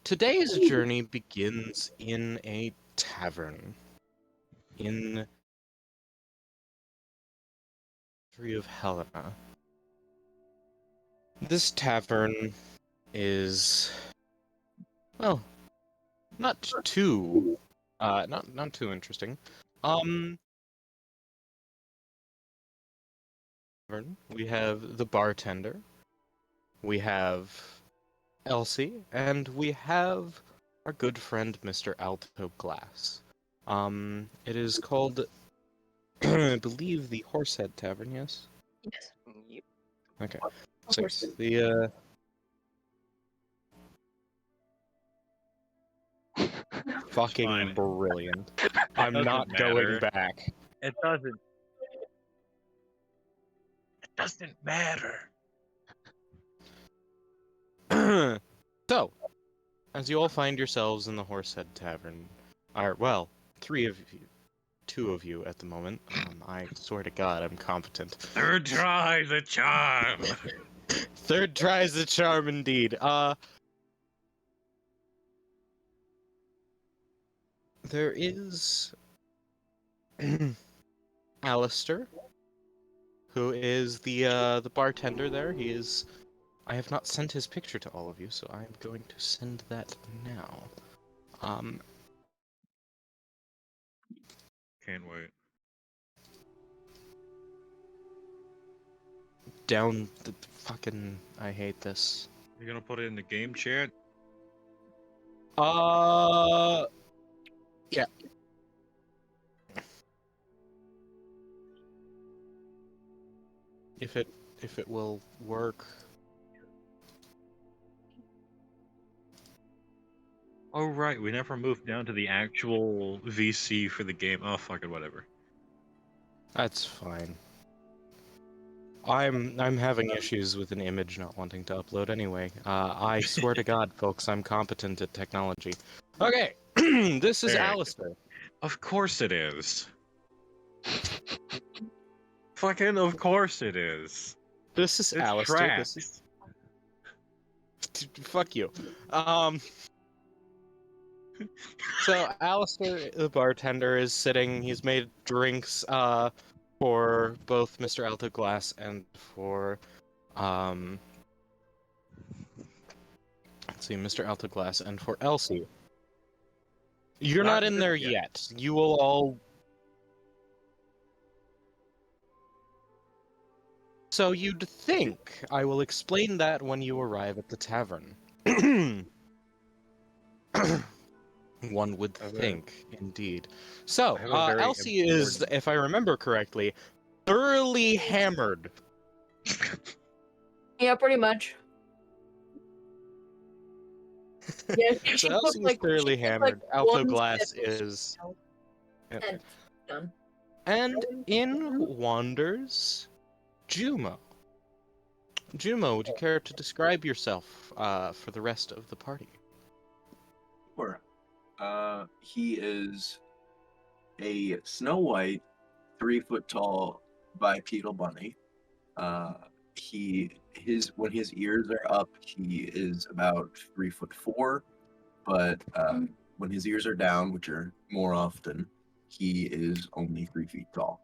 Today's journey begins in a tavern in Tree of Helena. This tavern is, well, not too not too interesting. We have the bartender, we have Elsie, and we have our good friend Mr. Alto Glass. It is called, I believe, the Horsehead Tavern, yes? Yes. Yep. Okay. Of So course. the fucking fine. brilliant. I'm Doesn't not matter. going back. It doesn't. It doesn't matter. So, as you all find yourselves in the Horsehead Tavern, well, three of you, two of you at the moment. I swear to God, I'm competent. Third try the charm. Third tries the charm indeed. There is Alistair, who is the bartender there. He is. I have not sent his picture to all of you, so I'm going to send that now. Can't wait. Down the fucking. I hate this. You gonna put it in the game chat? Yeah. If it will work. Oh right, we never moved down to the actual VC for the game. Oh fuck it, whatever. That's fine. I'm having issues with an image not wanting to upload anyway. I swear to God, folks, I'm competent at technology. Okay, this is There. Alistair. Of course it is. Fucking of course it is. This is It's Alistair. trash. This is fuck you. So Alistair, the bartender, is sitting. He's made drinks for both Mr. Alto Glass and for let's see, Mr. Alto Glass and for Elsie. You're not in there yet. You will all. So you'd think. I will explain that when you arrive at the tavern. One would think, indeed. So, I have a very Elsie is, if I remember correctly, thoroughly hammered. Yeah, pretty much. Yeah, So she Elsie took, is thoroughly she took, hammered. like, Alto one Glass sip of is. and done. And in wanders Jumo. Jumo, would you care to describe yourself for the rest of the party? Sure. He is a Snow White, 3 foot tall bipedal bunny. When his ears are up, he is about 3'4", but when his ears are down, which are more often, he is only 3 feet tall.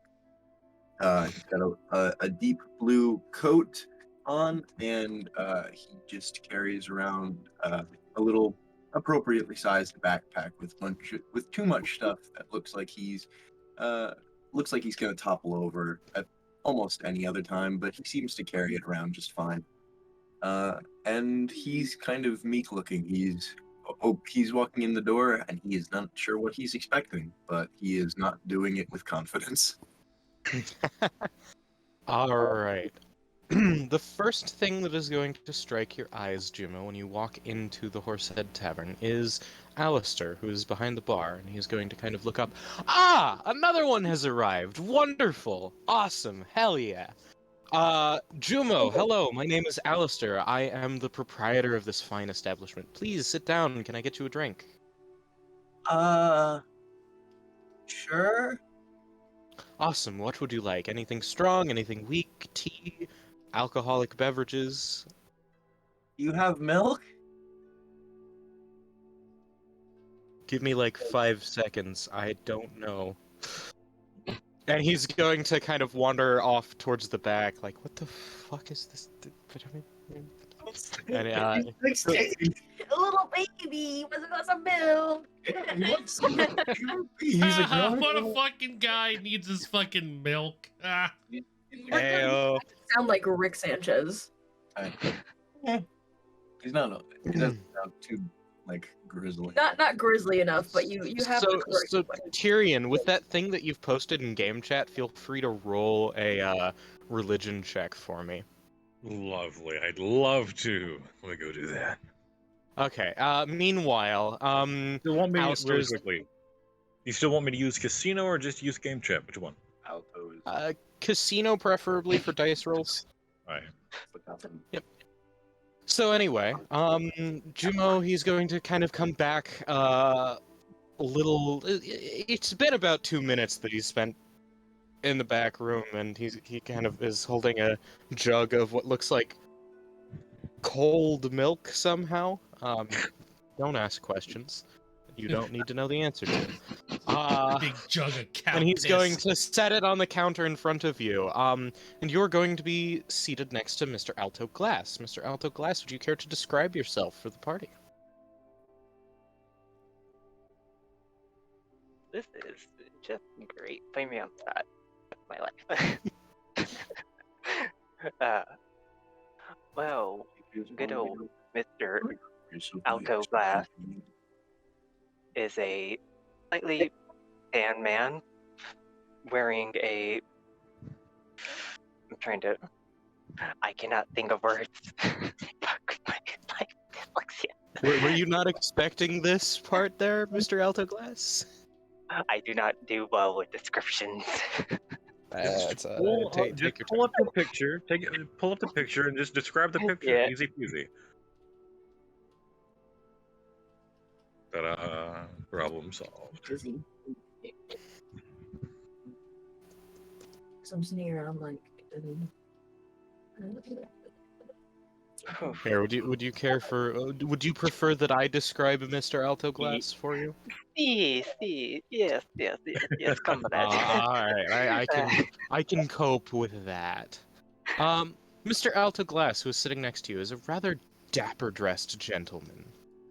He's got a deep blue coat on, and he just carries around a little appropriately sized backpack with too much stuff that looks like he's gonna topple over at almost any other time, but he seems to carry it around just fine. And he's kind of meek looking. He's walking in the door and he is not sure what he's expecting, but he is not doing it with confidence. Alright. The first thing that is going to strike your eyes, Jumo, when you walk into the Horsehead Tavern is Alistair, who is behind the bar, and he's going to kind of look up. Ah! Another one has arrived! Wonderful! Awesome! Hell yeah! Jumo, hello, my name is Alistair. I am the proprietor of this fine establishment. Please sit down. Can I get you a drink? Sure. Awesome. What would you like? Anything strong? Anything weak? Tea? Alcoholic beverages? You have milk? Give me like 5 seconds. I don't know. And he's going to kind of wander off towards the back, like, what the fuck is this? And A little baby was got some milk. He's a grown What a fucking guy needs his fucking milk. Ah. Ayo. Sound like Rick Sanchez. He's not. He doesn't sound too like grizzly. Not grizzly enough, but you have So, the correct so way. Tyrion, with that thing that you've posted in game chat, feel free to roll a religion check for me. Lovely. I'd love to. Let me go do that. Okay. Meanwhile, You want me really Alistair's- quickly? You still want me to use casino or just use game chat? Which one? Altos. Casino preferably for dice rolls. All right. So anyway, Jumo, he's going to kind of come back a little. It's been about 2 minutes that he's spent in the back room, and he kind of is holding a jug of what looks like cold milk somehow. Don't ask questions. You don't need to know the answer to. Big jug of cow And he's piss. going to set it on the counter in front of you. And you're going to be seated next to Mr. Alto Glass. Mr. Alto Glass, would you care to describe yourself for the party? This is just great. Play me on that. My life. Well, good old Mr. Alto Glass is a slightly tan man wearing a. I cannot think of words. Fuck my dyslexia. Were you not expecting this part there, Mr. Alto Glass? I do not do well with descriptions. Pull up the picture. Pull up the picture and just describe the picture. Yeah. Easy peasy. Ta-da! Problem solved. Busy. I'm sitting here, I'm like. Here, would you care for? Would you prefer that I describe Mr. Alto Glass for you? Yes, come with that. All right, I can cope with that. Mr. Alto Glass, who is sitting next to you, is a rather dapper-dressed gentleman,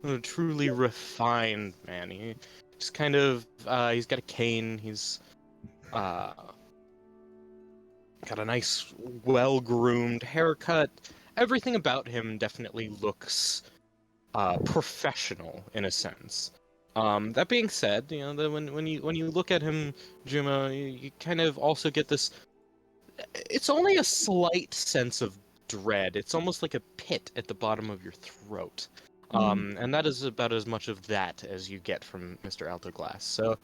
a truly refined man. He's kind of he's got a cane. He's got a nice, well-groomed haircut. Everything about him definitely looks professional in a sense. That being said, you know, when you look at him, Juma, you kind of also get this. It's only a slight sense of dread. It's almost like a pit at the bottom of your throat, and that is about as much of that as you get from Mr. Alto Glass. So,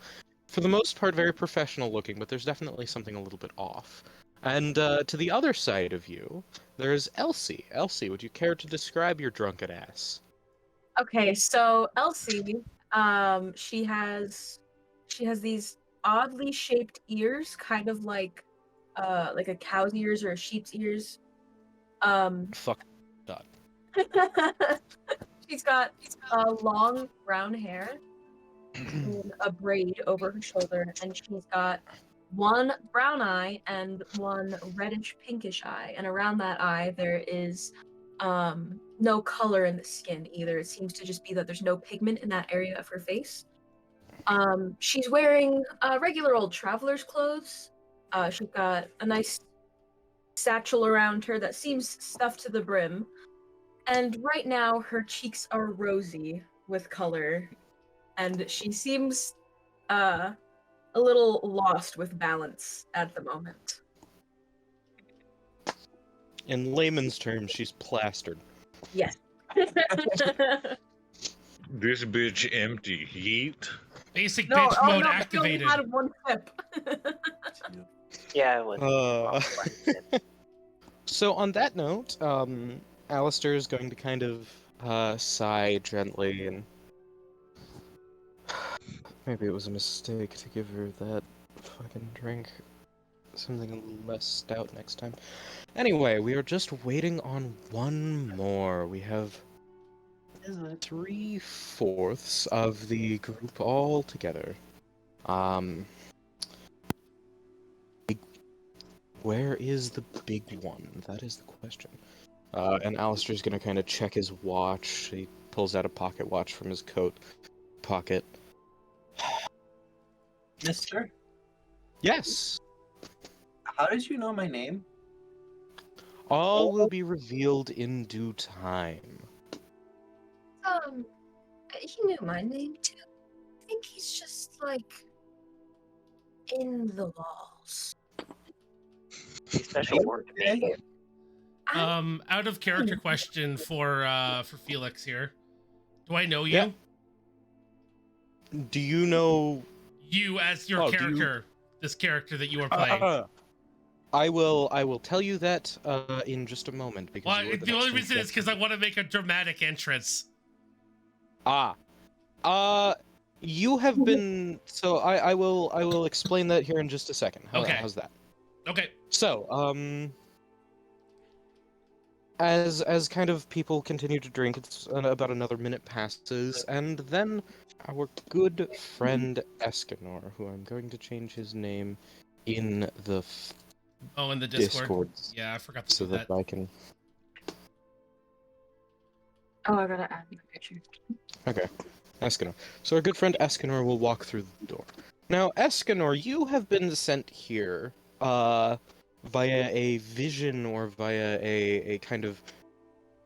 for the most part, very professional looking, but there's definitely something a little bit off. And to the other side of you, there's Elsie. Elsie, would you care to describe your drunken ass? Okay, so Elsie, she has these oddly shaped ears, kind of like a cow's ears or a sheep's ears. Fuck. She's got long brown hair and a braid over her shoulder, and she's got one brown eye and one reddish pinkish eye, and around that eye there is no color in the skin either. It seems to just be that there's no pigment in that area of her face. She's wearing regular old traveler's clothes. She's got a nice satchel around her that seems stuffed to the brim, and right now her cheeks are rosy with color, and she seems a little lost with balance at the moment. In layman's terms, she's plastered. Yes. This bitch empty. Yeet. Basic bitch mode no, activated. She only had one sip. Yeah, it was. So on that note, Alistair is going to kind of sigh gently, and maybe it was a mistake to give her that fucking drink. Something a little less stout next time. Anyway, we are just waiting on one more. We have is it? 3/4 of the group all together. Where is the big one? That is the question. And Alistair's gonna kind of check his watch. He pulls out a pocket watch from his coat pocket. Mister, Yes! how did you know my name? All will be revealed in due time. He knew my name too. I think he's just like in the walls. He's special word to me. Out of character question for Felix here. Do I know you? Yeah. Do you know... You as your Oh, do you- character, this character that you are playing. I will tell you that in just a moment. Because Well, you are the the only next reason is because I want to make a dramatic entrance. You have been... So I will explain that here in just a second. Okay. How's that? Okay. So, as kind of people continue to drink, it's about another minute passes, and then our good friend Escanor, who I'm going to change his name in the Oh, in the Discord. Discord, Yeah, I forgot to so do that that. I can... Oh, I gotta add my picture. Okay, Escanor. So our good friend Escanor will walk through the door. Now, Escanor, you have been sent here, via a vision or via a kind of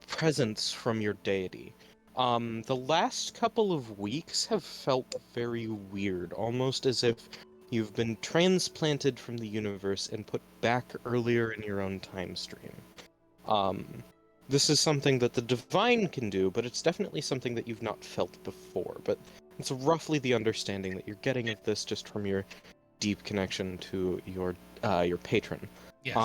presence from your deity. The last couple of weeks have felt very weird, almost as if you've been transplanted from the universe and put back earlier in your own time stream. This is something that the divine can do, but it's definitely something that you've not felt before. But it's roughly the understanding that you're getting of this just from your deep connection to your patron. Yes.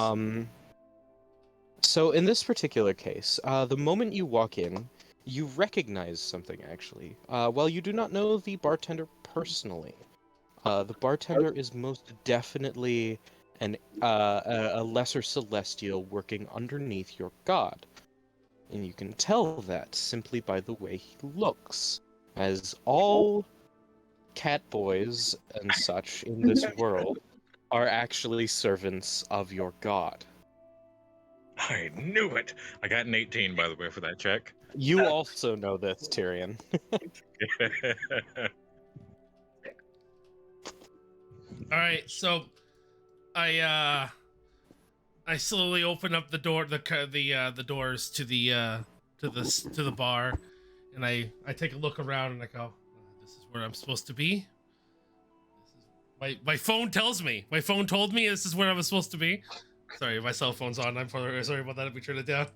So in this particular case, the moment you walk in, you recognize something actually. While you do not know the bartender personally, the bartender is most definitely a lesser celestial working underneath your god. And you can tell that simply by the way he looks, as all cat boys and such in this world are actually servants of your god. I knew it. I got an 18, by the way, for that check. You also know this, Tyrion. All right. So, I slowly open up the door, the doors to the bar, and I take a look around and I go, "This is where I'm supposed to be." My phone tells me. My phone told me this is where I was supposed to be. Sorry, my cell phone's on. I'm sorry about that. If we turn it down.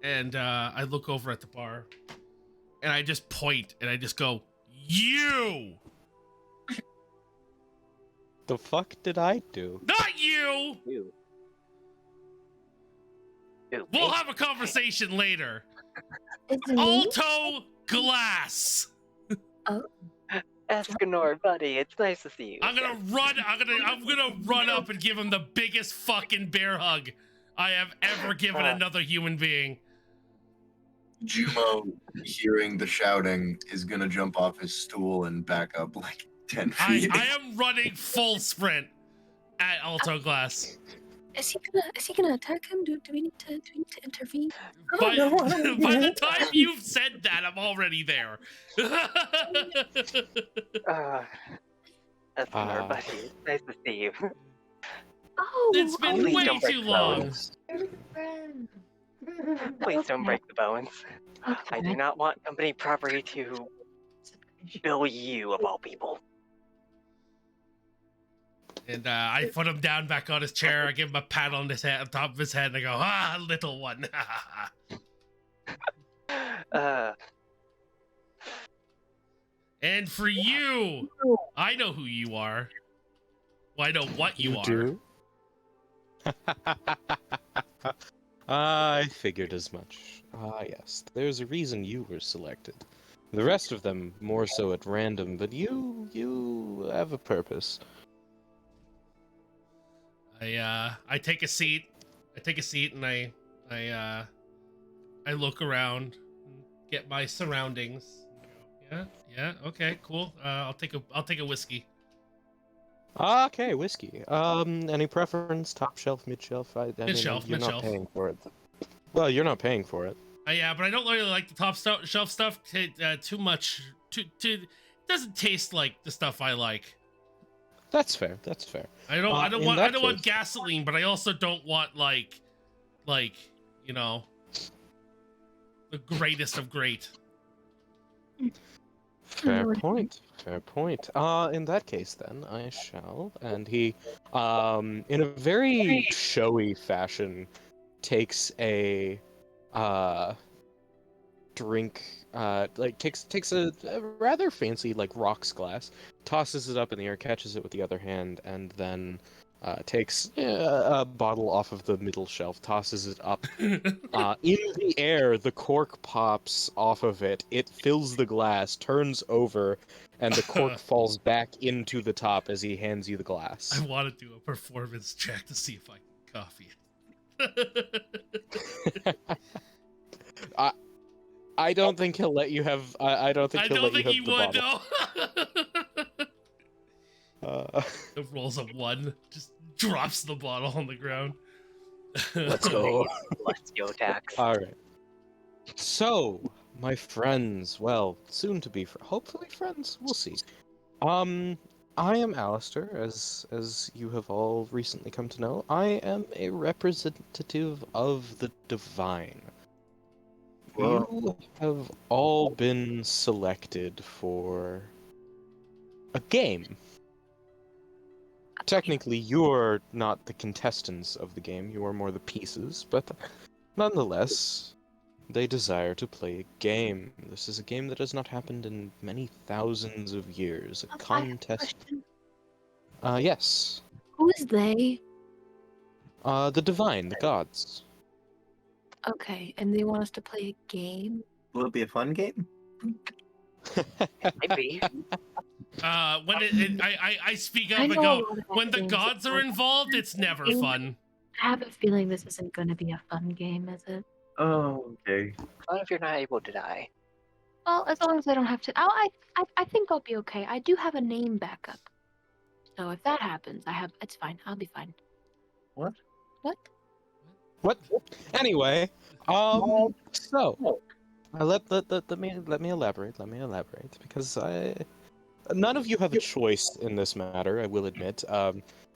And I look over at the bar, and I just point and I just go, "You, The fuck did I do? not you." You. Ew, We'll me? have a conversation later. Is it me? Alto Glass. Escanor, buddy, it's nice to see you. I'm gonna run up and give him the biggest fucking bear hug I have ever given another human being. Jumo, hearing the shouting, is gonna jump off his stool and back up like 10 I feet. am running full sprint at Alto Glass. Is he gonna attack him? Do we need to intervene? By the time you've said that, I'm already there. Escanor, buddy, it's nice to see you. Oh, It's been Please way don't break too the long. bones. you're a good friend. Please don't Okay, break the bones. I do okay. not want company property to bill you of all people. And I put him down back on his chair. I give him a pat on his head, on top of his head, and I go, "Ah, little one." And for you, I know who you are. Well, I know what you are. do? I figured as much. Ah, yes. There's a reason you were selected. The rest of them more so at random, but you have a purpose. I take a seat. I take a seat and I I look around, get my surroundings. Yeah, okay, cool. I'll take a whiskey. Okay, whiskey. Any preference? Top shelf, mid shelf? I mean, Mid-shelf, you're not mid-shelf. paying for it. Well, you're not paying for it. Yeah, but I don't really like the top shelf stuff. Too much. It doesn't taste like the stuff I like. That's fair. That's fair. I don't in want that want case- gasoline, but I also don't want like you know, the greatest of great. Fair Lord. point. Fair point. In that case, then I shall, and he, in a very showy fashion, takes a, drink, takes a rather fancy like rocks glass, tosses it up in the air, catches it with the other hand, and then takes a bottle off of the middle shelf, tosses it up. In the air, the cork pops off of it. It fills the glass, turns over, and the cork falls back into the top as he hands you the glass. I want to do a performance check to see if I can copy it. I don't think he'll let you have. I don't think I he'll don't let you think have he the would. bottle. No. It rolls a 1, just drops the bottle on the ground. Let's go. Let's go, Dax. All right. So, my friends, well, soon to be, hopefully friends. We'll see. I am Alistair, as you have all recently come to know. I am a representative of the divine. Whoa. You have all been selected for a game. Technically, you're not the contestants of the game, you are more the pieces, but nonetheless, they desire to play a game. This is a game that has not happened in many thousands of years. A contest. Yes. Who is they? The divine, the gods. Okay, and they want us to play a game? Will it be a fun game? Maybe. I speak up I and know a go, lot about when the games. gods are involved, it's never fun. I have a feeling this isn't going to be a fun game, is it? Oh, okay. What if you're not able to die? Well, as long as I don't have to. I think I'll be okay. I do have a name backup. So if that happens, it's fine. I'll be fine. What? What? What? Anyway, so let me elaborate. Let me elaborate because none of you have a choice in this matter. I will admit.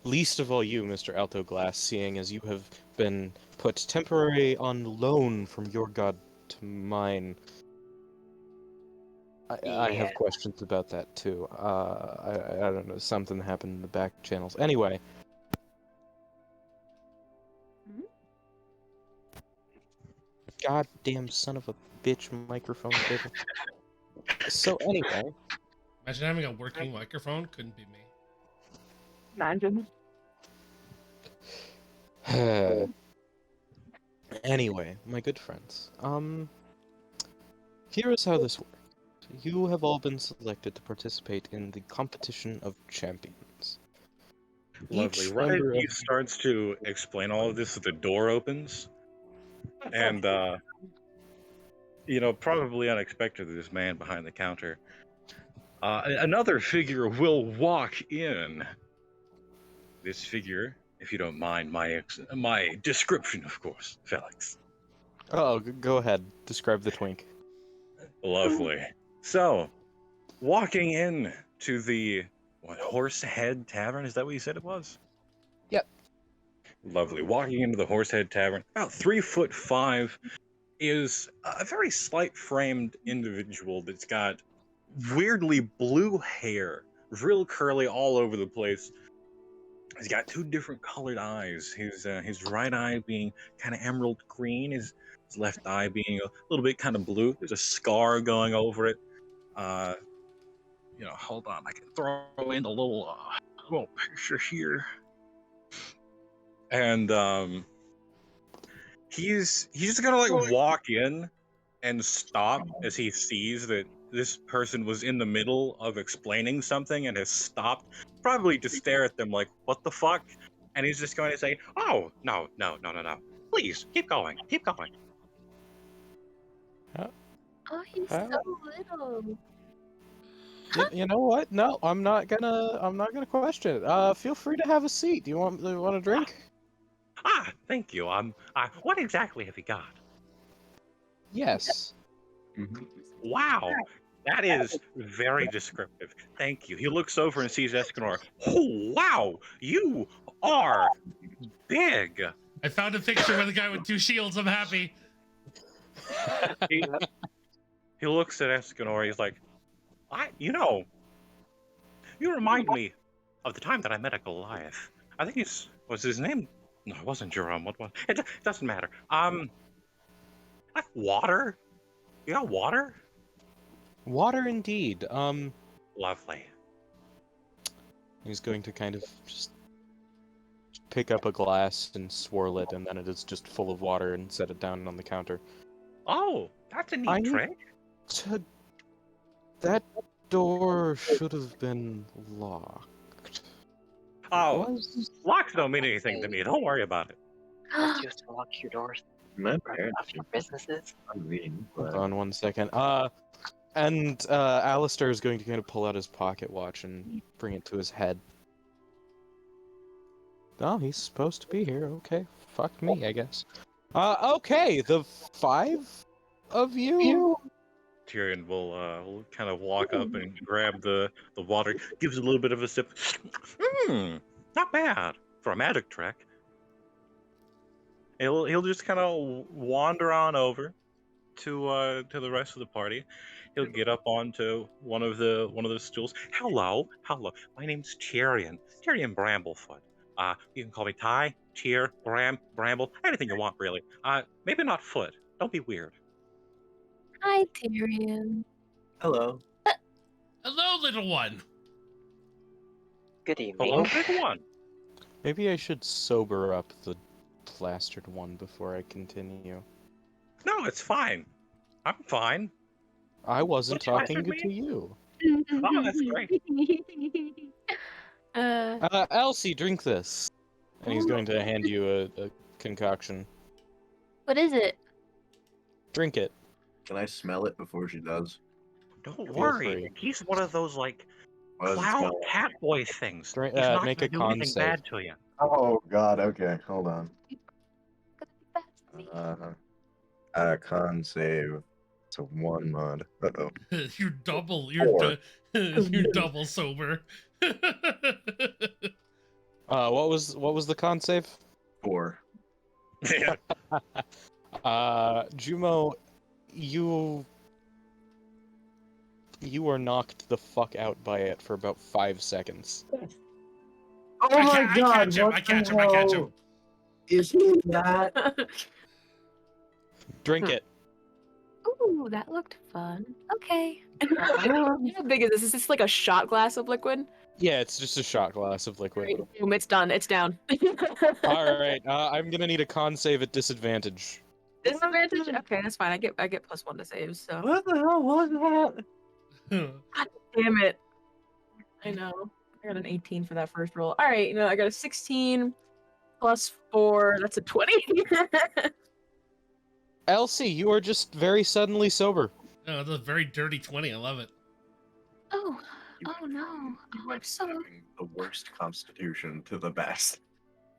Least of all you, Mr. Alto Glass, seeing as you have been put temporarily on loan from your god to mine. I have Yeah. questions about that too. I don't know. Something happened in the back channels. Anyway. Goddamn son of a bitch microphone cable. So anyway, Imagine having a working microphone. Couldn't be me. Imagine. anyway, my good friends. Here is how this works. You have all been selected to participate in the competition of champions. Lovely. Each Right as member he of- starts to explain all of this, the door opens, and probably unexpectedly, this man behind the counter, another figure will walk in. This figure, if you don't mind my description, of course, Felix. Oh, go ahead. Describe the twink. Lovely. So, walking in to the Horsehead Tavern, is that what you said it was? Yep. Lovely. Walking into the Horsehead Tavern, about 3'5", is a very slight-framed individual that's got weirdly blue hair, real curly all over the place. He's got 2 different colored eyes. His right eye being kind of emerald green, his left eye being a little bit kind of blue. There's a scar going over it. Hold on, I can throw in a little picture here. And he's just gonna walk in and stop as he sees that this person was in the middle of explaining something and has stopped, probably to stare at them like, what the fuck? And he's just going to say, oh, no. Please, keep going. Oh, he's Huh? so little. You know what? No, I'm not gonna question it. Feel free to have a seat. Do you want a drink? Thank you. What exactly have you got? Yes. Wow, that is very descriptive. Thank you. He looks over and sees Escanor. Oh, wow, you are big. I found a picture with a guy with 2 shields. I'm happy. He, he looks at Escanor. He's like, you remind me of the time that I met a Goliath. I think was his name? No, it wasn't Jerome. What was? It doesn't matter. Like water. You got water? Water indeed. Lovely. He's going to kind of just pick up a glass and swirl it, and then it is just full of water and set it down on the counter. Oh, that's a neat I need- trick. That door should have been locked. Oh, Was locks don't mean anything to me. Don't worry about it. Let's just lock your doors. My Or parents lock your businesses. I mean, Hold but on 1 second. And Alistair is going to kind of pull out his pocket watch and bring it to his head. Oh, he's supposed to be here. Okay, fuck me, I guess. Okay, the 5 of you? Tyrion will kind of walk up and grab the water, gives it a little bit of a sip. Not bad for a magic trick. He'll just kind of wander on over to the rest of the party. He'll get up onto one of the stools. Hello. My name's Tyrion Bramblefoot. You can call me Ty, Tyr, Bramble, anything you want really. Maybe not Foot. Don't be weird. Hi, Tyrion. hello. Hello, little one. Good evening. Hello, big one. Maybe I should sober up the plastered one before I continue. No, it's fine. I'm fine. I wasn't What talking plastered to you. Oh, that's great. Elsie, drink this. And he's going to hand you a concoction. What is it? Drink it. Can I smell it before she does? Don't Feel worry. free. He's one of those like What does it cloud smell like? cat boy things. Drink- He's not make gonna a do con anything save. bad to you. Oh God. Okay, hold on. Gonna be fast. Con save. It's a 1 mod. Uh-oh. You're double. Four. You're double sober. What was the con save? 4. Yeah. Jumo, you were knocked the fuck out by it for about 5 seconds. Oh I catch him. Is he that? Drink it. Ooh, that looked fun. Okay. How big is this? Is this like a shot glass of liquid? Yeah, it's just a shot glass of liquid. Great. Boom, it's done. It's down. Alright, I'm gonna need a con save at disadvantage. Disadvantage? Okay, that's fine. I get +1 to save, so. What the hell was that? Damn it. I know. I got an 18 for that first roll. Alright, I got a 16 plus 4. That's a 20. Elsie, you are just very suddenly sober. Oh, that's a very dirty 20. I love it. Oh no. You Oh, went I'm so from the worst constitution to the best.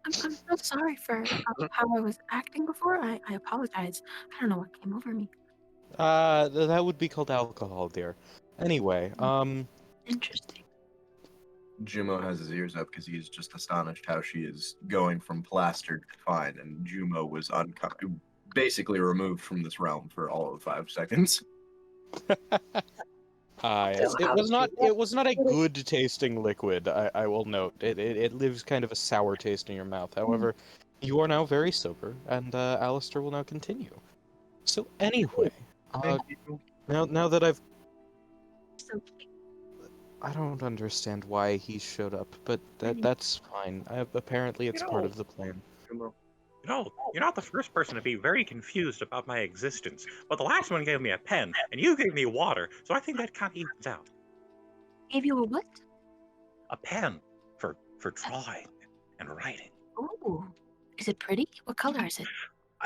I'm so sorry for how I was acting before. I apologize. I don't know what came over me. That would be called alcohol, dear. Anyway, Interesting. Jumo has his ears up because he's just astonished how she is going from plastered to fine, and Jumo was basically removed from this realm for all of 5 seconds. yes. It was not a good tasting liquid, I will note. It leaves kind of a sour taste in your mouth. However, you are now very sober, and Alistair will now continue. So anyway, now that So I don't understand why he showed up, but that's fine. Apparently it's part of the plan. Jumo. You're not the first person to be very confused about my existence, but the last one gave me a pen, and you gave me water, so I think that kind of evens out. gave you a what? A pen for drawing and writing. Ooh. Is it pretty? What color is it?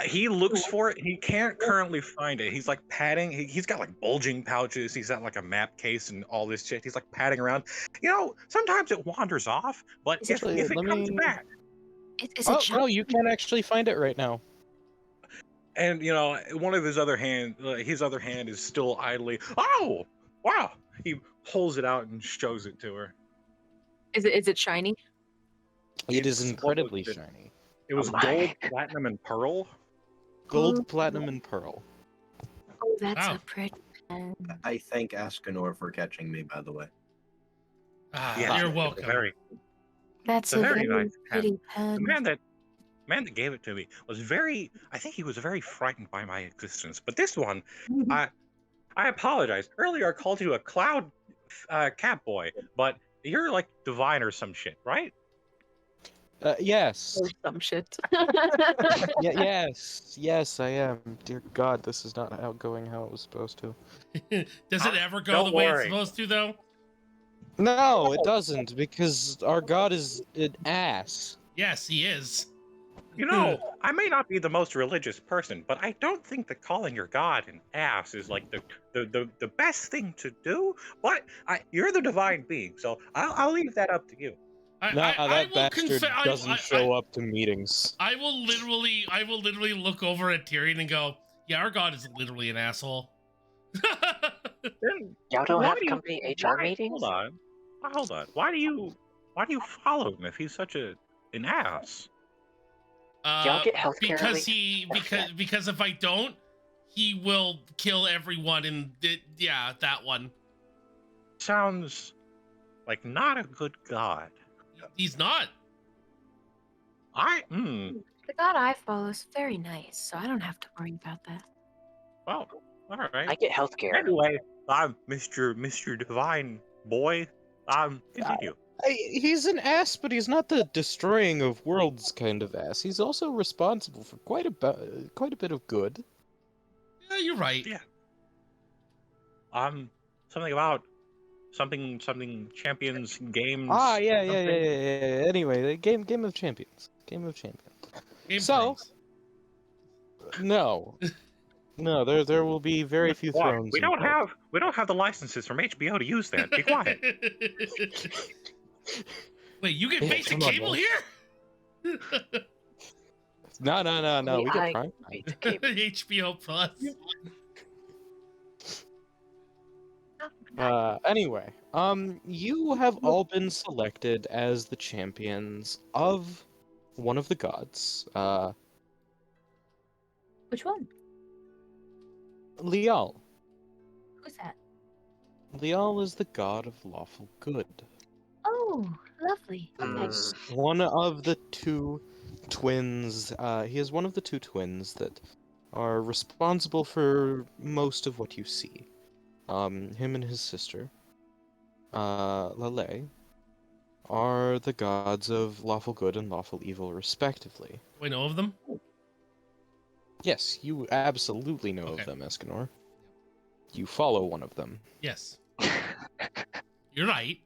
He looks for it. He can't currently find it. He's like patting. He's got like bulging pouches. He's got like a map case and all this shit. He's like patting around. You know, sometimes it wanders off, but Is if it- it comes back, Is Oh it no, you can actually find it right now. and you know, one of his other hand is still idly. Oh, wow! He pulls it out and shows it to her. Is it shiny? It is It's incredibly closed. shiny. It was Oh my. gold, platinum, and pearl. Gold, platinum, and pearl. Oh, that's Wow. a pretty pen. I thank Ascanor for catching me, by the way. Yeah, You're it's welcome. That's a a very very nice pen. pretty The pen. man that gave it to me was very. I think he was very frightened by my existence. But this one, I apologize. Earlier, I called you a cloud cat boy, but you're like divine or some shit, right? Yes. Or some shit. Yes, I am. Dear God, this is not going how it was supposed to. Does it ever go Don't the way it's worry. supposed to, though? No, it doesn't, because our God is an ass. Yes, he is. You know, I may not be the most religious person, but I don't think that calling your god an ass is like the best thing to do. But you're the divine being, so I'll leave that up to you. Nah, that will bastard confe- doesn't show up to meetings. I will literally look over at Tyrion and go, "Yeah, our god is literally an asshole." Then Y'all don't why have do you- company HR why- meetings? Hold on. Why do you follow him if he's such an ass? Y'all get healthcare because early? because if I don't, he will kill everyone. And yeah, that one. Sounds like not a good god. He's not. The god I follow is very nice, so I don't have to worry about that. Well, all right. I get healthcare. Anyway, I'm Mr. Divine Boy. Continue. He's an ass, but he's not the destroying of worlds kind of ass. He's also responsible for quite a bit of good. Yeah, you're right. Yeah. Something about something champions games. Ah, yeah. something. Anyway, the Game of Champions. Game of Champions. Game So- Thrones. No, there will be very few Why? thrones. We don't involved. have the licenses from HBO to use that. Be quiet. Wait, you get Yeah, basic come on, cable man. here? No. We I- get Prime. Basic cable. HBO Plus. Anyway, you have all been selected as the champions of one of the gods. Which one? Lial. Who's that? Lial is the god of lawful good. Oh, lovely. Okay. He's one of the two twins. He is one of the two twins that are responsible for most of what you see. Him and his sister, Lele, are the gods of lawful good and lawful evil, respectively. We know of them. Yes, you absolutely know Okay. of them, Escanor. You follow one of them. Yes. You're right.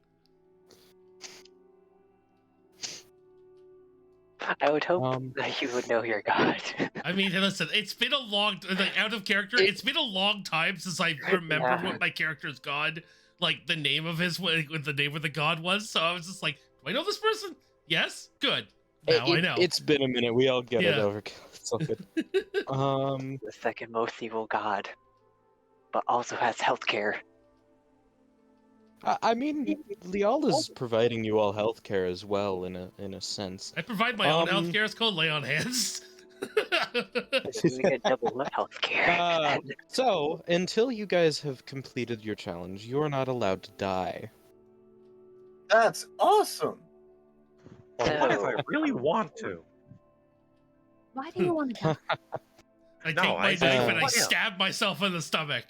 I would hope Um, that you would know your god. I mean, listen, it's been a long, like, out of character. It's been a long time since I remember Yeah. what my character's god, like the name of his, what the name of the god was. So I was just like, do I know this person? Yes, good. Now I know. It's been a minute. We all get it Yeah. over. It's all good. The second most evil god, but also has healthcare. I mean, Lial is providing you all healthcare as well, in a sense. I provide my own Um, healthcare. It's called Lay on Hands. You get double healthcare. So, until you guys have completed your challenge, you're not allowed to die. That's awesome. But what if So- I really want to? Why do you want to? I No, take my I- knife and I what- stab myself in the stomach.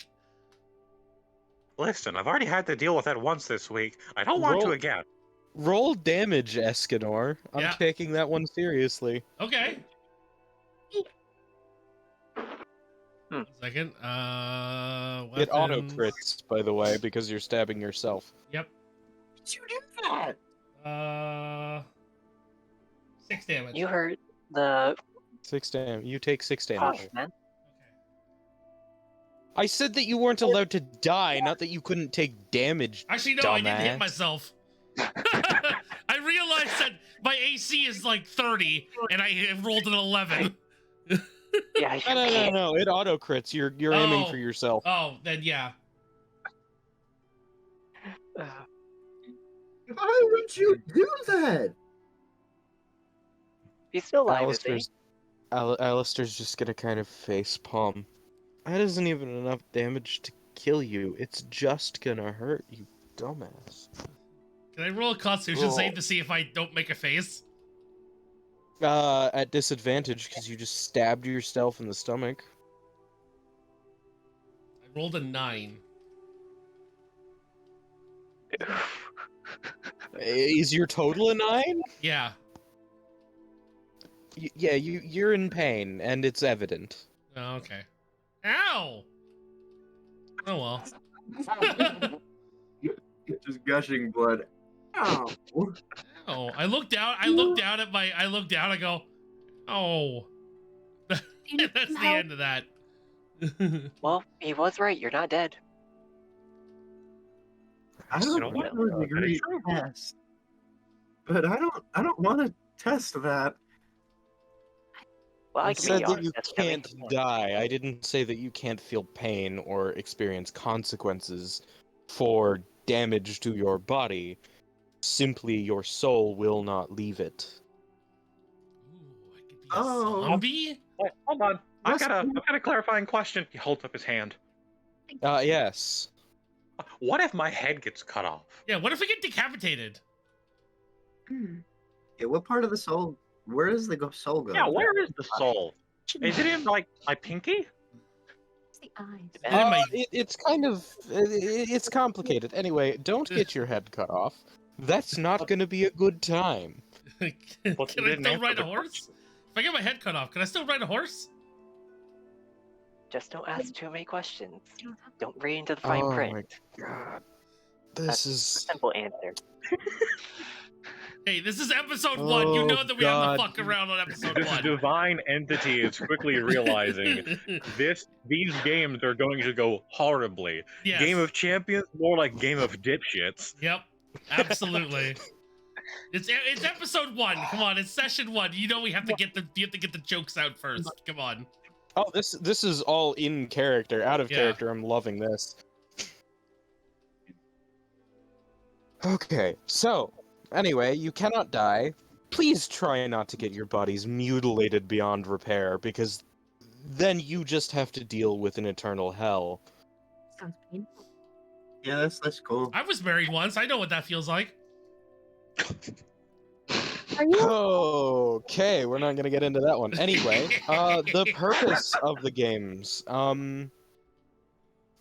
Listen, I've already had to deal with that once this week. I don't want to Roll- again. Roll damage, Escanor. I'm Yeah. taking that one seriously. Okay. Hmm. Second. It auto Weapons. crits, by the way, because you're stabbing yourself. Yep. You do that. 6 damage. You heard the 6 damage. You take 6 damage. Tough, man. I said that you weren't allowed to die, not that you couldn't take damage. Actually, no, I didn't hit dumbass. myself. I realized that my AC is like 30, and I rolled an 11. Yeah, you No, can't. no. It auto crits. You're aiming Oh. for yourself. Oh, then yeah. Why would you do that? He's still alive, is he? Alistair's just gonna kind of face palm. That isn't even enough damage to kill you. It's just gonna hurt you, dumbass. Can I roll a Constitution save to see if I don't make a face? At disadvantage because you just stabbed yourself in the stomach. I rolled a 9. Is your total a 9? Yeah. Yeah, you're in pain, and it's evident. Oh, okay. Ow! Oh well. Just gushing blood. Ow. Oh, I looked down. I go, oh. You need That's some the help? end of that. Well, he was right. You're not dead. I You don't know want what? to agree test, but I don't want to test that. Well, I I can said be that honest. you that's gonna make can't the point. die. I didn't say that you can't feel pain or experience consequences for damage to your body. Simply, your soul will not leave it. Ooh, I could be a Oh. zombie? Wait, hold on. I've That's got cool. a clarifying question. He holds up his hand. Yes. What if my head gets cut off? Yeah, what if we get decapitated? Yeah, what part of the soul? Where does the soul go? Yeah, where is the soul? Is it in like my pinky? It's the eyes. And then my- It's kind of it's complicated. Anyway, don't get your head cut off. That's not going to be a good time. Can Well, I you didn't still answer ride the a horse? question. If I get my head cut off, can I still ride a horse? Just don't ask too many questions. You don't have Don't read into the fine Oh print. my god. This That's a is simple answer. Hey, this is episode 1. You know Oh, that we have God. to fuck around on episode This 1. divine entity is quickly realizing these games are going to go horribly. Yes. Game of Champions, more like Game of Dipshits. Yep, absolutely. It's episode 1. Come on, it's session 1. You know we have to get the jokes out first. Come on. Oh, this is all in character. Out of Yeah. character, I'm loving this. Okay, so anyway, you cannot die. Please try not to get your bodies mutilated beyond repair, because then you just have to deal with an eternal hell. sounds painful. Yeah, that's cool. I was married once. I know what that feels like. Are you? Okay, we're not gonna get into that one. Anyway, the purpose of the games,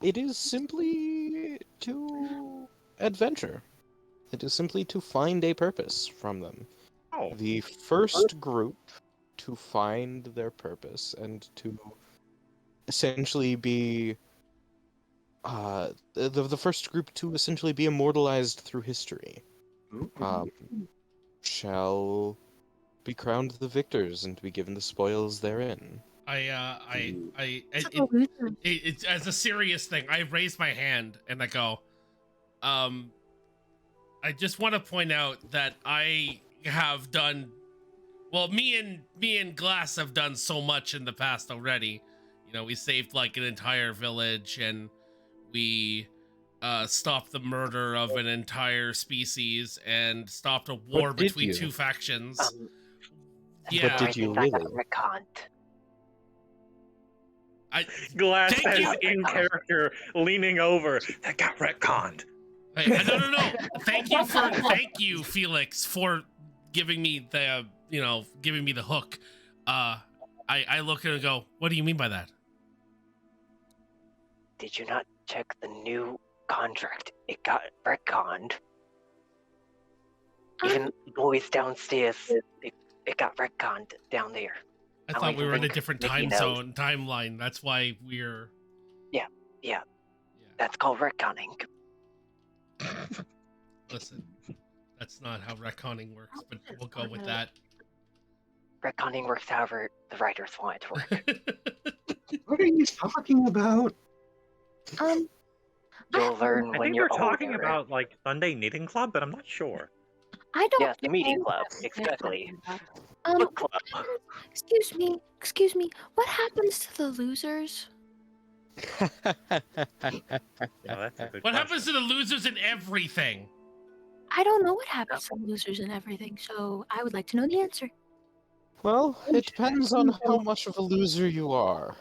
it is simply to adventure. It is simply to find a purpose from them. Oh, The first group to find their purpose and to essentially be the first group to essentially be immortalized through history shall be crowned the victors and be given the spoils therein. It's as a serious thing. I raise my hand and I go, I just want to point out that I have done, well, me and Glass have done so much in the past already. You know, we saved like an entire village and we stopped the murder of an entire species and stopped a war did between you? two factions. Yeah, did I you think I got really? retconned. Glass Thank says you. in character, leaning over. That got retconned. Hey, no. Thank you, Felix, for giving me the, giving me the hook. I look at it and go, what do you mean by that? Did you not check the new contract? It got retconned. Even the boys downstairs, it got retconned down there. I I thought we were in a think different Mickey time knows. zone, timeline. That's why we're. Yeah. That's called retconning. Listen, that's not how retconning works, but we'll go with that. retconning works however the writers want it to work. What are you talking about? You'll learn I when think you're we're talking older. about like Sunday Knitting Club, but I'm not sure. I don't. Yes, the meeting know club, what they're exactly. talking about. Book club. Excuse me. What happens to the losers? Yeah, that's a good What happens to question. the losers in everything? I don't know what happens to the losers and everything, so I would like to know the answer. Well, it depends on how much of a loser you are.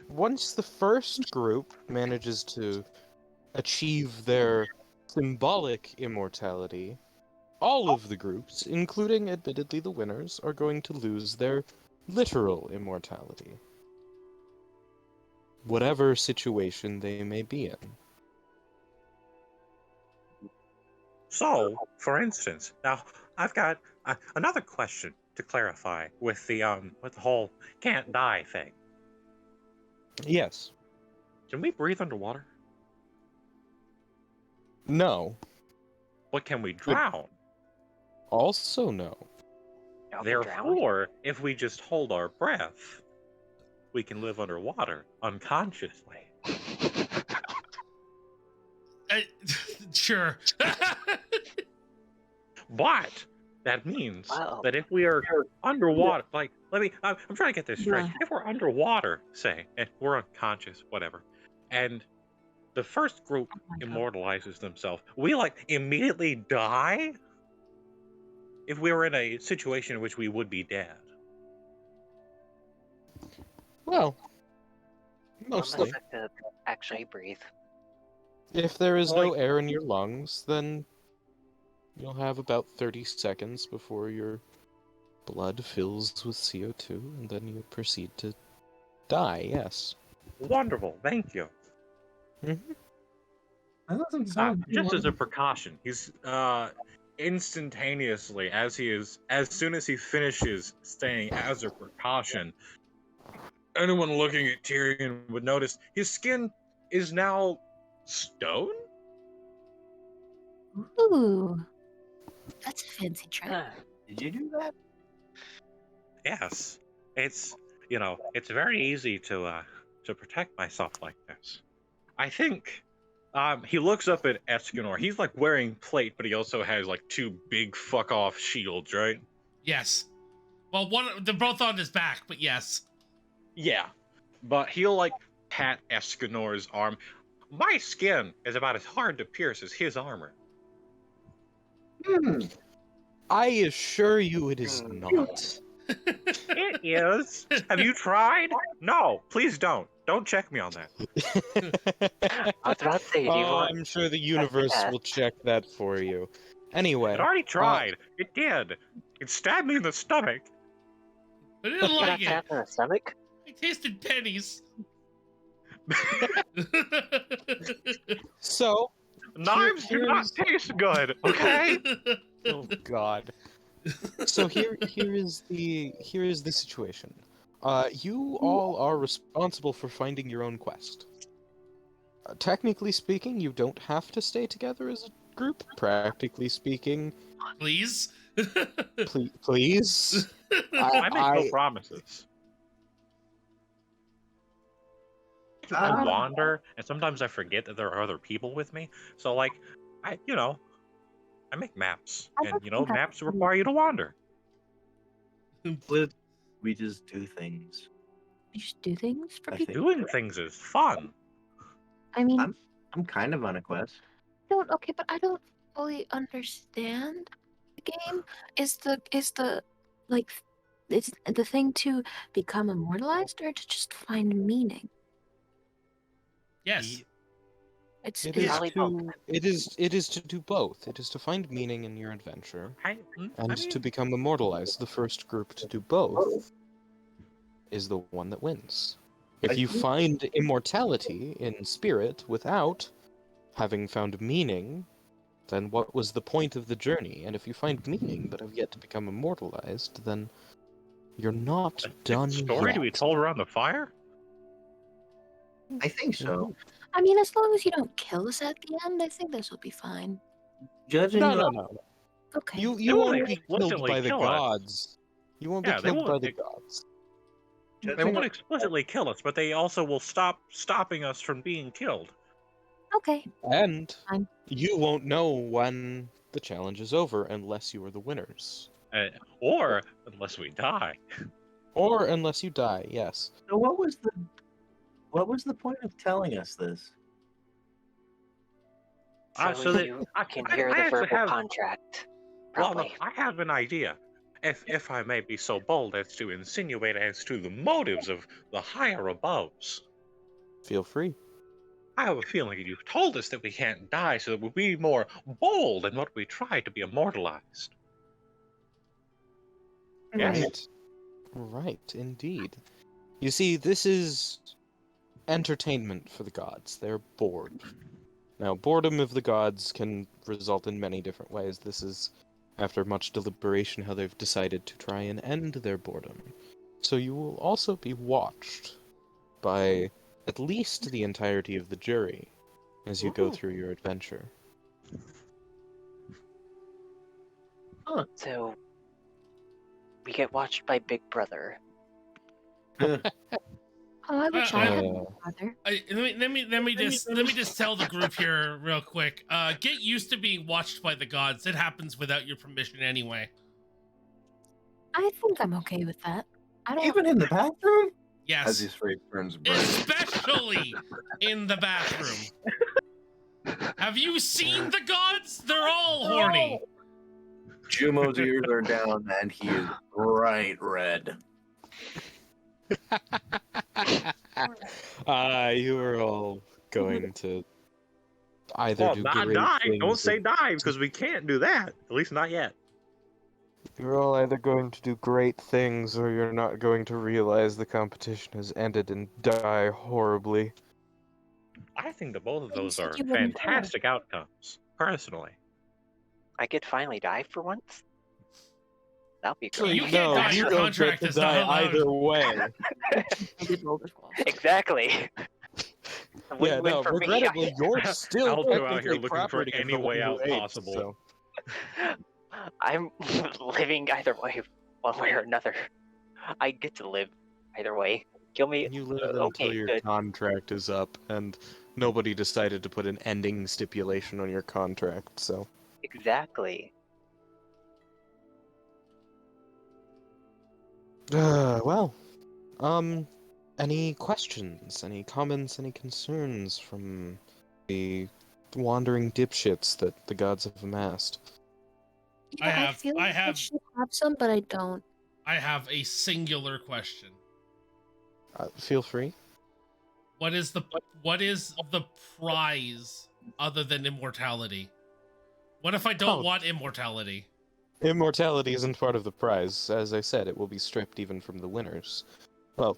Once the first group manages to achieve their symbolic immortality, all of the groups, including admittedly the winners, are going to lose their literal immortality. Whatever situation they may be in. So, for instance, now I've got another question to clarify with the whole can't die thing. Yes. Can we breathe underwater? No. But can we drown? Also no. Y'all can drown. Therefore, if we just hold our breath, we can live underwater unconsciously. Sure. But that means Wow. that if we are underwater, like, I'm trying to get this straight. Yeah. If we're underwater, say, and we're unconscious, whatever, and the first group Oh my God. immortalizes themselves, we like immediately die if we were in a situation in which we would be dead. Well, Unless mostly. I could actually breathe. If there is no Like- air in your lungs, then you'll have about 30 seconds before your blood fills with CO2, and then you proceed to die, yes. Wonderful, thank you. That doesn't sound Just as a precaution, he's instantaneously as soon as he finishes saying as a precaution, anyone looking at Tyrion would notice his skin is now stone. Ooh, that's a fancy trick. Did you do that? Yes, it's it's very easy to protect myself like this. I think he looks up at Escanor. He's like wearing plate, but he also has like two big fuck off shields, right? Yes. Well, they're both on his back, but yes. Yeah, but he'll like pat Escanor's arm. My skin is about as hard to pierce as his armor. I assure you it is Hmm. not. It is. Have you tried? No, please don't. Don't check me on that. I was about to say, do you Oh, want... I'm sure the universe that. will check that for you. Anyway, It already tried. It did. It stabbed me in the stomach. I didn't You got like it. tapped in the stomach? I tasted pennies. so, Knives do not here's- taste good. Okay. oh god. So here is the situation. You all are responsible for finding your own quest. Technically speaking, you don't have to stay together as a group. Practically speaking, Please. please. I make no promises. I wander, and sometimes I forget that there are other people with me. So, like, I make maps, and maps require you to wander. We just do things. You just do things for I people. think- Doing things is fun. I mean, I'm kind of on a quest. okay, but I don't fully understand the game. Is the thing to become immortalized or to just find meaning? Yes. It's It is is Probably both. it is to do both. It is to find meaning in your adventure and to mean, become immortalized. The first group to do both is the one that wins. If I you think- find immortality in spirit without having found meaning, then what was the point of the journey? And if you find meaning but have yet to become immortalized, then you're not done story yet. to be told around the fire? I think so. I mean, as long as you don't kill us at the end, I think this will be fine. Judging No, on no, no. Okay. You They won't won't be killed explicitly by the kill us. gods. You won't be Yeah, they killed by won't the ex- gods. They Judging won't explicitly kill us, but they also will stopping us from being killed. Okay. And Fine. you won't know when the challenge is over unless you are the winners. Or unless we die. Or unless you die, yes. So what was the point of telling us this? So, that you I can I- hear I the actually verbal have- contract. Well, no, Probably. I have an idea. If I may be so bold as to insinuate as to the motives of the higher aboves. Feel free. I have a feeling you've told us that we can't die so that we'll be more bold in what we try to be immortalized. Yes? Right, indeed. You see, this is entertainment for the gods. They're bored. Now, boredom of the gods can result in many different ways. This is, after much deliberation, how they've decided to try and end their boredom. So you will also be watched by at least the entirety of the jury as you go Ooh. through your adventure. So we get watched by Big Brother. Oh, I wish I had Uh, a brother. Let me just tell the group here real quick. Get used to being watched by the gods. It happens without your permission anyway. I think I'm okay with that. I don't. Even in the bathroom? Yes, As his face turns bright. especially in the bathroom. Have you seen the gods? They're all horny. Jumo's ears are down and he is bright red. You are all going to either Well, do not great die. things Don't say or- die because we can't do that. At least not yet. You're all either going to do great things or you're not going to realize the competition has ended and die horribly. I think that both of But you those said are you wouldn't die. fantastic outcomes, personally. I could finally die for once. That'll be So great. you can't die, your contract is not allowed. either way. I did roll this wall. Exactly. Yeah, Win-win no, for me. regrettably, you're still I'll go out technically here looking for property of any the one way who out aped, possible. so- I'm living either way, one way or another. I get to live either way. Kill me. You live until Okay, your good. contract is up, and nobody decided to put an ending stipulation on your contract, so. Exactly. Well, any questions, any comments, any concerns from the wandering dipshits that the gods have amassed? I have- feel I like have- should have some, but I don't. I have a singular question. Feel free. What is the prize other than immortality? What if I don't Oh. want immortality? Immortality isn't part of the prize. As I said, it will be stripped even from the winners. Well,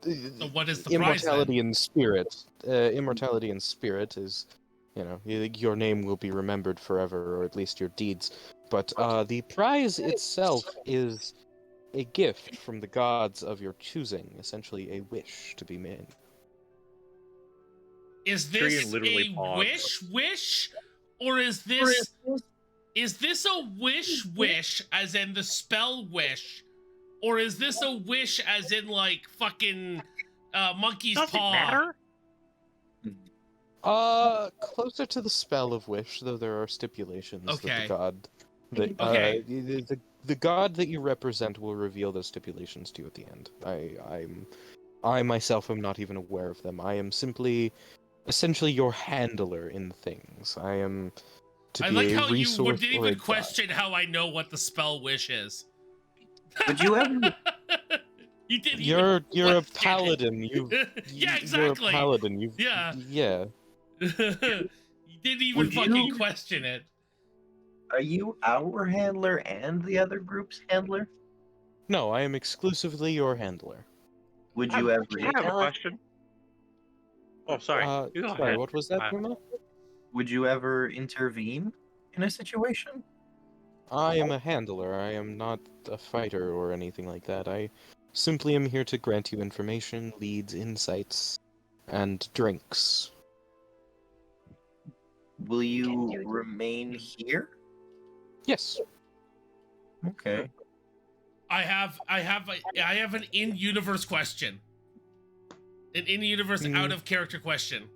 So what is the prize immortality in spirit. Immortality in spirit is, your name will be remembered forever, or at least your deeds. But the prize itself is a gift from the gods of your choosing, essentially a wish to be made. Is Tyrion this literally a paused. wish, or is this a wish as in the spell wish, or is this a wish as in like fucking monkey's Doesn't paw? matter. Closer to the spell of wish, though there are stipulations that Okay. the god, that Okay. the god that you represent will reveal those stipulations to you at the end. I myself am not even aware of them. I am simply, essentially, your handler in things. I am to I be like a how you resource didn't or a even god. question how I know what the spell wish is. Would you ever You didn't You're even a question it. paladin. You Yeah, You're a exactly. paladin. You Yeah. yeah. You didn't even Would fucking you- question it. are you our handler and the other group's handler? No, I am exclusively your handler. Would I you have- ever I have a tell us? question. Oh, sorry. You go Sorry, ahead. what was that, Uh, Puma? would you ever intervene in a situation? I am a handler. I am not a fighter or anything like that. I simply am here to grant you information, leads, insights, and drinks. Will Can you you- remain here? Yes, Okay. I have an in-universe question. An in-universe, Mm. out-of-character question.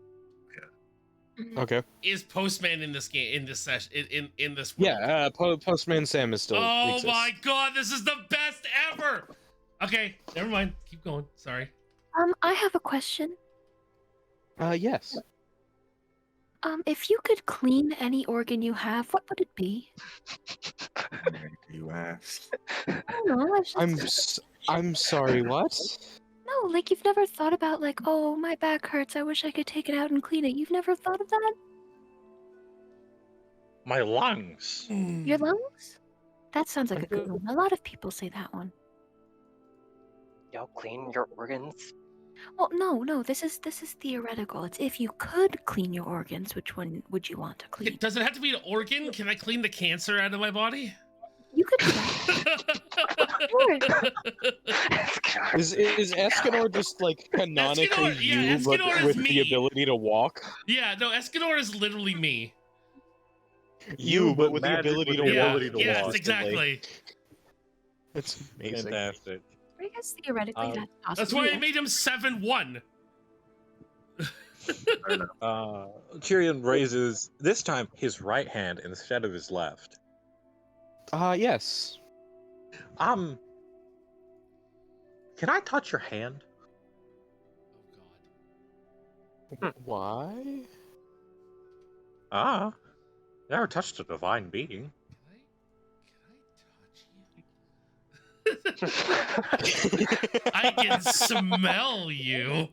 Okay. Is Postman in this game, in this session, in this world? Yeah, Postman Sam is still Oh exists. my god, this is the best ever! Okay, never mind. Keep going. Sorry. I have a question. Yes. If you could clean any organ you have, what would it be? You ask. I don't know. I'm sorry, what? No, like you've never thought about like, oh, my back hurts. I wish I could take it out and clean it. You've never thought of that? My lungs. Your lungs? That sounds like a good one. A lot of people say that one. Yo, clean your organs. Well, no. This is theoretical. It's if you could clean your organs, which one would you want to clean? Does it have to be an organ? Can I clean the cancer out of my body? You could do that. Sure. Is Escanor just like canonically Escanor- yeah, you, but Escanor is with me. the ability to walk? Yeah, no, Escanor is literally me. You, but with the magic ability with to the Yeah, walk. ability to yes, walk. exactly. It's amazing. Fantastic. I guess theoretically that's possible. That's why I yeah. made him 7-1. Tyrion raises this time his right hand instead of his left. Yes. Can I touch your hand? Oh Why? Never touched a divine being. god. I can smell you.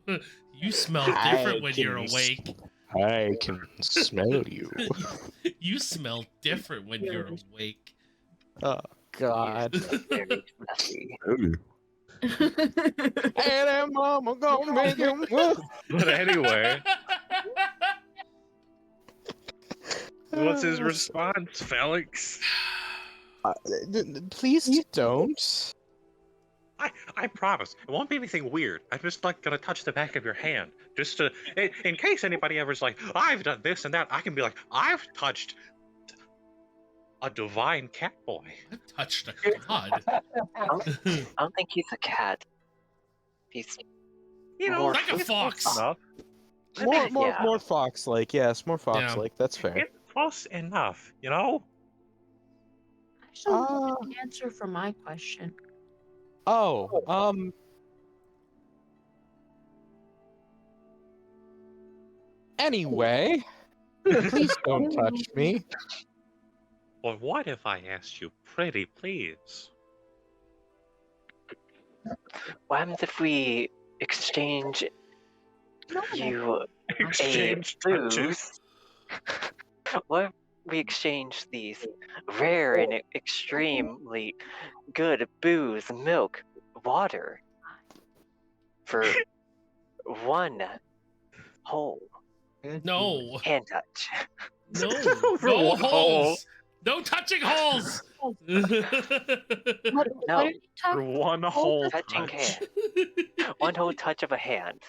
You smell different when you're awake. I can smell you. You smell different when you're awake. Oh God. Very messy. And then mama gonna make him work. But anyway, what's his response, Felix? Please don't. I promise, it won't be anything weird. I'm just like gonna touch the back of your hand, just to, in case anybody ever's like, I've done this and that. I can be like, I've touched a divine cat boy. I've touched a god. I don't think he's a cat. He's You know, More like a it's fox. close enough. More fox-like. Yes, more Yeah. fox-like. That's fair. It's close enough, you know. Actually, an answer for my question. Oh, Anyway, please don't touch me. Well, what if I asked you, pretty please? what happens if we exchange you Exchange a touches. booze? What if we exchange these rare and extremely good booze, milk, water for one whole No. hand touch? No. For No one hole. holes. No touching holes. What No. are you For talking? one whole Touching touch. hand. One whole touch of a hand.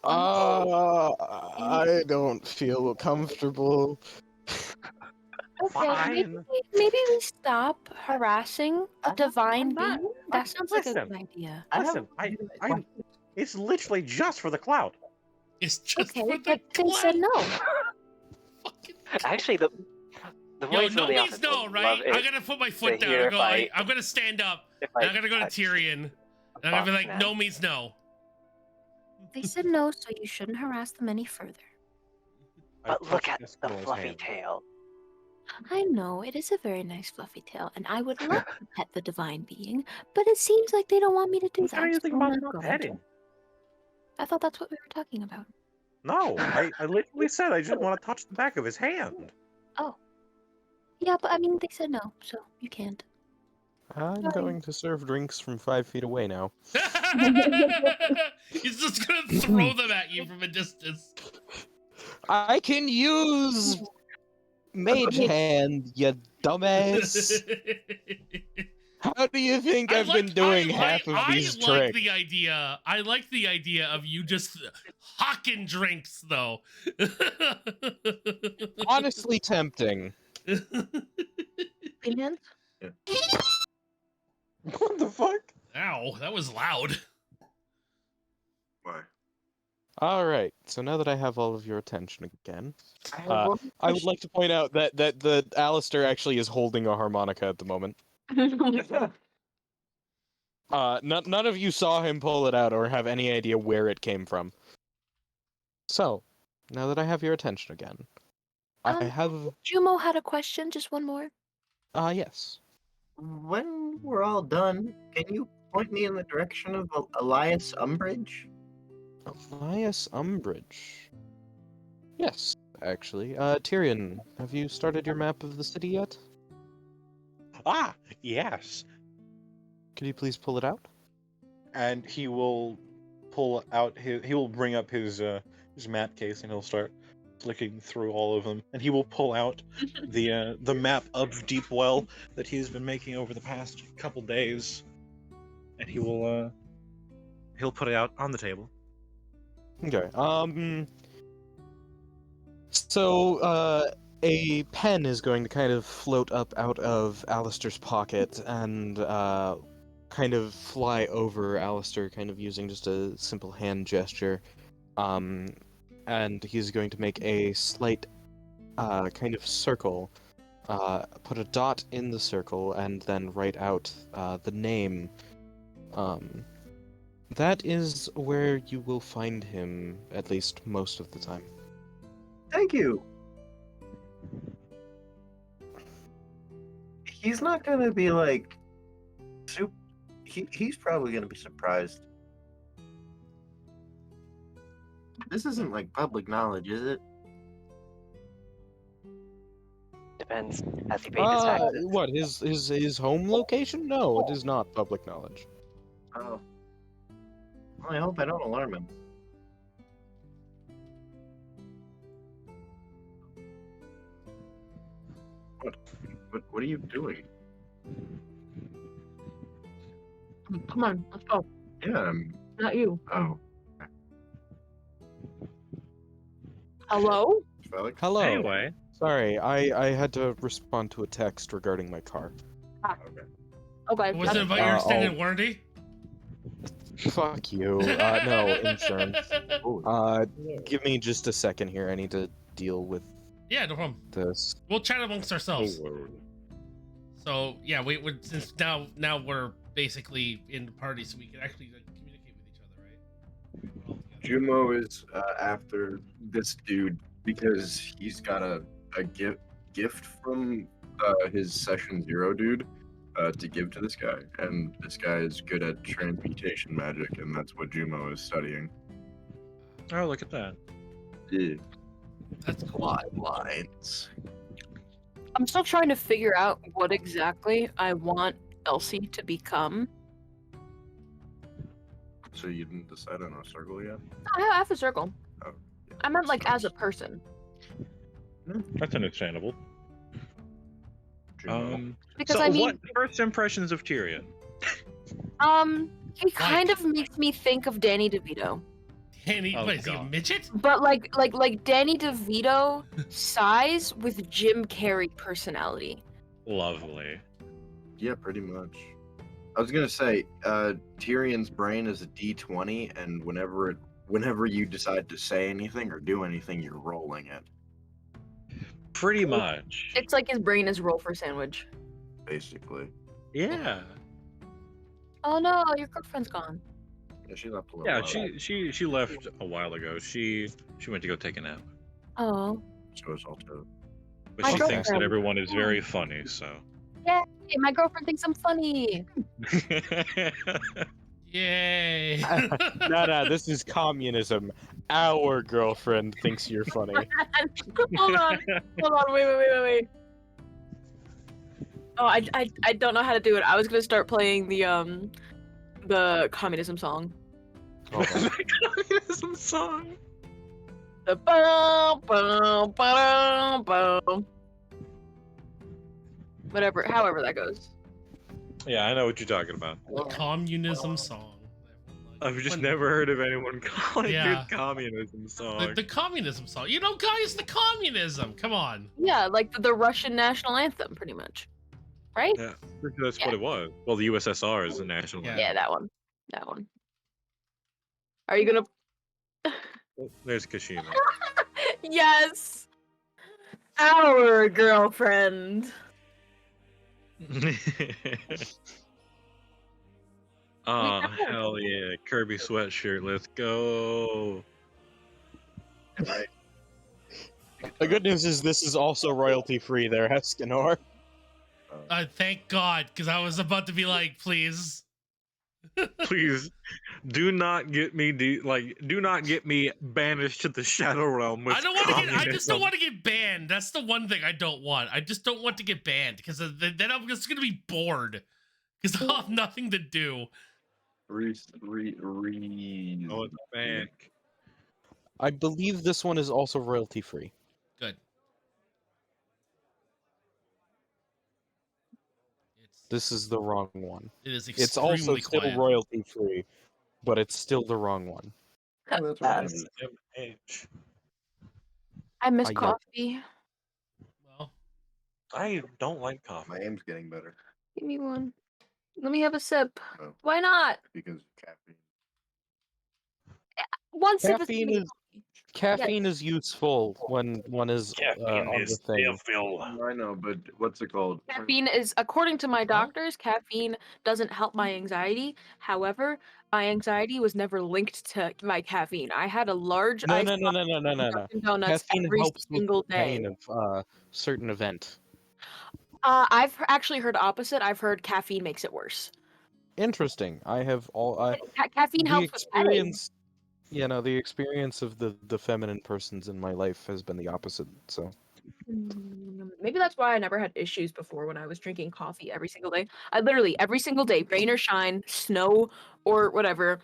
I don't feel comfortable. Okay, Fine. maybe we stop harassing a divine not- being. That sounds like a listen. good idea. Listen, I, it's literally just for the cloud. It's just Okay, for the but they said clout. no. Fucking- Actually, the Yo, voice no of the means office no, would right? love I'm it gonna put my foot to down hear and go, if I- I'm gonna stand up. if And I I'm gonna go to touch Tyrion. And I'm gonna be like, Foxman. no means no. They said no, so you shouldn't harass them any further. But look at the Escanor's fluffy hand. tail. I know, it is a very nice fluffy tail, and I would love to pet the divine being, but it seems like they don't want me to do What's that. there anything so I'm about not not going petting? to. I thought that's what we were talking about. No, I literally said I just want to touch the back of his hand. Yeah, but I mean, they said no, so you can't. I'm Sorry. going to serve drinks from 5 feet away now. He's just gonna throw them at you from a distance. I can use Mage Hand, you dumbass. How do you think I've been doing half of these I like tricks? the idea. I like the idea of you just hawking drinks, though. Honestly tempting. Opinions? What the fuck? Ow, that was loud. Why? All right. So now that I have all of your attention again, I have Uh, one I would like to point out that the Alistair actually is holding a harmonica at the moment. question. None of you saw him pull it out or have any idea where it came from. So, now that I have your attention again, I have Jumo had a question, just one more. yes. When we're all done, can you point me in the direction of Elias Umbridge? Elias Umbridge. Yes, actually. Tyrion, have you started your map of the city yet? Ah, yes. Could you please pull it out? And he will pull out he will bring up his map case and he'll start flicking through all of them, and he will pull out the map of Deepwell that he's been making over the past couple days, and he'll put it out on the table. Okay. So, a pen is going to kind of float up out of Alistair's pocket and kind of fly over Alistair, kind of using just a simple hand gesture. And he's going to make a slight kind of circle, put a dot in the circle, and then write out the name. That is where you will find him, at least most of the time. Thank you. He's not gonna be like, he's probably gonna be surprised. This isn't like public knowledge, is it? Depends. Has he paid his taxes? What, his home location? No, it is not public knowledge. Oh. Well, I hope I don't alarm him. What are you doing? Come on, let's go. Yeah, Not you. oh. Hello? Felix? Hello. Anyway, Sorry, I had to respond to a text regarding my car. Okay. Okay. Was it about your extended warranty? Fuck you. No, insurance. Oh, Give me just a second here. I need to deal with Yeah, no problem. this. We'll chat amongst ourselves. oh, So yeah, we would since now we're basically in the party, so we can actually like, communicate with each other, right? We're all together. Jumo is after this dude because he's got a gift from his Session Zero dude to give to this guy, and this guy is good at transmutation magic, and that's what Jumo is studying. oh, look at that. Yeah. That's cool. Plot lines. I'm still trying to figure out what exactly I want Elsie to become. So you didn't decide on a circle yet? I have a circle. Oh, I meant like as a person. That's understandable. Jumo. Because so I mean, what first impressions of Tyrion? he kind of makes me think of Danny DeVito. Danny, Oh, what is he, a God. midget? But like Danny DeVito size with Jim Carrey personality. Lovely. Yeah, pretty much. I was gonna say, Tyrion's brain is a D20, and whenever you decide to say anything or do anything, you're rolling it, Pretty much. It's like his brain is roll for sandwich. basically. Yeah. Oh no, your girlfriend's gone. Yeah, she left a little Yeah, while. she left a while ago. She went to go take a nap. Oh. So is also. But My she thinks that girlfriend. everyone is very funny, so. Hey, my girlfriend thinks I'm funny. Yay! No, this is communism. Our girlfriend thinks you're funny. Hold on, wait. Oh, I don't know how to do it. I was gonna start playing the communism song. Hold on. Communism song. The bum bum bum bum. Whatever, however that goes. Yeah, I know what you're talking about. The communism song. I've just When- never heard of anyone calling Yeah. it communism song. The communism song. You know, guys, the communism. Come on. Yeah, like the Russian national anthem, pretty much. right? Yeah, pretty sure that's what it was. Well, the USSR is the national Yeah. Yeah, that one. That one. Are you gonna? Oh, there's Kashima. Yes, our girlfriend. Oh, hell yeah. Kirby sweatshirt, let's go. Right. The good news is this is also royalty free there, Escanor. Thank God, because I was about to be like, please. Please do not get me do not get me banished to the Shadow Realm with I don't want to get. I just don't communism. want to get banned. That's the one thing I don't want. I just don't want to get banned because then I'm just gonna be bored because I'll have nothing to do. Oh, it's back. I believe this one is also royalty free. Good. This is the wrong one. It is It's also extremely still quiet. royalty free, but it's still the wrong one. Oh, that's right. Yes. MH. I miss Yeah. coffee. Well, I don't like coffee. My aim's getting better Give me one. Let me have a sip. Oh. Why not? because caffeine. One sip is Caffeine gonna is caffeine is useful when one is on the thing. I know, but what's it called? Caffeine is, according to my doctors, caffeine doesn't help my anxiety. However, my anxiety was never linked to my caffeine. I had a large No, iced no, no, no, no, no, no, no. Dunkin' Donuts Caffeine every helps with single the day. pain of certain event. I've actually heard opposite. I've heard caffeine makes it worse. Interesting. I have all Caffeine the helps with headache. experience. You know, the experience of the feminine persons in my life has been the opposite. So Maybe that's why I never had issues before when I was drinking coffee every single day. I literally every single day, rain or shine, snow or whatever,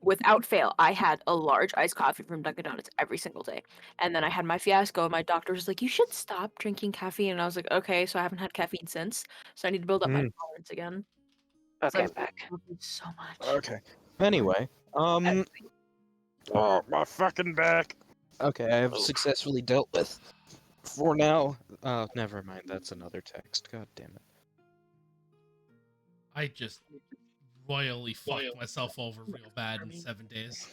without fail, I had a large iced coffee from Dunkin' Donuts every single day. And then I had my fiasco, and my doctor was like, "You should stop drinking caffeine." And I was like, "Okay," so I haven't had caffeine since. So I need to build up my tolerance again. 'Cause Okay, I I'm back. love it so much. okay. Anyway, oh my fucking back. Okay, I have successfully dealt with. For now, never mind. That's another text. God damn it. I just royally fucked myself over real bad in 7 days.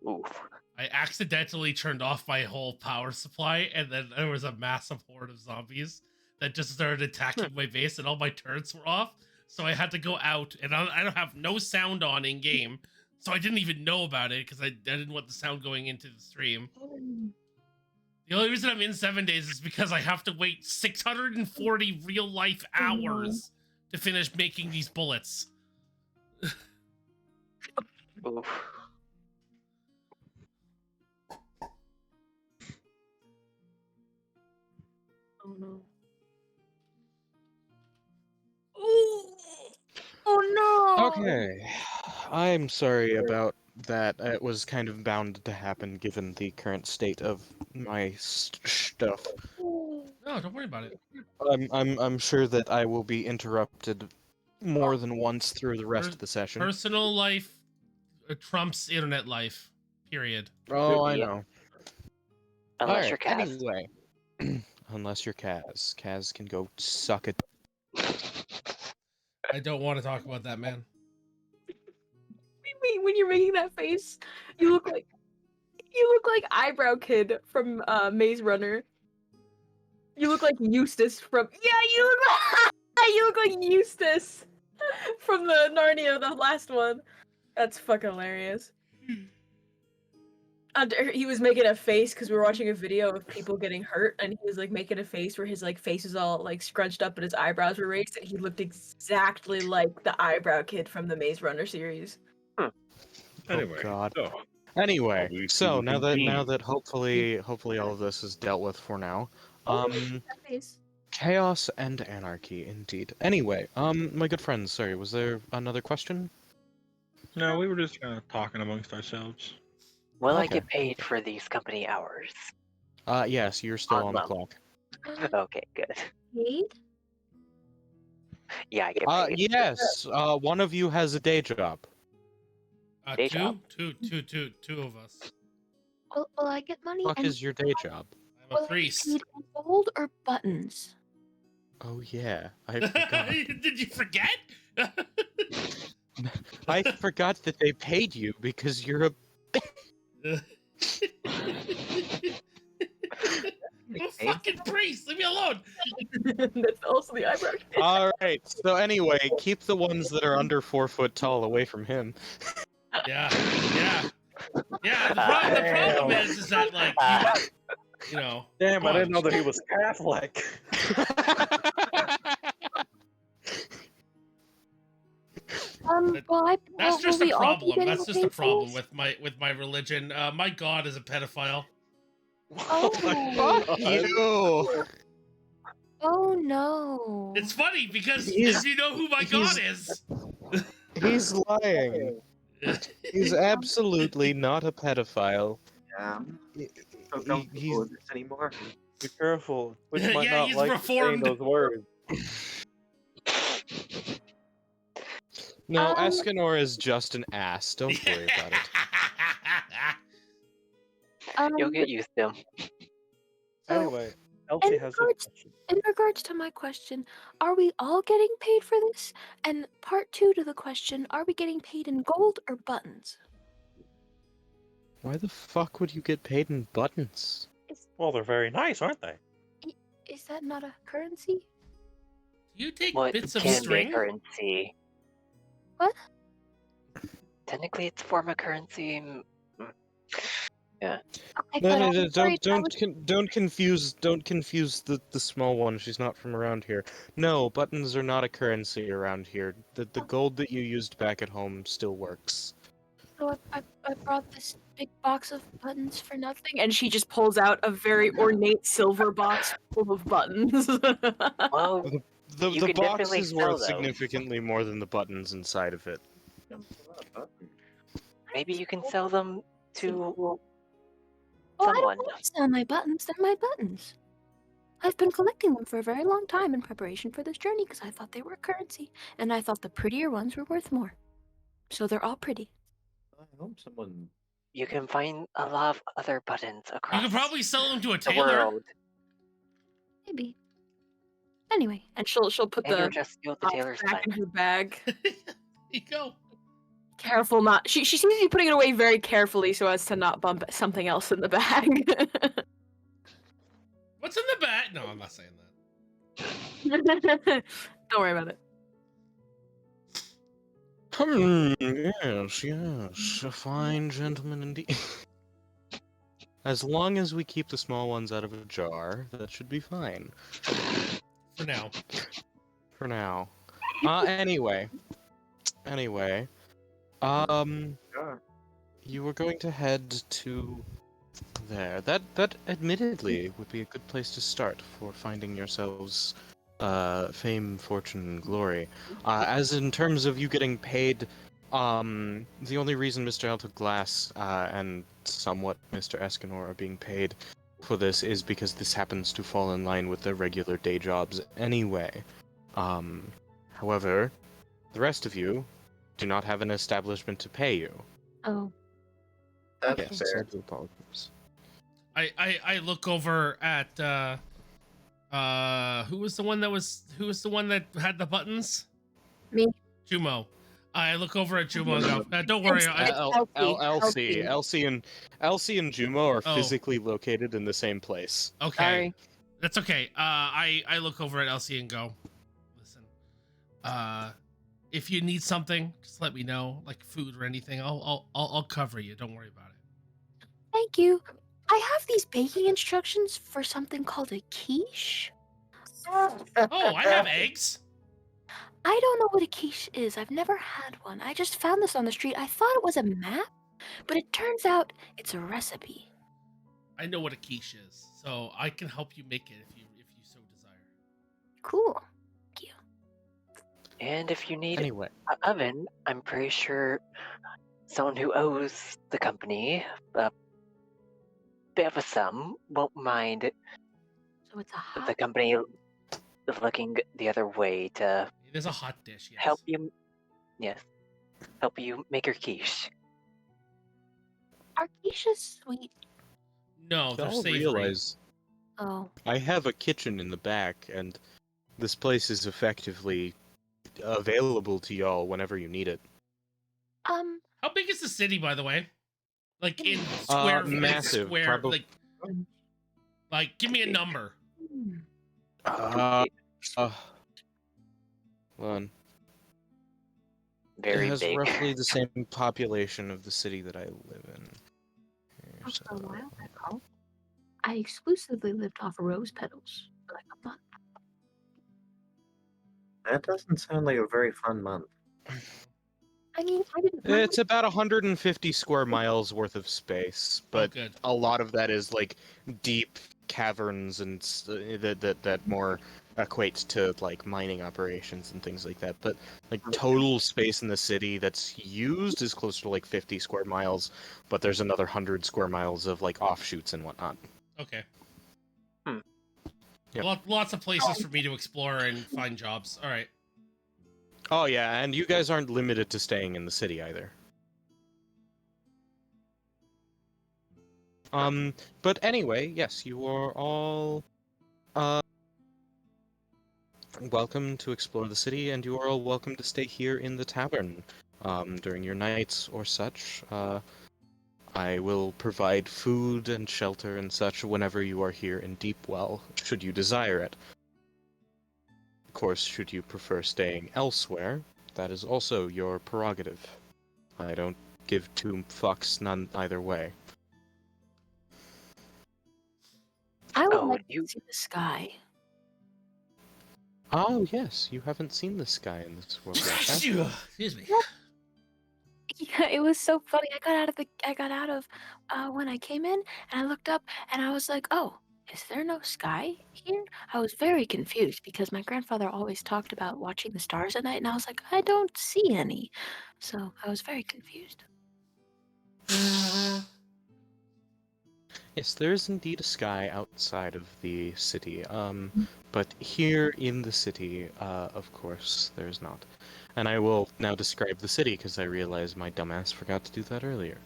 Oof. I accidentally turned off my whole power supply, and then there was a massive horde of zombies that just started attacking my base, and all my turrets were off. So I had to go out, and I don't have no sound on in game, so I didn't even know about it because I didn't want the sound going into the stream. The only reason I'm in 7 days is because I have to wait 640 real life hours to finish making these bullets. Oof. Oh no. Oh no! Okay. I'm sorry about that. It was kind of bound to happen given the current state of my stuff. No, don't worry about it. I'm sure that I will be interrupted more than once through the rest of the session. Personal life trumps internet life. Period. Oh, I Yeah. know. Unless you're Alright, Cass. Anyway, unless you're Kaz. Kaz can go suck it. I don't want to talk about that, man. Wait, when you're making that face, you look like Eyebrow Kid from Maze Runner. You look like Eustace from you look like Eustace from the Narnia, the last one. That's fucking hilarious. And he was making a face because we were watching a video of people getting hurt, and he was like making a face where his like face is all like scrunched up and his eyebrows were raised, and he looked exactly like the Eyebrow Kid from the Maze Runner series. Anyway, Oh God. so, Anyway, we so will now that continue. hopefully all of this is dealt with for now. That face. Chaos and anarchy, indeed. Anyway, my good friends, sorry, was there another question? No, we were just kind of talking amongst ourselves. Will I Okay. get paid for these company hours? Yes, you're still on the Awesome. clock. Okay, good. Paid? Yeah, I get paid. Yes, one of you has a day job. Day Two job. of us. Will I get money? What And is your day job? I'm a will I get priest. paid in gold or buttons? Oh yeah, I forgot. Did you forget? I forgot that they paid you because you're a. I'm a fucking priest. Leave me alone. That's also the eyebrow. All right. So anyway, keep the ones that are under 4 foot tall away from him. Yeah. The problem is that like you know. Damn, go I on. didn't know that he was Catholic. Well, That's just will a we all be problem. getting That's just a paid for problem this? with my religion. My God is a pedophile. Oh. Fuck you! Oh no. It's funny because He's- if you know who my God is. He's lying. He's absolutely not a pedophile. Yeah. He- So he- comfortable he's with this anymore. Be careful. Which Yeah, might not he's like reformed. saying those words. no, Um, Escanor is just an ass. Don't worry about it. You'll get used to him. so Anyway, Elsie has a regards- question. in regards to my question, are we all getting paid for this? And part 2 to the question, are we getting paid in gold or buttons? Why the fuck would you get paid in buttons? Well, they're very nice, aren't they? Is that not a currency? Do you take What bits of can be a string? currency? What? Technically, it's a form of currency. Okay, No, but no, I'm no, worried don't confuse the small one. She's not from around here. No, buttons are not a currency around here. The gold that you used back at home still works. So I brought this big box of buttons for nothing, and she just pulls out a very ornate silver box full of buttons. Well, The You the can box definitely is sell worth those. significantly more than the buttons inside of it. maybe you can sell them to Well, I someone. don't want to sell my buttons. They're my buttons. I've been collecting them for a very long time in preparation for this journey because I thought they were a currency, and I thought the prettier ones were worth more. So they're all pretty. I hope someone. You can find a lot of other buttons You across could probably sell them to a the tailor. world. Maybe. Anyway, and she'll put Maybe the you're just steal the box tailor's back in time. her bag. There you go. Careful not. She seems to be putting it away very carefully so as to not bump something else in the bag. What's in the bag? No, I'm not saying that. Don't worry about it. Yes, a fine gentleman indeed. As long as we keep the small ones out of a jar, that should be fine. For now. For now. Anyway. You were going to head to there. That admittedly would be a good place to start for finding yourselves fame, fortune, and glory. As in terms of you getting paid, the only reason Mr. Alto Glass and somewhat Mr. Escanor are being paid for this is because this happens to fall in line with their regular day jobs anyway. However, the rest of you do not have an establishment to pay you. Oh. That's Yes, I fair. do apologize. I look over at who was the one that had the buttons? Me. Jumo. I look over at Jumo and go, don't worry. Elsie. Elsie and Jumo are Oh. physically located in the same place. Okay. Sorry. That's okay. I look over at Elsie and go, listen, if you need something, just let me know, like food or anything. I'll cover you. Don't worry about it. Thank you. I have these baking instructions for something called a quiche. Oh, I have eggs. I don't know what a quiche is. I've never had one. I just found this on the street. I thought it was a map, but it turns out it's a recipe. I know what a quiche is, so I can help you make it if you so desire. Cool. And if you need Anyway, an oven, I'm pretty sure someone who owes the company a bit of a sum won't mind So it's a hot. the company looking the other way to It is a hot dish. Yes. help you. Yes, help you make your quiche. Are quiches sweet? No, they're y'all savory. realize Oh. I have a kitchen in the back, and this place is effectively available to y'all whenever you need it. How big is the city, by the way? Like in square, massive, square, probably. like, give me a number. Hold on. Very it has big. roughly the same population of the city that I live in. Here, For a so- while ago, I exclusively lived off rose petals for like a month. That doesn't sound like a very fun month. I mean, I didn't know. It's about 150 square miles worth of space, but good. a lot of that is like deep caverns and that more equates to like mining operations and things like that. But like total space in the city that's used is closer to like 50 square miles, but there's another 100 square miles of like offshoots and whatnot. Okay. Yep. Lots of places for me to explore and find jobs. All right. Oh yeah, and you guys aren't limited to staying in the city either. But anyway, yes, you are all welcome to explore the city, and you are all welcome to stay here in the tavern during your nights or such. I will provide food and shelter and such whenever you are here in Deepwell, should you desire it. Of course, should you prefer staying elsewhere, that is also your prerogative. I don't give two fucks none either way. I would Oh, like you- to see the sky. Oh yes, you haven't seen the sky in this world yet, have you? Excuse me. Yeah, it was so funny. I got out of when I came in and I looked up and I was like, "Oh, is there no sky here?" I was very confused because my grandfather always talked about watching the stars at night and I was like, "I don't see any." So, I was very confused. Yes, there is indeed a sky outside of the city, but here in the city, of course, there's not. And I will now describe the city, because I realize my dumbass forgot to do that earlier.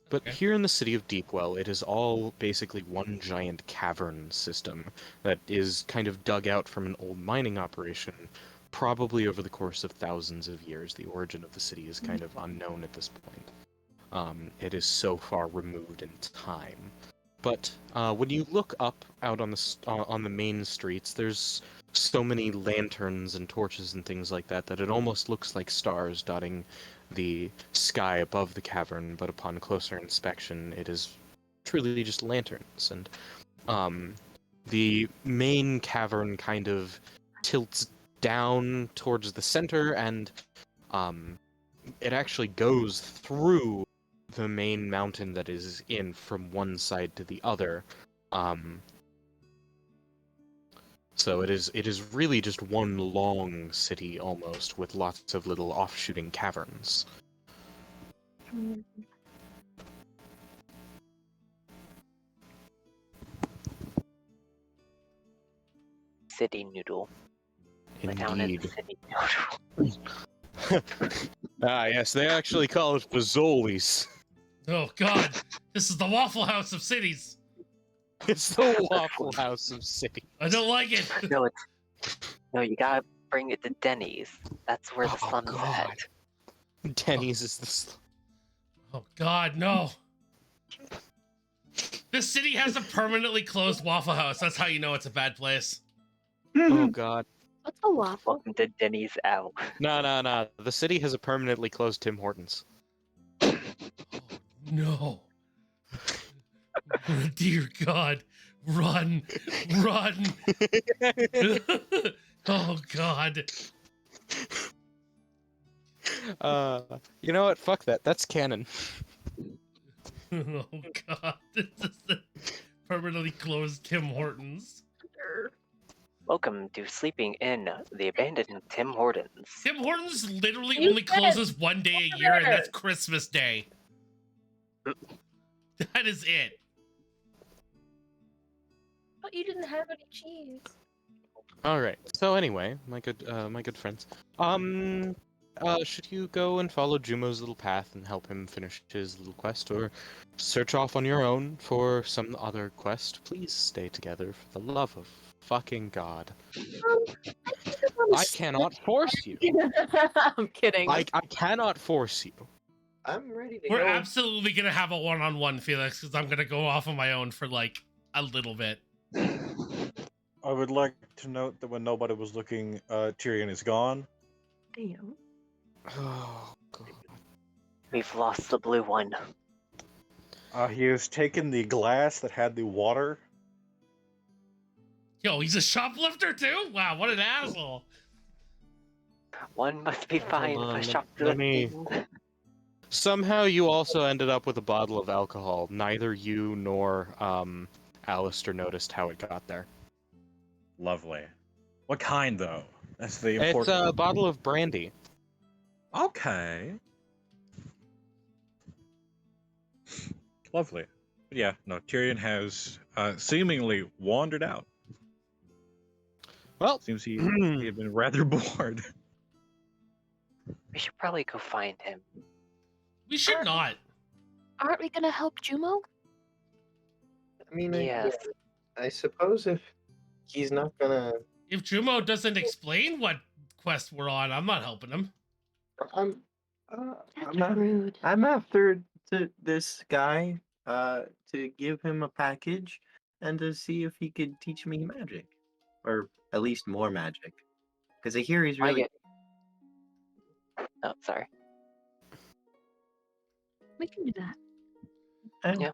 But Okay. here in the city of Deepwell, it is all basically one giant cavern system that is kind of dug out from an old mining operation, probably over the course of thousands of years. The origin of the city is kind of unknown at this point. It is so far removed in time. But when you look up out on the main streets, there's so many lanterns and torches and things like that that it almost looks like stars dotting the sky above the cavern. But upon closer inspection, it is truly just lanterns. And the main cavern kind of tilts down towards the center, and it actually goes through the main mountain that is in from one side to the other. So it is really just one long city almost, with lots of little offshooting caverns. City noodle. The town is Indeed. city noodle. Ah, yes, they actually call it Fazoli's. Oh God, this is the Waffle House of cities. It's the Waffle House of City. I don't like it. No, you gotta bring it to Denny's. That's where the Oh, sun's God. at. Denny's is the... Oh God, no. This city has a permanently closed Waffle House. That's how you know it's a bad place. Oh, God. What's a waffle? Welcome to Denny's out. No. The city has a permanently closed Tim Hortons. Oh, no. Dear God, run, run. Oh God. You know what? Fuck that. That's canon. Oh God. This is the permanently closed Tim Hortons. Welcome to sleeping in the abandoned Tim Hortons. Tim Hortons literally You only said closes one day a year, and there. that's Christmas Day. That is it. But you didn't have any cheese. All right. So anyway, my good friends, should you go and follow Jumo's little path and help him finish his little quest, or search off on your own for some other quest? Please stay together for the love of fucking god. I'm I cannot force you. I'm kidding. I cannot force you. I'm ready to We're go. absolutely gonna have a one-on-one, Felix, because I'm gonna go off on my own for like a little bit. I would like to note that when nobody was looking, Tyrion is gone. Damn. Oh god. We've lost the blue one. He has taken the glass that had the water. Yo, he's a shoplifter too? Wow, what an asshole. One must be Hold fined on, for let me- shoplifting. Somehow you also ended up with a bottle of alcohol. Neither you nor Alistair noticed how it got there. Lovely. What kind, though? That's the It's important. a bottle of brandy. Okay. Lovely. But yeah, no, Tyrion has seemingly wandered out. Well, Seems he had been rather bored. We should probably go find him. We should not. Aren't we gonna help Jumo? I mean, Yes. I suppose if he's not gonna, If Jumo doesn't explain what quest we're on, I'm not helping him. I'm, That's I'm, rude. I'm after this guy, to give him a package and to see if he could teach me magic, or at least more magic, because I hear he's I really. get. Oh, sorry. We can do that. Yeah.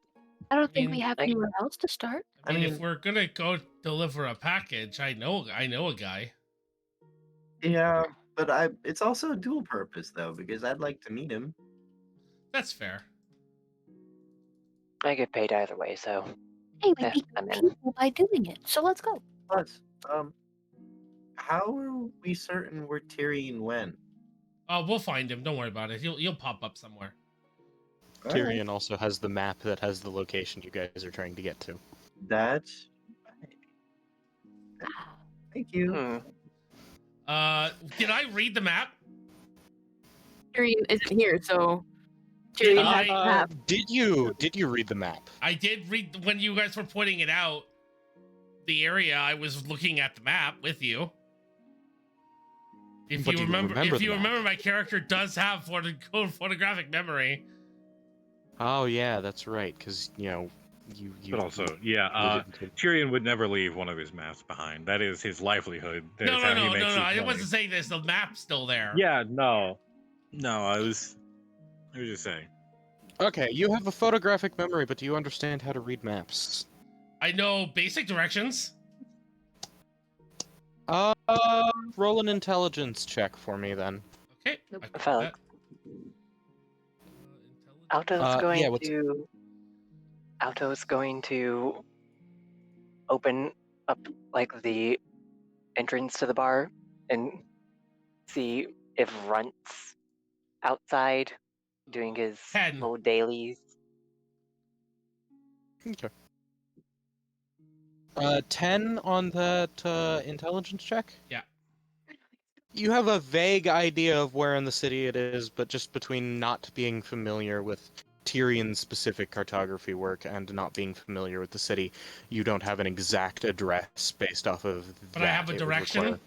I don't think mean, we have I- anywhere else to start. I mean, if mean- we're gonna go deliver a package, I know a guy. Yeah, but it's also dual purpose though, because I'd like to meet him. That's fair. I get paid either way, so Hey, we Yeah, beat I'm in. people by doing it. So let's go. Plus, how are we certain where Tyrion went? Oh, we'll find him. Don't worry about it. He'll pop up somewhere. Alright, Tyrion also has the map that has the location you guys are trying to get to. That's. Thank you. hmm. Did I read the map? Tyrion isn't here, so Tyrion has I- the map. Did you read the map? I did read when you guys were pointing it out. The area I was looking at the map with you. If But you do you remember, remember if the you map? remember, my character does have photographic memory. Oh yeah, that's right. Because you But also, yeah, alluded to- Tyrion would never leave one of his maps behind. That is his livelihood. That No, is no, how he no, no, makes no. his I money. wasn't saying this. The map's still there. Yeah, no. I was just saying. Okay, you have a photographic memory, but do you understand how to read maps? I know basic directions. Roll an intelligence check for me then. Okay. Nope. I got Felix. that. Alto's going yeah, what's- to. Alto's going to open up like the entrance to the bar and see if Runt's outside doing his 10. little dailies. Okay. 10 on that intelligence check? Yeah. You have a vague idea of where in the city it is, but just between not being familiar with Tyrion's specific cartography work and not being familiar with the city, you don't have an exact address based off of But that. I have a It would direction? require-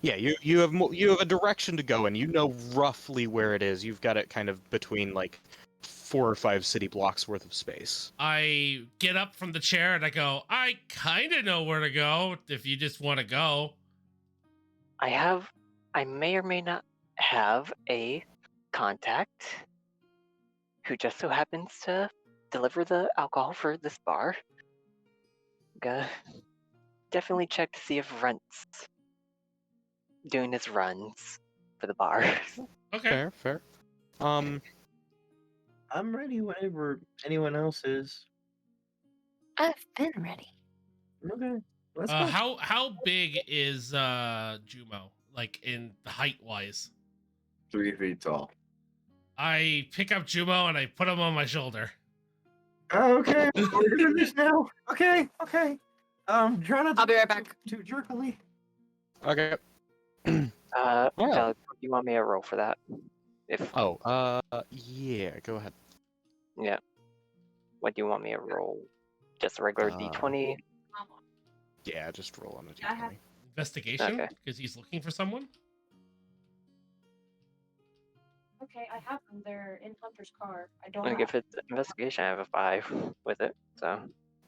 Yeah, you have a direction to go in. You know roughly where it is. You've got it kind of between like 4 or 5 city blocks worth of space. I get up from the chair and I go, I kind of know where to go if you just want to go. I may or may not have a contact who just so happens to deliver the alcohol for this bar. Gonna definitely check to see if Runt's doing his runs for the bar. Okay. Fair. I'm ready whenever anyone else is. I've been ready. Okay, let's go. How big is Jumo? Like in height wise? 3 feet tall. I pick up Jumo and I put him on my shoulder. Oh, okay, we're doing this now. Okay. Try not to I'll be right back. Too jerkily. Okay. Alex, do you want me to roll for that? If Yeah, go ahead. yeah, what do you want me to roll? Just a regular D20? Yeah, just roll on a I have- d20. Investigation, Okay. because he's looking for someone. Okay, I have them. They're in Hunter's car. I don't Like have. if it's investigation, I have a 5 with it. So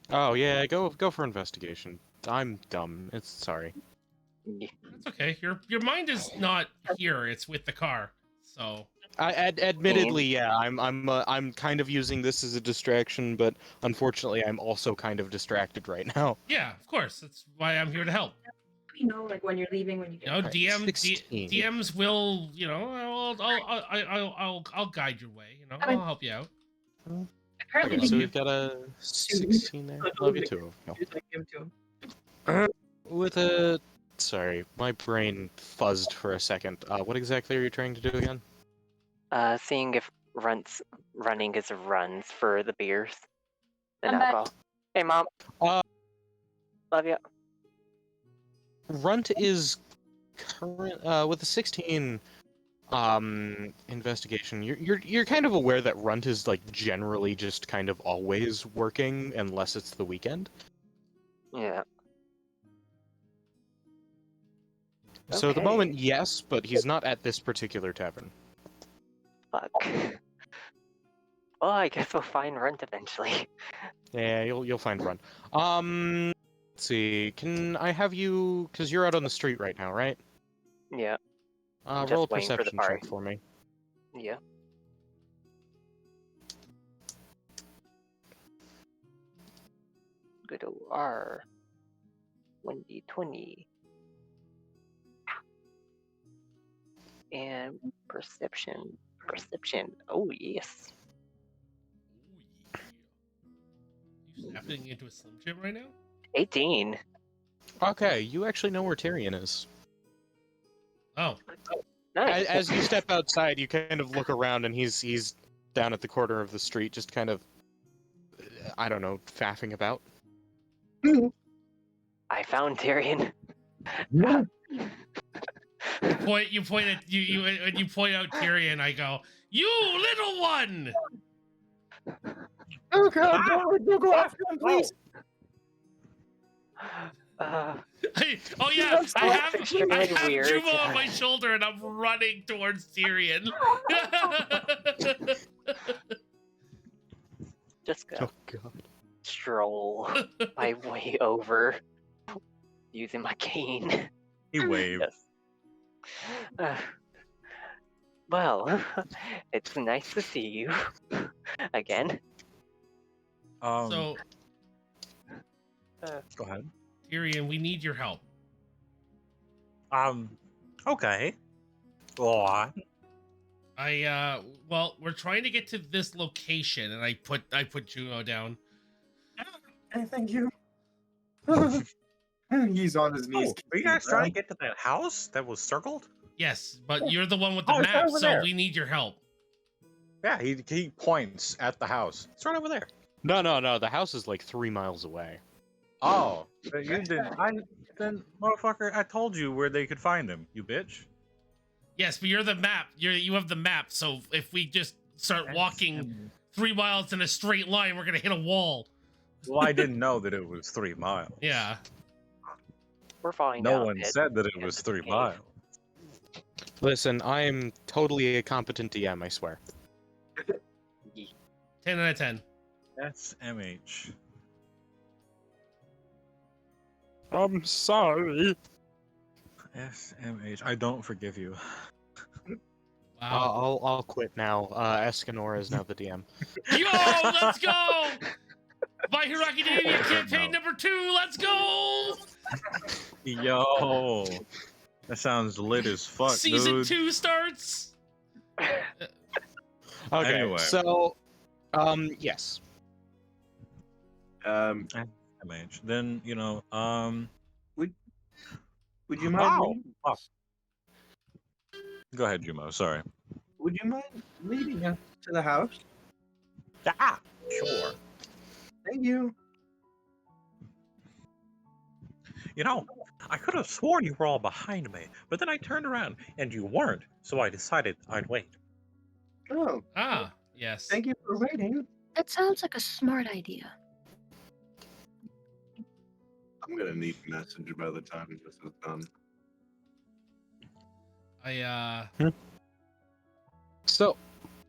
Oh yeah, go for investigation. I'm dumb. It's sorry. yeah. That's okay. Your mind is not here. It's with the car. So Admittedly, yeah, I'm kind of using this as a distraction, but unfortunately, I'm also kind of distracted right now. yeah, of course. That's why I'm here to help. You know, like when you're leaving, when you get. You know, Right, 16. DMs will, you know, I'll guide your way. You know, I mean- I'll help you out. Apparently, Okay, so you we've got a 16 there. Love you too. No. Just, like, give it to him. With a sorry, my brain fuzzed for a second. What exactly are you trying to do again? Seeing if running is runs for the beers and I'm back. alcohol. Hey, mom. Uh, Love you. Runt is current with the 16 investigation. You're kind of aware that Runt is like generally just kind of always working unless it's the weekend. Yeah. So at the Okay. moment, yes, but he's not at this particular tavern. Fuck. Well, I guess we'll find Runt eventually. Yeah, you'll find Runt. Let's see. Can I have you? Because you're out on the street right now, right? Yeah. Just Roll a waiting for the perception party. check for me. Yeah. Good old R. 1d20. And perception. Perception. Oh, yes. Oh, yeah. You stepping into a Slim Jim right now? 18. Okay, you actually know where Tyrion is. Oh, Nice. As you step outside, you kind of look around, and he's down at the corner of the street, just kind of, I don't know, faffing about. I found Tyrion. you point at you point out Tyrion. I go, you little one. Oh god, don't go after him, please. Oh yeah, I have Extremely weird. Jumo on my shoulder and I'm running towards Tyrion. Just gonna Oh god. stroll my way over using my cane. He waved. Yes. Well, it's nice to see you again. So Go ahead. Tyrion, we need your help. Okay. Go on. Well, we're trying to get to this location, and I put Jumo down. Thank you. He's on his knees. Oh, are you guys trying to get to that house that was circled? Yes, but you're the one with the Oh, it's right map, over so there. we need your help. Yeah, he points at the house. It's right over there. No, the house is like 3 miles away. Oh, but you didn't. Then, motherfucker, I told you where they could find him. You bitch. Yes, but you're the map. You have the map. So if we just start walking 3 miles in a straight line, we're gonna hit a wall. Well, I didn't know that it was 3 miles. Yeah. We're falling No down. one Pit. said that it was It's 3 okay. miles. Listen, I am totally a competent DM, I swear. 10 out of 10. SMH. I'm sorry. SMH. I don't forgive you. Wow. I'll quit now. Escanor is now the DM. Yo, let's go! My Hero Academia campaign number 2. Let's go! Yo. That sounds lit as fuck, Season dude. 2 starts. Okay, Anyway. so, yes. SMH. Then, Would you mind? Wow. leading Oh. us? Go ahead, Jumo. Sorry. Would you mind leading us to the house? Ah, sure. Thank you. I could have sworn you were all behind me, but then I turned around and you weren't, so I decided I'd wait. Oh, Ah, yes. thank you for waiting. That sounds like a smart idea. I'm gonna need a message by the time this is done. So,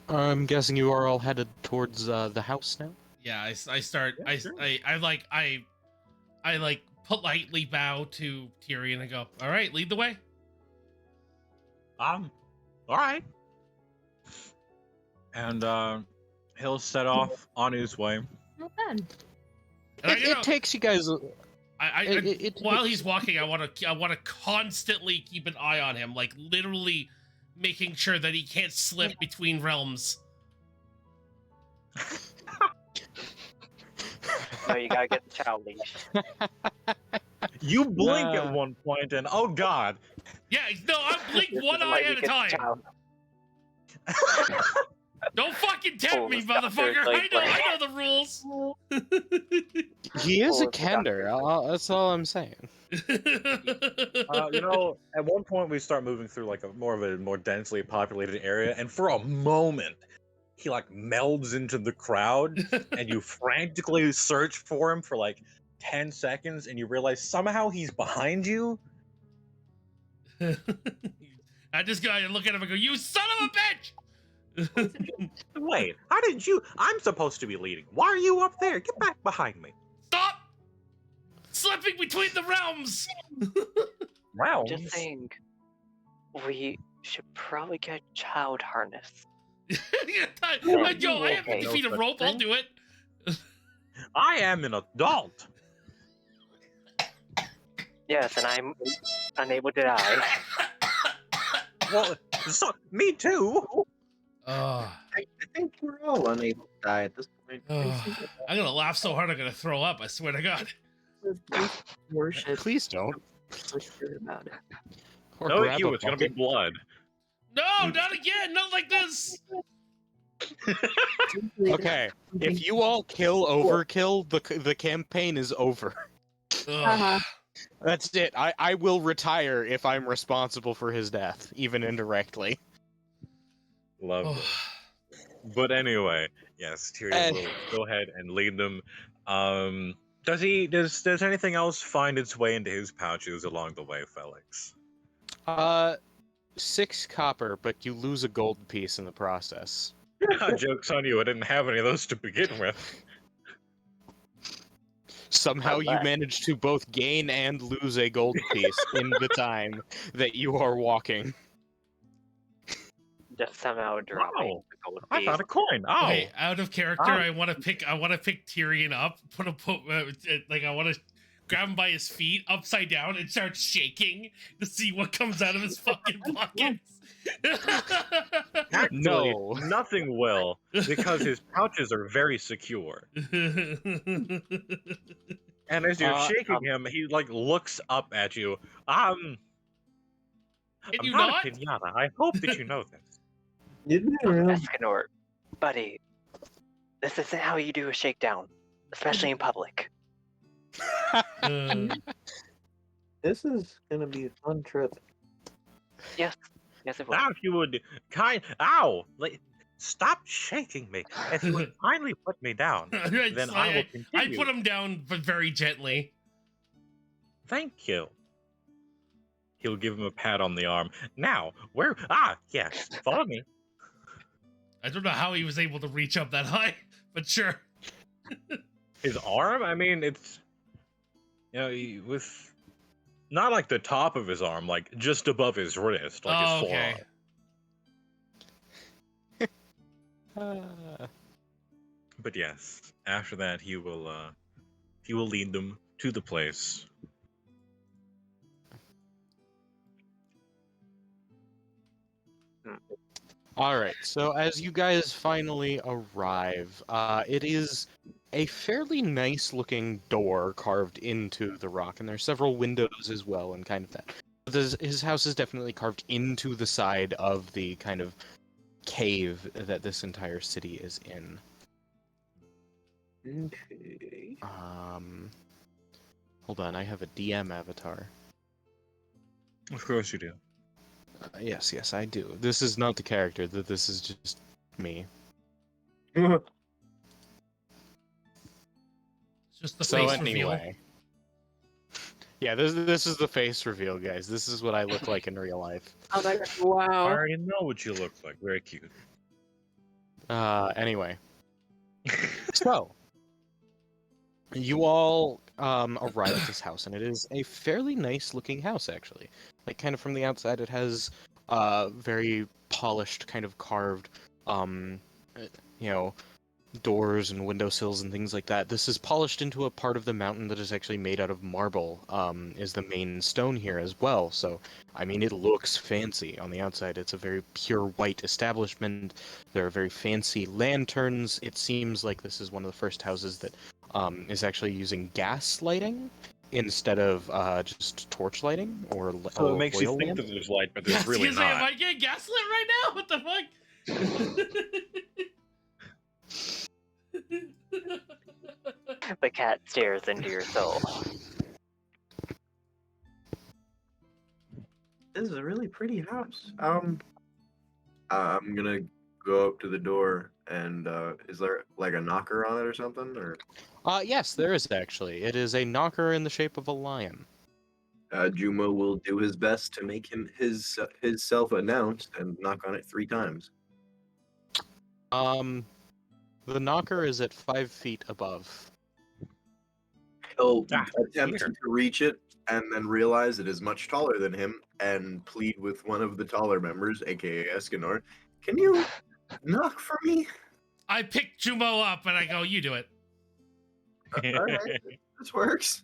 I'm guessing you are all headed towards the house now? Yeah, I start. Yeah, sure. I like politely bow to Tyrion and go, "All right, lead the way." All right. And he'll set off on his way. Not bad. And It takes you guys. While he's walking, I want to constantly keep an eye on him, like literally making sure that he can't slip between realms. No, you gotta get the child leash. You blink Uh. at one point, and oh god, Yeah, no, I blink This one is eye why you at a get the time. child. Don't fucking tempt me, Full doctor, motherfucker. like, I know the rules. He is a Full of Kender. That's all I'm saying. you know, at one point we start moving through like a more densely populated area, and for a moment, he like melds into the crowd, and you frantically search for him for like 10 seconds, and you realize somehow he's behind you. I just gotta look at him and go, "You son of a bitch!" Wait, how did you? I'm supposed to be leading. Why are you up there? Get back behind me. Stop slipping between the realms. Wow. Just saying, we should probably get a child harness. Yo, I have 50 No feet of such rope. I'll thing. do it. I am an adult. Yes, and I'm unable to die. Well, so, me too. Oh, I think we're all unable to die at this point. I'm gonna laugh so hard I'm gonna throw up. I swear to God. Worship. Please don't. So sure about it. Or No, grab you. a It's gonna be bucket. blood. No, not again. Not like this. Okay, if you all kill overkill, the campaign is over. Ugh. Uh-huh. That's it. I will retire if I'm responsible for his death, even indirectly. Love Oh. it. But anyway, yes, Tyrion will go ahead and lead them. Does anything else find its way into his pouches along the way, Felix? 6 copper, but you lose a gold piece in the process. Joke's on you, I didn't have any of those to begin with. Somehow you Alright. manage to both gain and lose a gold piece in the time that you are walking. Just somehow dropping Wow. the gold I piece. found a coin. Oh, Okay, out of character, Ah. I want to pick Tyrion up, I want to grab him by his feet upside down and start shaking to see what comes out of his fucking pockets. actually, No. nothing will, because his pouches are very secure. And as you're shaking him, he like looks up at you. Can I'm you not not? a pinata. I hope that you know this. Escanor, buddy, this isn't how you do a shakedown, especially in public. This is gonna be a fun trip. Yes, yes it will. Now, if you would stop shaking me. If you would kindly put me down, then I will continue. I put him down, but very gently. Thank you. He'll give him a pat on the arm. Now, where? Yes, follow me. I don't know how he was able to reach up that high, but sure. His arm? I mean, it's with not like the top of his arm, like just above his wrist, like his Okay. forearm. But yes, after that he will lead them to the place. Alright, so as you guys finally arrive, it is a fairly nice looking door carved into the rock, and there's several windows as well, and kind of that. His house is definitely carved into the side of the kind of cave that this entire city is in. Okay. Hold on, I have a DM avatar. Of course you do. Yes, I do. This is not the character, this is just me. It's just the So face reveal. anyway. Yeah, this is the face reveal, guys. This is what I look like in real life. Oh my god! I Wow. already know what you look like. Very cute. Anyway, so you all arrive at this house, and it is a fairly nice looking house, actually. Like, kind of from the outside, it has very polished, kind of carved, you know, doors and windowsills and things like that. This is polished into a part of the mountain that is actually made out of marble, is the main stone here as well. So, I mean, it looks fancy on the outside. It's a very pure white establishment. There are very fancy lanterns. It seems like this is one of the first houses that is actually using gas lighting instead of just torch lighting or So it makes you oil think lamp. that there's light, but Yeah, there's really excuse me, am not. I getting gaslit right now? What the fuck? The cat stares into your soul. This is a really pretty house. I'm gonna go up to the door and is there like a knocker on it or something? Or Yes, there is actually. It is a knocker in the shape of a lion. Juma will do his best to make him his self announced and knock on it 3 times. The knocker is at 5 feet above. He'll Ah, attempt here. to reach it and then realize it is much taller than him and plead with one of the taller members, aka Escanor. Can you knock for me? I pick Jumo up and I go, you do it. Alright, this works.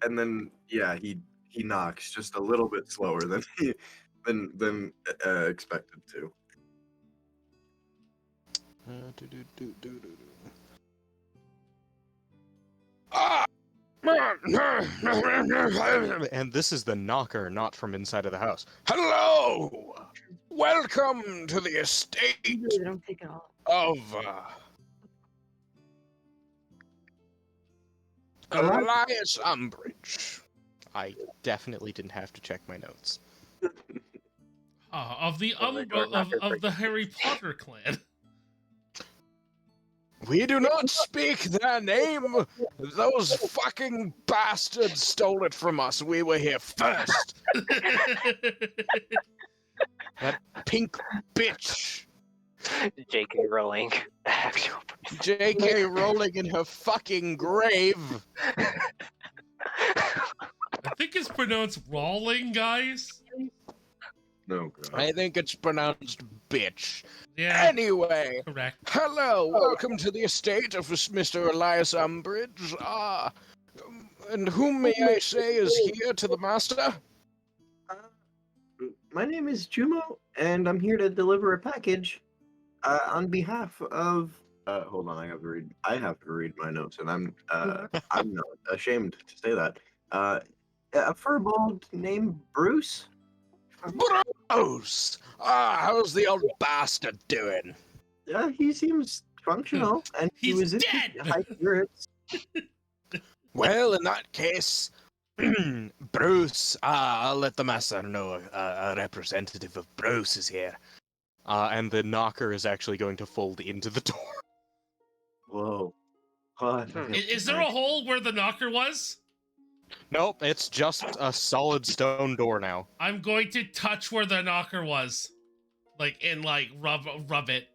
And then yeah, he knocks just a little bit slower than he than expected to. Ah! And this is the knocker, not from inside of the house. Hello! Welcome to the estate Usually they don't take it off. of Elias Umbridge. I definitely didn't have to check my notes. Of the Oh my God, knocker of the Harry Potter clan. We do not speak their name. Those fucking bastards stole it from us. We were here first. That pink bitch. J.K. Rowling, the actual person. J.K. Rowling in her fucking grave. I think it's pronounced Rawling, guys. No god. I think it's pronounced bitch. Yeah, Anyway, correct. hello. Welcome to the estate of Mr. Elias Umbridge. And whom may I say is here to the master? My name is Jumo, and I'm here to deliver a package on behalf of. Hold on, I have to read my notes, and I'm not ashamed to say that. A furball named Bruce. Bruce! How's the old bastard doing? He seems functional, and he He's was dead! into high spirits. Well, in that case, Bruce, I'll let the master know a representative of Bruce is here. And the knocker is actually going to fold into the door. Whoa. What? Is there a hole where the knocker was? Nope, it's just a solid stone door now. I'm going to touch where the knocker was, rub it.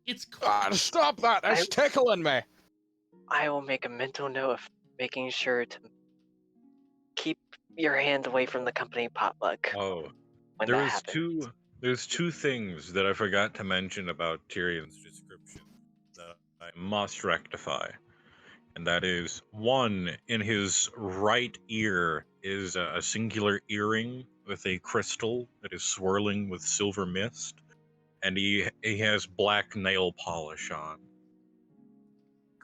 It's cool. Stop that! It's tickling me! I will make a mental note of making sure to keep your hand away from the company potluck Oh, when that there's happens. there's two things that I forgot to mention about Tyrion's description that I must rectify. And that is, one, in his right ear is a singular earring with a crystal that is swirling with silver mist, and he has black nail polish on.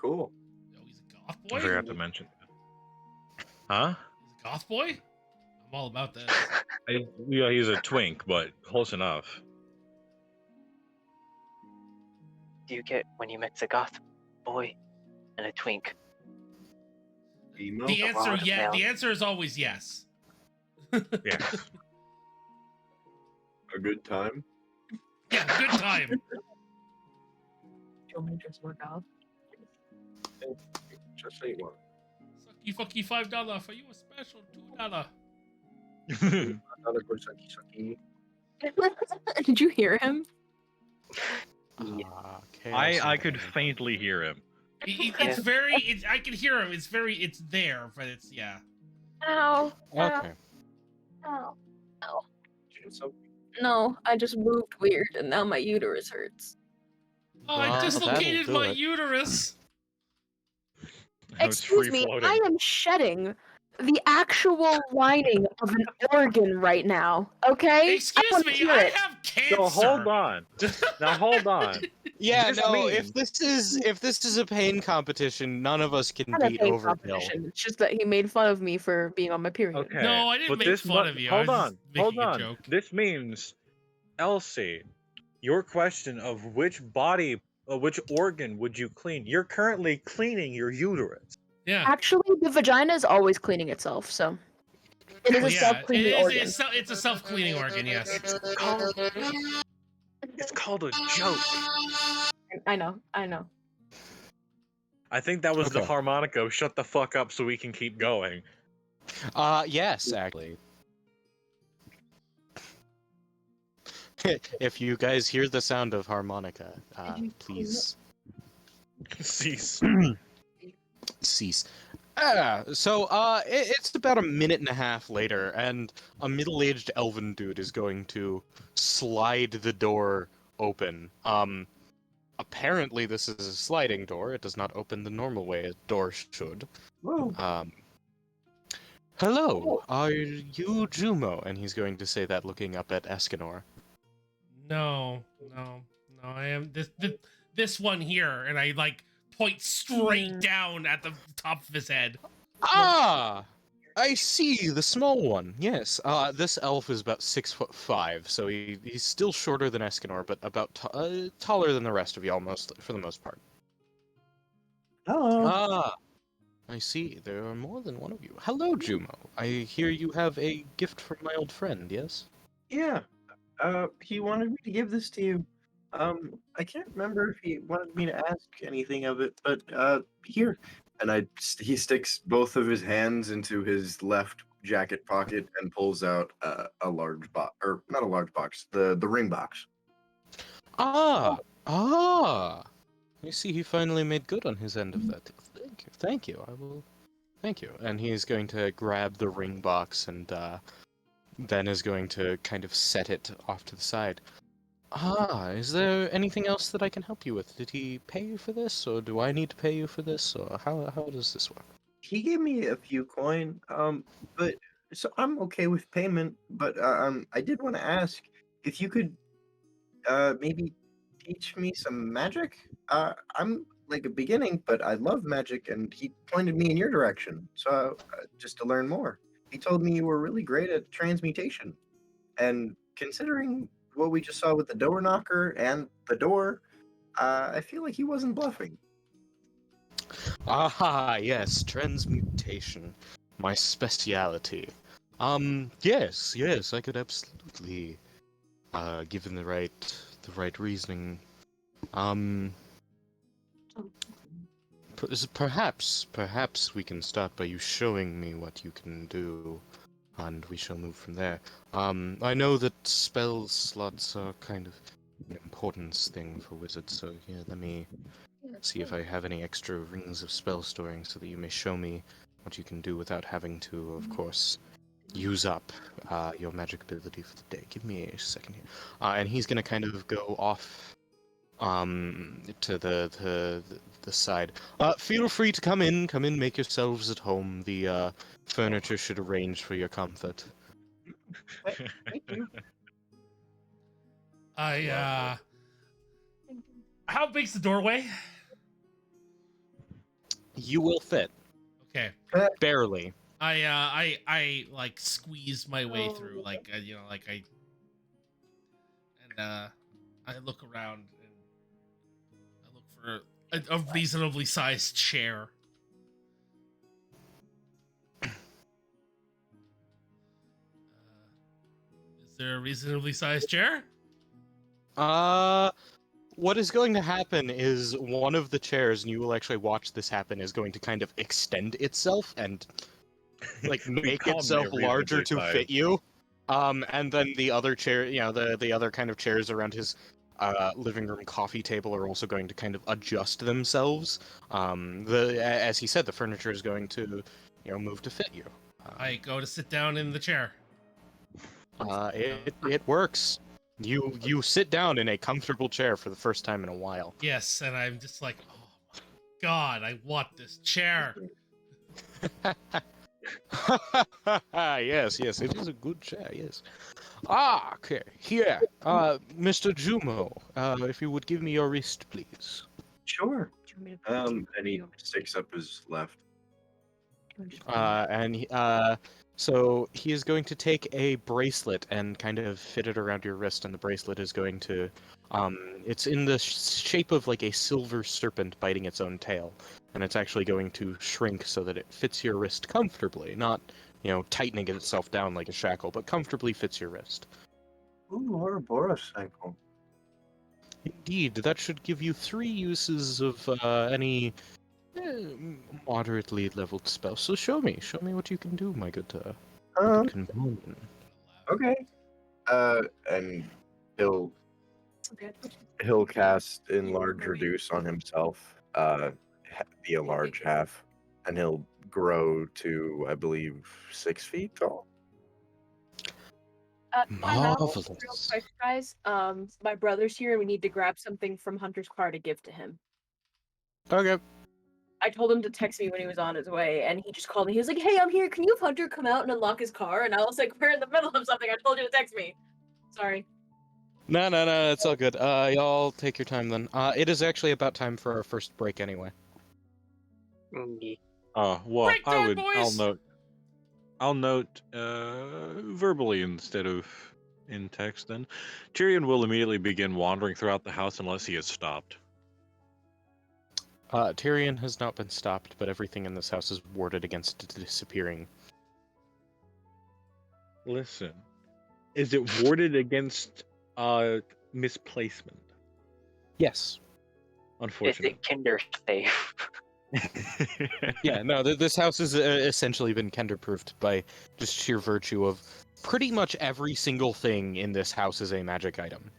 Cool. Oh, he's a goth I boy? forgot to mention that. Huh? He's a goth boy? I'm all about that. Yeah, he's a twink, but close enough. Do you get when you mix a goth boy and a twink? Emo? The answer, lot of yeah. mail. The answer is always yes. Yeah. A good time. Yeah, good time. Joe Matrix work out. Just say one. Sucky fucky $5 for you a special $2. Another good sucky sucky. Did you hear him? Chaos I could Enemy. faintly hear him. It's very. I can hear him. It's very. It's there, but it's yeah. Ow. Okay. Ow. Ow. So No, I just moved weird and now my uterus hurts. Oh, I Well, that'll dislocated do my it. uterus. I was Excuse me, free-floating. I am shedding the actual lining of an organ right now. Okay? Excuse wanna me, hear I it. have cancer. So hold on. Now hold on. Yeah, This no. means- If this is a pain competition, none of us can Not a beat pain Overkill. competition. It's just that he made fun of me for being on my period. Okay. No, I didn't but make this fun mu- of you. Hold I was on. just making Hold a on. joke. This means, Elsie, your question of which organ would you clean? You're currently cleaning your uterus. Yeah. Actually, the vagina is always cleaning itself, so it is a Yeah, self-cleaning organ. it's a self-cleaning organ, yes. It's called a joke. I know. I think that was the Okay. harmonica. Shut the fuck up so we can keep going. Yes, actually. If you guys hear the sound of harmonica, please Cease. cease. It's about a minute and a half later, and a middle-aged elven dude is going to slide the door open. Apparently this is a sliding door. It does not open the normal way a door should. whoa. Hello, are you Jumo? And he's going to say that looking up at Escanor. No, I am this one here, and I like point straight down at the top of his head. Ah! I see, the small one. Yes. This elf is about 6'5", so he's still shorter than Escanor, but about taller than the rest of you, almost for the most part. Hello. Ah, I see. There are more than one of you. Hello, Jumo. I hear you have a gift from my old friend. Yes. Yeah. He wanted me to give this to you. I can't remember if he wanted me to ask anything of it, but here. And he sticks both of his hands into his left jacket pocket and pulls out a large box, or not a large box, the ring box. Ah. I see. He finally made good on his end of that. Thank you. I will. Thank you. And he's going to grab the ring box and then is going to kind of set it off to the side. Ah, is there anything else that I can help you with? Did he pay you for this, or do I need to pay you for this, or how does this work? He gave me a few coin, but so I'm okay with payment. But I did want to ask if you could maybe teach me some magic. I'm like a beginning, but I love magic, and he pointed me in your direction, so just to learn more. He told me you were really great at transmutation, and considering what we just saw with the door knocker and the door, I feel like he wasn't bluffing. Ah, yes, transmutation, my speciality. Yes, I could absolutely, given the right reasoning. Perhaps we can start by you showing me what you can do, and we shall move from there. I know that spell slots are kind of an importance thing for wizards, so here, let me see if I have any extra rings of spell storing so that you may show me what you can do without having to, of course, use up your magic ability for the day. Give me a second here. And he's gonna kind of go off to the side. Feel free to come in, make yourselves at home. The furniture should arrange for your comfort. Thank you. How big's the doorway? You will fit. Okay. Barely. I like squeeze my way through, I look around and I look for a reasonably sized chair. Is there a reasonably sized chair? what is going to happen is one of the chairs, and you will actually watch this happen, is going to kind of extend itself and like We make call me itself larger reasonably to sized. fit you. And then the other chair, the other kind of chairs around his living room coffee table are also going to kind of adjust themselves. As he said, the furniture is going to, move to fit you. I go to sit down in the chair. It works. You sit down in a comfortable chair for the first time in a while. Yes, and I'm just like, oh my god, I want this chair. Yes, it is a good chair. Yes. Okay. Here, Mr. Jumo, if you would give me your wrist, please. Sure. Do you want me to- And he sticks up his left. do you want to just- So he is going to take a bracelet and kind of fit it around your wrist, and the bracelet is going to, it's in the shape of like a silver serpent biting its own tail, and it's actually going to shrink so that it fits your wrist comfortably, not, tightening itself down like a shackle, but comfortably fits your wrist. Ooh, Ouroboros cycle. Indeed, that should give you 3 uses of any moderately leveled spell. So show me what you can do, my good companion. Okay. And he'll Okay. cast enlarge reduce on himself. Be a large half, and he'll grow to, I believe, 6 feet tall. Time out, real Marvelous. quick, guys. My brother's here, and we need to grab something from Hunter's car to give to him. Okay. I told him to text me when he was on his way, and he just called me. He was like, "Hey, I'm here. Can you have Hunter come out and unlock his car?" And I was like, "We're in the middle of something. I told you to text me." Sorry. No, it's all good. Y'all take your time then. It is actually about time for our first break anyway. Mm, Well, Break time, boys! I'll note verbally instead of in text. Then Tyrion will immediately begin wandering throughout the house unless he is stopped. Tyrion has not been stopped, but everything in this house is warded against disappearing. Listen, is it warded against misplacement? Yes. Is Unfortunately. it Kinder safe? Yeah, no, this house has essentially been Kender-proofed by just sheer virtue of pretty much every single thing in this house is a magic item.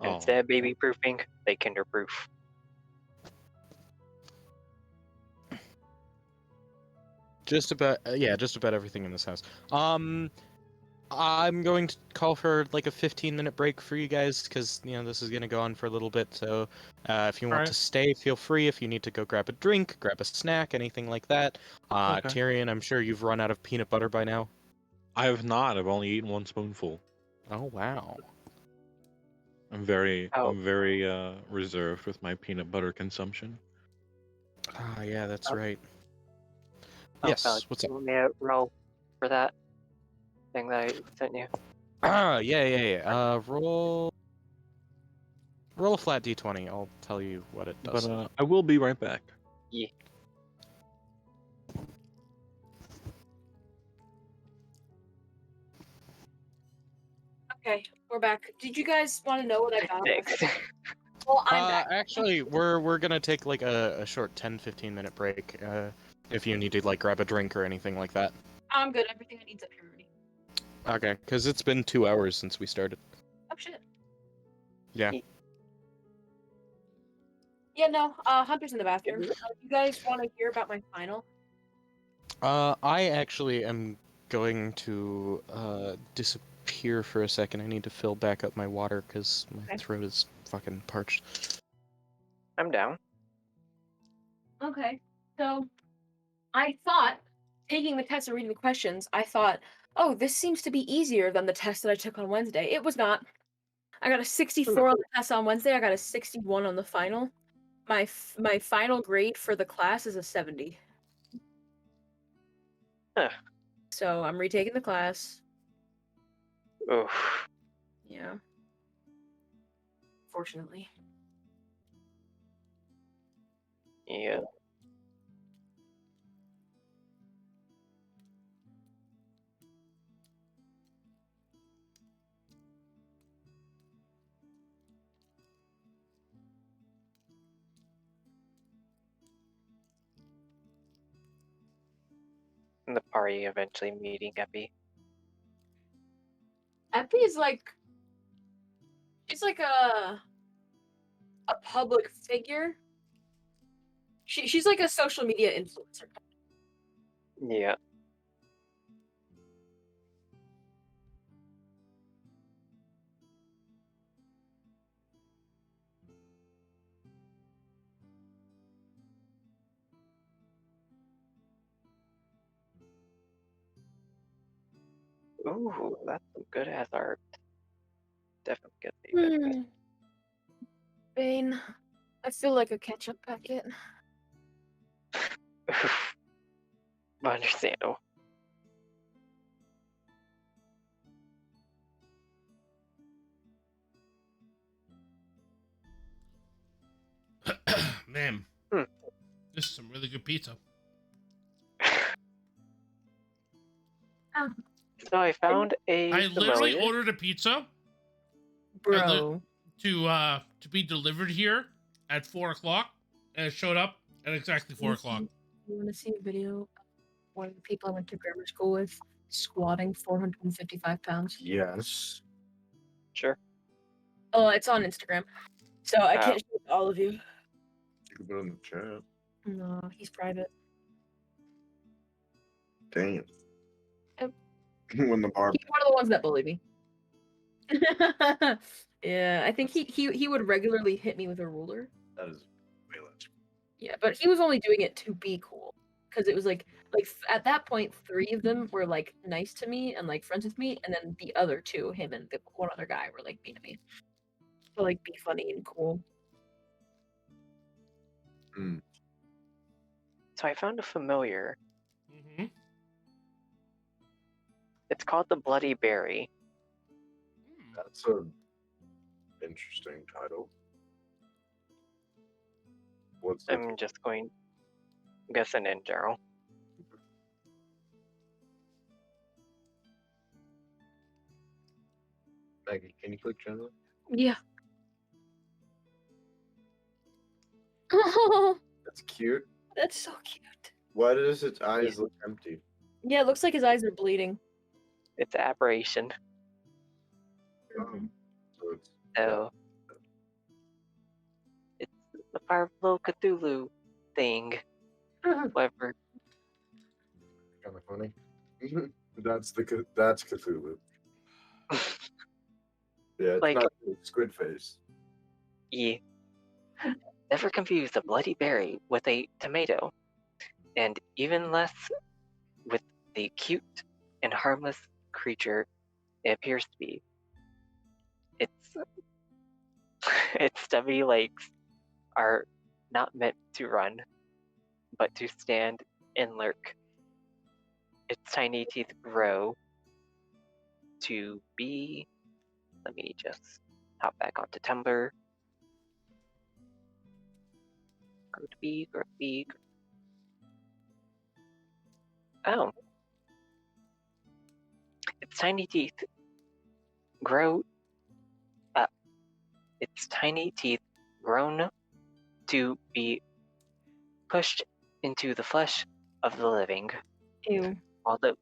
Oh. Instead of baby proofing, they Kinder proof. Just about everything in this house. I'm going to call for like a 15-minute break for you guys because this is going to go on for a little bit. So if you want to stay, feel free. If you need to go grab a drink, grab a snack, anything like that. Okay. Tyrion, I'm sure you've run out of peanut butter by now. I have not. I've only eaten 1 spoonful. Oh wow. I'm very Oh. reserved with my peanut butter consumption. Ah, yeah, that's right. Oh, Yes. God. What's You up? want me to roll for that thing that I sent you? Yeah. Roll a flat d20. I'll tell you what it does. But I will be right back. Yeah. Okay, we're back. Did you guys want to know what I got? 6. Well, I'm back. Actually, we're gonna take like a short 10-15 minute break. If you need to like grab a drink or anything like that. I'm good. Everything I need's up here already. Okay, because it's been 2 hours since we started. Oh shit. Yeah. Yeah, no. Hunter's in the bathroom. You guys want to hear about my final? I actually am going to disappear for a second. I need to fill back up my water because my Okay. throat is fucking parched. I'm down. Okay. So, I thought, taking the test and reading the questions, I thought, oh, this seems to be easier than the test that I took on Wednesday. It was not. I got a 64 on the test on Wednesday. I got a 61 on the final. My final grade for the class is a 70. Huh. So I'm retaking the class. Oof. Yeah. Fortunately. Yeah. Ari eventually meeting Epi? Epi is like, she's like a public figure. She's like a social media influencer. Yeah. Ooh, that's some good ass art. Definitely get the benefit. Bane, I feel like a ketchup packet. Understandable. Man, Hmm. this is some really good pizza. So I found a I literally familiar. ordered a pizza Bro. to be delivered here at 4 o'clock, and it showed up at exactly 4 o'clock. You want to see a video of one of the people I went to grammar school with squatting 455 pounds? Yes. Sure. Oh, it's on Instagram. So I Oh. can't show it to all of you. You can put it in the chat. No, he's private. Damn. Yep. When the bar. He's one of the ones that bullied me. Yeah, I think he would regularly hit me with a ruler. That is way less. Yeah, but he was only doing it to be cool, because it was like at that point 3 of them were like nice to me and like friends with me, and then the other 2, him and the one other guy, were like mean to me. So like be funny and cool. So I found a familiar. Mm-hmm. It's called the Bloody Berry. That's a interesting title. What's the I'm just guessing in general. Maggie? Can you click general? Yeah. Oh, That's cute. that's so cute. Why does its eyes look empty? Yeah, it looks like his eyes are bleeding. It's aberration. So it's So it's the Pablo Cthulhu thing. Whatever. kind of funny. That's Cthulhu. Yeah, it's Like- not squid face. Yeah. Never confuse a bloody berry with a tomato, and even less with the cute and harmless creature it appears to be. Its stubby legs are not meant to run, but to stand and lurk. Its tiny teeth grow to be. Let me just hop back onto Tumblr. Grow to be. Oh. Its tiny teeth grow. Its tiny teeth grown to be pushed into the flesh of the living. Ew. Although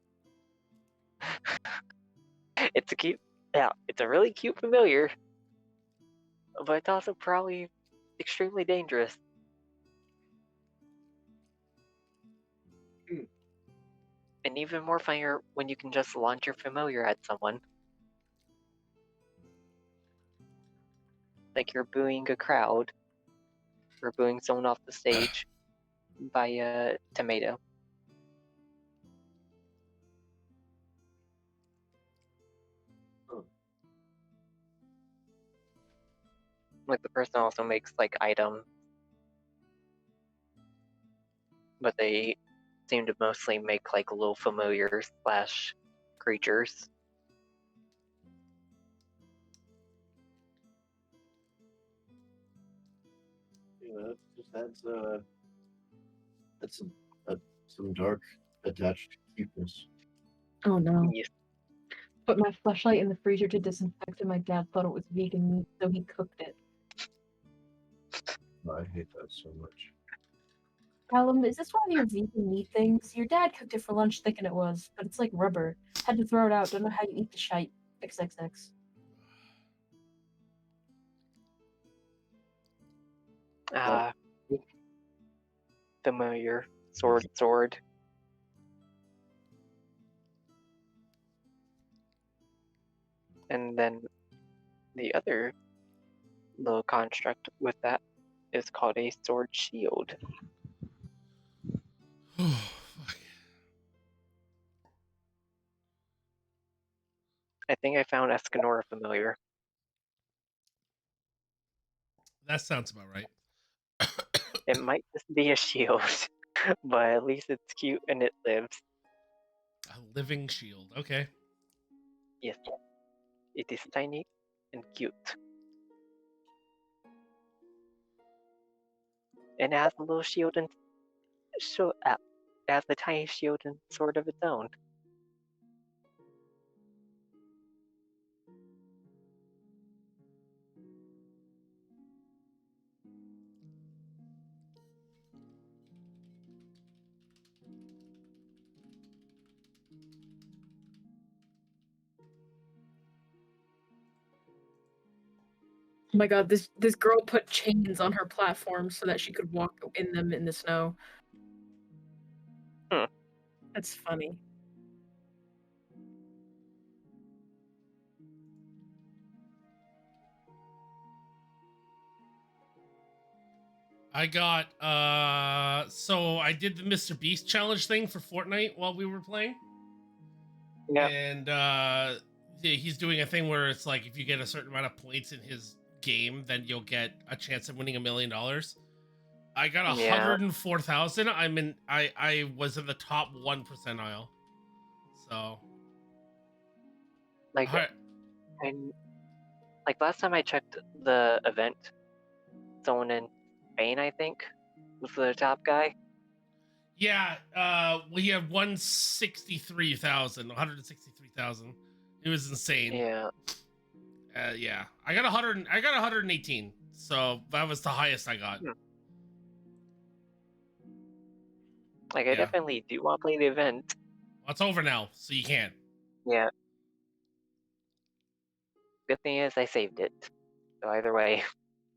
it's a really cute familiar, but it's also probably extremely dangerous. And even more funnier when you can just launch your familiar at someone. Like you're booing a crowd, or booing someone off the stage by a tomato. Like the person also makes like items, but they seem to mostly make like little familiars / creatures. Yeah, that's some dark attached cuteness. Oh no. Yes. Put my flashlight in the freezer to disinfect, and my dad thought it was vegan meat, so he cooked it. I hate that so much. Callum, is this one of your vegan meat things? Your dad cooked it for lunch thinking it was, but it's like rubber. Had to throw it out. Don't know how you eat the shite. XXX. Uh, familiar. Sword. And then the other little construct with that is called a sword shield. Fuck. I think I found Escanora familiar. That sounds about right. It might just be a shield, but at least it's cute and it lives. A living shield. Okay. Yes, it is tiny and cute. And it has a little shield and it has a tiny shield and sword of its own. Oh my god, this girl put chains on her platform so that she could walk in them in the snow. Hmm. That's funny. I got so I did the Mr. Beast challenge thing for Fortnite while we were playing. Yeah. And yeah, he's doing a thing where it's like if you get a certain amount of points in his game, then you'll get a chance of winning $1 million. I got 104,000. I was in the top 1 percentile. So Like like last time I checked the event, someone in Spain, I think, was the top guy. yeah, we have 163,000. It was insane. Yeah. Yeah. I got 118. So that was the highest I got. Like I Yeah. definitely do want to play the event. Well, it's over now, so you can. Yeah. Good thing is I saved it. So either way,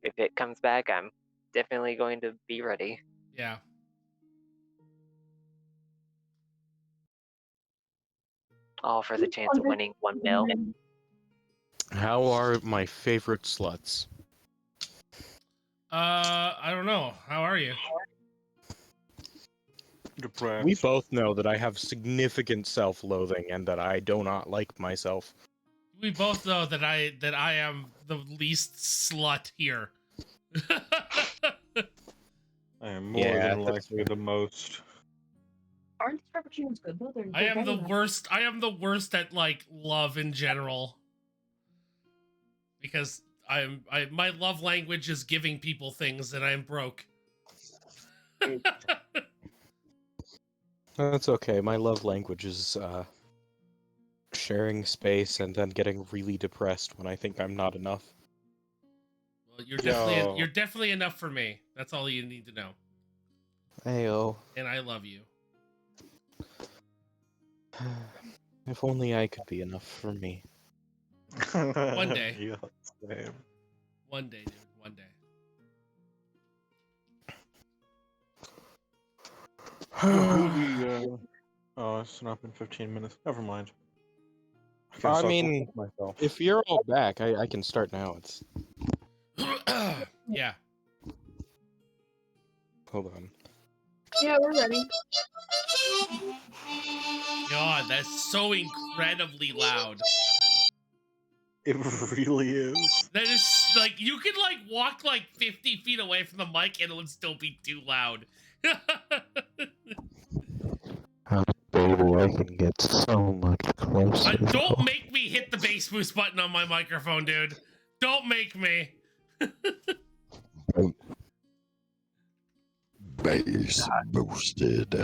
if it comes back, I'm definitely going to be ready. Yeah. All for the chance of winning 1 mil. How are my favorite sluts? I don't know. How are you? Depressed. We both know that I have significant self-loathing and that I do not like myself. We both know that I am the least slut here. I am more Yeah, than that's likely the most. Aren't these frappuccinos good though? They're I am better the than- worst. I am the worst at like love in general. Because my love language is giving people things and I'm broke. That's okay. My love language is sharing space and then getting really depressed when I think I'm not enough. Well, you're Yo. definitely enough for me. That's all you need to know. Ayo. And I love you. If only I could be enough for me. One day. Yeah, same. One day, dude. One day. Oh, it's not been 15 minutes. Never mind. I mean, myself. if you're all back, I can start now. It's Yeah. hold on. Yeah, we're ready. God, that's so incredibly loud. It really is. That is like you could like walk like 50 feet away from the mic and it would still be too loud. Baby, I can get so much closer. Don't make me hit the bass boost button on my microphone, dude. Don't make me. Bass boosted.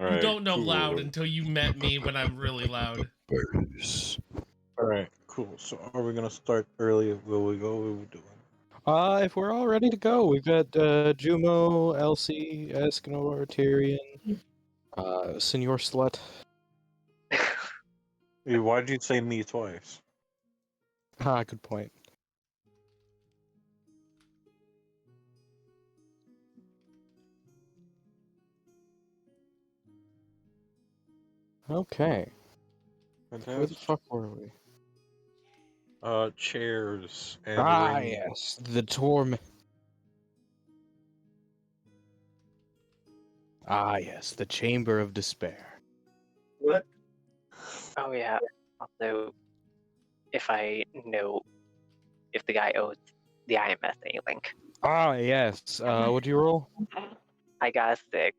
You don't know loud until you met me when I'm really loud. Bass. All right, cool. So, are we gonna start early? Will we go? What are we doing? If we're all ready to go, we've got Jumo, Elsie, Escanor, Tyrion, Senor Slut. Why did you say me twice? Ah, good point. Okay, where the Fantastic. fuck were we? Chairs and Ah, ring. yes, the torment. Ah, yes, the Chamber of Despair. What? Oh yeah. Also, if I know if the guy owes the IMS a link, Ah, yes. What'd you roll? I got a 6.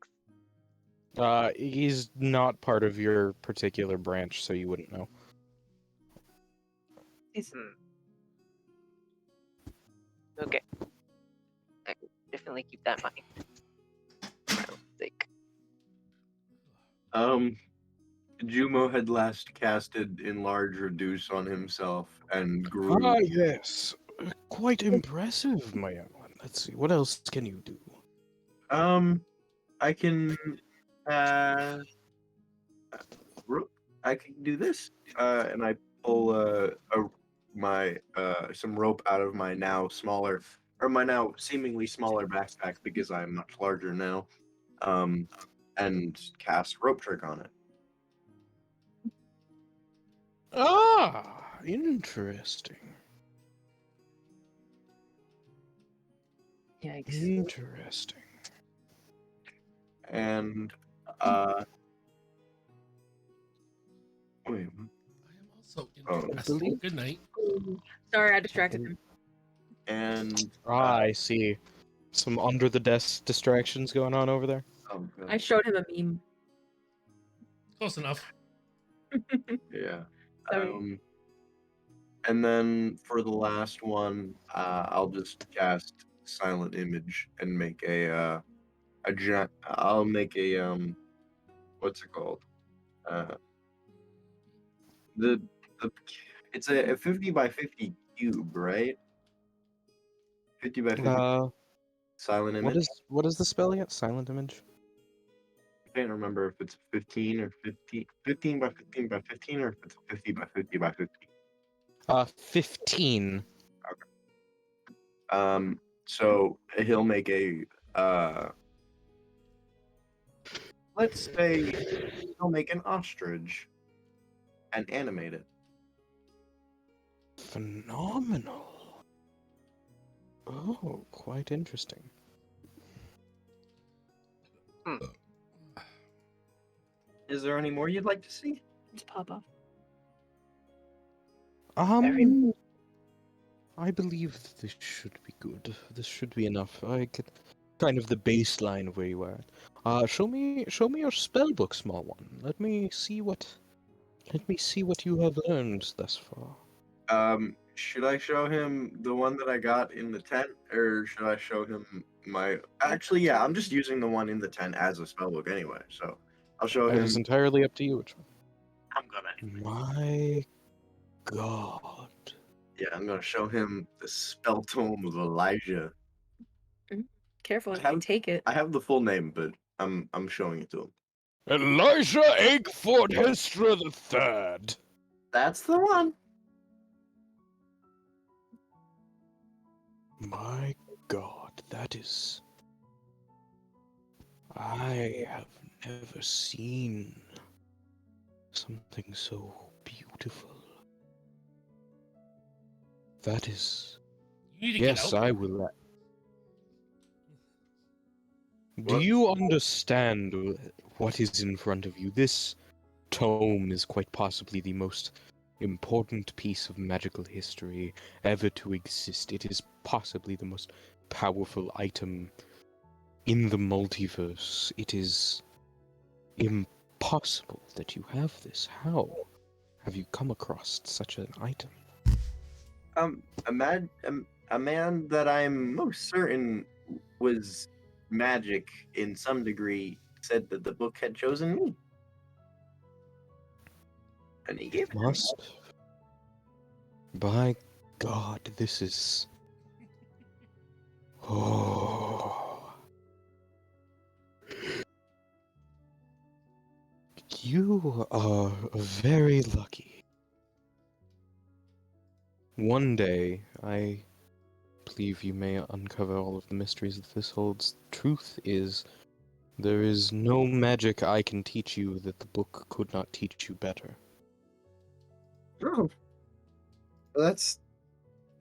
He's not part of your particular branch, so you wouldn't know. Hmm. Okay. I can definitely keep that in mind. For my own sake. Jumo had last casted Enlarge Reduce on himself and grew. Ah, yes. Quite impressive, my young one. Let's see, what else can you do? I can, uh, I can do this, and I pull some rope out of my now smaller, or my now seemingly smaller backpack because I'm much larger now, and cast rope trick on it. Ah, interesting. Yikes. Interesting. And wait, I am also Oh, interested. believe- Good night. Sorry, I distracted him. and Ah, I see. Some under the desk distractions going on over there. oh, God. I showed him a meme. Close enough. Yeah. Sorry. And then for the last one, I'll just cast Silent Image and make I'll make a what's it called? The the it's a 50 by 50 cube, right? 50 by 50 Silent Image. What is the spell again? Silent image? I can't remember if it's 15 or 15 by 15 by 15, or if it's 50 by 50 by 50. 15. So he'll make a let's say he'll make an ostrich and animate it. Phenomenal. Oh, quite interesting. Is there any more you'd like to see? It's Papa. I believe this should be good. This should be enough. I get kind of the baseline of where you are at. Show me your spell book, small one. Let me see what you have learned thus far. Should I show him the one that I got in the tent, or should I show him my? Actually, yeah, I'm just using the one in the tent as a spellbook anyway, so I'll show It him. is entirely up to you which one. I'm gonna. My God. Yeah, I'm gonna show him the spell tome of Elijah. Careful, I if you have- take it. I have the full name, but I'm showing it to him. Elijah Egford Hestra III. That's the one. My God, that is. I have never seen something so beautiful. That is. You need to Yes, get out. I will. Do What? you understand what is in front of you? This tome is quite possibly the most important piece of magical history ever to exist. It is possibly the most powerful item in the multiverse. It is impossible that you have this. How have you come across such an item? A man that I'm most certain was magic in some degree said that the book had chosen me. And he gave it to me. Must. By God, this is Oh. You are very lucky. One day, I believe you may uncover all of the mysteries that this holds. Truth is, there is no magic I can teach you that the book could not teach you better. Oh, well, that's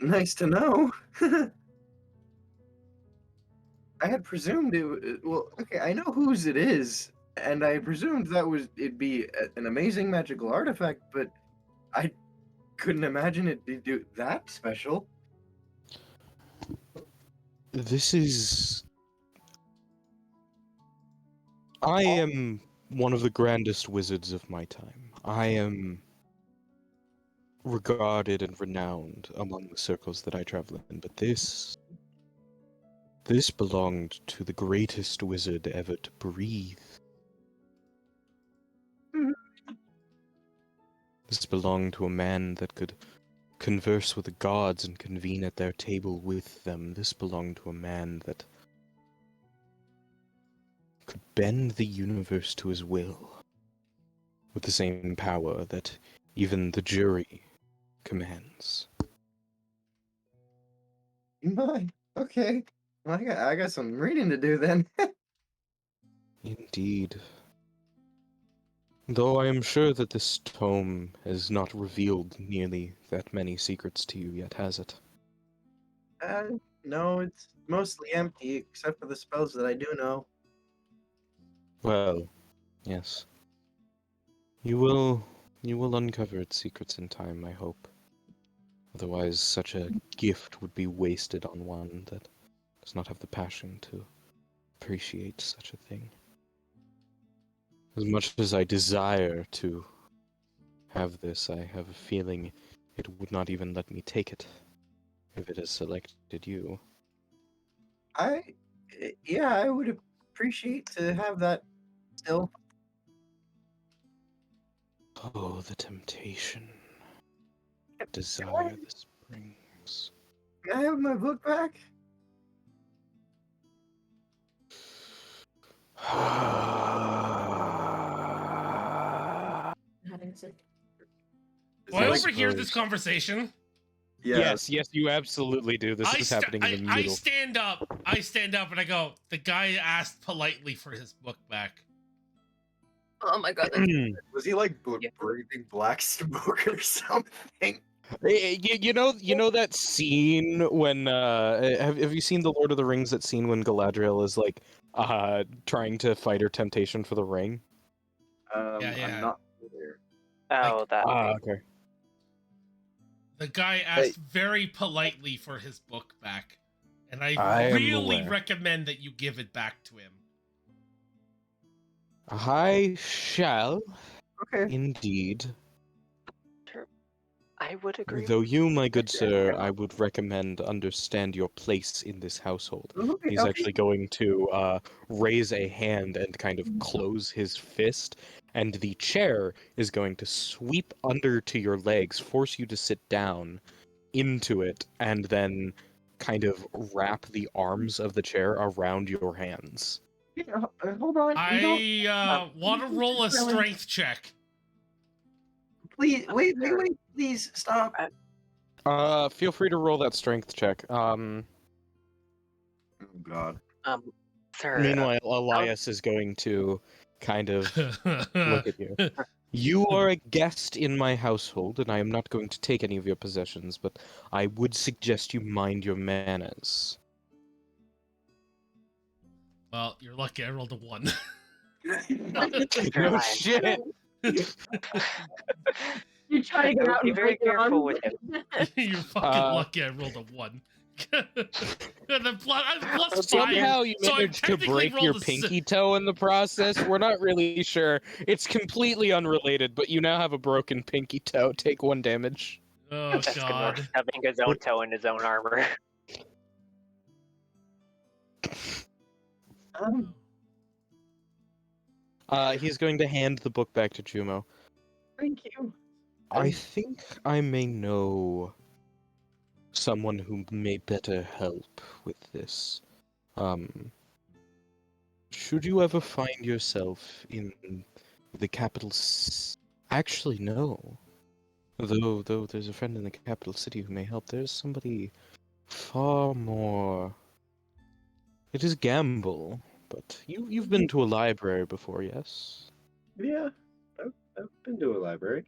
nice to know. I had presumed well, okay, I know whose it is, and I presumed it'd be an amazing magical artifact, but I couldn't imagine it'd be that special. This is... I am one of the grandest wizards of my time. I am regarded and renowned among the circles that I travel in, but this belonged to the greatest wizard ever to breathe. This belonged to a man that could converse with the gods and convene at their table with them. This belonged to a man that could bend the universe to his will, with the same power that even the jury commands. My, okay. Well, I got some reading to do then. Indeed. Though I am sure that this tome has not revealed nearly that many secrets to you yet, has it? No, it's mostly empty, except for the spells that I do know. Well, yes. You will uncover its secrets in time, I hope. Otherwise, such a gift would be wasted on one that does not have the passion to appreciate such a thing. As much as I desire to have this, I have a feeling it would not even let me take it if it has selected you. Yeah, I would appreciate to have that still. Oh, the temptation. Desire this brings. Can I have my book back? Having said Do I I overhear this suppose. conversation? Yes, you absolutely do. This is happening in the I middle. stand up. I stand up and I go, the guy asked politely for his book back. oh my god, Was he like Yeah. breathing black smoke or something? You know that scene when have you seen the Lord of the Rings? That scene when Galadriel is like trying to fight her temptation for the ring. Yeah. I'm not there. Oh, that. Okay. The guy asked very politely for his book back. And I am really aware. recommend that you give it back to him. I shall Okay. indeed. I would agree. Though you, my good sir, I would recommend understand your place in this household. Okay, He's actually going to raise a hand and kind of close his fist, and the chair is going to sweep under to your legs, force you to sit down into it, and then kind of wrap the arms of the chair around your hands. Hold on. I want to roll a strength check. Please, wait, please stop. Feel free to roll that strength check. Oh God. Sir. Meanwhile, Elias is going to kind of look at you. You are a guest in my household, and I am not going to take any of your possessions, but I would suggest you mind your manners. Well, you're lucky I rolled a 1. No shit! You try to get out Be and very break your careful arms. with him. You're fucking lucky I rolled a 1. And then I'm plus 5. Somehow you so I managed to technically break rolled your a pinky toe in the process. We're not really sure. It's completely unrelated, but you now have a broken pinky toe. Take 1 damage. Oh Eskimor god. stubbing his own toe in his own armor. He's going to hand the book back to Jumo. Thank you. I think I may know someone who may better help with this. Should you ever find yourself in the capital actually, no. Though there's a friend in the capital city who may help, there's somebody far more... It is Gamble, but you've been to a library before, yes? Yeah, I've been to a library.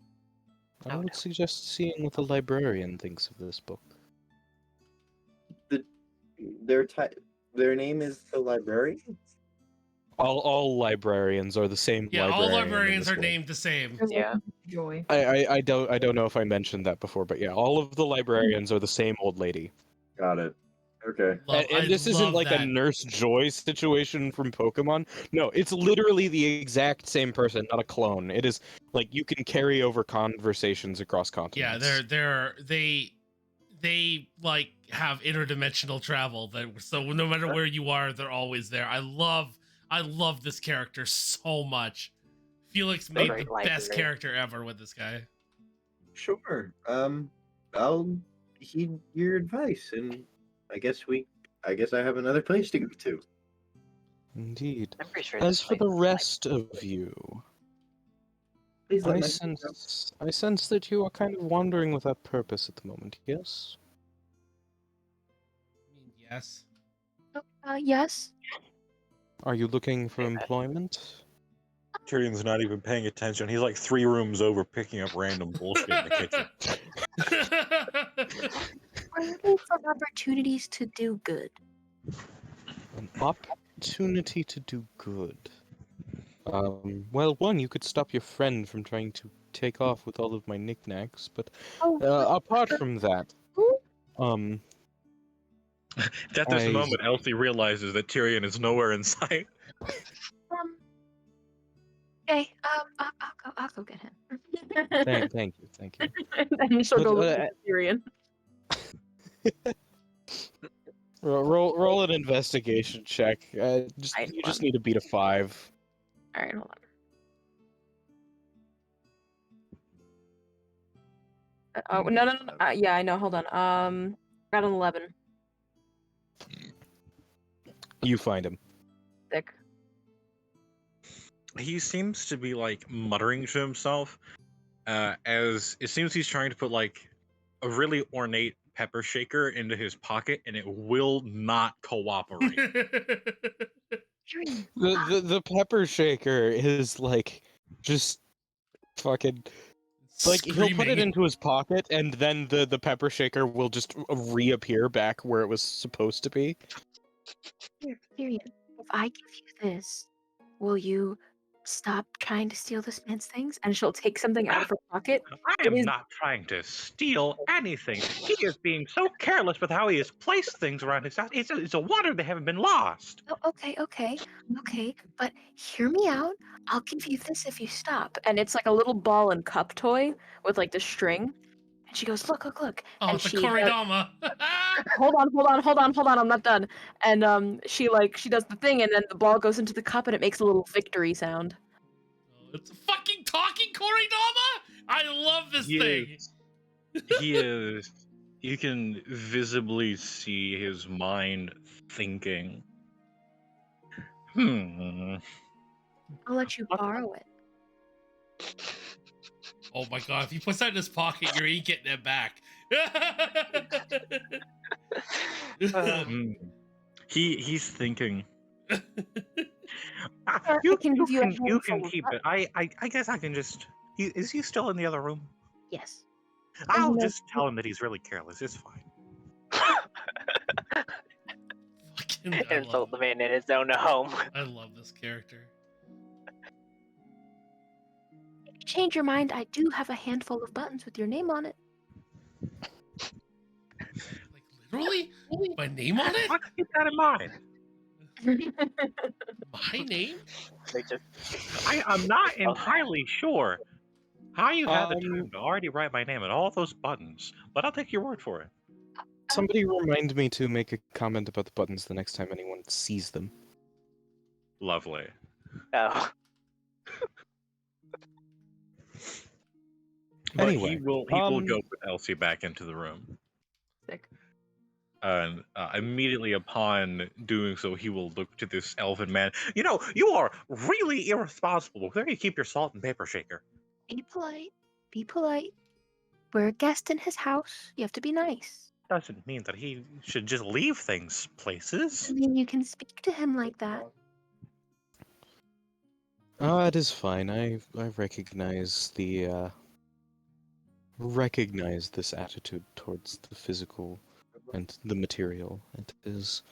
I Oh, would no. suggest seeing what the librarian thinks of this book. Their name is the librarian. All librarians are the same Yeah, all librarian in librarians this are world. named the same. Yeah. Joy. I don't know if I mentioned that before, but yeah, all of the librarians are the same old lady. Got it. Okay. And this isn't like a Nurse Joy situation from Pokemon. No, it's literally the exact same person, not a clone. It is like you can carry over conversations across Yeah, continents. they like have interdimensional travel. So no matter where you are, they're always there. I love this character so much. Felix made Great the library. best character ever with this guy. Sure. I'll heed your advice, and I guess I have another place to go to. Indeed. I'm pretty sure As this for place the is, like, rest of you, Please let I my sense that you are kind of wandering without purpose at the moment. Yes. I mean, yes. Yes. Are you looking for Say that. employment? Tyrion's not even paying attention. He's like 3 rooms over picking up random bullshit in the kitchen. We're looking for opportunities to do good. An opportunity to do good. Well, one, you could stop your friend from trying to take off with all of my knickknacks, but Oh, apart from that, At this I- moment, Elsie realizes that Tyrion is nowhere in sight. Okay. I'll go get him. thank you. And she'll But, go look at Tyrion. Roll an investigation check. You just need to beat a 5. All right, hold on. Oh no. Yeah, I know. Hold on. Got an 11. You find him. Sick. He seems to be like muttering to himself, as it seems he's trying to put like a really ornate pepper shaker into his pocket, and it will not cooperate. Tyrion. The pepper shaker is like just fucking like he'll put it Screaming. into his pocket and then the pepper shaker will just reappear back where it was supposed to be. Tyrion, if I give you this, will you stop trying to steal this man's things? And she'll take something out of her pocket. I am not trying to steal anything. He is being so careless with how he has placed things around his house. It's a wonder they haven't been lost. Oh, okay. But hear me out. I'll give you this if you stop. And it's like a little ball and cup toy with like the string. And she goes, look. Oh, And it's a she Koridama. hold on, I'm not done. And she does the thing, and then the ball goes into the cup, and it makes a little victory sound. It's a fucking talking Koridama. I love this thing. He is. You can visibly see his mind thinking. I'll let you borrow it. Oh my god, if he puts that in his pocket, you ain't getting it back. He's thinking. I You can give you a handful can of keep buttons. it. I guess I can just. Is he still in the other room? Yes. I'll no- just tell him that he's really careless. It's fine. Fucking, Insult the man in his own home. I love this character. If you change your mind, I do have a handful of buttons with your name on it. Like literally, my name on it. Why keep that in mind? My name? They just I'm not entirely sure how you had the Um, time to already write my name on all those buttons, but I'll take your word for it. Somebody remind me to make a comment about the buttons the next time anyone sees them. Lovely. oh. But Anyway, he will go with Elsie back into the room. Sick. immediately upon doing so, he will look to this elven man. You know, you are really irresponsible. Where do you keep your salt and pepper shaker? Be polite. Be polite. We're a guest in his house. You have to be nice. Doesn't mean that he should just leave things places. I mean, you can speak to him like that. It is fine. I recognize the recognize this attitude towards the physical and the material. It is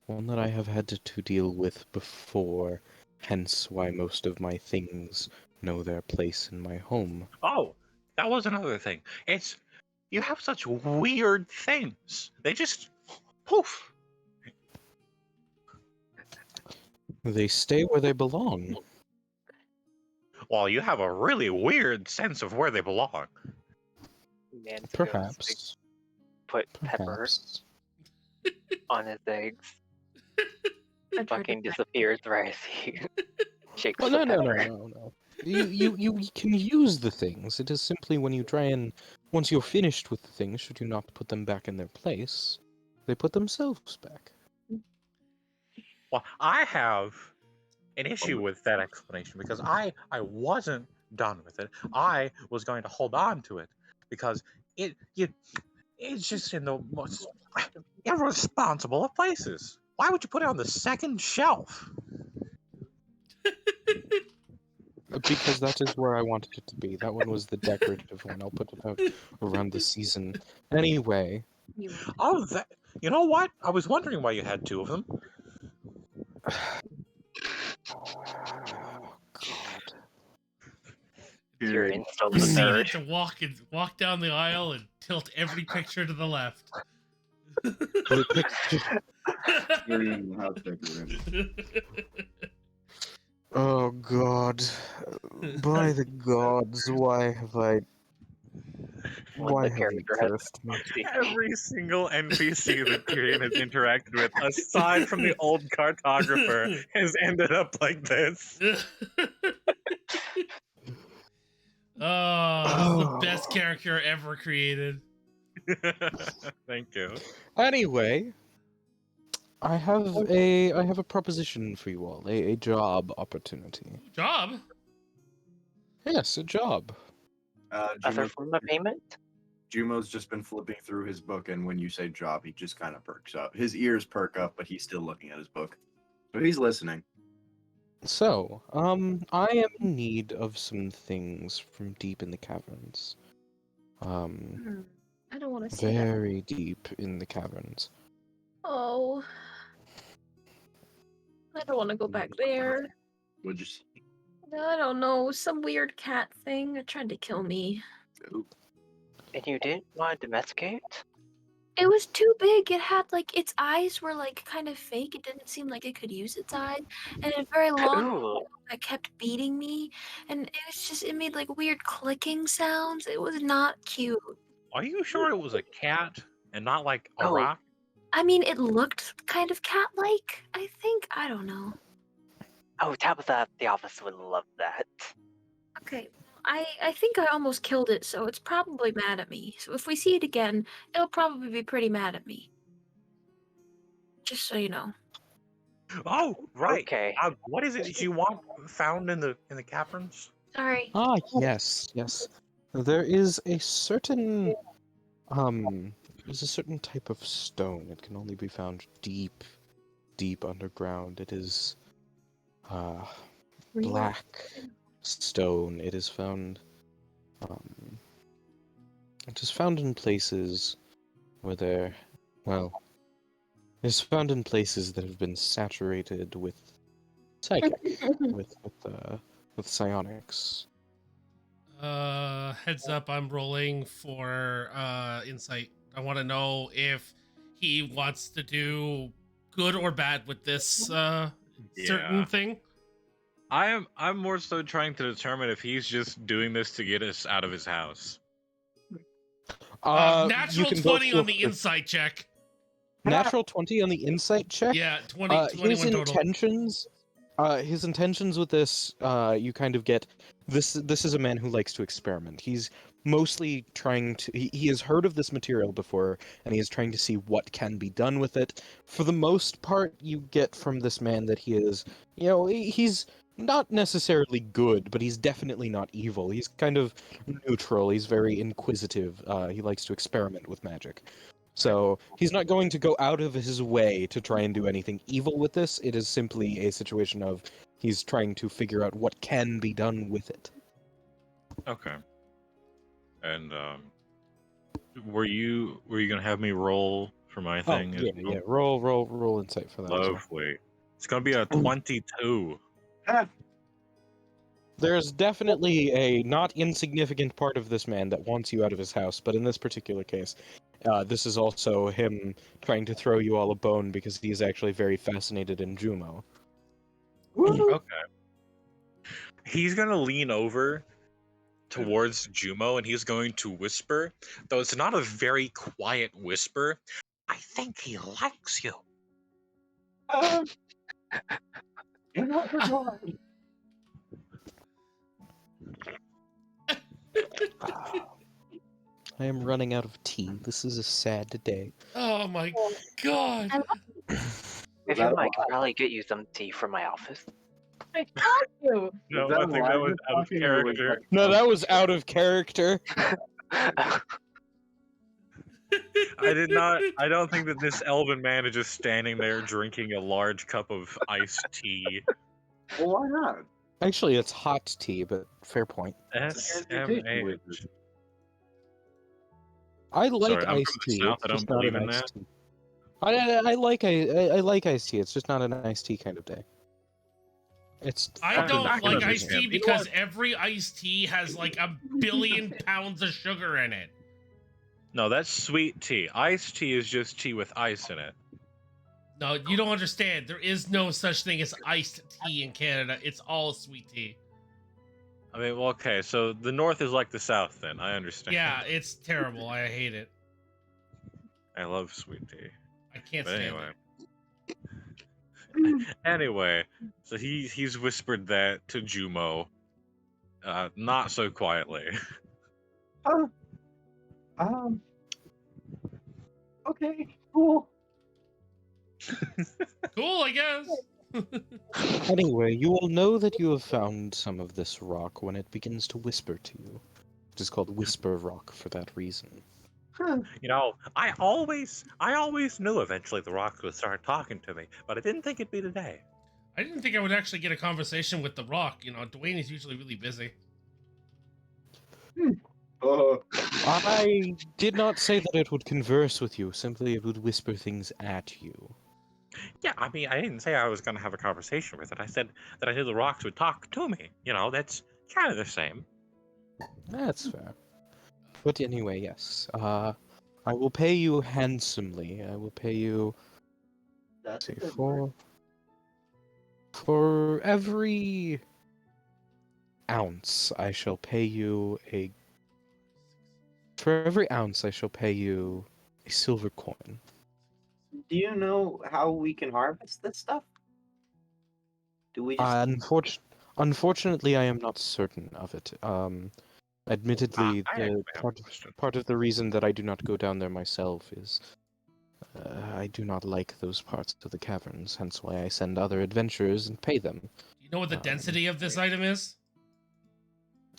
one that I have had to deal with before, hence why most of my things know their place in my home. Oh, that was another thing. It's you have such weird things. They just poof. They stay where they belong. Well, you have a really weird sense of where they belong. Man, Perhaps. put pepper Perhaps. on his eggs. I tried to Fucking back- disappears right as he shakes Well, the no. pepper. You can use the things. It is simply when you try and once you're finished with the things, should you not put them back in their place, they put themselves back. Well, I have an issue with that explanation because I wasn't done with it. I was going to hold on to it because it's just in the most irresponsible of places. Why would you put it on the second shelf? Because that is where I wanted it to be. That one was the decorative one. I'll put it out around the season. Anyway, You Oh, that. You know what? I was wondering why you had two of them. oh, God. You're installed You the proceeded third. to walk down the aisle and tilt every picture to the left. The picture- Oh God! By the gods, why have I? When Why the have you character has cursed me? Every single NPC that Tyrion has interacted with, aside from the old cartographer, has ended up like this. Oh, this is the best character ever created. Thank you. Anyway, I have a proposition for you all, a job opportunity. Job? Yes, a job. Other form of payment? Jumo's just been flipping through his book, and when you say job, he just kind of perks up. His ears perk up, but he's still looking at his book. So he's listening. So, I am in need of some things from deep in the caverns. I don't want to see that. Very deep in the caverns. Oh. I don't want to go back there. What'd you see? I don't know. Some weird cat thing. It tried to kill me. Ooh. And you didn't want to domesticate? It was too big. It had like its eyes were like kind of fake. It didn't seem like it could use its eyes, and it had very long. Ooh. That kept beating me, and it made like weird clicking sounds. It was not cute. Are you sure it was a cat and not like a Oh. rock? I mean, it looked kind of cat-like. I think. I don't know. Oh, Tabitha at the office would love that. Okay. I think I almost killed it, so it's probably mad at me. So if we see it again, it'll probably be pretty mad at me. Just so you know. Oh, right. Okay. What is it that you want found in the caverns? Sorry. Ah, yes. There is a certain type of stone. It can only be found deep underground. It is black stone. It is found in places where it is found in places that have been saturated with psychic, with psionics. Heads up, I'm rolling for insight. I want to know if he wants to do good or bad with this certain Yeah. thing. I'm more so trying to determine if he's just doing this to get us out of his house. Natural 20 on the insight check. Natural 20 on the insight check. Yeah, 20, His 21 total. His intentions with this, you kind of get. This is a man who likes to experiment. He's mostly trying to. He has heard of this material before, and he is trying to see what can be done with it. For the most part, you get from this man that he is, he's not necessarily good, but he's definitely not evil. He's kind of neutral. He's very inquisitive. He likes to experiment with magic. So he's not going to go out of his way to try and do anything evil with this. It is simply a situation of he's trying to figure out what can be done with it. Okay. And were you gonna have me roll for my thing? Oh, yeah. Roll insight for that. as well. Lovely. It's gonna be a 22. There's definitely a not insignificant part of this man that wants you out of his house, but in this particular case, this is also him trying to throw you all a bone because he is actually very fascinated in Jumo. Okay. He's gonna lean over towards Jumo and he's going to whisper, though it's not a very quiet whisper. I think he likes you. In what regard? I am running out of tea. This is a sad day. Oh my god. If that you a like, I lie? can probably get you some tea from my office. I got you. No, that I a think lie that was you're out of talking or was character. No, that was out of character. I don't think that this elven man is just standing there drinking a large cup of iced tea. Well, why not? Actually, it's hot tea, but fair point. SMH. I like Sorry, I'm iced from the tea. South, It's I don't just not believe an in iced that. tea. I like iced tea. It's just not an iced tea kind of day. It's I can- don't I can like iced understand. tea because every iced tea has like 1 billion pounds of sugar in it. No, that's sweet tea. Iced tea is just tea with ice in it. No, you don't understand. There is no such thing as iced tea in Canada. It's all sweet tea. I mean, well, okay, so the North is like the South then. I understand. Yeah, it's terrible. I hate it. I love sweet tea. I can't But stand anyway. it. Anyway, so he's whispered that to Jumo. Not so quietly. Okay, cool. Cool, I guess. Anyway, you will know that you have found some of this rock when it begins to whisper to you. It is called Whisper Rock for that reason. You know, I always knew eventually the rocks would start talking to me, but I didn't think it'd be today. I didn't think I would actually get a conversation with The Rock. You know, Dwayne is usually really busy. I did not say that it would converse with you, simply it would whisper things at you. Yeah, I mean, I didn't say I was gonna have a conversation with it. I said that I knew the rocks would talk to me. You know, that's kind of the same. That's fair. But anyway, yes. I will pay you handsomely. I will pay you, That's say, a good word. for every ounce, I shall pay you a. For every ounce, I shall pay you a silver coin. Do you know how we can harvest this stuff? Do we just Unfortunately, I am not certain of it. Admittedly, I actually have a question. part of the reason that I do not go down there myself is I do not like those parts of the caverns, hence why I send other adventurers and pay them. Do you know what the density of this item is?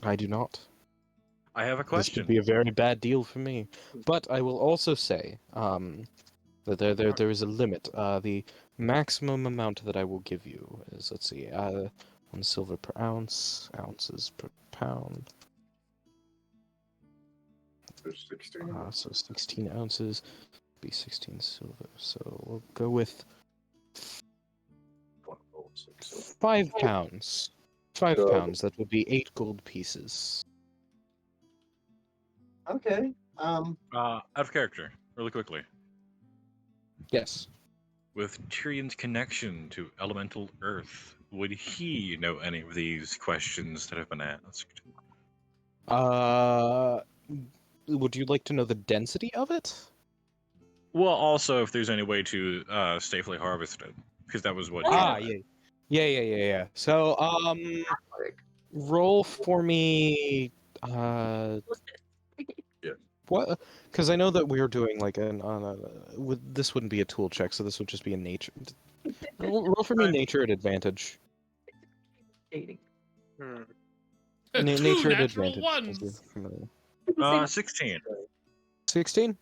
I do not. I have a This question. could be a very bad deal for me. But I will also say that there is a limit. The maximum amount that I will give you is, let's see, 1 silver per ounce, ounces per pound. 16. So 16 ounces, be 16 silver. So we'll go with 5 pounds. 5 So- pounds. That would be 8 gold pieces. Okay. Out of character, really quickly. Yes. With Tyrion's connection to elemental earth, would he know any of these questions that have been asked? Would you like to know the density of it? Well, also if there's any way to safely harvest it, because that was what. Yeah. Yeah. So, roll for me. What? Because I know that we're doing like this wouldn't be a tool check, so this would just be a nature. Roll for me nature at advantage. Dating. Two Nature at natural advantage. ones. 16. 16?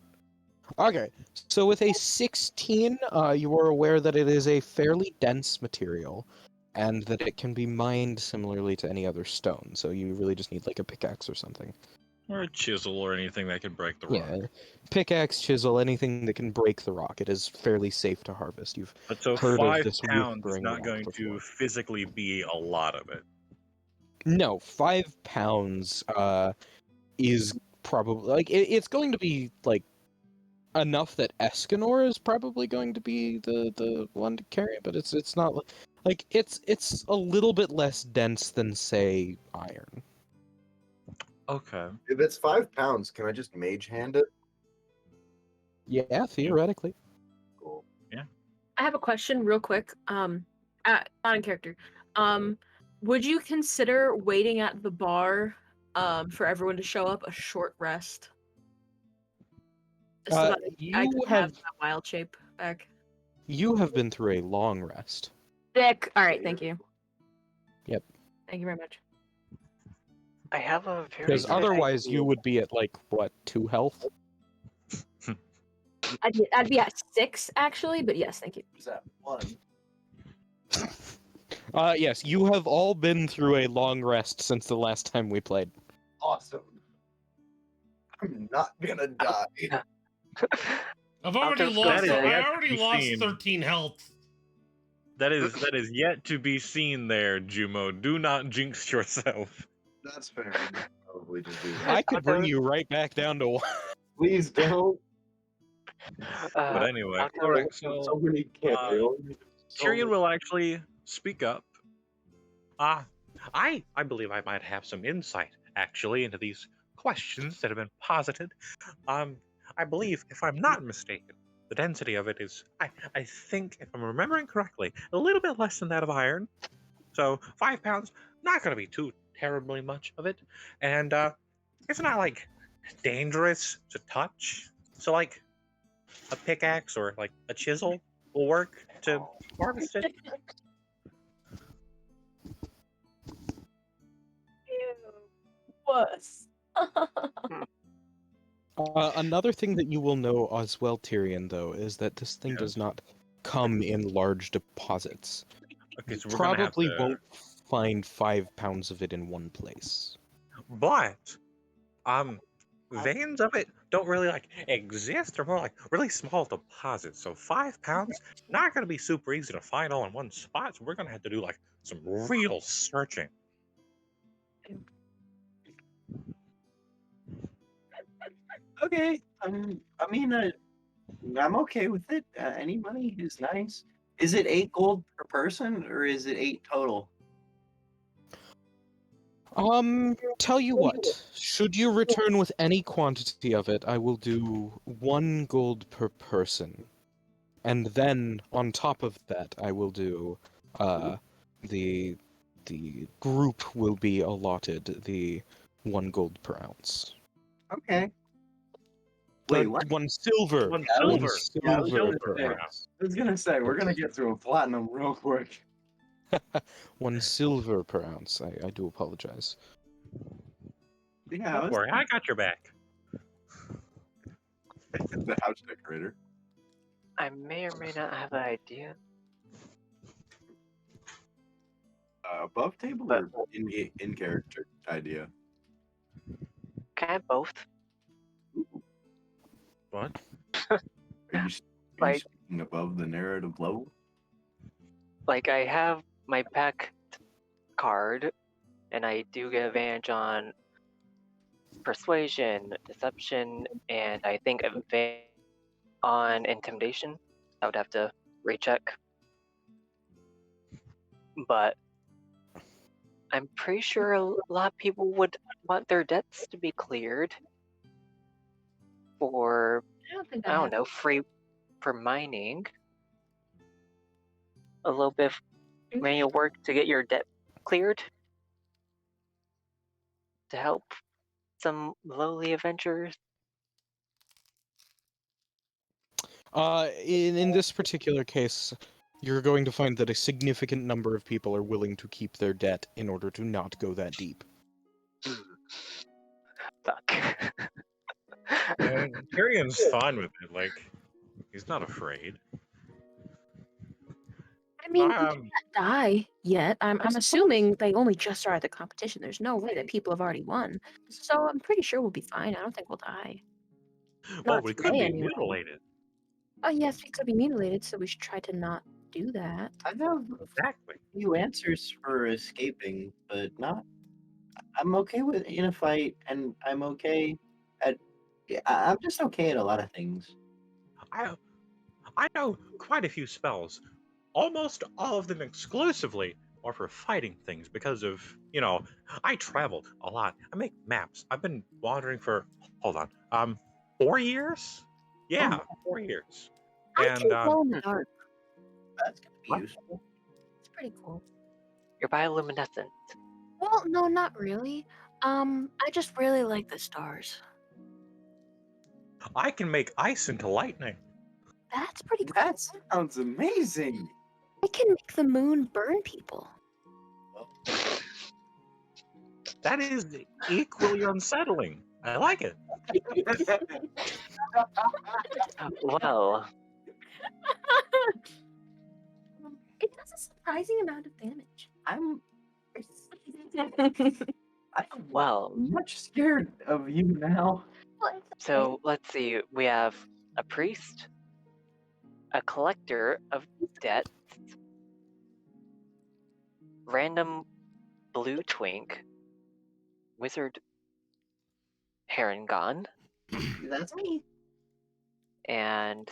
Okay, so with a 16, you are aware that it is a fairly dense material, and that it can be mined similarly to any other stone, so you really just need like a pickaxe or something. Or a chisel or anything that could break the rock. Yeah, pickaxe, chisel, anything that can break the rock. It is fairly safe to harvest. You've But so heard of 5 this pounds is whispering not rock going to before. physically be a lot of it. No, 5 pounds is probably like it's going to be like enough that Escanor is probably going to be the one to carry it, but it's not like it's a little bit less dense than say iron. Okay. If it's 5 pounds, can I just mage hand it? Yeah, theoretically. Cool. I have a question real quick. Not in character. Would you consider waiting at the bar for everyone to show up a short rest? Just so that I You can have my wild shape back. You have been through a long rest. Sick. All right, thank you. Yep. Thank you very much. I have a very Because good otherwise idea. you would be at like what, 2 health? I'd be at 6 actually, but yes, thank you. Is that 1? Yes, you have all been through a long rest since the last time we played. Awesome. I'm not gonna die. I've I'll already just go lost. say- I already You've lost seen- 13 health. That is yet to be seen there, Jumo. Do not jinx yourself. That's fair. I could probably just do that. I could bring you right back down to 1. Please don't. But anyway, I'll tell alright, So so many cameos. Tyrion will actually speak up. I believe I might have some insight, actually, into these questions that have been posited. I believe, if I'm not mistaken, the density of it is, I think, if I'm remembering correctly, a little bit less than that of iron. So 5 pounds, not going to be too terribly much of it. And it's not, like, dangerous to touch. So, like, a pickaxe or, like, a chisel will work to harvest it. Wuss. Another thing that you will know as well, Tyrion, though, is that this thing does not come in large deposits. Okay, so You we're gonna have probably to... won't find 5 pounds of it in one place. But, veins of it don't really, like, exist. They're more like really small deposits. So 5 pounds, not gonna be super easy to find all in one spot. So we're gonna have to do, like, some real searching. Okay. I mean, I'm okay with it. Any money is nice. Is it 8 gold per person, or is it 8 total? Tell you what, should you return with any quantity of it, I will do 1 gold per person. And then, on top of that, I will do, the group will be allotted the 1 gold per ounce. Okay. Wait, Uh, what? 1 silver. One One silver. Yeah, I was silver gonna per say. ounce. I was gonna say we're gonna get through a platinum real quick. 1 silver per ounce. I do apologize. Yeah, I Don't was worry, I got your back. the house decorator. I may or may not have an idea. Above table But- or in character idea? Can I have both? What? Are you Like- speaking above the narrative level? Like, I have my pack card, and I do get advantage on persuasion, deception, and I think advantage on intimidation. I would have to recheck. But I'm pretty sure a lot of people would want their debts to be cleared for, I don't think I don't know, free for mining. A little bit manual work to get your debt cleared? To help some lowly adventurers? In this particular case, you're going to find that a significant number of people are willing to keep their debt in order to not go that deep. Fuck. And Tyrion's fine with it. Like, he's not afraid. I mean, he Um, can't die yet. I'm assuming they only just started the competition. There's no way that people have already won. So I'm pretty sure we'll be fine. I don't think we'll die. well, Not we could today, be anyway. mutilated. Oh yes, we could be mutilated, so we should try to not do that. I have Exactly. a few answers for escaping, but not. I'm okay with in a fight, and I'm okay at. I'm just okay at a lot of things. I know quite a few spells. Almost all of them exclusively are for fighting things because of, I travel a lot. I make maps. I've been wandering for, hold on, 4 years? Yeah, 4 years. I And, can glow in the dark. That's gonna be What? useful. It's pretty cool. You're bioluminescent. Well, no, not really. I just really like the stars. I can make ice into lightning. That's pretty cool. That sounds amazing. I can make the moon burn people. That is equally unsettling. I like it. Well, It does a surprising amount of damage. I'm well. much scared of you now. Well, it's okay. So let's see. We have a priest, a collector of debts, random blue twink, wizard Harengon, That's me. and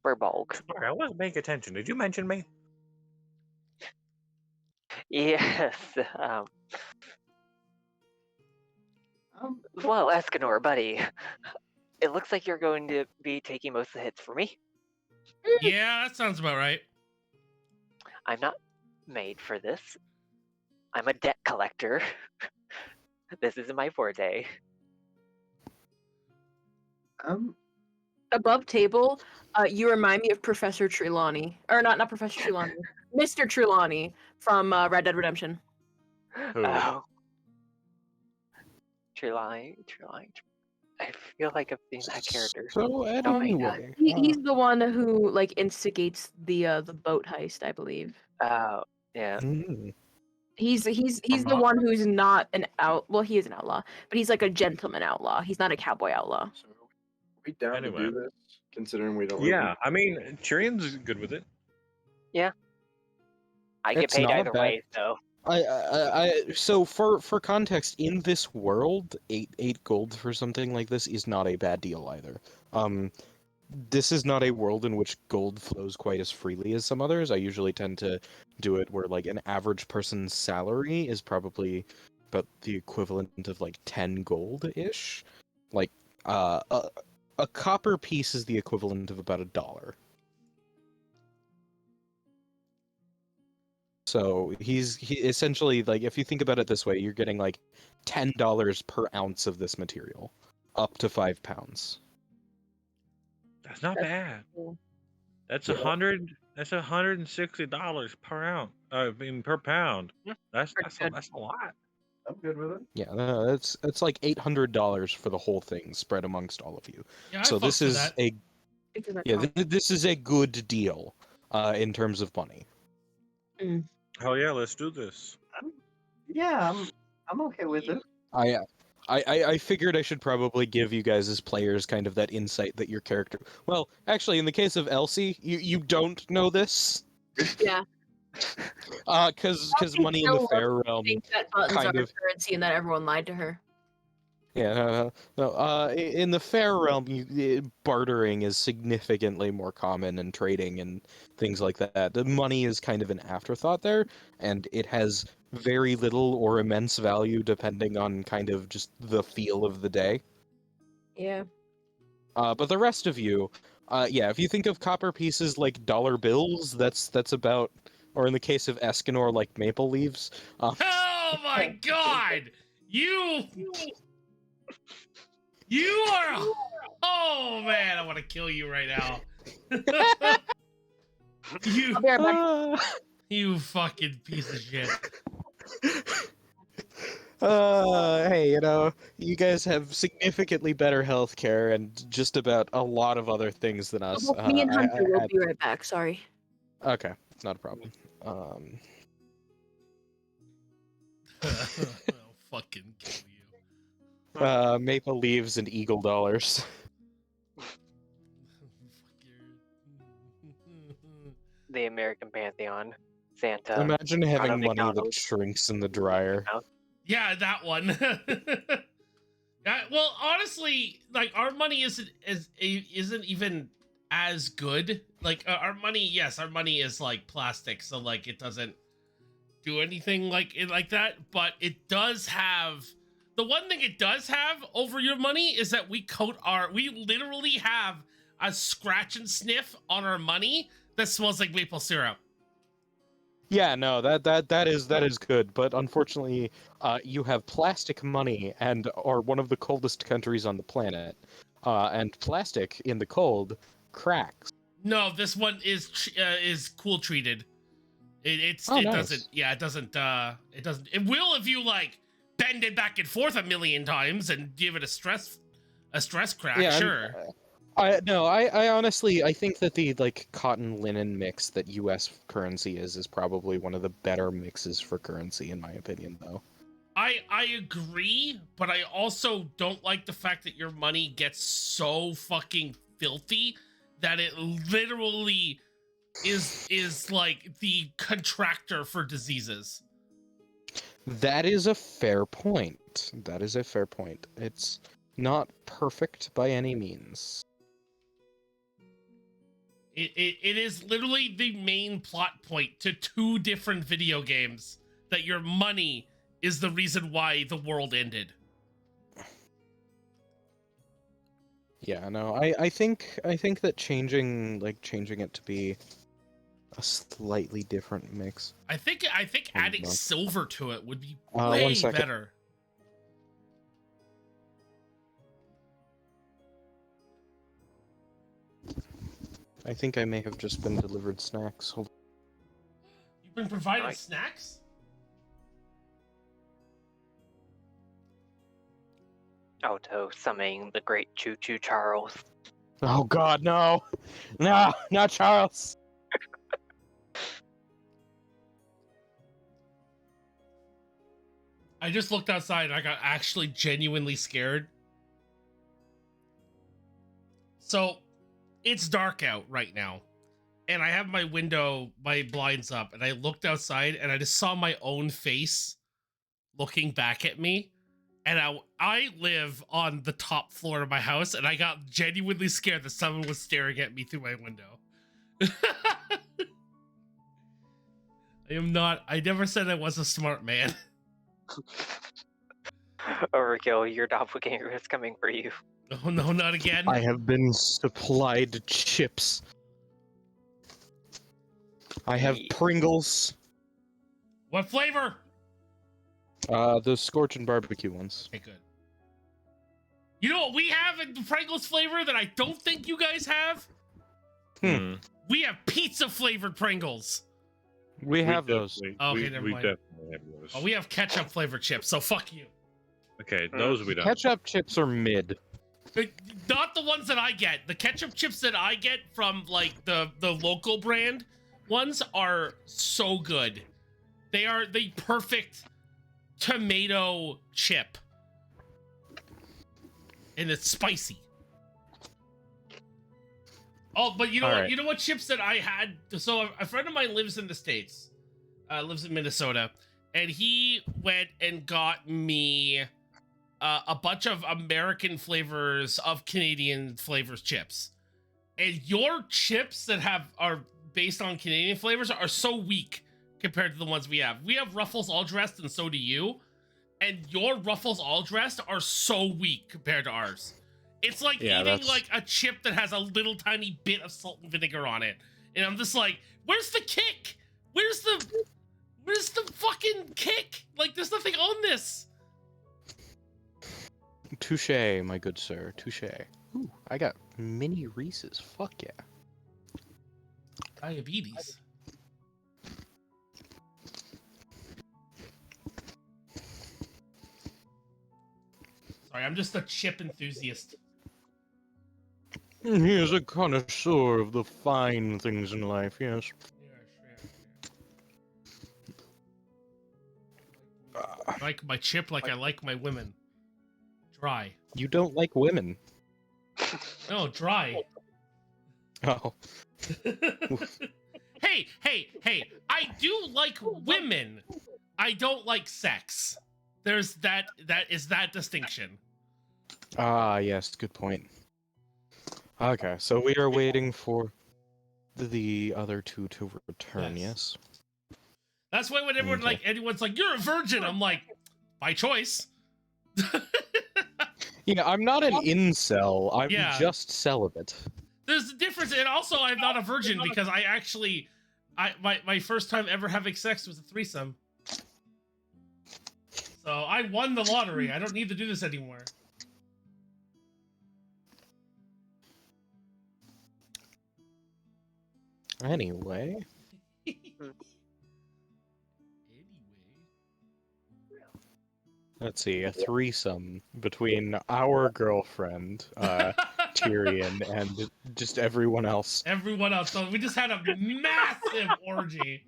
Burbolg. Sorry, I wasn't paying attention. Did you mention me? Yes. Um, Well, Escanor, buddy, it looks like you're going to be taking most of the hits for me. Yeah, that sounds about right. I'm not made for this. I'm a debt collector. This isn't my forte. Above table, you remind me of Professor Trelawney. Or not Professor Trelawney. Mr. Trelawney from Red Dead Redemption. Who? Oh. Trelawney. I feel like I've seen that character. So my anyway, He's the one who like instigates the boat heist, I believe. Oh, yeah. He's the one who's not an out. Well, he is an outlaw, but he's like a gentleman outlaw. He's not a cowboy outlaw. So, are we down Anyway. to do this? Considering we don't. live Yeah, in- I mean, Tyrion's good with it. I get It's paid not a either bad- way, so. So for context, in this world, eight gold for something like this is not a bad deal either. This is not a world in which gold flows quite as freely as some others. I usually tend to do it where like an average person's salary is probably about the equivalent of like 10 gold-ish. Like a copper piece is the equivalent of about $1. So he essentially, like, if you think about it this way, you're getting like $10 per ounce of this material, up to 5 pounds. That's not That's bad. cool. That's Yeah. That's $160 per ounce. I mean per pound. That's Pretty good. that's a lot. I'm good with it. Yeah, it's like $800 for the whole thing spread amongst all of you. Yeah, I So this fucks with is that. a Because that's yeah, all- this is a good deal, in terms of money. Hell yeah, let's do this. Yeah, I'm okay with it. I figured I should probably give you guys as players kind of that insight that your character. Well, actually, in the case of Elsie, you don't know this. Yeah. Because money in the still fair realm. think that buttons kind are of- currency and that everyone lied to her. Yeah, no. In the fair realm, bartering is significantly more common, and trading and things like that. The money is kind of an afterthought there, and it has very little or immense value depending on kind of just the feel of the day. Yeah. But the rest of you, yeah, if you think of copper pieces like dollar bills, that's about or in the case of Escanor, like maple leaves. Oh my god! You are. Oh man, I want to kill you right now. I'll be right back. You fucking piece of shit. Hey, you guys have significantly better healthcare and just about a lot of other things than us. Both me and Hunter will I- be right back. Sorry. Okay, not a problem. I'll fucking kill you. Maple leaves and eagle dollars. The American Pantheon, Santa. Imagine having Ronald money that McDonald. shrinks in the dryer. Yeah, that one. Well, honestly, like our money isn't even as good. Like our money, yes, our money is like plastic, so like it doesn't do anything like that. But it does have the one thing it does have over your money is that we literally have a scratch and sniff on our money that smells like maple syrup. Yeah, no, that is good, but unfortunately, you have plastic money and are one of the coldest countries on the planet, and plastic in the cold cracks. No, this one is cool treated. It Nice. doesn't. Yeah, it doesn't. It will if you like bend it back and forth a million times and give it a stress crack. Yeah, sure. I honestly I think that the like cotton linen mix that U.S. currency is probably one of the better mixes for currency in my opinion, though. I agree, but I also don't like the fact that your money gets so fucking filthy that it literally is like the contractor for diseases. That is a fair point. That is a fair point. It's not perfect by any means. It is literally the main plot point to 2 different video games that your money is the reason why the world ended. Yeah, no, I think that changing it to be a slightly different mix. I think adding on. silver to it would be One way second. better. I think I may have just been delivered snacks. Hold You've been provided Right. snacks? Auto summoning the great Choo Choo Charles. Oh God, no! No, not Charles! I just looked outside and I got actually genuinely scared. So, it's dark out right now. And I have my blinds up, and I looked outside and I just saw my own face looking back at me. And I live on the top floor of my house, and I got genuinely scared that someone was staring at me through my window. I never said I was a smart man. Overkill, your doppelganger is coming for you. Oh no, not again. I have been supplied chips. I have Pringles. What flavor? The Scorch and barbecue ones. Okay, good. You know what we have in the Pringles flavor that I don't think you guys have? We have pizza flavored Pringles. We have those. Okay, never we mind. definitely have those. Oh, we have ketchup flavored chips, so fuck you. Okay, those we don't. Ketchup chips are mid. Not the ones that I get. The ketchup chips that I get from like the local brand ones are so good. They are the perfect tomato chip. And it's spicy. Oh, but you know All what? right. You know what chips that I had? So a friend of mine lives in the States, lives in Minnesota, and he went and got me a bunch of American flavors of Canadian flavors chips. And your chips that are based on Canadian flavors are so weak compared to the ones we have. We have Ruffles all dressed, and so do you. And your Ruffles all dressed are so weak compared to ours. It's like eating like a chip that has a little tiny bit of salt and vinegar on it. And I'm just like, where's the kick? Where's the fucking kick? Like, there's nothing on this. Touche, my good sir. Touche. Ooh, I got mini Reese's. Fuck yeah. Diabetes. Sorry, I'm just a chip enthusiast. He is a connoisseur of the fine things in life, yes. I like my chip like I like my women. Dry. You don't like women. No, dry. Oh. Hey! I do like women. I don't like sex. There's that distinction. Ah, yes, good point. Okay, so we are waiting for the other two to return, yes? That's why when anyone's like, you're a virgin, I'm like, by choice. Yeah, I'm not an incel. I'm Yeah. just celibate. There's a difference, and also I'm not a virgin because my first time ever having sex was a threesome. So I won the lottery. I don't need to do this anymore. Anyway. Let's see, a threesome between our girlfriend, Tyrion, and just everyone else. Everyone else. So we just had a massive orgy.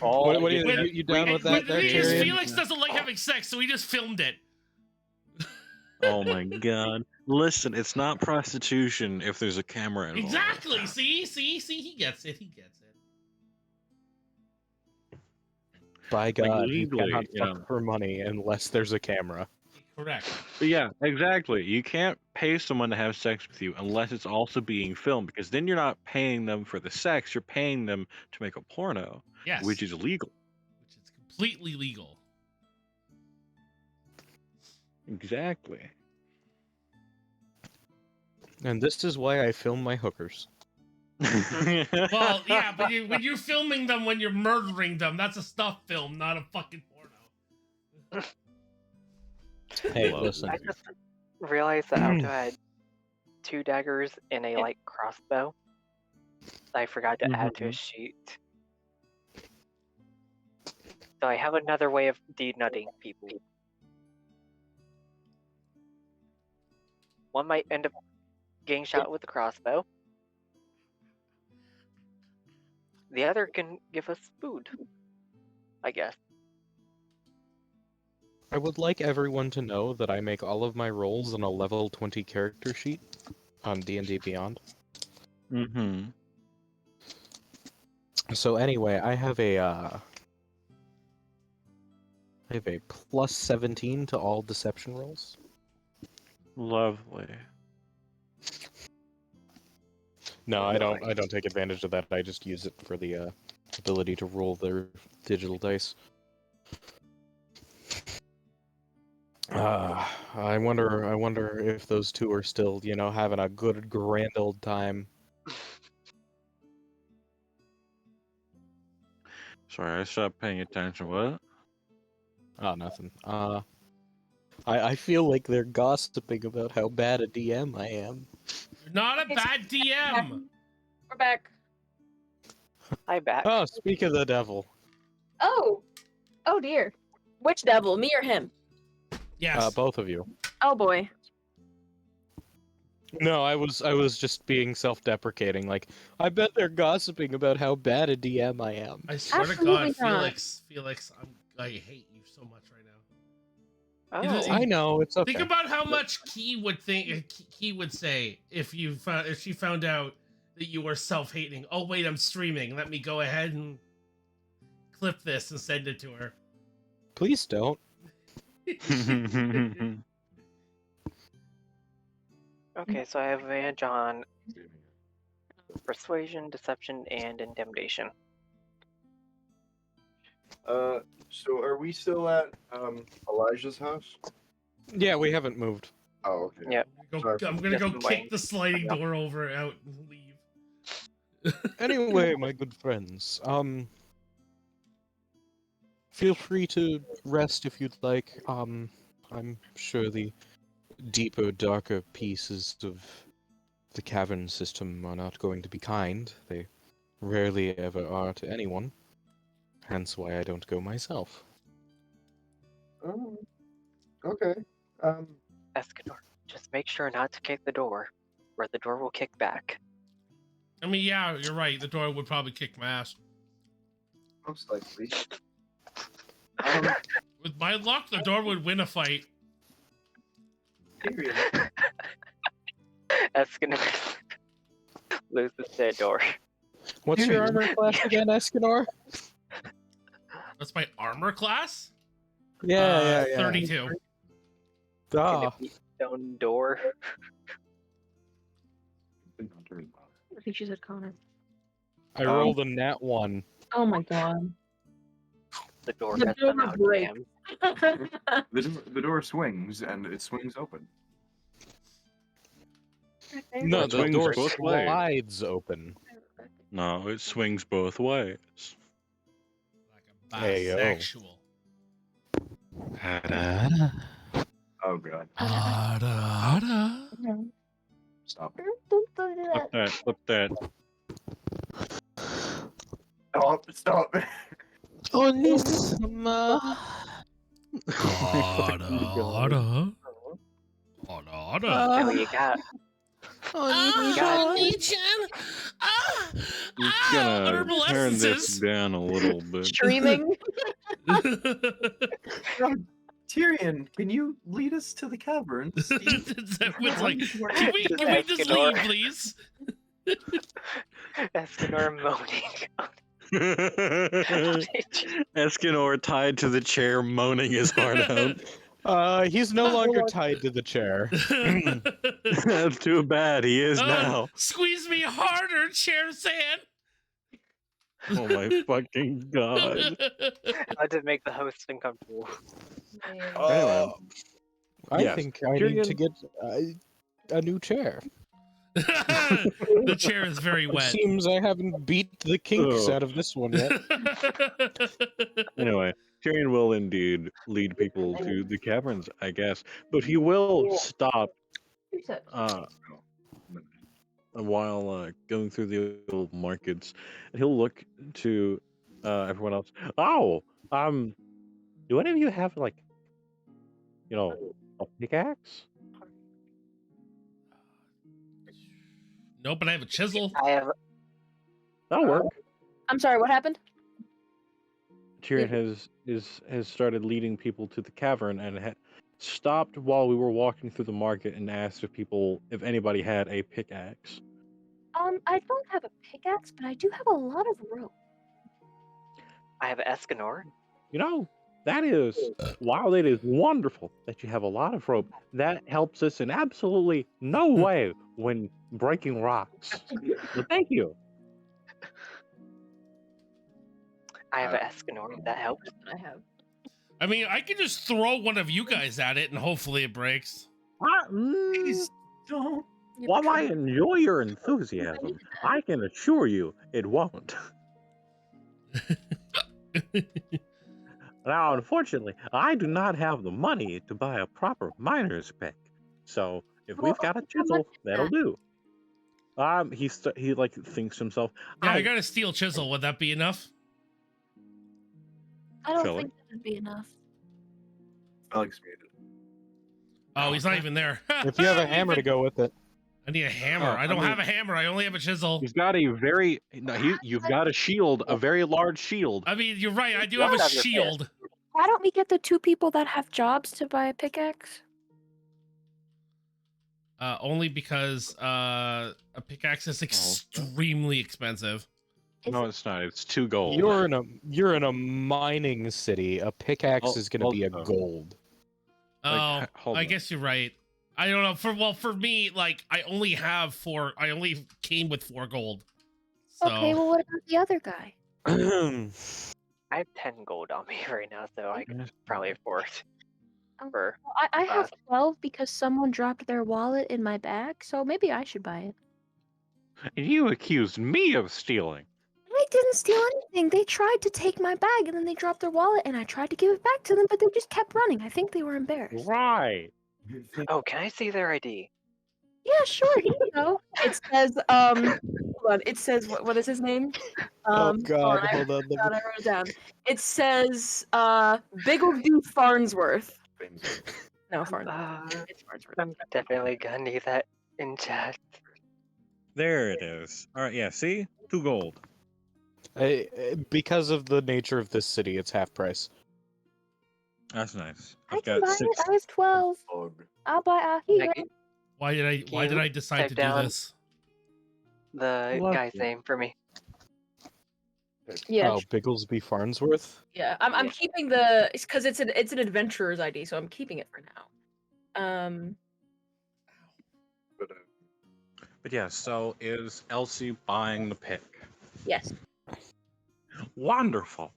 What do When- you down with But that the there, thing is, Tyrion? Felix doesn't like having sex, so we just filmed it. Oh my god. Listen, it's not prostitution if there's a camera involved. Exactly. See, he gets it. By God, you legally, cannot you know. fuck for money unless there's a camera. Correct. But yeah, exactly. You can't pay someone to have sex with you unless it's also being filmed, because then you're not paying them for the sex, you're paying them to make a porno, Yes. which is illegal. Which is completely legal. Exactly. And this is why I film my hookers. Well, yeah, but when you're filming them when you're murdering them, that's a stuff film, not a fucking porno. Hey, Love listen. I just realized that Alto had 2 daggers and a light crossbow. I forgot to add to his sheet. So I have another way of denutting people. One might end up getting shot with a crossbow. The other can give us food, I guess. I would like everyone to know that I make all of my rolls on a level 20 character sheet on D&D Beyond. Mm-hmm. So anyway, I have a plus 17 to all deception rolls. Lovely. No, I don't take advantage of that. I just use it for the ability to roll their digital dice. I wonder if those two are still, having a good grand old time. Sorry, I stopped paying attention. What? Oh, nothing. I feel like they're gossiping about how bad a DM I am. You're not a bad DM. We're back. Hi, back. Oh, speak of the devil. Oh dear. Which devil, me or him? Yes. Both of you. Oh boy. No, I was just being self-deprecating. Like, I bet they're gossiping about how bad a DM I am. I swear to Absolutely God, not. Felix, I hate you so much right now. Oh, I know, it's okay. Think about how much Key would say if she found out that you were self-hating. Oh wait, I'm streaming. Let me go ahead and clip this and send it to her. Please don't. okay, so I have advantage on persuasion, deception, and intimidation. So are we still at Elijah's house? Yeah, we haven't moved. Oh, okay. Yep. I'm gonna go Just kick wait. the sliding door over out and leave. Anyway, my good friends, feel free to rest if you'd like. I'm sure the deeper, darker pieces of the cavern system are not going to be kind. They rarely ever are to anyone. Hence why I don't go myself. Oh, okay. Escanor, just make sure not to kick the door, or the door will kick back. I mean, yeah, you're right. The door would probably kick my ass. Most likely. With my luck, the door would win a fight. Period. Escanor loses that door. What's your armor class again, Escanor? That's my armor class? Yeah. 32. Can Ah, it be stone door? I think she said Connor. I rolled a nat 1. Oh my god. The door The has door somehow break. jammed. The door swings and it swings open. No, It the swings door both ways. slides open. No, it swings both ways. Like a Hey, yo. bisexual. Oh god. Stop. Flip that. Stop. Oh, you got. He's gonna honorable turn this essences. down a little bit. Streaming. Tyrion, can you lead us to the cavern? It's like, can we just leave, please? Escanor moaning. Escanor tied to the chair, moaning his heart out. He's no longer tied to the chair. That's too bad. He is now. Squeeze me harder, Chair Sand. Oh my fucking god. How to make the host uncomfortable. Anyway, I Yes. think I need Tyrion- to get a new chair. The chair is very It wet. seems I haven't beat the kinks Ugh. out of this one yet. Anyway, Tyrion will indeed lead people to the caverns, I guess, but he will stop while going through the old markets, and he'll look to everyone else. Oh, do any of you have like, a pickaxe? Nope, but I have a chisel. I have. That'll work. I'm sorry, what happened? Tyrion has started leading people to the cavern and had stopped while we were walking through the market and asked if anybody had a pickaxe. I don't have a pickaxe, but I do have a lot of rope. I have Escanor. That is, while it is wonderful that you have a lot of rope, that helps us in absolutely no way when breaking rocks. So thank you. I have Escanor. That helps. I have. I mean, I can just throw one of you guys at it and hopefully it breaks. Please don't. While I enjoy your enthusiasm, I can assure you it won't. Now, unfortunately, I do not have the money to buy a proper miner's pick. So, if we've got a chisel, that'll do. He thinks to himself. Yeah, I got a steel chisel. Would that be enough? I don't Philly? think that would be enough. Alex muted. Oh, he's not even there. If you have a hammer to go with it. I need a hammer. I don't have a hammer. I only have a chisel. He's got a very. No, you've got a shield, a very large shield. I mean, you're right. I do have a shield. Why don't we get the two people that have jobs to buy a pickaxe? Only because a pickaxe is extremely expensive. No, it's not. It's 2 gold. You're in a mining city. A pickaxe is going to be a also- gold. Oh, hold I on. guess you're right. I don't know. For me, like I only have 4. I only came with 4 gold. So Okay, well, what about the other guy? I have 10 gold on me right now, so I can probably afford. Oh, For Well, I have 12 because someone dropped their wallet in my bag, so maybe I should buy it. And you accused me of stealing. I didn't steal anything. They tried to take my bag and then they dropped their wallet and I tried to give it back to them, but they just kept running. I think they were embarrassed. Right. Oh, can I see their ID? Yeah, sure. Here you go. It says, hold on. It says, what is his name? Oh hold God! on, I Hold on. I wrote it down. It says, Biggleby Farnsworth. No, Farnsworth. It's Farnsworth. I'm definitely gonna need that in chat. There it is. All right, yeah, see? 2 gold. Because of the nature of this city, it's half price. That's nice. I I've can got buy 6. it. I have 12. I'll buy here. Like, Why did I decide type to do down- this? the guy's Lovely. name for me. Yeah, Oh, Bigglesby Farnsworth. yeah. I'm Yeah. keeping the. It's because it's an adventurer's ID, so I'm keeping it for now. But But yeah, so is Elsie buying the pick? Yes. Wonderful.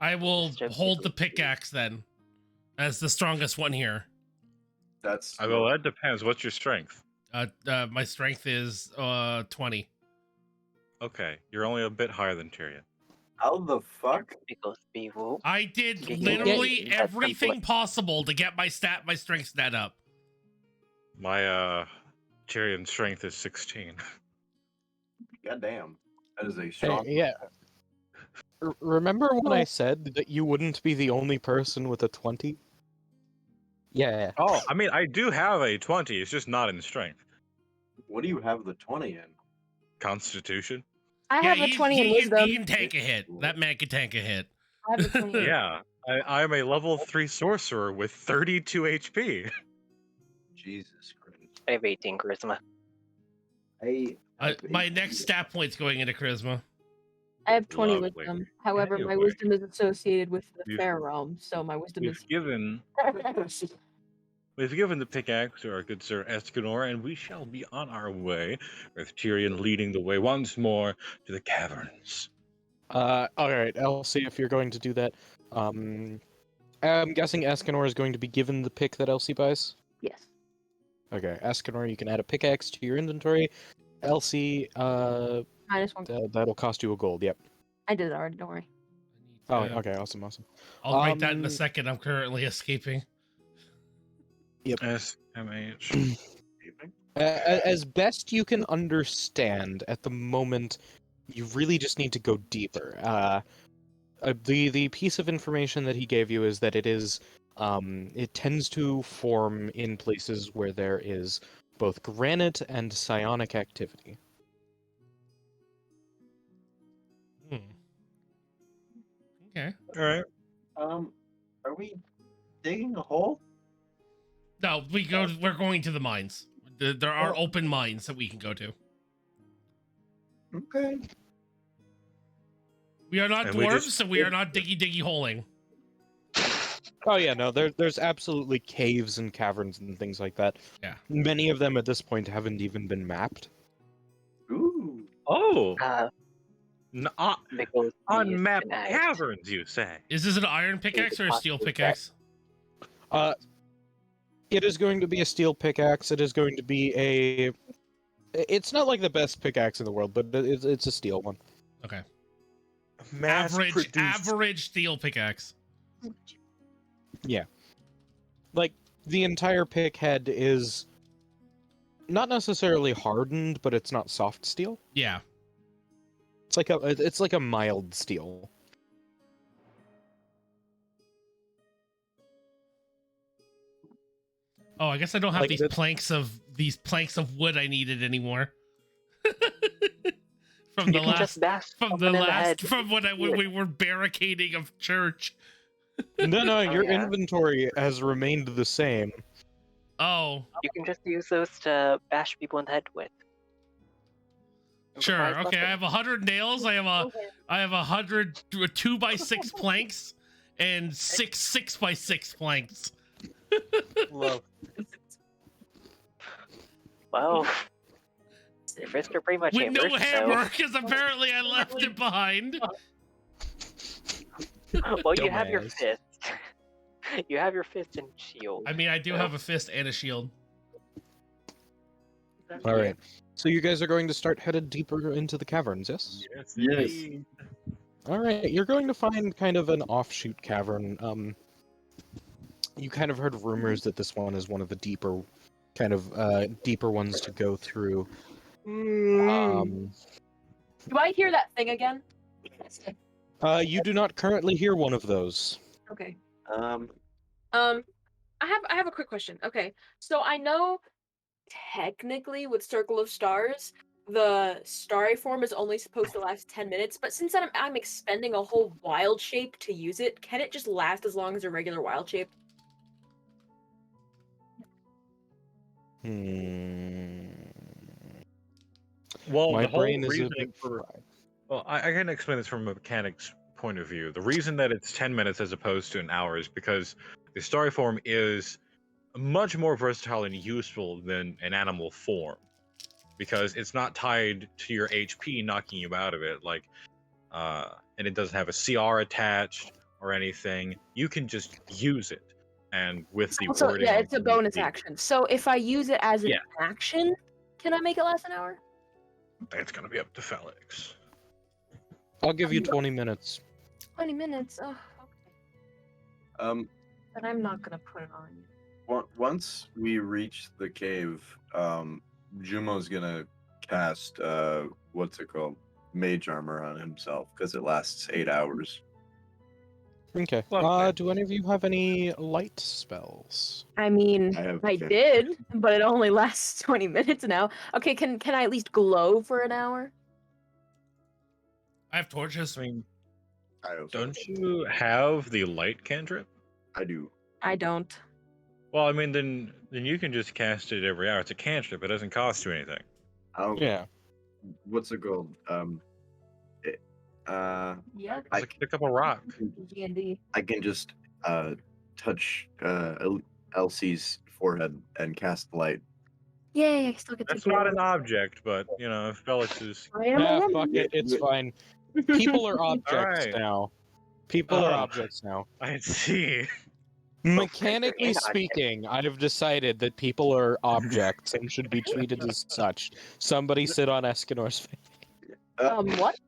I will Mr. hold the Bigglesby. pickaxe then, as the strongest one here. that's Well, that depends. What's your strength? My strength is 20. Okay, you're only a bit higher than Tyrion. how the fuck? Bigglesby Woo. I did Yeah, literally yeah. everything possible to get my strength stat up. My Tyrion strength is 16. God damn, that is a Hey, strong. yeah. Remember when I said that you wouldn't be the only person with a 20? Yeah. Oh, I mean, I do have a 20. It's just not in strength. What do you have the 20 in? Constitution. I have a 20 in wisdom. He can tank a hit. That man can tank a hit. I have a 20. Yeah, I'm a level 3 sorcerer with 32 HP. Jesus Christ. I have 18 charisma. My next stat point's going into charisma. I have 20 Lovely. wisdom. However, my Anyway. wisdom is associated with the You've- fair realm, so my wisdom We've is. given the pickaxe to our good Sir Escanor, and we shall be on our way, with Tyrion leading the way once more to the caverns. All right, Elsie, if you're going to do that, I'm guessing Escanor is going to be given the pick that Elsie buys. Yes. Okay, Escanor, you can add a pickaxe to your inventory. Elsie, -1. that'll cost you a gold. Yep. I did it already. Don't worry. Oh, okay, awesome. I'll write that in a Um, second. I'm currently escaping. SMH. As best you can understand at the moment, you really just need to go deeper. The piece of information that he gave you is that it tends to form in places where there is both granite and psionic activity. Okay. All right. Are we digging a hole? No, we're going to the mines. There are open mines that we can go to. Okay. We are not And we dwarves, just- so we are not diggy holing. Oh yeah, no, there's absolutely caves and caverns and things like that. Yeah. Many of them at this point haven't even been mapped. Ooh. Oh, Bigglesby is unmapped an ag. caverns, you say? Is this an iron pickaxe or a steel possibly pickaxe? It is going to be a steel pickaxe. It is going to be a. It's not like the best pickaxe in the world, but it's a steel one. Okay. Mass-produced. Average steel pickaxe. Like the entire pick head is not necessarily hardened, but it's not soft steel. Yeah. It's like a mild steel. Oh, I guess I don't have Like these planks of wood I needed anymore. from the You can just last bash someone in the head. from when we were barricading a church. No, your yeah? inventory has remained the same. Oh, You can just use those to bash people in the head with. sure. Improvise Okay, I weapon. have 100 nails. I have 100 2x6 planks and 6 6x6 planks. Love. Well, your fists are pretty much With no hammers, hammer, because apparently I left it behind. So... well, you have your Dumbass. fist. You have your fist and shield. I mean, I do have a fist and a shield. All right. So you guys are going to start headed deeper into the caverns, yes? Yes. Yes. indeed. All right. You're going to find kind of an offshoot cavern. You kind of heard rumors that this one is one of the deeper, deeper ones to go through. Do I hear that thing again? You do not currently hear one of those. Okay. Um, I have a quick question. Okay, so I know technically with Circle of Stars, the starry form is only supposed to last 10 minutes, but since I'm expending a whole wild shape to use it, can it just last as long as a regular wild shape? Well, My the whole brain is a reasoning bit for fried. well, I can explain this from a mechanics point of view. The reason that it's 10 minutes as opposed to an hour is because the starry form is much more versatile and useful than an animal form, because it's not tied to your HP knocking you out of it, and it doesn't have a CR attached or anything. You can just use it, and with the So wording, yeah, on it's a bonus the- action. So if I use it as an Yeah. action, can I make it last an hour? That's gonna be up to Felix. I'll give you 20 minutes. 20 minutes. Oh, okay. Um, But I'm not gonna put it on you. once we reach the cave, Jumo's gonna cast what's it called? Mage armor on himself because it lasts 8 hours. Okay. Lovely. Do any of you have any light spells? I mean, I have I 50. did, but it only lasts 20 minutes now. Okay, can I at least glow for an hour? I have torches. I mean, I also don't you have the light cantrip? I do. I don't. Well, I mean, then you can just cast it every hour. It's a cantrip. It doesn't cost you anything. I'll, Yeah. What's it called? Yeah. I Just pick up a rock. D&D. I can just touch Elsie's forehead and cast light. Yay, I still get to That's glow. not an object, but you know, if Felix is I am a Ah, woman. fuck it. It's fine. People are objects Alright. now. People are Oh. objects now. I see. Mechanically and objects. speaking, I've decided that people are objects and should be treated as such. Somebody sit on Escanor's face. What?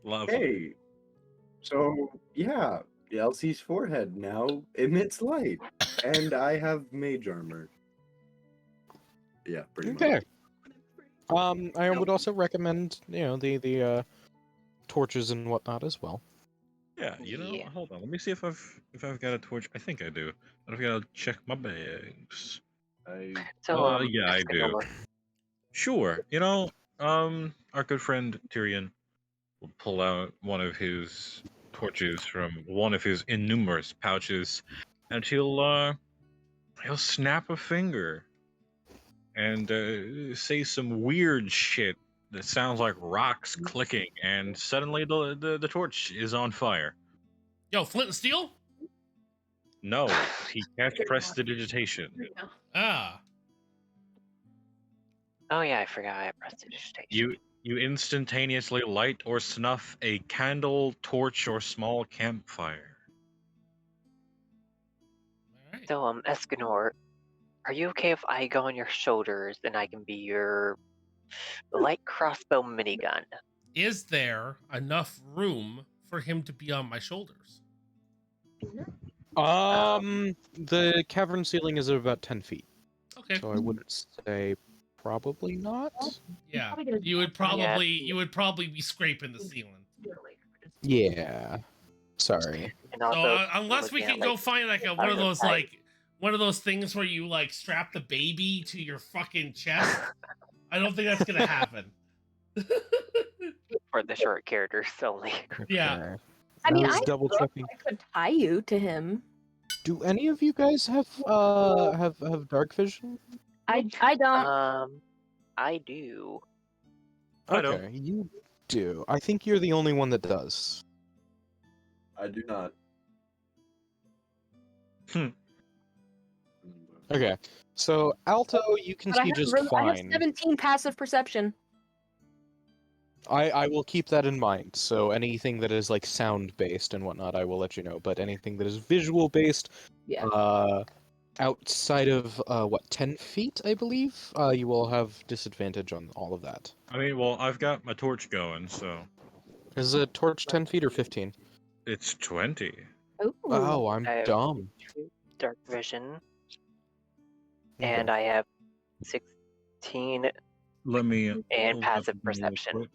Lovely. Hey, so yeah, Elsie's forehead now emits light, and I have mage armor. Yeah, pretty Okay. much. I would also recommend, the torches and whatnot as well. Yeah, you know, Yeah. hold on. Let me see if I've got a torch. I think I do. I've got to check my bags. So, Yeah, I do. Escanor, Sure. You know, our good friend Tyrion will pull out one of his torches from one of his innumerous pouches, and he'll snap a finger and say some weird shit that sounds like rocks clicking, and suddenly the torch is on fire. Yo, Flint and Steel? No, he can't press the digitation. Ah. Oh yeah, I forgot I pressed digitation. You instantaneously light or snuff a candle, torch, or small campfire. Alright. So, Escanor, are you okay if I go on your shoulders and I can be your light crossbow minigun? Is there enough room for him to be on my shoulders? The cavern ceiling is at about 10 feet, Okay. so I would say probably not. Yeah. Probably gonna- You would probably be scraping the ceiling. Yeah. Sorry. And So also, unless we looking can at, go like, find like one of other those side. one of those things where you like strap the baby to your fucking chest, I don't think that's gonna happen. for the short characters only. Yeah. Okay. I mean, was I double checking. I could tie you to him. Do any of you guys have dark vision? I don't. I do. I don't. Okay, you do. I think you're the only one that does. I do not. Okay, so Alto, you can But I see have, just I have fine. 17 passive perception. I will keep that in mind. So anything that is like sound based and whatnot, I will let you know. But anything that is visual based, Yeah. outside of what 10 feet, I believe, you will have disadvantage on all of that. I mean, well, I've got my torch going, so Is a torch 10 feet or 15? it's 20. Ooh. Oh, I'm I have dumb. dark vision, Okay. and I have 16 Let me and pull up passive the real perception. quick.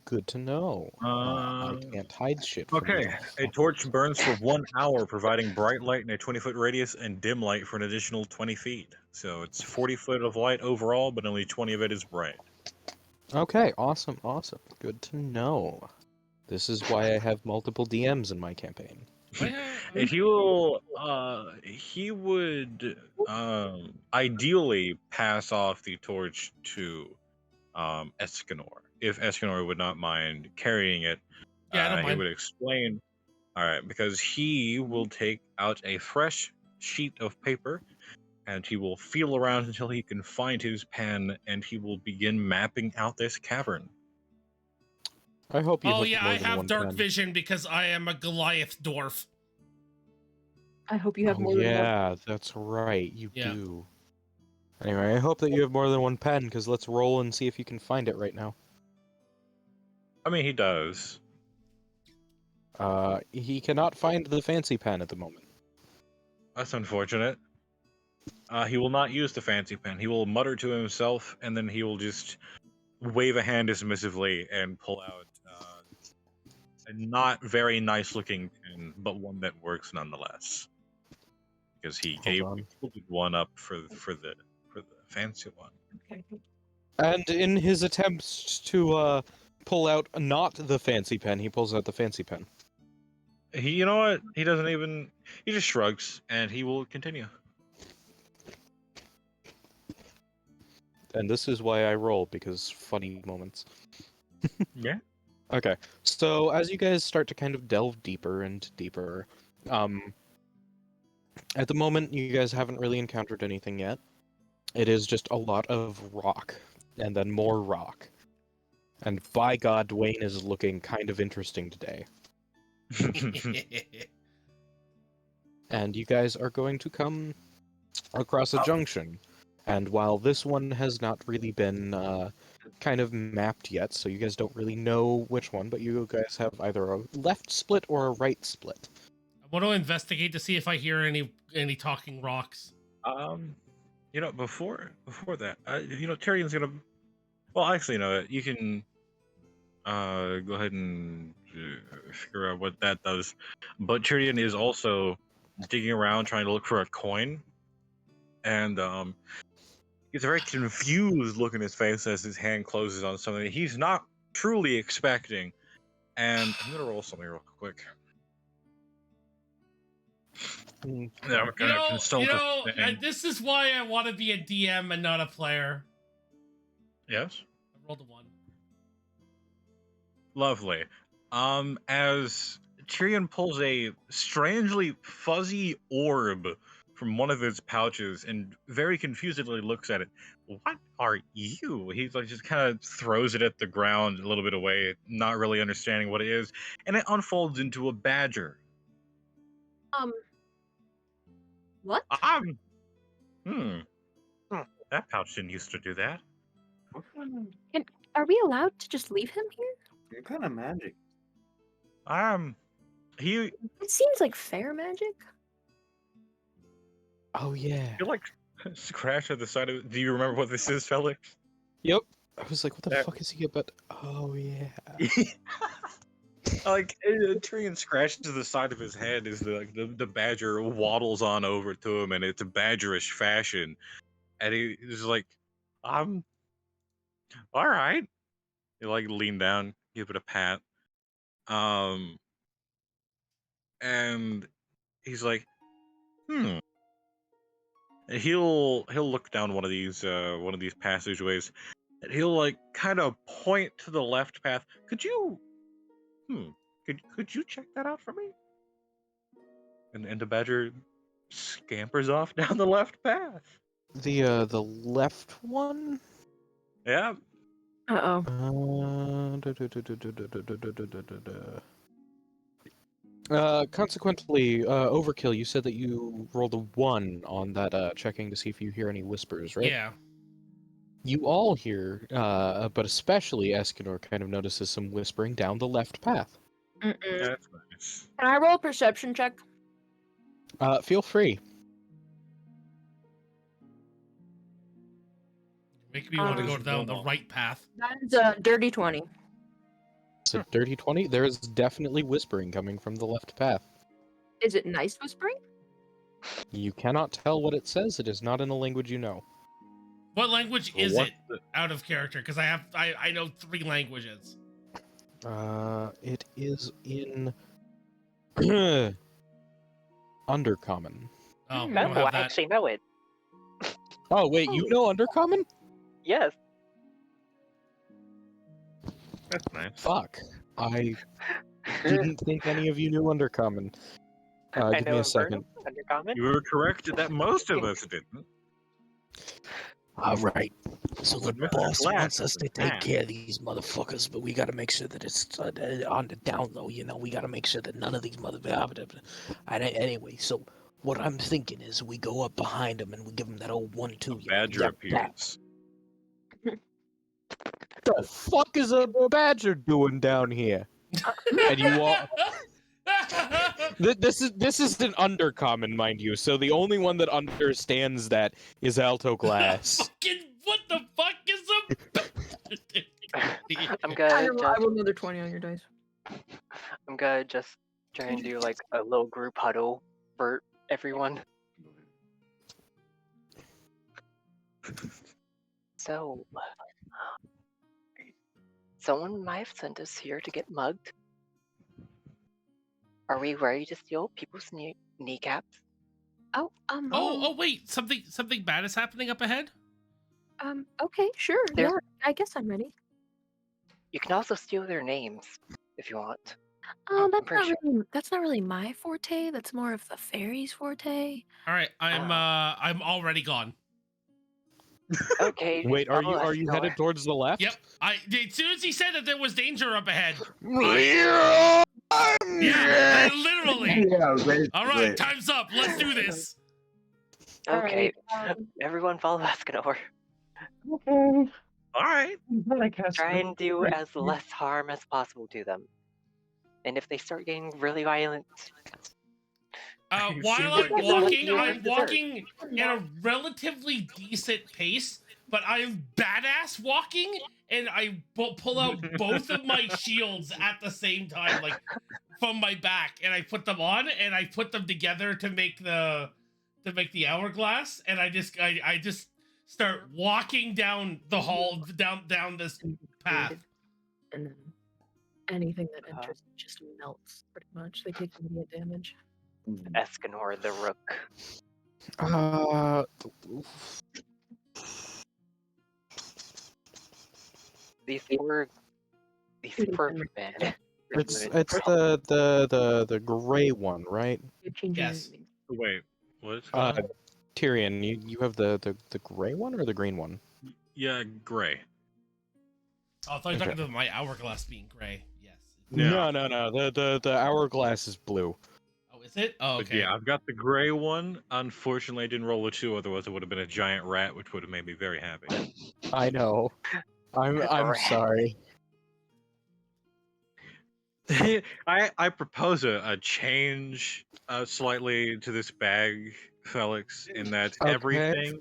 Good to know. I can't hide shit from Okay, you. a torch burns for 1 hour, providing bright light in a 20-foot radius and dim light for an additional 20 feet. So it's 40 foot of light overall, but only 20 of it is bright. Okay, awesome. Good to know. This is why I have multiple DMs in my campaign. He would ideally pass off the torch to Escanor, if Escanor would not mind carrying it. Yeah, I don't He mind. would explain. All right, because he will take out a fresh sheet of paper and he will feel around until he can find his pen and he will begin mapping out this cavern. I hope you Oh have yeah, more I than have one dark pen. vision because I am a Goliath dwarf. I hope you have Oh, more than one. yeah, that's right. You Yeah. do. Anyway, I hope that you have more than one pen, because let's roll and see if you can find it right now. I mean, he does. He cannot find the fancy pen at the moment. That's unfortunate. He will not use the fancy pen. He will mutter to himself, and then he will just wave a hand dismissively and pull out a not very nice-looking pen, but one that works nonetheless. Because he Hold on. gave one up for the fancy one. Okay. And in his attempts to pull out not the fancy pen, he pulls out the fancy pen. You know what? He doesn't even. He just shrugs, and he will continue. And this is why I roll, because funny moments. Yeah. Okay, so as you guys start to kind of delve deeper and deeper, at the moment you guys haven't really encountered anything yet. It is just a lot of rock, and then more rock. And by God, Dwayne is looking kind of interesting today. And you guys are going to come across a junction. And while this one has not really been kind of mapped yet, so you guys don't really know which one, but you guys have either a left split or a right split. I want to investigate to see if I hear any talking rocks. You know, before that, you know, Tyrion's gonna. Well, actually, no, you can go ahead and figure out what that does. But Tyrion is also digging around trying to look for a coin, and he's a very confused look in his face as his hand closes on something he's not truly expecting. And I'm gonna roll something real quick. I'm gonna consult a thing. This is why I want to be a DM and not a player. Yes. I rolled a 1. Lovely. As Tyrion pulls a strangely fuzzy orb from one of his pouches and very confusedly looks at it. What are you? He's like just kind of throws it at the ground a little bit away, not really understanding what it is, and it unfolds into a badger. What? That pouch didn't used to do that. Are we allowed to just leave him here? What kind of magic? He It seems like fair magic. Oh yeah. you like scratch at the side of it. Do you remember what this is, Felix? Yep. I was like, what the That- fuck is he about? Oh yeah. Like Tyrion scratched to the side of his head as the badger waddles on over to him, and it's a badgerish fashion, and he's like, all right." He like lean down, give it a pat, and he's like, And he'll look down one of these passageways, and he'll like kind of point to the left path. Could you check that out for me? And the badger scampers off down the left path. The left one? Yeah. Uh-oh. Consequently, Overkill, you said that you rolled a 1 on that checking to see if you hear any whispers, right? Yeah. You all hear, but especially Escanor kind of notices some whispering down the left path. Mm-mm. That's nice. Can I roll a perception check? Feel free. Make me want to go Um, down the right path. That's a dirty 20. It's a dirty 20. There is definitely whispering coming from the left path. Is it nice whispering? You cannot tell what it says. It is not in a language you know. What language is What it out of character? Because I know 3 languages. It is in Undercommon. Oh, we Hmm. don't Oh, I have that. actually know it. Oh wait, you know Undercommon? Yes. That's nice. Fuck. I didn't think any of you knew Undercommon. I Give know me a Inferno, second. Undercommon. You were correct that most of us didn't. Alright. So the But Mr. boss Glass wants us is to a take man. care of these motherfuckers, but we gotta make sure that it's on the down low, you know? We gotta make sure that none of these motherfuckers... Anyway, so what I'm thinking is we go up behind them and we give them that old 1-2. you know, Badger yap, yap. appears. The fuck is a badger doing down here? And you all. This is an Undercommon, mind you. So the only one that understands that is Alto Glass. Fucking what the fuck is I'm a gonna I just, rolled another 20 on your dice. I'm gonna just try and do like a little group huddle for everyone. So, someone might have sent us here to get mugged. Are we ready to steal people's kneecaps? Oh, Oh wait, something bad is happening up ahead? okay, sure. There's- Yeah, I guess I'm ready. You can also steal their names if you want. Oh, pretty that's not really my forte. That's more of the fairies' forte. Alright, I'm already gone. Okay. Wait, are follow you Escanor. headed towards the left? Yep. As soon as he said that there was danger up ahead. Yeah! Yeah, literally. Yeah, basically. Alright, time's up. Let's do this. Okay, Alright, everyone follow Escanor. Okay. All right. Try and do as less harm as possible to them. And if they start getting really violent, You While seem I'm like walking, you're I'm dessert. walking at a relatively decent pace, but I'm badass walking, and I pull out both of my shields at the same time, like from my back, and I put them on, and I put them together to make the hourglass, and I just start walking down the hall, down this path. and then anything that enters just melts, pretty much. They take immediate damage. Escanor the Rook. These poor men. It's the gray one, right? You're changing your Yes. name. Wait, what? Tyrion, you have the gray one or the green one? Yeah, gray. Oh, I thought you were Okay. talking about my hourglass being gray. Yes. No. No. The hourglass is blue. Oh, is it? Oh, But okay. yeah, I've got the gray one. Unfortunately, I didn't roll a 2, otherwise it would have been a giant rat, which would have made me very happy. I know. I'm Rat. sorry. I propose a change slightly to this bag, Felix, in that Okay.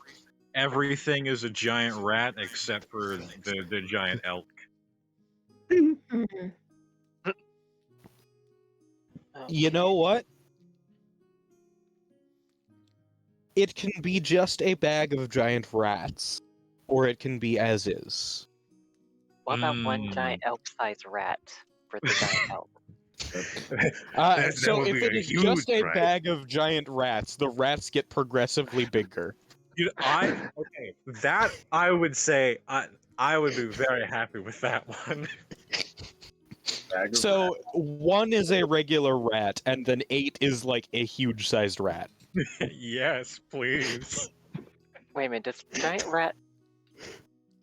everything is a giant rat except for the giant elk. Mhm. You know what? It can be just a bag of giant rats, or it can be as is. What about one giant elk-sized rat for the giant elk? That So would if be it a is just huge a rat. bag of giant rats, the rats get progressively bigger. That I would say I would be very happy with that one. Bag of So 1 is a regular rat, and then 8 is like a huge-sized rat. Yes, please. Wait a minute, does giant rat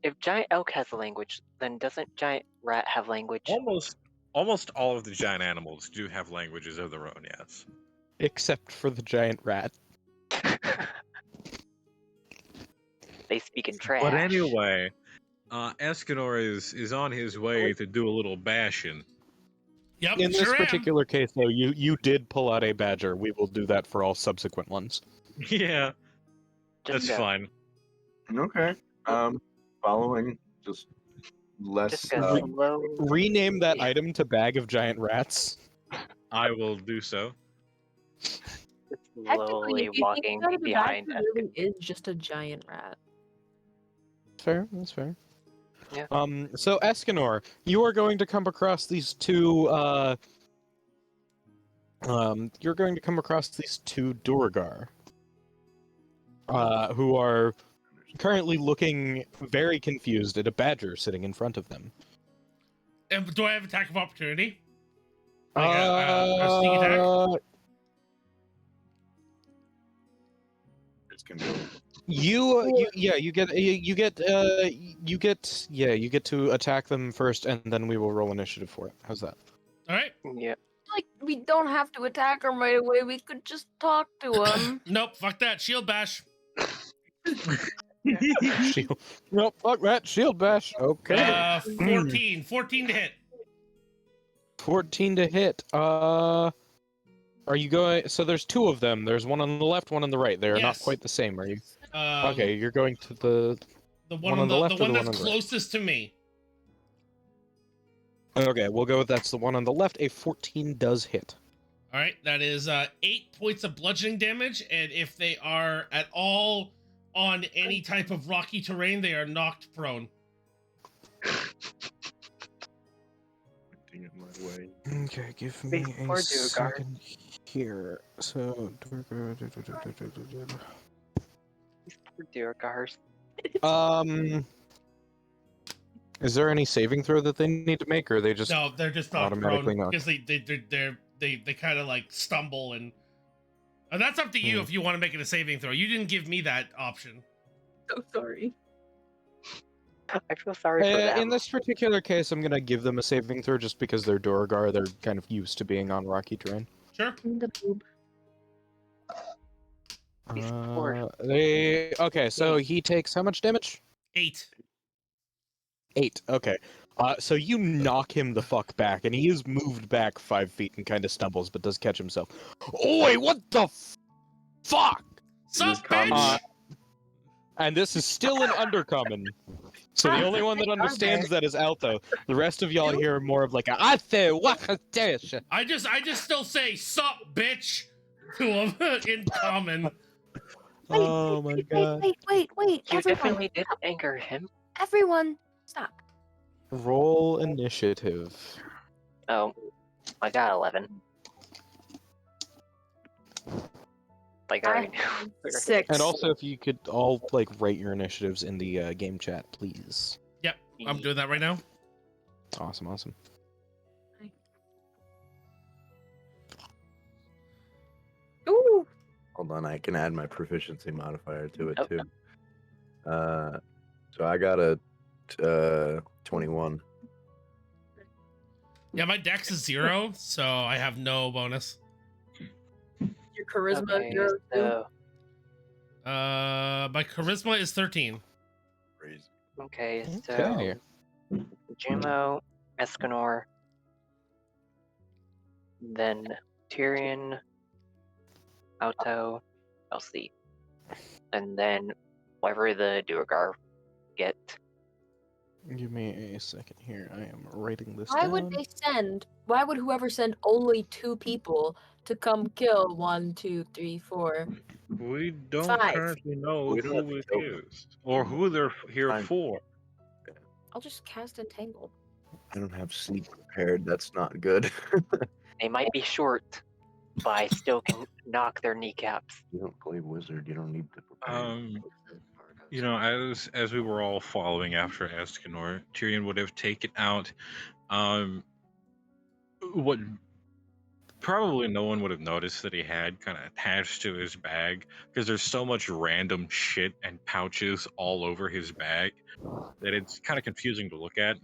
if giant elk has a language, then doesn't giant rat have language? Almost all of the giant animals do have languages of their own. Yes. Except for the giant rat. They speak in trash. But anyway, Escanor is on his way to do a little bashing. Yep, In this sure am. particular case, though, you did pull out a badger. We will do that for all subsequent ones. Yeah, Just that's go. fine. Okay. Following just less. Just go slow. Rename that item to Bag of Giant Rats. I will do so. Technically, Slowly if you walking think about it, the behind badger really is just a giant rat. Fair, that's fair. Yeah. So Escanor, you are going to come across these two. You're going to come across these two Duergar, who are currently looking very confused at a badger sitting in front of them. And do I have attack of opportunity? Like a sneak attack? It's gonna go. You get to attack them first, and then we will roll initiative for it. How's that? All right. Yeah. Like, we don't have to attack him right away. We could just talk to him. Nope. Fuck that. Shield bash. Shield. Nope, fuck that. Shield bash. Okay. 14. 14 to hit. 14 to hit. Are you going? So there's two of them. There's one on the left, one on the right. They are not Yes. quite the same. Are you? Um, Okay, you're going to the. The one one, on the left the or one the that's one on the right? closest to me. Okay, we'll go with that's the one on the left. A 14 does hit. All right. That is 8 points of bludgeoning damage, and if they are at all on any type of rocky terrain, they are knocked prone. Getting it my way. Okay, give me Before a Duergar. second here. So. Duergars. Is there any saving throw that they need to make, or are they just? No, they're just knocked automatically prone knocked. because they kind of like stumble and that's up to you if you want to make it a saving throw. You didn't give me that option. So sorry. I feel sorry for them. In this particular case, I'm gonna give them a saving throw just because they're Duergar. They're kind of used to being on rocky terrain. Sure. The boob. Okay, so he takes how much damage? 8. 8. Okay. So you knock him the fuck back, and he is moved back 5 feet and kind of stumbles, but does catch himself. Oi, what the fuck? Sup, common. bitch? And this is still an undercommon. So the only one that understands that is Alto. The rest of y'all hear more of like a "Ate wakatesh." I just still say sup, bitch, to him in common. Oh my god. Wait. You Everyone, definitely did anger him. everyone, stop. Roll initiative. Oh, I got 11. Like I already knew. 6. And also, if you could all like rate your initiatives in the game chat, please. Yep, I'm doing that right now. Awesome, awesome. Ooh. Hold on, I can add my proficiency modifier to it Oh, too. So I got a 21. Yeah, my dex is 0, so I have no bonus. Your charisma. Okay, Your so, My charisma is 13. Crazy. okay, so Okay. Jumo, Escanor, then Tyrion, Alto, Elsie, and then whatever the Duergar get. Give me a second here. I am writing this Why down. would they send? Why would whoever send only 2 people to come kill 1, 2, 3, 4? We don't 5. currently know We don't have who to it kill them. is or who they're here Fine. for. I'll just cast Entangle. I don't have sleep prepared. That's not good. They might be short, but I still can knock their kneecaps. You don't play wizard. You don't need to prepare. You know, as we were all following after Escanor, Tyrion would have taken out what probably no one would have noticed that he had kind of attached to his bag because there's so much random shit and pouches all over his bag that it's kind of confusing to look at.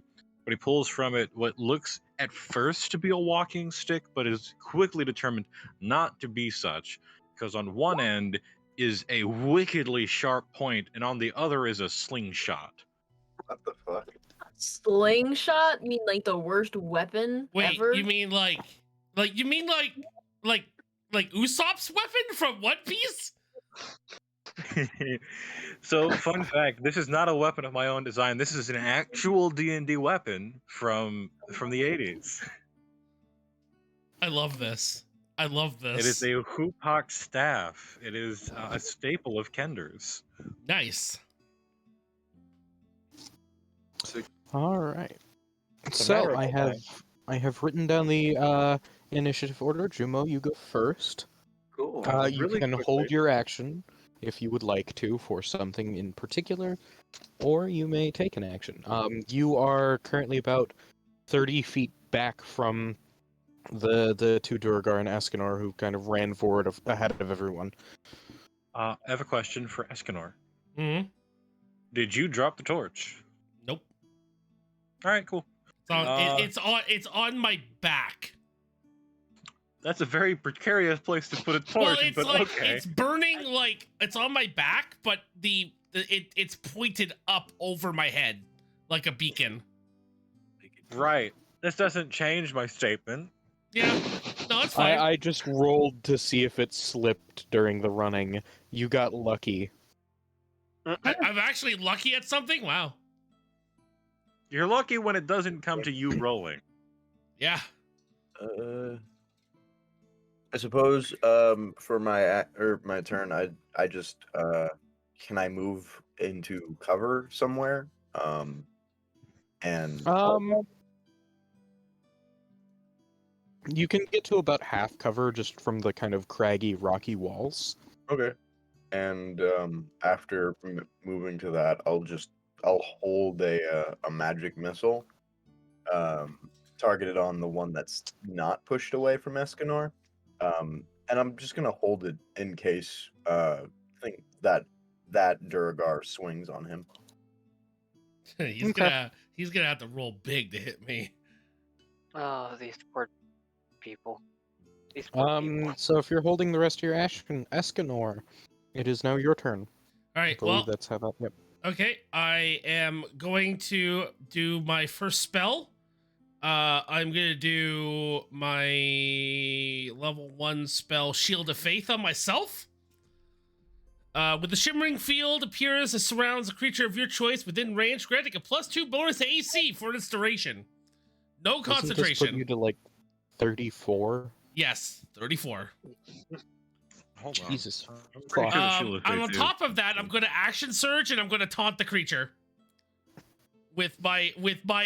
But he pulls from it what looks at first to be a walking stick, but is quickly determined not to be such, because on one end is a wickedly sharp point, and on the other is a slingshot. What the fuck? Slingshot? You mean like the worst weapon Wait, ever? you mean like Usopp's weapon from One Piece? So, fun fact: this is not a weapon of my own design. This is an actual D&D weapon from the 80s. I love this. I love this. It is a Hoopak staff. It is a staple of Kender's. Nice. All right. It's a So matter of I have written down the initiative order. Jumo, you go first. Cool. You Really can quickly. hold your action if you would like to for something in particular, or you may take an action. You are currently about 30 feet back from the two Durgar and Escanor who kind of ran forward ahead of everyone. I have a question for Escanor. Hmm. Did you drop the torch? Nope. All right, cool. It's on my back. That's a very precarious place to put a torch, Well, it's but like okay. it's burning, like it's on my back, but it's pointed up over my head like a beacon. Right. This doesn't change my statement. Yeah, no, it's fine. I just rolled to see if it slipped during the running. You got lucky. I'm actually lucky at something. Wow. You're lucky when it doesn't come to you rolling. Yeah. I suppose for my turn, I just can I move into cover somewhere? And You can get to about half cover just from the kind of craggy, rocky walls. okay. And after moving to that, I'll hold a magic missile, targeted on the one that's not pushed away from Escanor. And I'm just gonna hold it in case think that Duragar swings on him. he's gonna have to roll big to hit me. Oh, these poor people. These poor people. So if you're holding the rest of your action, Escanor, it is now your turn. All I right. believe Well, that's how that. Yep. okay. I am going to do my first spell. I'm gonna do my level 1 spell, Shield of Faith, on myself. With the shimmering field appears, it surrounds a creature of your choice within range, granting a +2 bonus to AC for its duration. No Doesn't this put concentration. you to like 34? Yes, 34. Hold on. Jesus. I'm pretty sure the fuck. Shield of And Faith on is- top of that, I'm going to action surge and I'm going to taunt the creature with my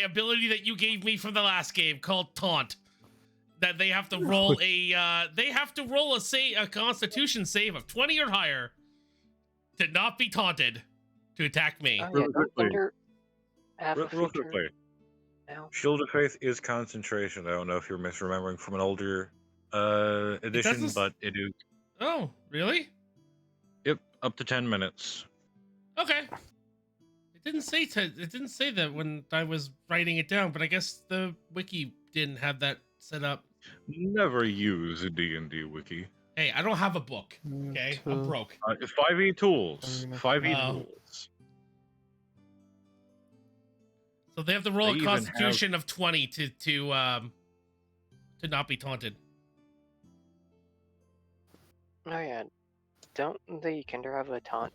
ability that you gave me from the last game called Taunt. That they have to roll a Constitution save of 20 or higher to not be taunted to attack me. Oh, yeah, Really don't quickly. Thunder have a Real feature quickly. now? Shield of Faith is concentration. I don't know if you're misremembering from an older edition, doesn't s- but it is. Oh, really? Yep, up to 10 minutes. Okay. It didn't say that when I was writing it down, but I guess the wiki didn't have that set up. Never use a D&D wiki. Hey, I don't have a book. Okay, I'm So- broke. 5e tools. 5e Oh. tools. So they have to roll They a even Constitution of 20 to not be taunted. Oh yeah, don't the Kinder have a taunt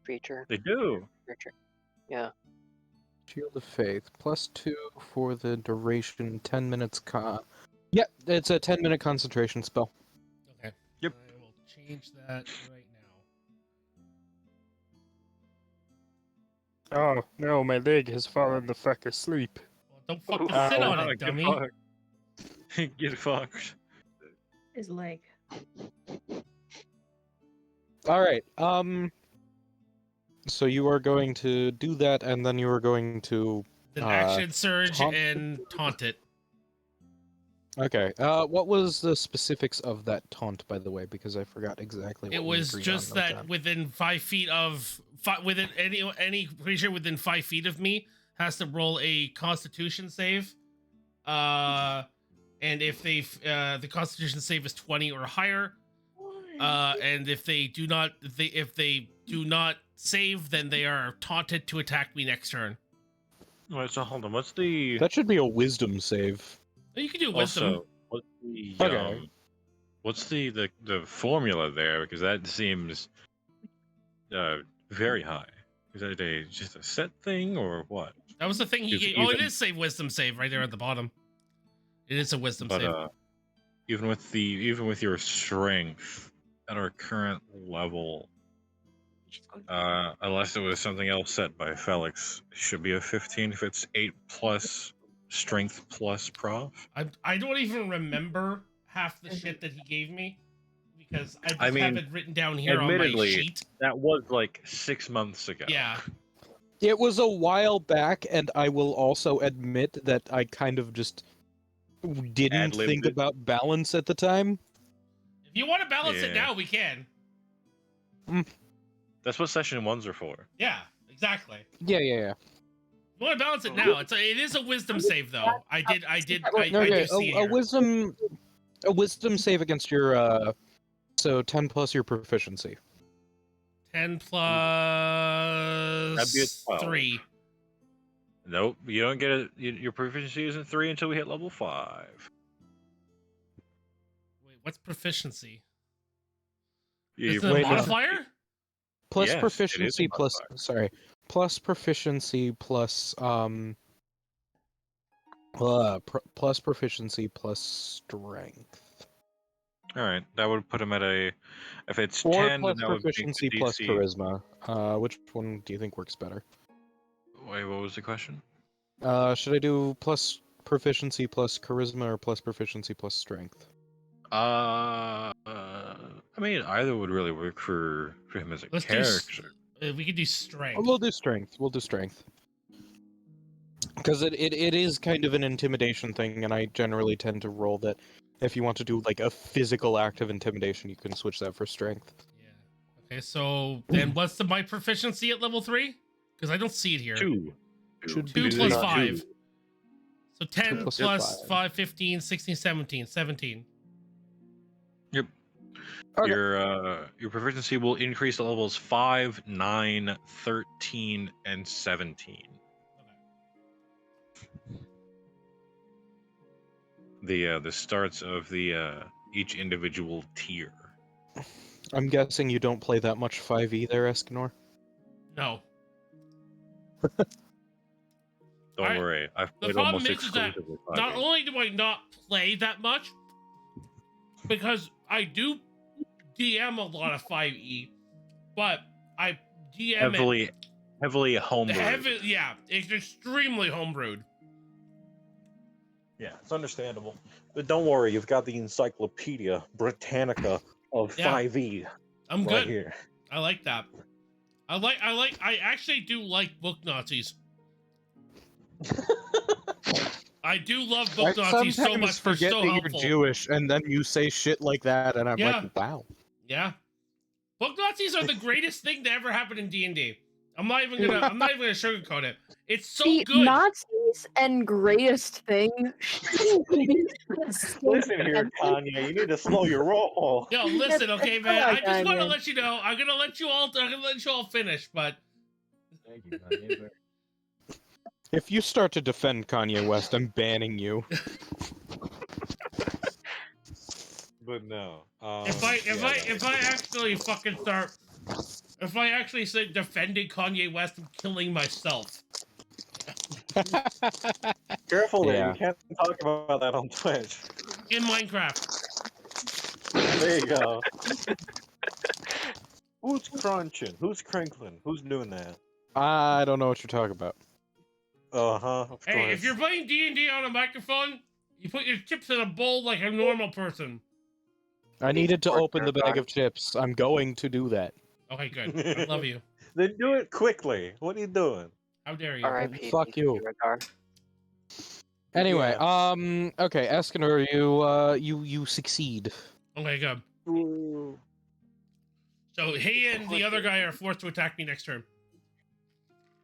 feature? They do. Feature? Yeah. Shield of Faith, +2 for the duration, 10 minutes. Yeah, it's a 10-minute concentration spell. Okay. Yep. I will change that right now. Oh no, my leg has fallen the fuck asleep. Well, don't fucking sit on it, Get dummy. fucked. Get fucked. His leg. All right. So you are going to do that, and then you are going to. Then action surge taunt- and taunt it. Okay. What was the specifics of that taunt, by the way? Because I forgot exactly. What It we was agreed just on that time. within 5 feet of within any creature within 5 feet of me has to roll a Constitution save. And if they the Constitution save is 20 or higher, and if they do not save, then they are taunted to attack me next turn. Wait, so hold on. What's the That should be a Wisdom save. You can do wisdom. also? What's the Okay. what's the formula there? Because that seems very high. Is that just a set thing or what? That was the thing he If gave. Oh, it even- is wisdom save right there at the bottom. It is a wisdom But save. even with your strength at our current level, unless it was something else set by Felix, it should be a 15 if it's 8 plus strength plus prof. I don't even remember half the shit that he gave me because I just I mean, have it written down here on my admittedly, sheet. that was like 6 months ago. Yeah. It was a while back, and I will also admit that I kind of just didn't Ad-libbed think it. about balance at the time. If you want to balance it Yeah. now, we can. That's what session ones are for. Yeah, exactly. Yeah. You want to balance it now? It is a wisdom save though. I did Okay, do see it a here. wisdom save against your so 10 plus your proficiency. 10 That'd be a plus 12. 3. Nope, you don't get it. Your proficiency isn't 3 until we hit level 5. Wait, what's proficiency? You- Is it a wait, no. modifier? Plus Yes, it is a proficiency plus modifier. plus proficiency plus plus proficiency plus strength. All right, that would put him at a. If it's Or 10, plus then that would make proficiency the plus DC. charisma. Which one do you think works better? Wait, what was the question? Should I do plus proficiency plus charisma or plus proficiency plus strength? I mean, either would really work for him as a Let's do character. We could do strength. We'll do strength. We'll do strength. Because it is kind of an intimidation thing, and I generally tend to roll that if you want to do like a physical act of intimidation, you can switch that for strength. Yeah. Okay, so then what's my proficiency at level 3? Because I don't see it here. 2. Should 2 be plus two. 5. So 10 plus plus 5. 5, 15, 16, 17. 17. Yep. Okay. Your proficiency will increase to levels 5, 9, 13, and 17. The starts of the each individual tier. I'm guessing you don't play that much 5e there, Escanor? No. Don't Alright, worry, I've the played problem almost is that exclusively. Not 5e. only do I not play that much, because I do DM a lot of 5e, but I DM it heavily homebrewed. yeah, it's extremely homebrewed. Yeah, it's understandable. But don't worry, you've got the Encyclopedia Britannica of Yeah. 5e I'm right good. here. I like that. I actually do like book Nazis. I do love book Nazis so sometimes much. They're forget so that helpful. you're Jewish, and then you say shit like that, and I'm Yeah. like, wow. Yeah. Book Nazis are the greatest thing to ever happen in D&D. I'm not even gonna sugarcoat it. It's so See, good. Nazis and greatest thing. Listen here, Kanye, you need to slow your roll. Yo, listen, okay, man. I just Okay, want to man. let you know. I'm gonna let you all finish, but Thank you, Kanye. If you start to defend Kanye West, I'm banning you. But no. if I actually fucking start, if I actually say defending Kanye West, I'm killing myself. Careful there, Yeah. you can't talk about that on Twitch. In Minecraft. There you go. Who's crunching? Who's crinkling? Who's doing that? I don't know what you're talking about. Of Hey, course. if you're playing D&D on a microphone, you put your chips in a bowl like a normal person. I needed to open the bag of chips. I'm going to do that. Okay, good. I love you. Then do it quickly. What are you doing? How dare you? R.I.P. Fuck you. Radar. Anyway, Yeah. okay, Escanor, you succeed. Okay, good. So he and the other guy are forced to attack me next turn.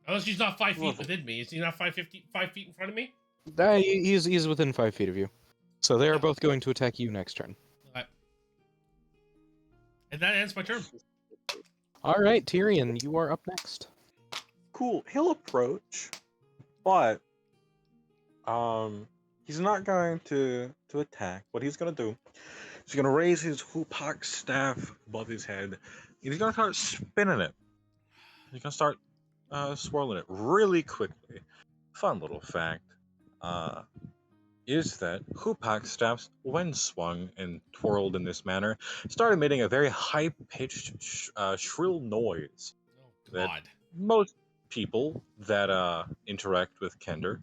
Unless he's not 5 feet Lovely. within me. Is he not 5 feet in front of me? He's within 5 feet of you, so they are Okay. both going to attack you next turn. Okay. And that ends my turn. All right, Tyrion, you are up next. Cool. He'll approach, but he's not going to attack. What he's gonna do, he's gonna raise his Hupak staff above his head, and he's gonna start spinning it. He's gonna start swirling it really quickly. Fun little fact is that Hupak staffs, when swung and twirled in this manner, start emitting a very high-pitched, shrill noise. Oh, That God. most people that interact with Kender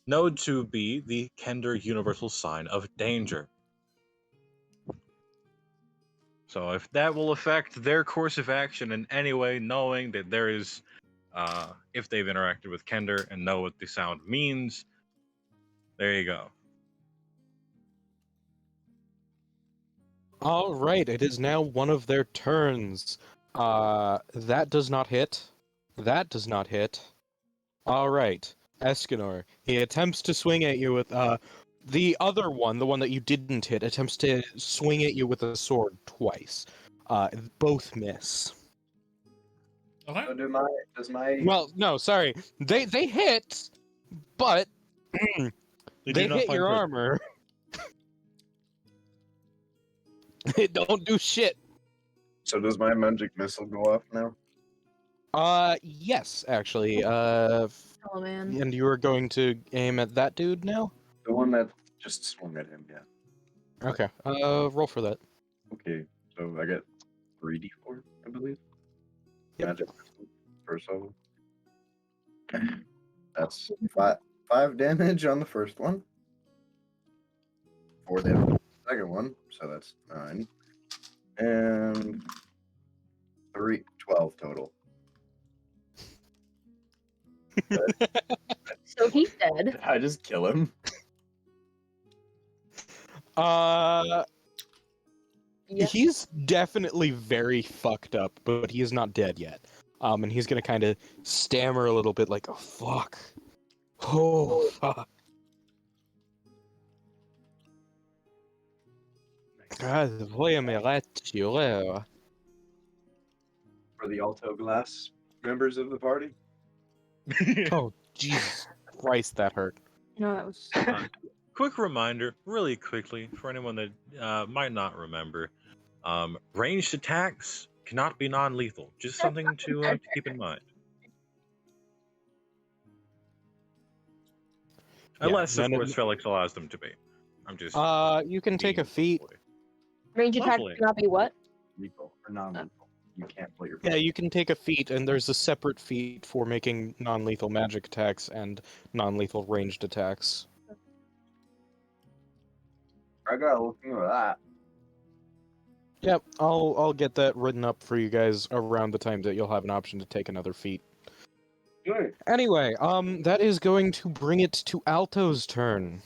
know to be the Kender universal sign of danger. So if that will affect their course of action in any way, knowing that there is, if they've interacted with Kender and know what the sound means, there you go. All right, it is now one of their turns. That does not hit. That does not hit. All right, Escanor. He attempts to swing at you with the other one, the one that you didn't hit, attempts to swing at you with a sword twice. Both miss. Okay. So does my Well, no, sorry. They hit, but They they do not hit find your prison. armor. It don't do shit. So does my magic missile go off now? Yes, actually. Oh man. And you are going to aim at that dude now? The one that just swung at him, yeah. Okay. Roll for that. Okay, so I get 3d4, I believe. Yep. Magic missile, first level. That's five damage on the first one. 4 damage on the second one, so that's 9. And 12 total. So he's dead. Did I just kill him? Yeah. He's definitely very fucked up, but he is not dead yet. And he's gonna kind of stammer a little bit, like, "Oh fuck, oh fuck." God, voy me retirer. For the Alto Glass members of the party. Oh Jesus Christ, that hurt. No, that was. Quick reminder, really quickly, for anyone that might not remember, ranged attacks cannot be non-lethal. Just something to keep in mind. Unless, of none of course, Felix allows them to be. I'm just. You can take a being feat. boy. Range attack Lovely. cannot be what? Lethal or non-lethal. You can't play your. Yeah, you can take a feat, and there's a separate feat for making non-lethal magic attacks and non-lethal ranged attacks. I gotta look into that. Yep, I'll get that written up for you guys around the time that you'll have an option to take another feat. Good. Anyway, that is going to bring it to Alto's turn.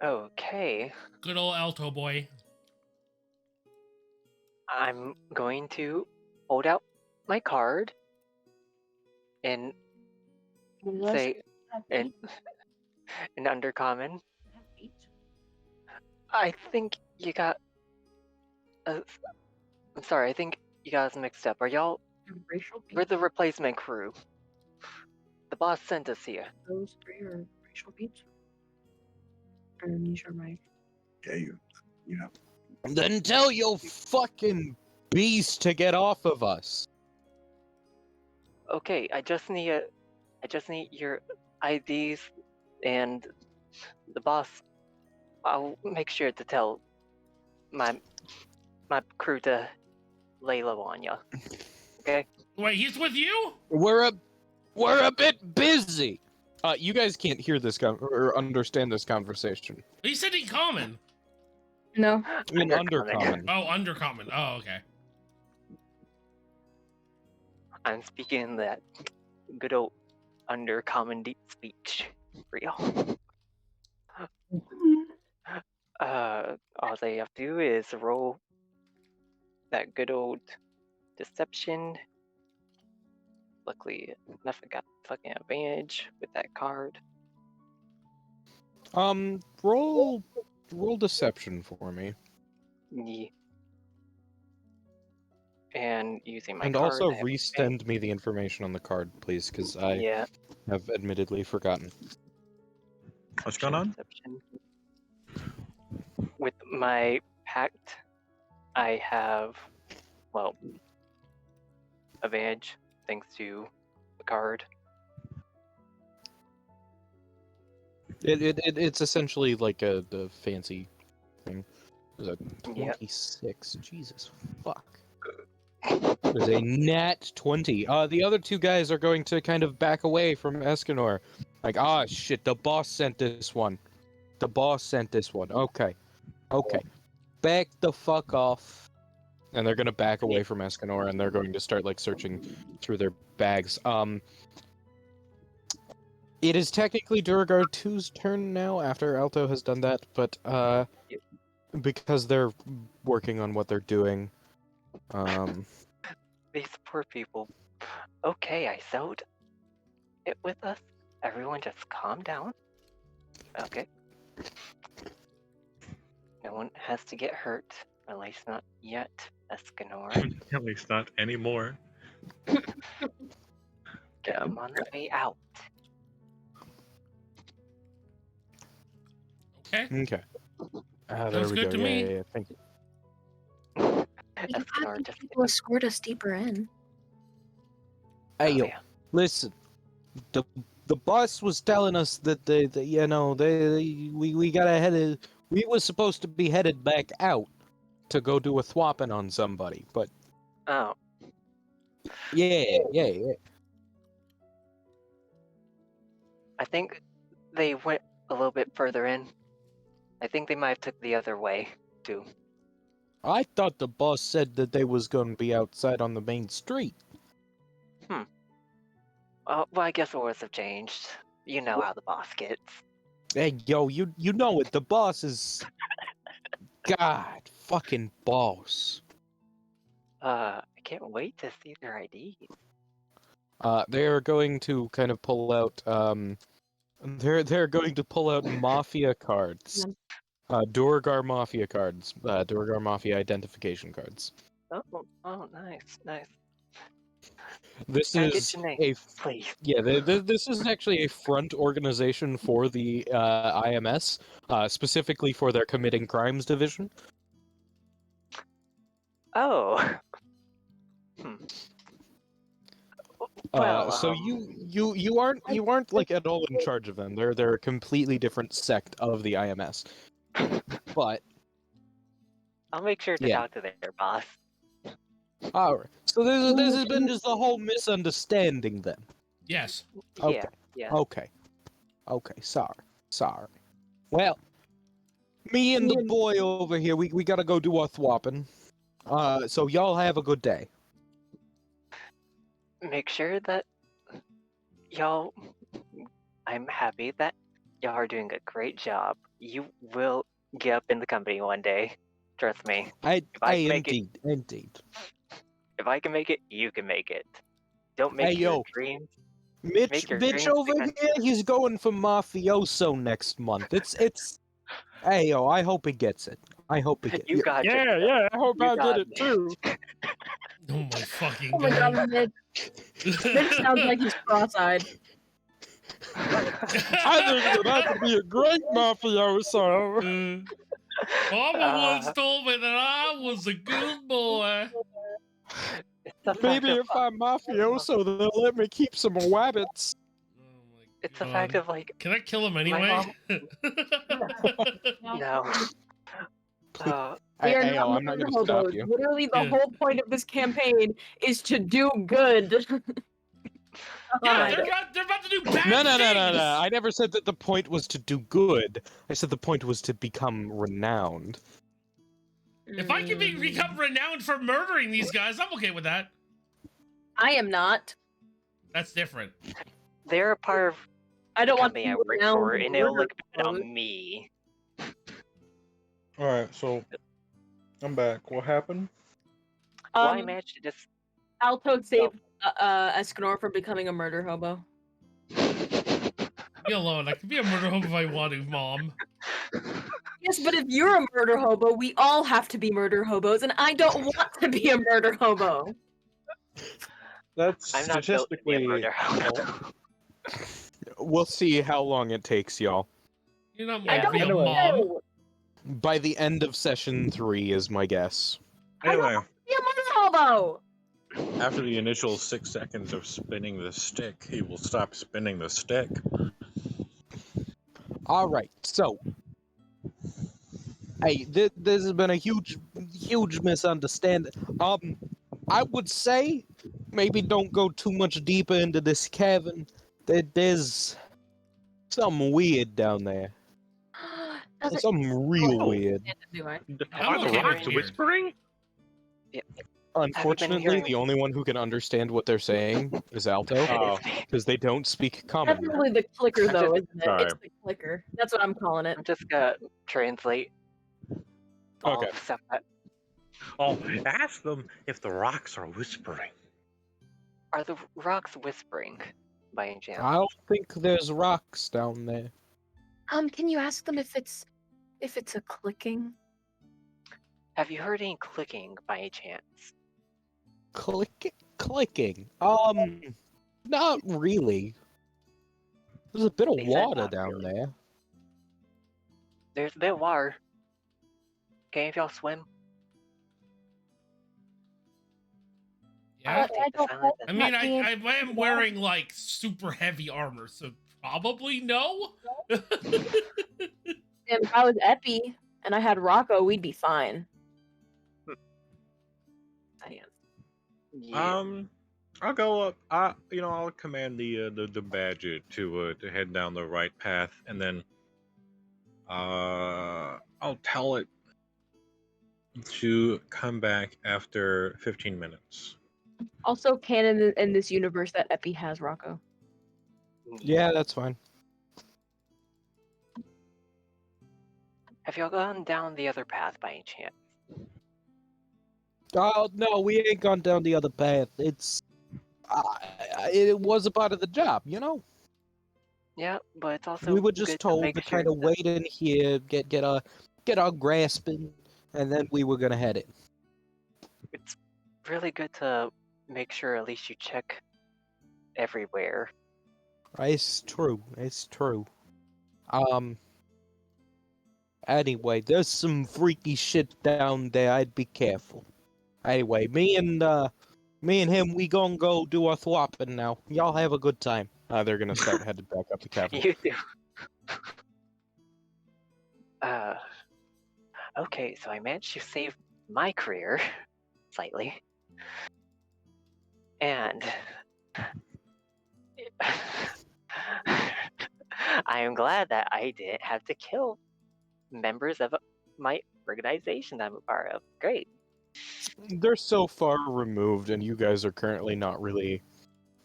Okay. Good old Alto boy. I'm going to hold out my card and say in undercommon. I think you got. I'm sorry. I think you guys mixed up. Are y'all? Racial We're the replacement crew. The boss sent us here. Those 3 are racial beats. And these are my. Yeah, you know. Then tell your fucking beast to get off of us. Okay, I just need your IDs and the boss. I'll make sure to tell my crew to lay low on ya. Okay? Wait, he's with you? We're a bit busy. You guys can't hear this or understand this conversation. He said in common. No. In undercommon. Oh, undercommon. Oh, okay. I'm speaking that good old undercommon deep speech. real. All they have to do is roll that good old deception. Luckily, nothing got fucking advantage with that card. Roll deception for me. Yeah. And using my And card. also I have resend me the information on the card, please, because I Yeah. have admittedly forgotten. What's going on? Deception. With my pact, I have, well, advantage thanks to the card. It's essentially like a fancy thing. There's a Yeah. 26. Jesus fuck. There's a nat 20. The other two guys are going to kind of back away from Escanor. Like, shit, the boss sent this one. The boss sent this one. Okay. Back the fuck off. And they're gonna back away from Escanor, and they're going to start, like, searching through their bags. It is technically Durgar 2's turn now, after Alto has done that, but, because they're working on what they're doing, These poor people. Okay, I sewed it with us. Everyone just calm down. Okay. No one has to get hurt. At least not yet, Escanor. At least not anymore. Get them on the way out. Okay. Okay. There Sounds we good go. to Yeah, me. yeah, yeah. Thank you. You have Escanor to just people escort us deeper in. Hey, yo, yeah. listen. The boss was telling us that we got headed. We were supposed to be headed back out to go do a thwopping on somebody, but Oh, yeah. I think they went a little bit further in. I think they might have took the other way, too. I thought the boss said that they was going to be outside on the main street. Well, I guess orders have changed. You know how the boss gets. Hey, yo, you know it. The boss is God fucking boss. I can't wait to see their IDs. They are going to kind of pull out. They're going to pull out mafia cards. Durgar mafia cards. Durgar mafia identification cards. Oh, nice. This Can I get is your name, a please? yeah. This is actually a front organization for the IMS, specifically for their committing crimes division. Oh. Well, So you aren't like at all in charge of them. They're a completely different sect of the IMS. But I'll make sure to yeah. talk to their boss. All right. So this has been just a whole misunderstanding then. Yes. Okay. Yeah. Okay. Sorry. Well, me and the boy over here, we gotta go do our thwopping. So y'all have a good day. Make sure that y'all. I'm happy that y'all are doing a great job. You will get up in the company one day. Trust me. Indeed. If I can make it, you can make it. Don't make Hey, your yo. dreams. Mitch Make your dreams over become- here, he's going for mafioso next month. It's. Hey yo, I hope he gets it. I hope he gets You it. got it. Yeah, I hope You I get got it me. too. Oh my fucking Oh my god. god, Mitch sounds like he's cross-eyed. I think that I could be a great mafioso. Mama once told me that I was a good boy. It's the fact Maybe of, if I'm mafioso, they'll let me keep some wabbits. it's the fact of like, Can I kill him anyway? no. We are Hey, yo, not I'm not murder gonna stop hobos. you. Literally, the Yeah. whole point of this campaign is to do good. Yeah, God. they're about to do bad No. things. I never said that the point was to do good. I said the point was to become renowned. If I can become renowned for murdering these guys, I'm okay with that. I am not. That's different. They're a part of I don't want company I to work now for, and it'll murder look bad hobos. on me. All right, so I'm back. What happened? Well, I managed to just. Alto saved Escanor from becoming a murder hobo. Me alone. I can be a murder hobo if I want to, Mom. Yes, but if you're a murder hobo, we all have to be murder hobos, and I don't want to be a murder hobo. That's I'm not built to be a statistically. murder hobo. We'll see how long it takes, y'all. You're not I meant don't to be a Anyway. mom. know. By the end of session 3 is my guess. Anyway, Be a murder hobo. after the initial 6 seconds of spinning the stick, he will stop spinning the stick. All right, so hey, this has been a huge misunderstanding. I would say maybe don't go too much deeper into this cavern. There's something weird down there. Doesn't Something real Oh. weird. do I? I'm Are the okay with rocks weird. whispering? Unfortunately, hearing- the only one who can understand what they're saying is Alto, Oh. because they don't speak common. That's probably the clicker, I'm though, just- isn't it? Sorry. It's the clicker. That's what I'm calling it. I'm just gonna translate all Okay. the stuff that Oh, ask them if the rocks are whispering. are the rocks whispering by any chance. I don't think there's rocks down there. Can you ask them if it's a clicking? Have you heard any clicking by any chance? Clicking. Not really. There's a bit of They said water not down really. there. There's a bit of water. Okay, if y'all swim. Yeah. I don't Silent I mean, I am wearing like super heavy armor, so probably no. And if I was Epi and I had Rocco, we'd be fine. Yeah. I'll go up. I'll command the badger to head down the right path, and then I'll tell it to come back after 15 minutes. Also, canon in this universe that Epi has Rocco. Yeah, that's fine. Have y'all gone down the other path by any chance? Oh no, we ain't gone down the other path. It was a part of the job, you know. Yeah, but it's also We were good just told make to sure kind of that- wait in here, get our grasping, and then we were gonna head it. It's really good to make sure at least you check everywhere. It's true. It's true. Anyway, there's some freaky shit down there. I'd be careful. Anyway, me and him, we gonna go do our thwopping now. Y'all have a good time. They're gonna start headed back up the cavern. You do. Okay, so I managed to save my career slightly. And I am glad that I didn't have to kill members of my organization I'm a part of. Great. They're so far removed, and you guys are currently not really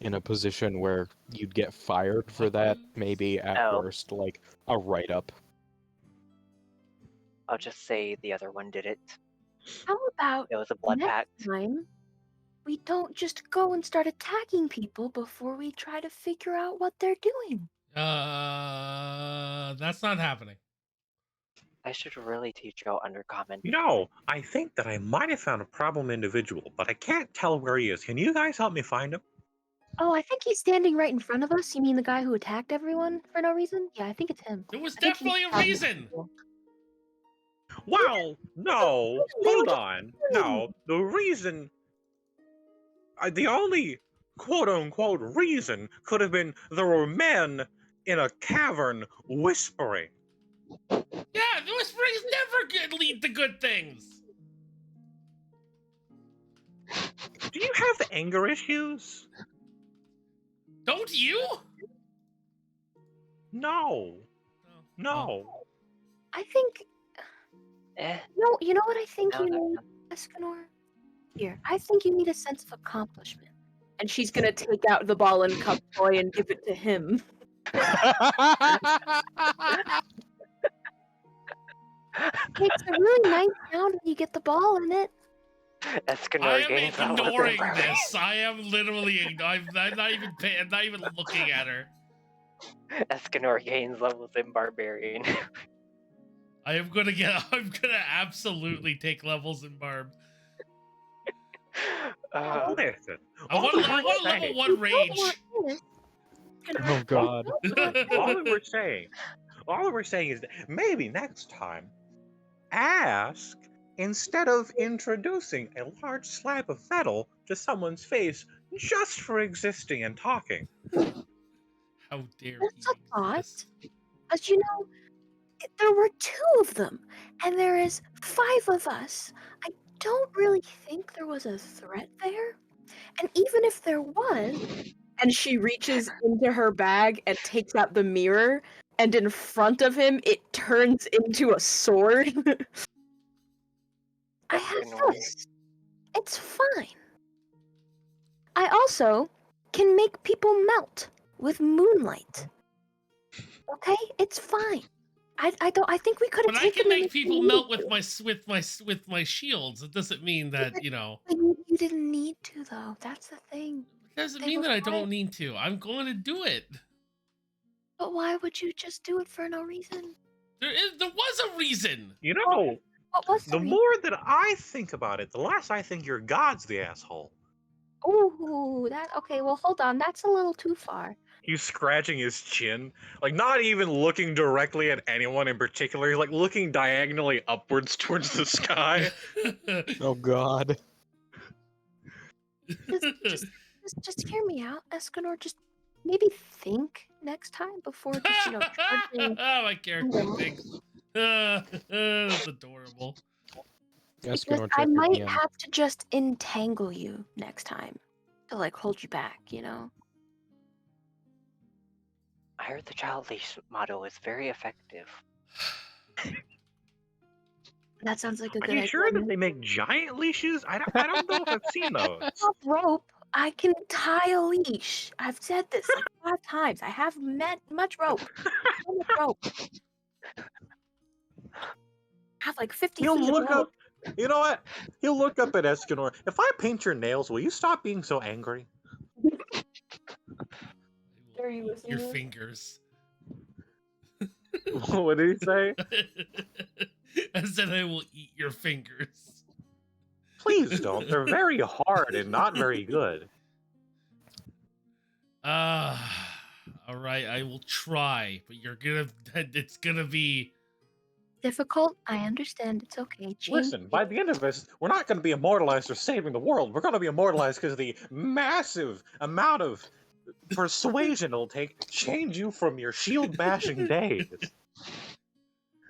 in a position where you'd get fired for that. Maybe at Oh. worst, like a write-up. I'll just say the other one did it. How about It was a blood next pact. time we don't just go and start attacking people before we try to figure out what they're doing? That's not happening. I should really teach y'all undercommon. I think that I might have found a problem individual, but I can't tell where he is. Can you guys help me find him? Oh, I think he's standing right in front of us. You mean the guy who attacked everyone for no reason? Yeah, I think it's him. There was I think he's definitely a probably- reason. Well, no. Hold on. No, the reason. The only quote unquote reason could have been there were men in a cavern whispering. Yeah, the whisperings never lead to good things. Do you have anger issues? Don't you? No. No. I think. Eh. No, you know what I think No, you no, need, Escanor? Here, I think you need a sense of accomplishment. And she's gonna take out the ball and cup toy and give it to him. Makes a really nice sound when you get the ball in it. Escanor I am gains levels in ignoring barbarian. this. I am literally I'm not even I'm not even looking at her. Escanor gains levels in barbarian. I'm gonna absolutely take levels in Barb. Listen, I want a level 1 rage. Oh God. all we're saying is that maybe next time, ask instead of introducing a large slab of metal to someone's face just for existing and talking. How dare That's you a thought. use this? As you know, there were 2 of them, and there is 5 of us. I don't really think there was a threat there. And even if there was, and she reaches into her bag and takes out the mirror, and in front of him, it turns into a sword. I have Escanor. this. It's fine. I also can make people melt with moonlight. Okay, it's fine. I think we could have But I taken can them make if we people needed melt to. with my shields. It doesn't mean that, But- you know. But you didn't need to, though. That's the thing. It doesn't They mean were that I fine. don't need to. I'm going to do it. But why would you just do it for no reason? There was a reason. You know, What was the reason? more that I think about it, the less I think your god's the asshole. Ooh, okay. Well, hold on. That's a little too far. He's scratching his chin, like not even looking directly at anyone in particular. He's like looking diagonally upwards towards the sky. Oh God. Just hear me out, Escanor. Just maybe think next time before just charging. My character thinks. That's adorable. Yes, Because gonna I check your might DM. have to just entangle you next time to hold you back. I heard the child leash model is very effective. That sounds like a Are good you idea. sure that they make giant leashes? I don't know if I've seen those. I have rope. I can tie a leash. I've said this like 5 times. I have much rope. So much rope. I have like 50 He'll feet of look rope. up. You know what? He'll look up at Escanor. If I paint your nails, will you stop being so angry? Are you Your listening? fingers. What did he say? I said I will eat your fingers. Please don't. They're very hard and not very good. All right, I will try, but it's gonna be. Difficult? I understand. It's okay. Change. Listen, by the end of this, we're not going to be immortalized for saving the world. We're going to be immortalized because of the massive amount of persuasion it'll take to change you from your shield bashing days.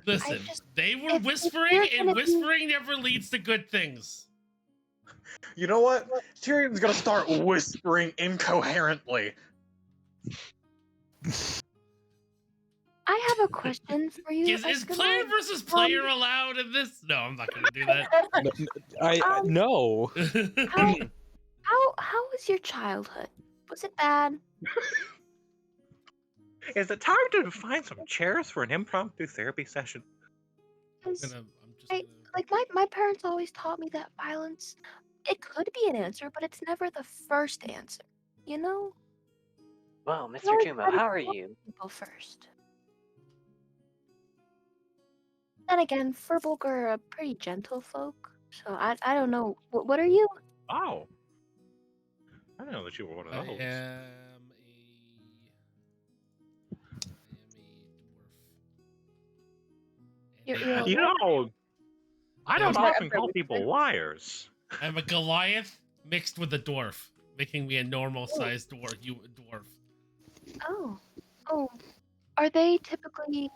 Listen, they were if whispering, you're and gonna be- whispering never leads to good things. You know what? Tyrion's going to start whispering incoherently. I have a question for you. Is Escanor. player versus player allowed in this? No, I'm not gonna do that. No. How was your childhood? Was it bad? Is it time to find some chairs for an impromptu therapy session? 'Cause I'm just gonna... my parents always taught me that violence, it could be an answer, but it's never the first answer. You know? Well, You Mr. always Jumo, gotta how are help you? People first. Then again, Furbolg are a pretty gentle folk, so I don't know. What are you? Oh. I didn't know that you were one of I those. am a You're dwarf. a You know, I don't Yeah. often call people liars. I'm a Goliath mixed with a dwarf, making me a normal sized dwarf. Oh, are they typically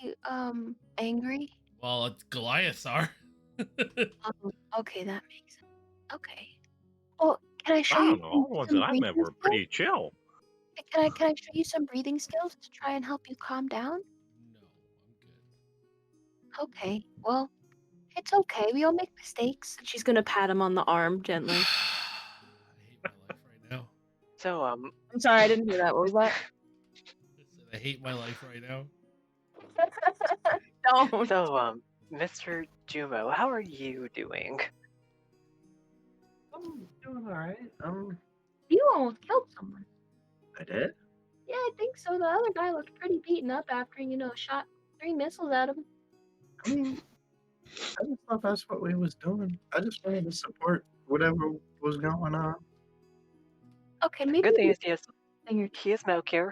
angry? Well, Goliaths are. Okay, that makes sense. Okay. Well, can I show I you don't know. All the ones that I met breathing were pretty chill. skills? Can I show you some breathing skills to try and help you calm down? No, I'm good. Okay. Well, it's okay. We all make mistakes. She's gonna pat him on the arm gently. I hate my life right now. So, I'm sorry, I didn't hear that. What was that? Listen, I hate my life right now. Don't. So, Mr. Jumo, how are you doing? I'm doing all right. You almost killed someone. I did. Yeah, I think so. The other guy looked pretty beaten up after, shot 3 missiles at him. I mean, I just thought that's what we was doing. I just wanted to support whatever was going on. Okay, maybe Good thing is he is Melkir.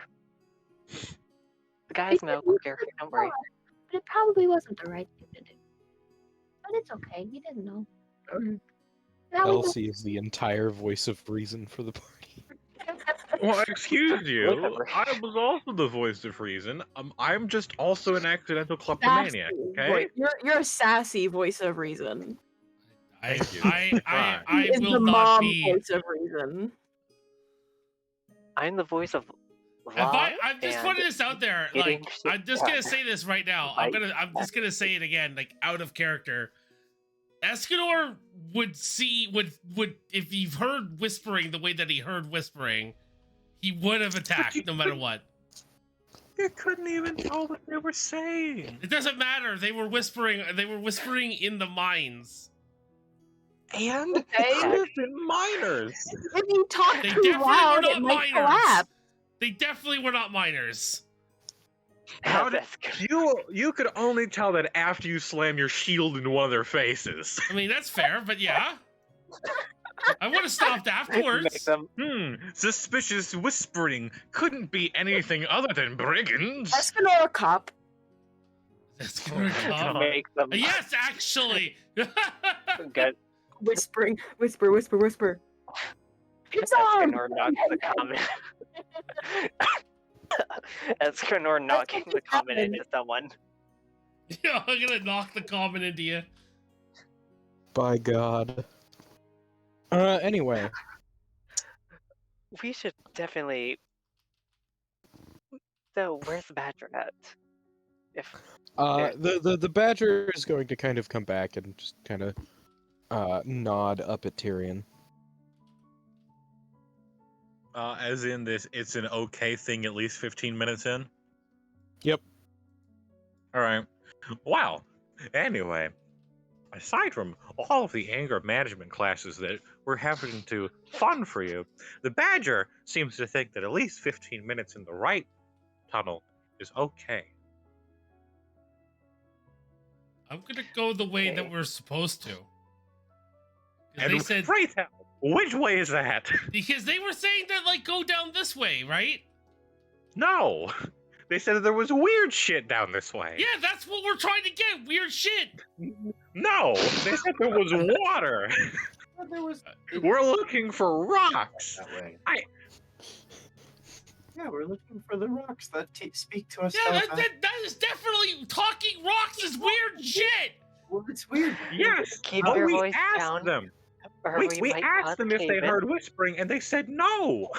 The guy's Melkir. Don't worry. But it probably wasn't the right thing to do. But it's okay. You didn't know. Now we know. Elsie is the entire voice of reason for the party. Well, excuse you. Whatever. I was also the voice of reason. I'm just also an accidental kleptomaniac. Okay. You're a sassy voice of reason. Thank you. I He is will the not mom be. voice of reason. I'm the voice of If law. I'm just and putting this out there. Like, getting shit I'm just gonna say this right now. I'm just gonna say it again, like out of character. Escanor would if he heard whispering the way that he heard whispering, he would have attacked no matter what. You couldn't even tell what they were saying. It doesn't matter. They were whispering. They were whispering in the mines. And Okay. it could have been miners. If you talk They too definitely were loud, not it might miners. collapse. They definitely were not miners. How did Escanor. you could only tell that after you slam your shield into one of their faces. I mean, that's fair, but yeah. I would have stopped Make afterwards. them Suspicious whispering couldn't be anything other than brigands. Escanor cop. That's gonna come. make them Yes, actually. get Whispering, whisper, whisper, whisper. It's on! Escanor knocks the comment. Escanor knocking the comment into someone. Yeah, I'm gonna knock the comment into you. By God. Anyway. We should definitely. So, where's the badger at? If The badger is going to kind of come back and just kind of nod up at Tyrion. As in this, it's an okay thing at least 15 minutes in? Yep. Alright. Wow. Anyway, aside from all of the anger management classes that we're having to fund for you, the Badger seems to think that at least 15 minutes in the right tunnel is okay. I'm gonna go the way that we're supposed to. 'Cause And they said pray tell, which way is that? because they were saying that like go down this way, right? No! They said that there was weird shit down this way. Yeah, that's what we're trying to get. Weird shit. No! They said there was water! There was We're looking for rocks! that way. I- Yeah, we're looking for the rocks that speak to us. Yeah, that is definitely talking rocks is weird shit. Well, it's weird. Yes! keep But your we voice asked down, them! or We might asked cause them if they cave-in. heard whispering, and they said no!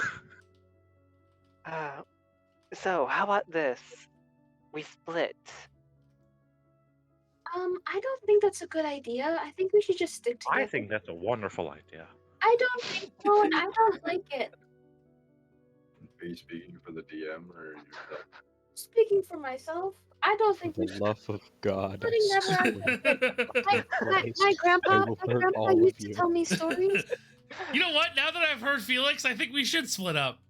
So how about this? We split. I don't think that's a good idea. I think we should just stick together. I think that's a wonderful idea. I don't think so, and I don't like it. Are you speaking for the DM or yourself? Speaking for myself, I don't think For we the should. love of God. I Putting swear. My grandpa, will my hurt grandpa all of used to you. tell me stories. You know what? Now that I've heard Felix, I think we should split up.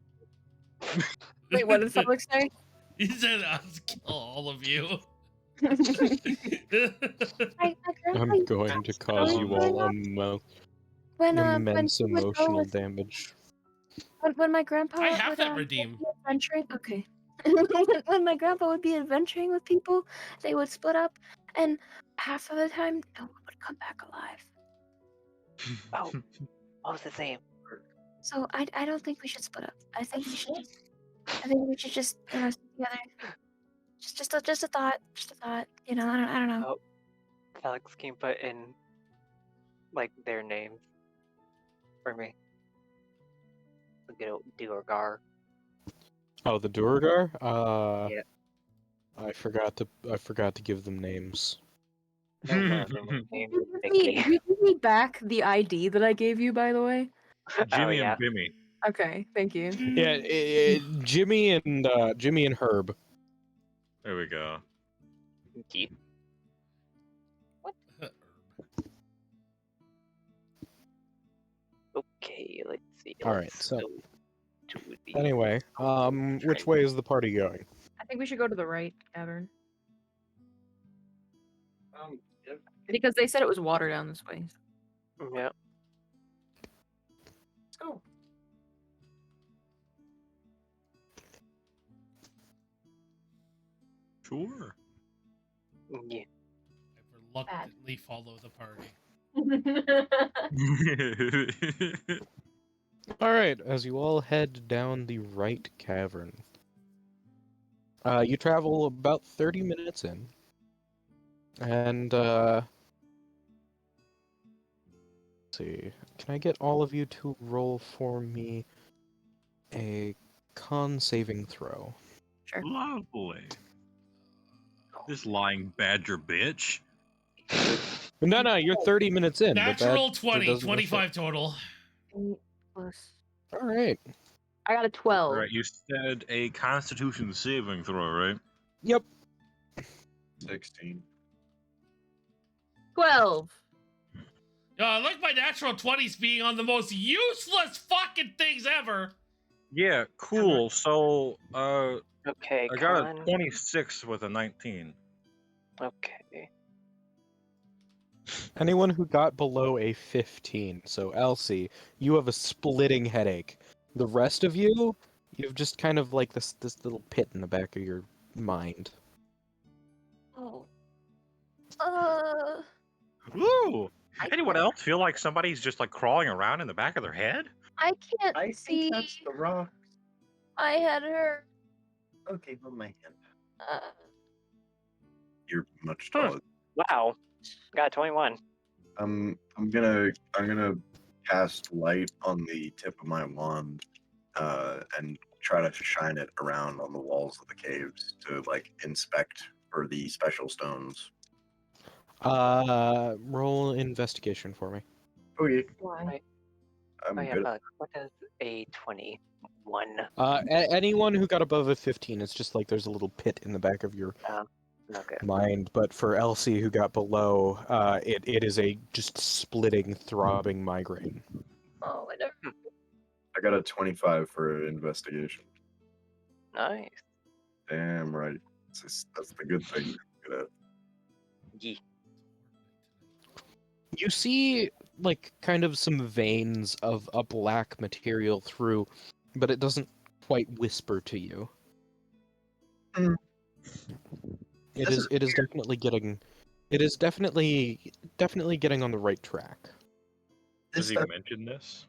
Wait, what did Felix say? He said, "I'll kill all of you." My grandpa I'm used to going tell to me cause stories you growing all up. When immense he would go emotional with- damage. when my grandpa I have would, that would redeemed. be adventuring. Okay. when my grandpa would be adventuring with people, they would split up, and half of the time, no one would come back alive. Oh, the same. So I don't think we should split up. I think we should just stick together. Just a thought. Just a thought. I don't know. Oh, Felix can put in like their names for me. The good old Duergar. Oh, the Duergar? Yeah. I forgot to give them names. Name named You Mickey. give me back the ID that I gave you, by the way. Jimmy yeah. and Bimmy. Okay, thank you. Yeah, Jimmy and Herb. There we go. Keep. Okay, let's see. All right, let's so go to the anyway, which way is the party going? I think we should go to the right cavern Yep. because they said it was water down this way. Yeah. Let's go. Sure. Yeah. I reluctantly follow the party. All right, as you all head down the right cavern, you travel about 30 minutes in, and let's see. Can I get all of you to roll for me a con saving throw? Lovely. This lying badger bitch. No, you're 30 minutes in. Natural but 20, 25 total. 8 plus. All right. I got a 12. Right, you said a Constitution saving throw, right? Yep. 16. 12. I like my natural 20s being on the most useless fucking things ever. Yeah, cool. So, Okay, I got a con. 26 with a 19. Okay. Anyone who got below a 15, so Elsie, you have a splitting headache. The rest of you, you've just kind of like this little pit in the back of your mind. Oh. Woo! Anyone else feel like somebody's just like crawling around in the back of their head? I can't I see. think that's the rock. My head hurt. Okay, hold my hand. You're much Huh. taller. Wow. Got 21. I'm gonna cast light on the tip of my wand, and try to shine it around on the walls of the caves to like inspect for the special stones. Roll investigation for me. Okay, Why? I'm Oh yeah, good. fuck. What does a 21? Anyone who got above a 15, it's just like there's a little pit in the back of your Okay. mind. But for Elsie, who got below, it is a just splitting, throbbing migraine. Oh, I never. I got a 25 for investigation. Nice. Damn right. That's the good thing. Good at. Yee. You see, like, kind of some veins of a black material through, but it doesn't quite whisper to you. Mm. It This is. is It is definitely getting. It is definitely getting on the right track. Does This he stuff, mention this?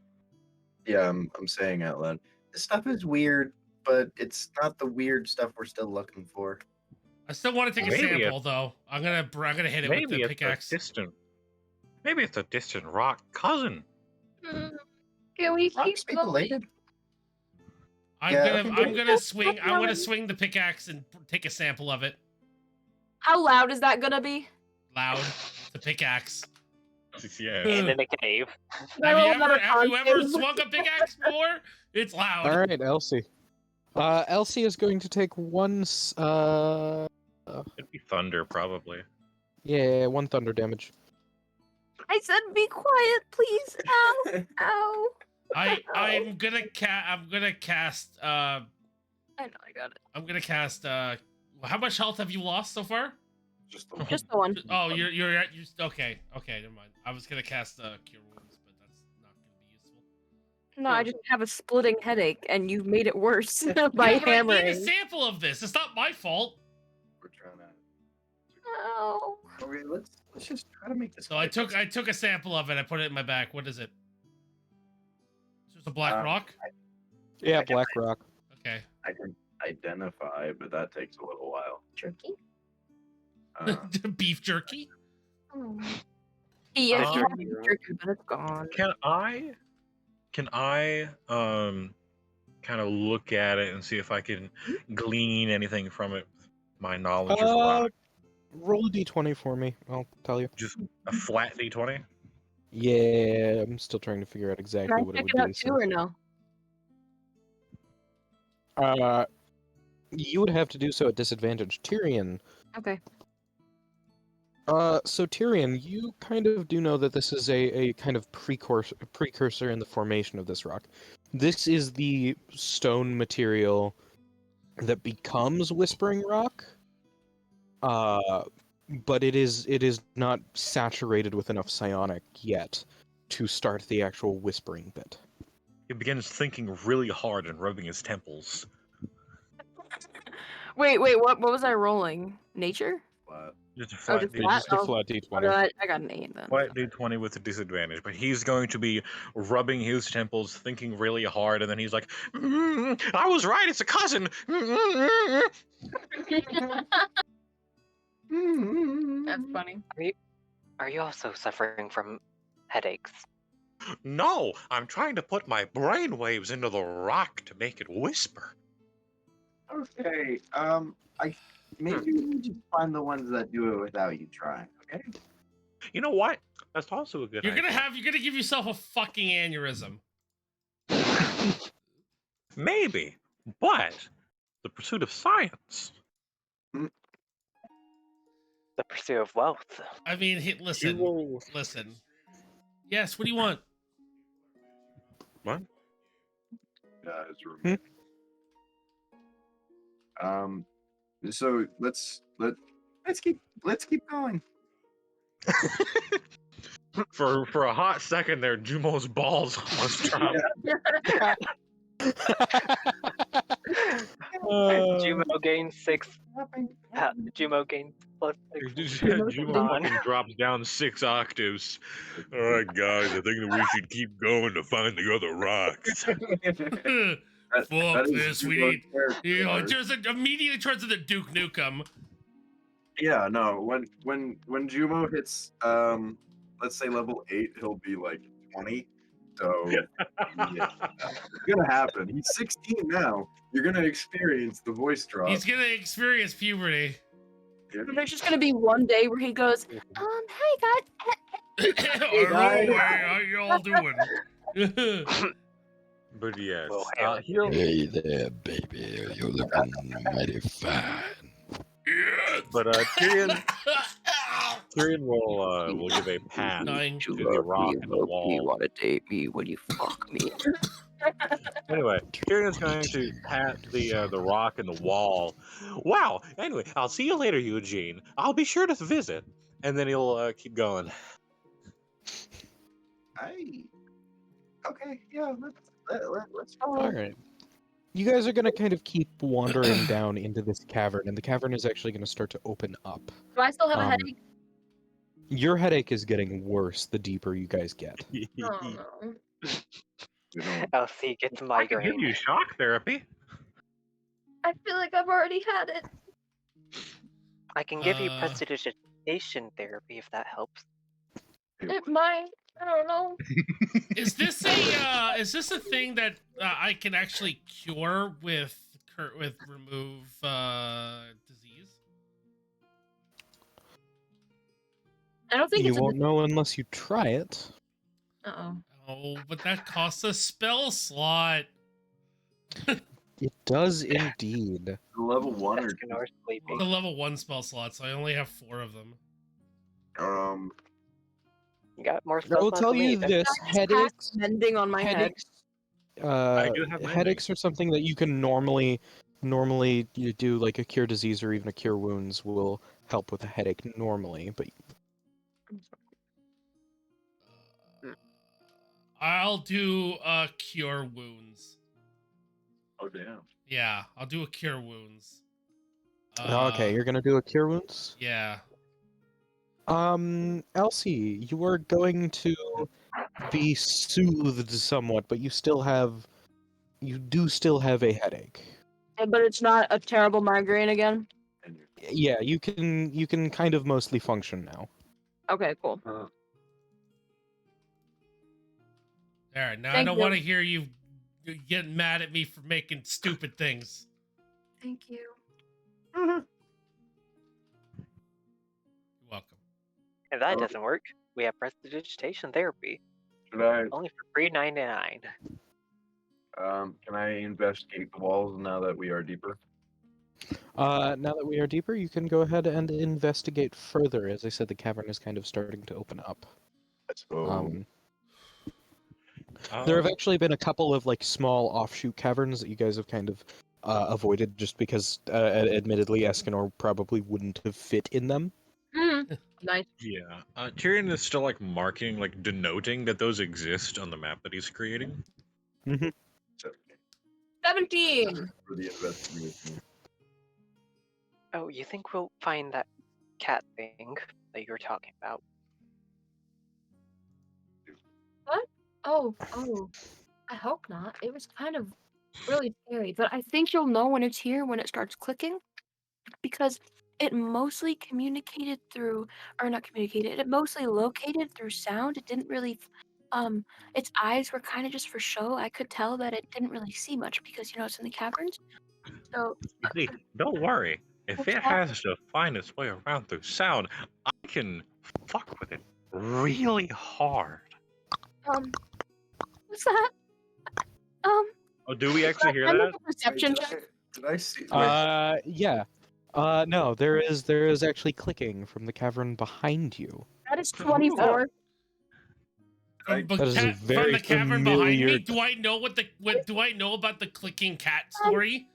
yeah, I'm saying out loud. This stuff is weird, but it's not the weird stuff we're still looking for. I still want to take a Maybe sample though. I'm gonna hit it with Maybe the it's pickaxe. Maybe it's a distant rock cousin. Can we Rocks keep be going? related. I'm Yeah. gonna swing the pickaxe and take a sample of it. How loud is that gonna be? Loud. The pickaxe. Yeah. And in the cave. Have you ever conversation? swung a pickaxe before? It's loud. All right, Elsie. Elsie is going to take one. It'd be thunder, probably. Yeah, one thunder damage. I said be quiet, please. Ow. Ow. I'm gonna cast. I know, I got it. I'm gonna cast. How much health have you lost so far? Just the Just the one. Oh, you're okay. Okay, never mind. I was gonna cast cure wounds, but that's not gonna be useful. No, I just have a splitting headache, and you've made it worse by Yeah, but I hammering. need a sample of this. It's not my fault. we're trying to. Ow. Okay, let's just try to make this. So I took a sample of it. I put it in my back. What is it? It's just a black rock. Yeah, Black Rock. Okay. I can identify, but that takes a little while. Jerky? Beef jerky. Yes, you Um, have beef jerky, but it's gone. Can I kind of look at it and see if I can glean anything from it with my knowledge of rock? Roll a d20 for me. I'll tell you. Just a flat d20? Yeah, I'm still trying to figure out exactly Can I what it check would it out be. too, or no? You would have to do so at disadvantage. Tyrion. Okay. So Tyrion, you kind of do know that this is a kind of precursor in the formation of this rock. This is the stone material that becomes Whispering Rock. But it is not saturated with enough psionic yet to start the actual whispering bit. He begins thinking really hard and rubbing his temples. Wait, what was I rolling? Nature? Just a Oh, flat just D- flat? Just a Oh, flat I d20. got an 8 then. flat D20 with a disadvantage, but he's going to be rubbing his temples, thinking really hard, and then he's like, I was right, it's a cousin! That's funny. Are you also suffering from headaches? No, I'm trying to put my brainwaves into the rock to make it whisper. Okay. Maybe we just find the ones that do it without you trying. Okay. You know what? That's also a good You're idea. gonna give yourself a fucking aneurysm. Maybe, but the pursuit of science. The pursuit of wealth. I mean, listen. Yes, what do you want? What? So let's keep going. For a hot second there, Jumo's balls almost dropped. Jumo gains 6. Jumo gains plus 6. Jumo fucking drops down 6 octaves. Alright guys, I think that we should keep going to find the other rocks. Fuck this, we need. You know, character. just immediately turns into Duke Nukem. Yeah, no. When Jumo hits let's say level 8, he'll be like 20. So yeah, it's gonna happen. He's 16 now. You're gonna experience the voice drop. He's gonna experience puberty. There's just gonna be one day where he goes, hey guys. Hello, how y'all doing? But yes, Hey there, baby. You're looking mighty fine. but Tyrion will give a pat Nine. to the rock and the wall. You wanna date me when you fuck me? Anyway, Tyrion's going to pat the rock and the wall. Wow. Anyway, I'll see you later, Eugene. I'll be sure to visit. And then he'll keep going. Okay, yeah, let's follow. All right. You guys are going to kind of keep wandering down into this cavern, and the cavern is actually going to start to open up. Do I still have a Um, headache? Your headache is getting worse the deeper you guys get. Oh no. Elsie gets I can give migraine. you shock therapy. I feel like I've already had it. I can give you Uh. prestidigitation therapy if that helps. It might. I don't know. Is this a thing that I can actually cure with remove disease? I don't think You it's won't know unless you try it. Uh-oh. Oh, but that costs a spell slot. It does indeed. Level 1 or Escanor sleeping. The level 1 spell slot, so I only have 4 of them. You got more I spell will slots tell than me, you then. this: headaches, Mending on my head. headaches, I do have headaches are something that you can normally you do, like a cure disease or even a cure wounds will help with a headache normally, but I'll do cure wounds. Oh damn. Yeah, I'll do a cure wounds. okay, you're gonna do a cure wounds. Yeah. Elsie, you are going to be soothed somewhat, but you do still have a headache. But it's not a terrible migraine again. Yeah, you can kind of mostly function now. Okay, cool. Alright, now I Thank don't you. want to hear you getting mad at me for making stupid things. Thank you. You're welcome. If that doesn't work, we have prestidigitation therapy. Should I Only for $3.99. Can I investigate the walls now that we are deeper? Now that we are deeper, you can go ahead and investigate further. As I said, the cavern is kind of starting to open up. Let's go. There have Um, actually been a couple of like small offshoot caverns that you guys have kind of avoided just because, admittedly, Escanor probably wouldn't have fit in them. Nice. yeah. Tyrion is still like marking, like denoting that those exist on the map that he's creating. So, 17. for the investigation. Oh, you think we'll find that cat thing that you were talking about? Oh, I hope not. It was kind of really scary, but I think you'll know when it's here when it starts clicking because it mostly communicated through, or not communicated, it mostly located through sound. It didn't really, its eyes were kind of just for show. I could tell that it didn't really see much because, it's in the caverns. So, See, don't worry. If What's it that? has to find its way around through sound, I can fuck with it really hard. what's that? Oh, do we actually hear Can I that? make a perception Wait, check? did I see? Yeah. No, there is actually clicking from the cavern behind you. That is 24. Right. That is a From very the cavern behind me, familiar- do I know what do I know about the clicking cat story?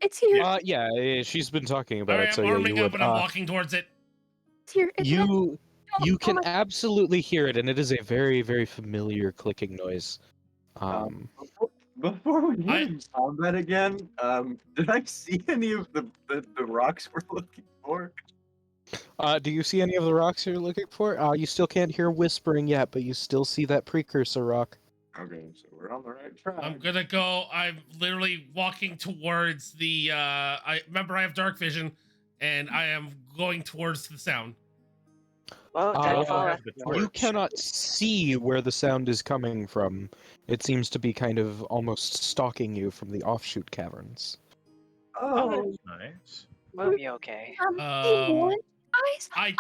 It's here. Yeah, she's been talking about Alright, it, so I'm yeah, arming you up would. and I'm walking towards it. It's here. It's here. You Oh can my- absolutely hear it, and it is a very, very familiar clicking noise. Before we get I- in combat again, did I see any of the rocks we're looking for? Do you see any of the rocks you're looking for? You still can't hear whispering yet, but you still see that precursor rock. Okay, so we're on the right track. I'm gonna go. I'm literally walking towards the. I remember I have dark vision, and I am going towards the sound. Well, Uh, don't I follow have us. the You torch. cannot see where the sound is coming from. It seems to be kind of almost stalking you from the offshoot caverns. Oh, Nice. We'll be okay. Hey, boy. Eyes. I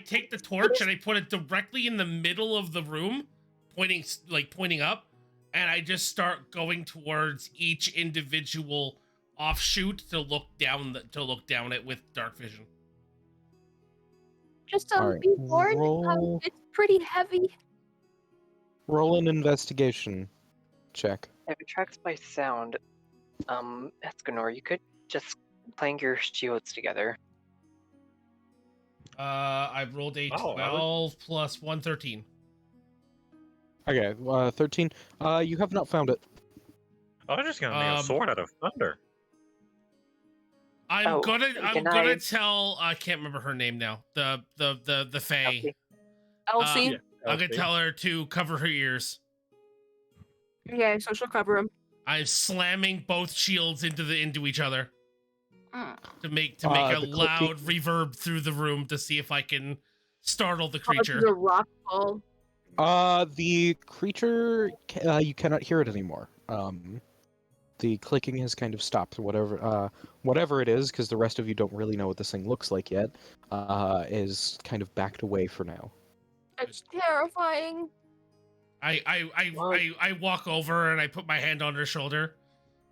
take the torch and I put it directly in the middle of the room, pointing up, and I just start going towards each individual offshoot to look down it with dark vision. Just Alright, be warned. roll- It's pretty heavy. Roll an investigation check. If it tracks by sound, Escanor, you could just clang your shields together. I rolled a Oh, 12 plus 1, 13. Okay, 13. You have not found it. I was just gonna make a sword out of thunder. I'm Oh, gonna can I- tell I can't remember her name now. The Fae. Elsie? Elsie. Yeah. I'm gonna tell her to cover her ears. Okay, so she'll cover him. I'm slamming both shields into each other to make a the loud reverb through the room to see if I can startle the The creature. rock ball. The creature, you cannot hear it anymore. The clicking has kind of stopped. Whatever it is, because the rest of you don't really know what this thing looks like yet, is kind of backed away for now. It's terrifying. I walk over and I put my hand on her shoulder.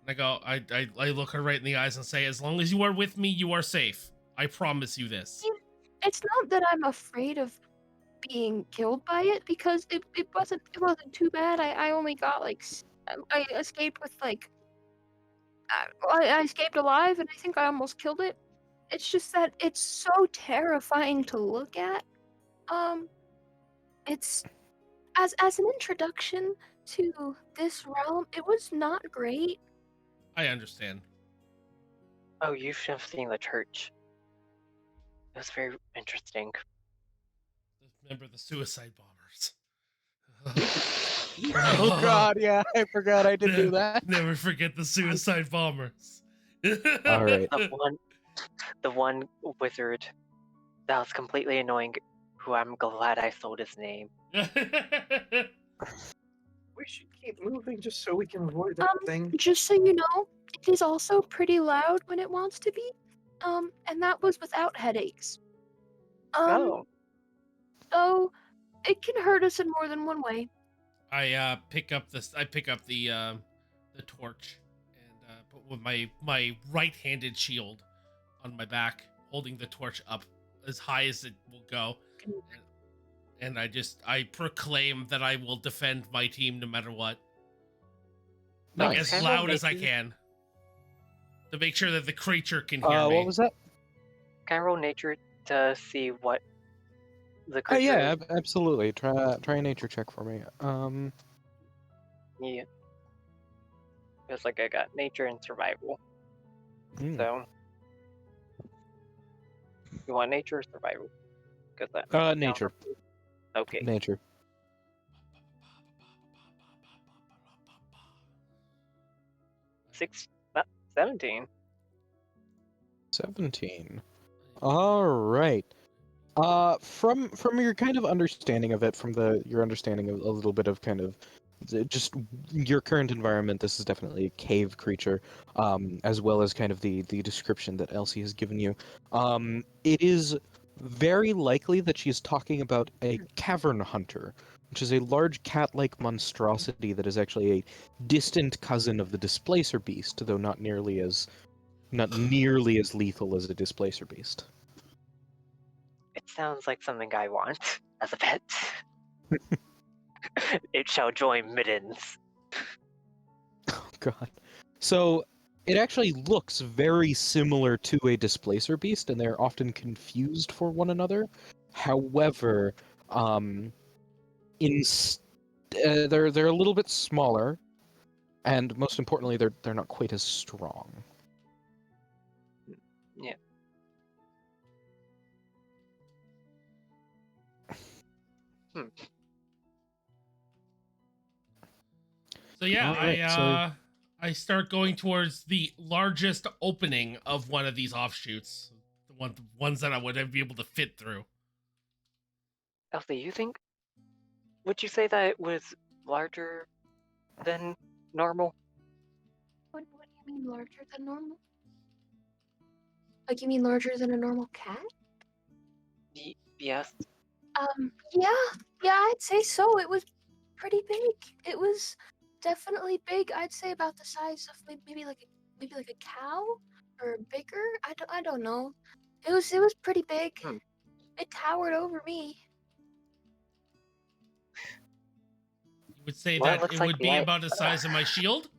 And I go, I look her right in the eyes and say, as long as you are with me, you are safe. I promise you this. It's not that I'm afraid of being killed by it because it wasn't too bad. I only got I escaped with I escaped alive and I think I almost killed it. It's just that it's so terrifying to look at. It's as an introduction to this realm, it was not great. I understand. Oh, you should have seen the church. It was very interesting. Remember the suicide bombers. Oh god, yeah, I forgot I did do that. Never forget the suicide bombers. All right. The one wizard that was completely annoying, who I'm glad I sold his name. We should keep moving just so we can avoid that thing. Just so you know, it is also pretty loud when it wants to be. And that was without headaches. Oh. So it can hurt us in more than one way. I pick up the the torch and put with my right-handed shield on my back, holding the torch up as high as it will go. And I proclaim that I will defend my team no matter what. Like Nice. as loud as I can. To make sure that the creature can hear me. What was that? Can I roll nature to see what the Oh creature yeah, is? absolutely. Try a nature check for me. Yeah. Feels like I got nature and survival. Hmm. So you want nature or survival? Because that Nature. Okay. Nature. Six 17. 17. All right. From your kind of understanding of it, from your understanding of a little bit of kind of just your current environment, this is definitely a cave creature, as well as kind of the description that Elsie has given you. It is very likely that she's talking about a cavern hunter, which is a large cat-like monstrosity that is actually a distant cousin of the displacer beast, though not nearly as lethal as a displacer beast. It sounds like something I want as a pet. It shall join middens. Oh god. So it actually looks very similar to a displacer beast, and they're often confused for one another. However, they're a little bit smaller, and most importantly, they're not quite as strong. Yeah. So yeah, Alright, I start going towards the largest opening of one of these offshoots. The ones that I would be able to fit through. Elsie, would you say that it was larger than normal? What do you mean larger than normal? Like you mean larger than a normal cat? Yes. Yeah, I'd say so. It was pretty big. It was definitely big. I'd say about the size of maybe like a cow or bigger. I don't know. It was pretty big. It towered over me. You would say Well, it that looks it like would be about the size of my shield?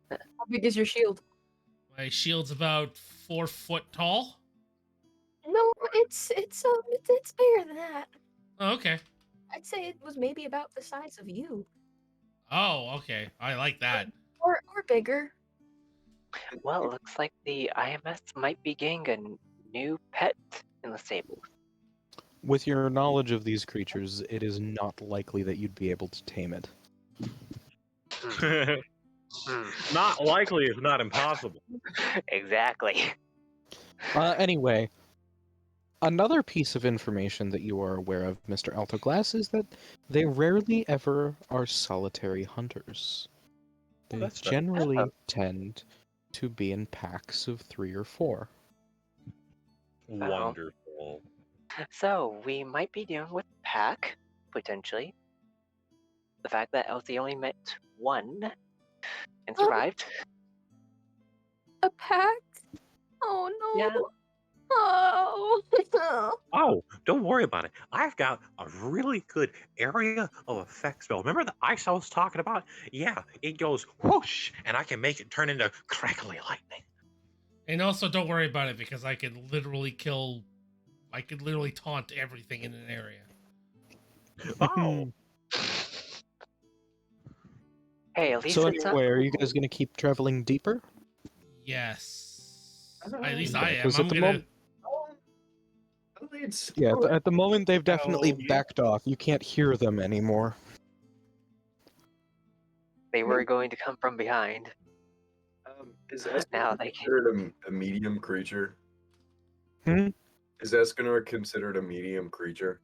How big is your shield? My shield's about 4 foot tall. No, it's bigger than that. Oh, okay. I'd say it was maybe about the size of you, Oh, okay. I like that. or bigger. Well, it looks like the IMS might be getting a new pet in the stable. With your knowledge of these creatures, it is not likely that you'd be able to tame it. Not likely, if not impossible. Exactly. Anyway, another piece of information that you are aware of, Mr. Altoglass, is that they rarely ever are solitary hunters. They That's right. generally tend to be in packs of 3 or 4. Wonderful. So, we might be dealing with pack, potentially. The fact that Elsie only met one and survived. A pack? Oh no. Yeah. Oh. Oh, don't worry about it. I've got a really good area of effect spell. Remember the ice I was talking about? Yeah, it goes whoosh, and I can make it turn into crackly lightning. And also, don't worry about it because I could literally taunt everything in an area. Oh, Hey, at least So it's anyway, are you guys going to keep traveling deeper? Yes. At least I am. Because I'm at the gonna. moment, It's yeah, at the moment they've definitely yeah. backed off. You can't hear them anymore. they were going to come from behind. Is Now Escanor they can. considered a medium creature? Hmm? Is Escanor considered a medium creature?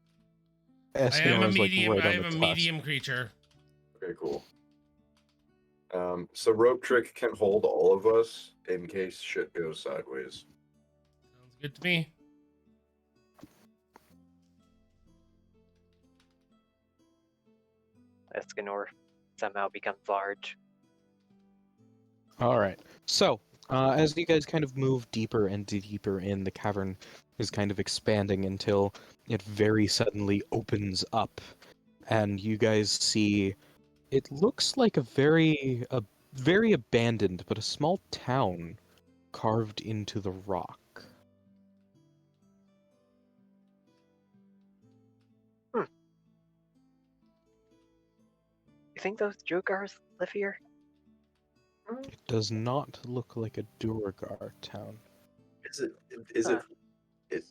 I am Escanor a is, like, medium. right I on am the a cusp. medium creature. Okay, cool. So Rope Trick can hold all of us in case shit goes sideways. Sounds good to me. Escanor somehow becomes large. All right. So, as you guys kind of move deeper and deeper in, the cavern is kind of expanding until it very suddenly opens up, and you guys see it looks like a very abandoned but a small town carved into the rock. You think those Jogars live here? It does not look like a Duergar town. Is it? Is Huh. it?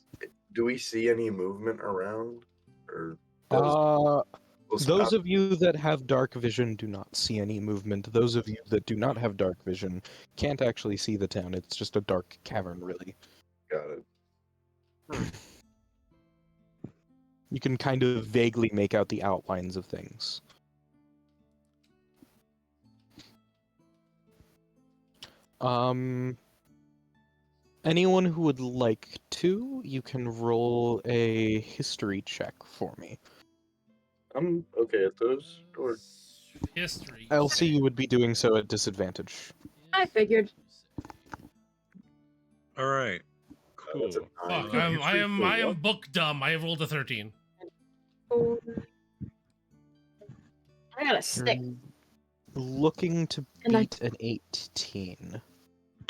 Do we see any movement around? Or Those of you that have dark vision do not see any movement. Those of you that do not have dark vision can't actually see the town. It's just a dark cavern, really. Got it. You can kind of vaguely make out the outlines of things. Anyone who would like to, you can roll a history check for me. I'm okay at those. Or History. Elsie, you would be doing so at disadvantage. I figured. All right. Cool. that's a nine. Fuck, I am book dumb. I rolled a 13. Oh. I got a stick. You're looking to And I- beat an 18.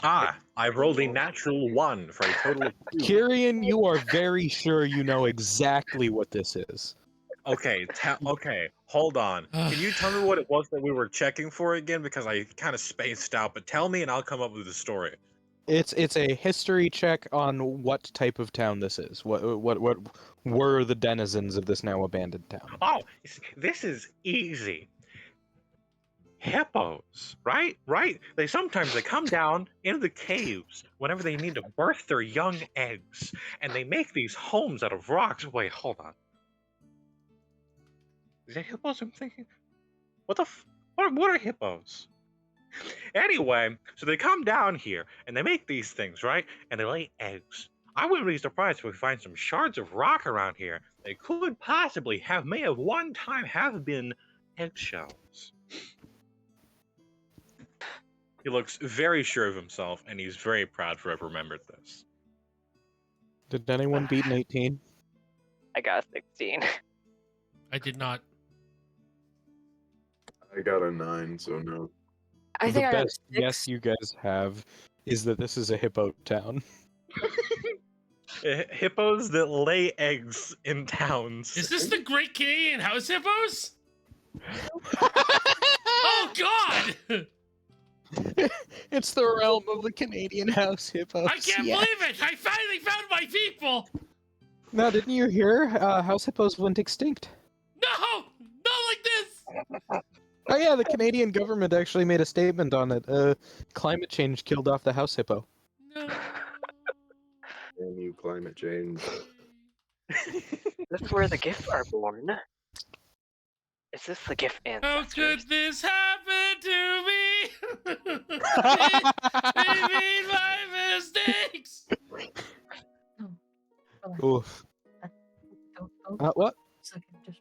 Ah, I rolled a natural 1 for a total of 2. Kyrian, you are very sure you know exactly what this is. Okay, okay, hold on. Can you tell me what it was that we were checking for again? Because I kind of spaced out, but tell me and I'll come up with the story. It's a history check on what type of town this is. What were the denizens of this now abandoned town? Oh, this is easy. Hippos, right? Right? They come down into the caves whenever they need to birth their young eggs, and they make these homes out of rocks. Wait, hold on. Is that hippos I'm thinking? What the what are hippos? Anyway, so they come down here and they make these things, right? And they lay eggs. I wouldn't be surprised if we find some shards of rock around here. They could possibly may have one time have been eggshells. He looks very sure of himself, and he's very proud for having remembered this. Did anyone beat an 18? I got a 16. I did not. I got a 9, so no. I The think I got a best 6. guess you guys have is that this is a hippo town. Hippos that lay eggs in towns. Is this the Great Canadian House Hippos? Oh God! It's the realm of the Canadian House hippos. I can't yeah. believe it! I finally found my people! Now, didn't you hear? House hippos went extinct. No! Not like this! Oh yeah, the Canadian government actually made a statement on it. Climate change killed off the house hippo. No. Damn you, climate change. This is where the gifts are born. Is this the gift How ancestors? could this happen to me? I made my mistakes! Oof. Don't What? second, just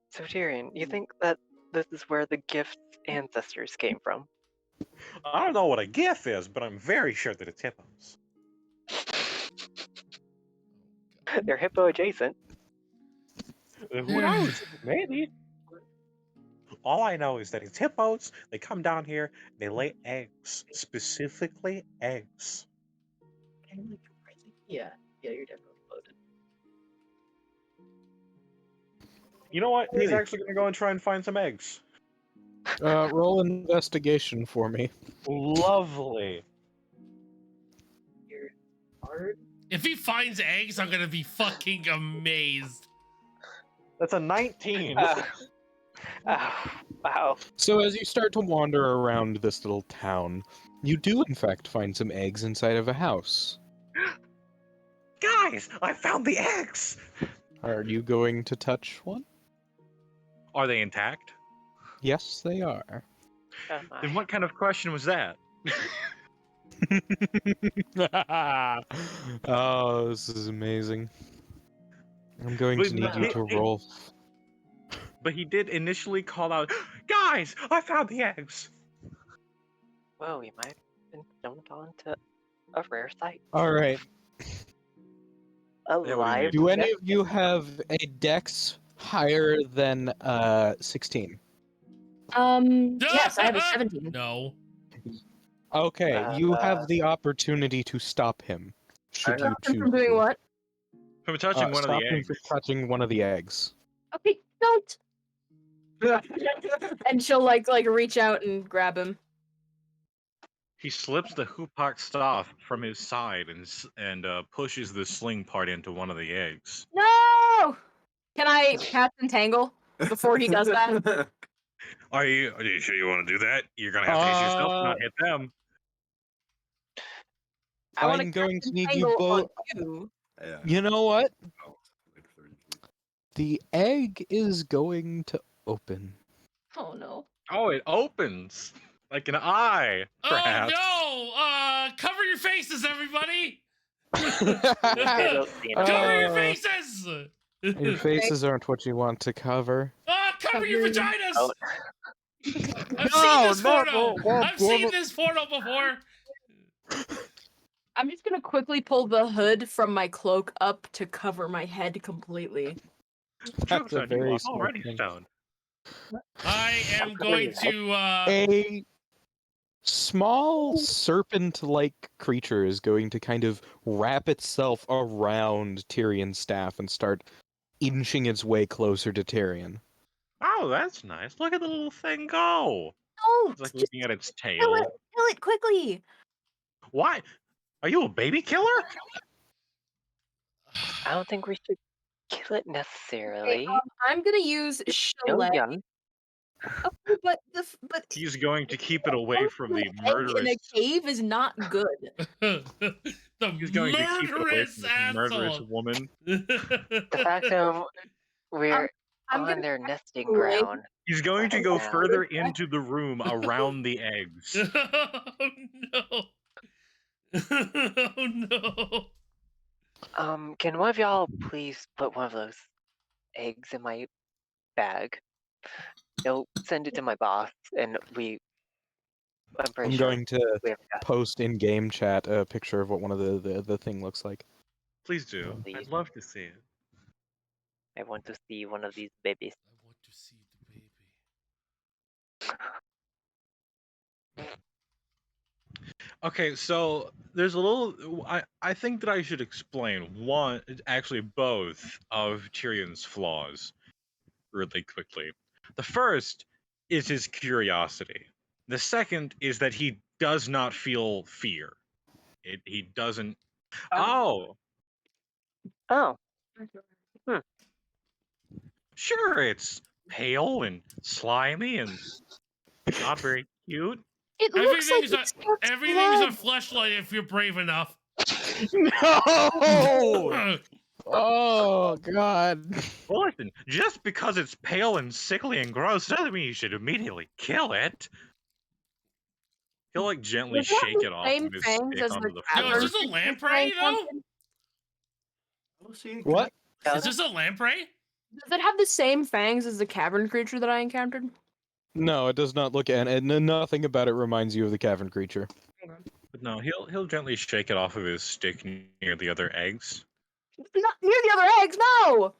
So Tyrion, you think that this is where the gift's ancestors came from? I don't know what a GIF is, but I'm very sure that it's hippos. They're hippo adjacent. Who knows? Maybe. All I know is that it's hippos. They come down here. They lay eggs, specifically eggs. Yeah, you're definitely loaded. You know what? He's Hey. actually gonna go and try and find some eggs. Roll investigation for me. Lovely. You're hard. If he finds eggs, I'm gonna be fucking amazed. That's a 19. Oh, wow. So as you start to wander around this little town, you do in fact find some eggs inside of a house. Guys, I found the eggs. Are you going to touch one? Are they intact? Yes, they are. Oh, my. Then what kind of question was that? Oh, this is amazing. I'm going But to need you to roll. But he did initially call out, "Guys, I found the eggs." Whoa, we might have been stumbled onto a rare sight. All right. A do you live. mean? Do any of you have a dex higher than 16? Yes, I have a 17. No. Okay, you Uh, have the opportunity to stop him. Should you Stop him choose from doing to. what? From touching one of Stop the him eggs. from touching one of the eggs. Okay, don't. And she'll like reach out and grab him. He slips the Hoopak staff from his side and pushes the sling part into one of the eggs. No! Can I cast Entangle before he does that? Are you sure you want to do that? You're gonna have to hit yourself, not hit them. I want I'm going to need you Entangle on both. you. Yeah. You know what? Oh, like 30 feet. The egg is going to open. Oh no. Oh, it opens like an eye, perhaps. Oh no! Cover your faces, everybody! I don't see enough. Cover your Uh, faces! Your faces aren't what you want to cover. Cover your vaginas! Oh. I've No, seen this no, porno! no, I've no, seen no. this porno before! I'm just gonna quickly pull the hood from my cloak up to cover my head completely. That's Joke's a on you, very I'm smart already thing. stoned. I am going to, A small serpent-like creature is going to kind of wrap itself around Tyrion's staff and start inching its way closer to Tyrion. Oh, that's nice. Look at the little thing go. Oh, It's like just looking at its kill tail. it quickly. Why? Are you a baby killer? I don't think we should kill it necessarily. I'm gonna use Still Chalet. young. Okay, but He's going to keep it away from the egg in murderous. a cave is not good. the He's going to keep it away murderous from this murderous asshole! woman. The fact of we're I'm on gonna their nesting Chalet. ground. He's going to go Wow. further into the room around the eggs. Oh no! Oh no! Can one of y'all please put one of those eggs in my bag? You'll send it to my boss, and I'm pretty I'm sure going to we have got post in game chat a picture of what one of the thing looks like. Please do. Please. I'd love to see it. I want to see one of these babies. I want to see the baby. Okay, so there's a little. I think that I should explain one, actually both of Tyrion's flaws, really quickly. The first is his curiosity. The second is that he does not feel fear. He doesn't. Oh, Oh, sure, it's pale and slimy and not very cute. It looks like Everything's it's got Everything's a blood. fleshlight if you're brave enough. No! Oh God! Well, listen, just because it's pale and sickly and gross doesn't mean you should immediately kill it. He'll like gently Does it have shake the it off same with his fangs stick as onto the the Yo, floor. is this a lamprey though? What? Is this a lamprey? Does it have the same fangs as the cavern creature that I encountered? No, it does not look, and nothing about it reminds you of the cavern creature. But no, he'll gently shake it off of his stick near the other eggs. Not near the other eggs, no!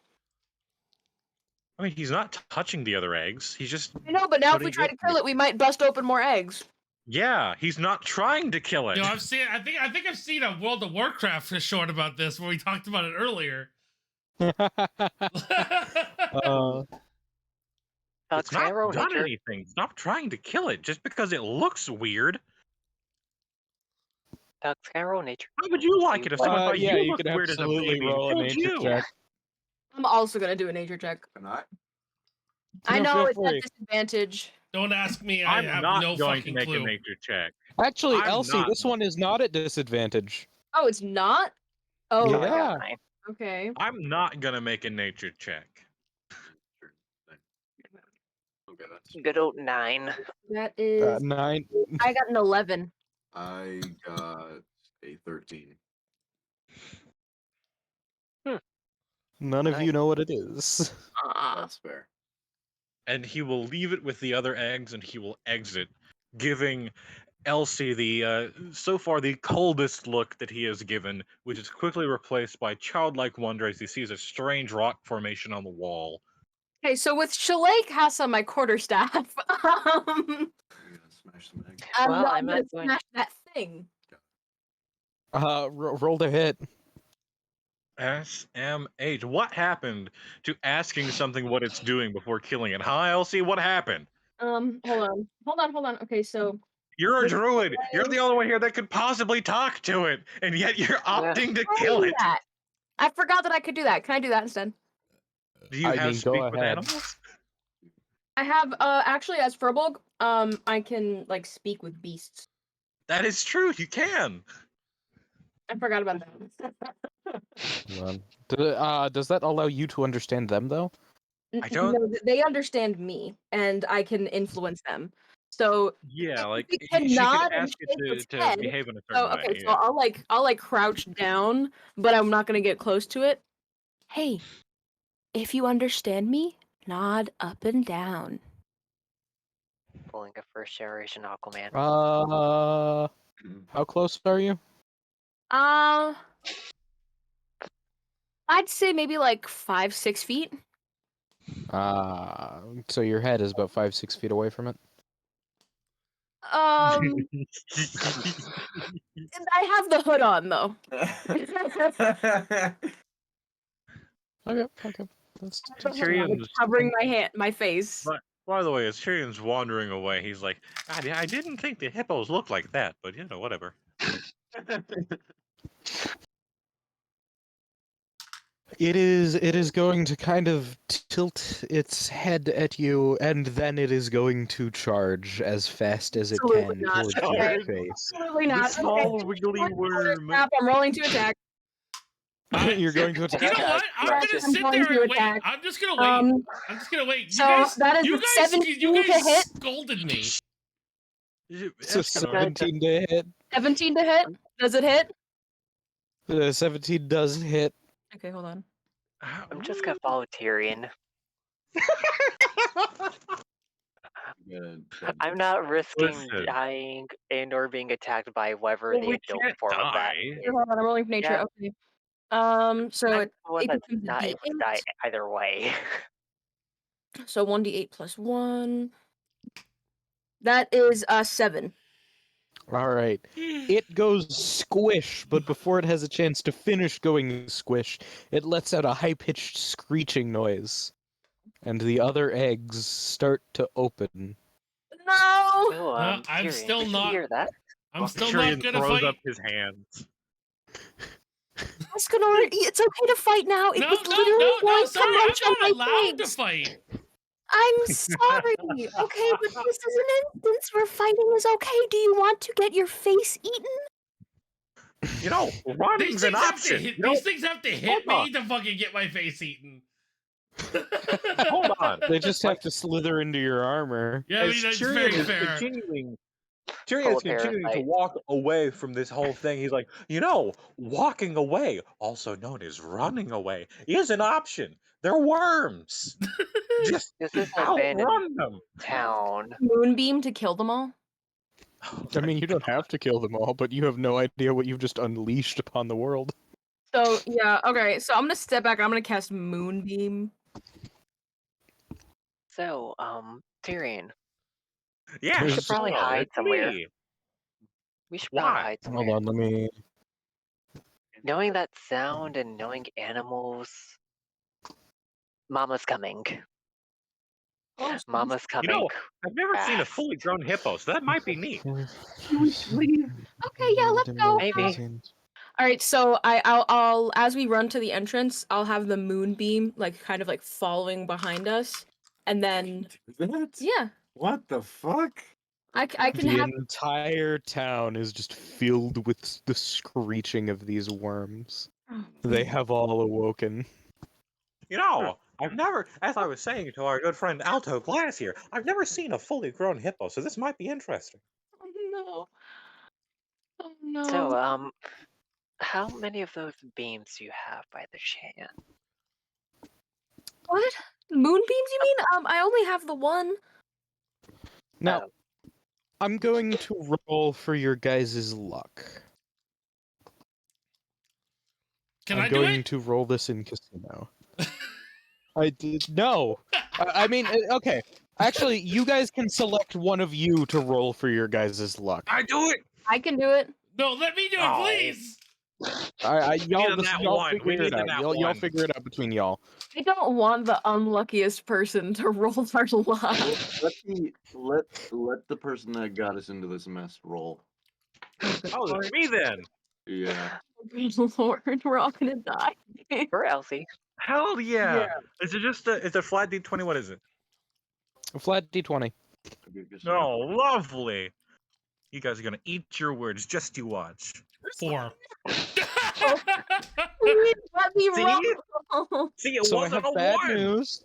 I mean, he's not touching the other eggs. He's just I know, but now if we putting try to kill it, we might bust open more eggs. yeah. He's not trying to kill it. Yo, I think I've seen a World of Warcraft short about this where we talked about it earlier. It's not Skyro done nature. anything. Stop trying to kill it just because it looks weird. Skyro nature. How would you like it if someone thought yeah, you you looked could weird as a absolutely baby and roll a killed nature you? check. I'm also gonna do a nature check. Can I? I No, know feel it's free. at disadvantage. Don't ask me. I I'm have not no going to fucking make clue. a nature check. Actually, I'm Elsie, not. this one is not at disadvantage. Oh, it's not? Oh, Yeah. I got 9. okay. I'm not gonna make a nature check. Sure. Okay, that's. Good old 9. That is. 9. I got an 11. I got a 13. None of Nice. you know what it is. That's fair. And he will leave it with the other eggs and he will exit, giving Elsie the so far the coldest look that he has given, which is quickly replaced by childlike wonder as he sees a strange rock formation on the wall. Okay, so with Shalake has on my quarterstaff, You're gonna smash some eggs. I'm Well, not I'm gonna not going. smash that thing. Roll to hit. SMH. What happened to asking something what it's doing before killing it? Huh, Elsie? What happened? Hold on. Okay, so You're a with druid. You're the Shalake- only one here that could possibly talk to it, and yet you're opting to kill it. that. I forgot that I could do that. Can I do that instead? Do you I have mean, go speak with ahead. animals? I have actually as Furbolg, I can like speak with beasts. That is true. You can. I forgot about that. Hold on. Does that allow you to understand them though? I don't- No, they understand me, and I can influence them. So Yeah, like it she can could nod and ask shake it its to head. behave in a So certain okay, way. so I'll like crouch down, but I'm not gonna get close to it. Hey, if you understand me, nod up and down. Pulling a first generation Aquaman. How close are you? I'd say maybe like 5-6 feet. So your head is about 5-6 feet away from it. And I have the hood on though. Okay. That's Tyrion's- covering my face. But, by the way, as Tyrion's wandering away, he's like, I didn't think the hippos looked like that, but you know, whatever. It is going to kind of tilt its head at you, and then it is going to charge as fast as it Absolutely can not. towards Okay. your face. Absolutely not. The small Okay. wiggly worm. Snap, I'm rolling to attack. You're going to attack. You know what? I'm gonna I'm sit going there to and wait. attack. I'm just gonna wait. I'm just gonna wait. You so guys, that is you a guys, 17 you to guys hit. scolded me. It's a 17 to hit. 17 to hit. Does it hit? 17 does hit. Okay, hold on. I'm just gonna follow Tyrion. I'm not risking Listen. dying and or being attacked by whatever Well, the we adult can't form of that. die. Okay, hold on. I'm rolling for nature. Yeah. Okay. So I'm it the one it that's becomes a not able to D8. die either way. So 1d8 plus 1. That is 7. All right. It goes squish, but before it has a chance to finish going squish, it lets out a high-pitched screeching noise, and the other eggs start to open. No. So, I'm Tyrion, still did you not- hear that? I'm still Tyrion not gonna throws fight. up his hands. Escanor, it's okay to fight now. It No, was literally no. going to Sorry, munch on I'm my not allowed to face. fight. I'm sorry. Okay, but this is an instance where fighting is okay. Do you want to get your face eaten? You know, These running's an things have to option. hit. You know, These things have to hit hold me to fucking get my face eaten. hold on. They just have to slither into your armor. Yeah, I mean, As that's Tyrion very is fair. continuing Full to parasite. walk away from this whole thing. He's like, you know, walking away, also known as running away, is an option. They're worms. Just This is an abandoned outrun them. town. Moonbeam to kill them all? I mean, you don't have to kill them all, but you have no idea what you've just unleashed upon the world. So, yeah, okay. So I'm going to step back. I'm going to cast Moonbeam. So, Tyrion, Yeah, we should probably so, hide it's somewhere. me. We should probably Why? hide Hold somewhere. on, let me... Knowing that sound and knowing animals, Mama's coming. Mama's You coming. know, I've never seen a fast. fully grown hippo, so that might be neat. Okay, yeah, let's go. Maybe. All right, so I'll as we run to the entrance, I'll have the moonbeam like kind of like following behind us, and then That? yeah, What the fuck? I can The have entire town is just filled with the screeching of these worms. They have all awoken. You know, I've never, as I was saying to our good friend Alto Glass here, I've never seen a fully grown hippo, so this might be interesting. Oh no. Oh no. So, how many of those beams do you have by the chance? What? Moonbeams you mean? I only have the one. Now, I'm going to roll for your guys' luck. Can I'm I do going it? to roll this in casino. I did no. I mean, okay. Actually, you guys can select one of you to roll for your guys' luck. I do it. I can do it. No, let me do it, Oh. please. Y'all, need a nat y'all one. We figure need it a out. nat Y'all one. figure it out between y'all. I don't want the unluckiest person to roll our luck. Well, let the person that got us into this mess roll. Oh, it's me then. Yeah. Lord, we're all gonna die. Or Elsie. Hell yeah. Is it just it's a flat D20? What is it? A flat d20. Oh, lovely. You guys are gonna eat your words. Just you watch. 4. Please let me See? roll. See, it So I wasn't have a bad one. news.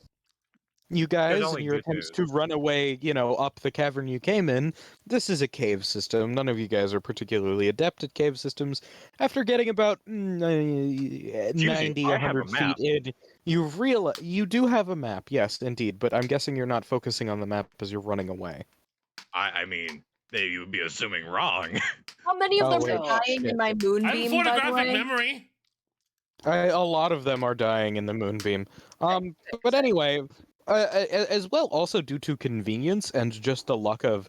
You guys, only in your good attempts news. to run away, up the cavern you came in, this is a cave system. None of you guys are particularly adept at cave systems. After getting about 90, I have 100 a feet map. in, you do have a map, yes, indeed, but I'm guessing you're not focusing on the map as you're running away. I mean, you would be assuming wrong. How many of Oh, them wait, are dying shit. in my I have moonbeam, by the photographic way? memory. A lot of them are dying in the moonbeam. But anyway, as well, also due to convenience and just the luck of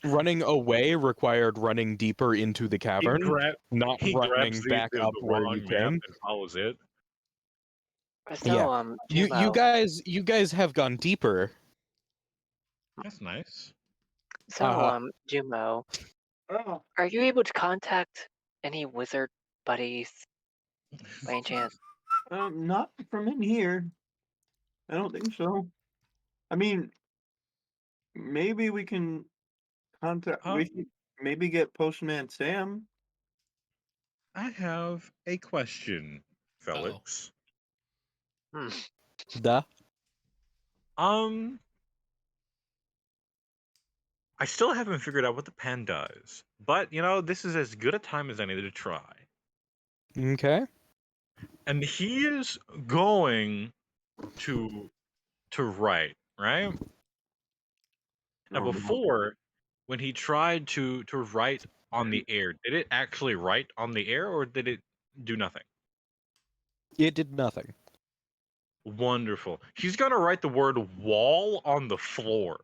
running away required running deeper into the cavern, not he grabs running back the up where wrong you map came. and follows it. So, Yeah. You Jumo. you guys have gone deeper. That's nice. So, Uh-huh. Jumo, Oh. are you able to contact any wizard buddies by any chance? Not from in here. I don't think so. I mean, maybe we can contact. We should maybe get Postman Sam. I have a question, Felix. Hmm. Duh. I still haven't figured out what the pen does, but this is as good a time as any to try. Okay. And he is going to write, right? Now, Oh, no. before, when he tried to write on the air, did it actually write on the air, or did it do nothing? It did nothing. Wonderful. He's gonna write the word wall on the floor.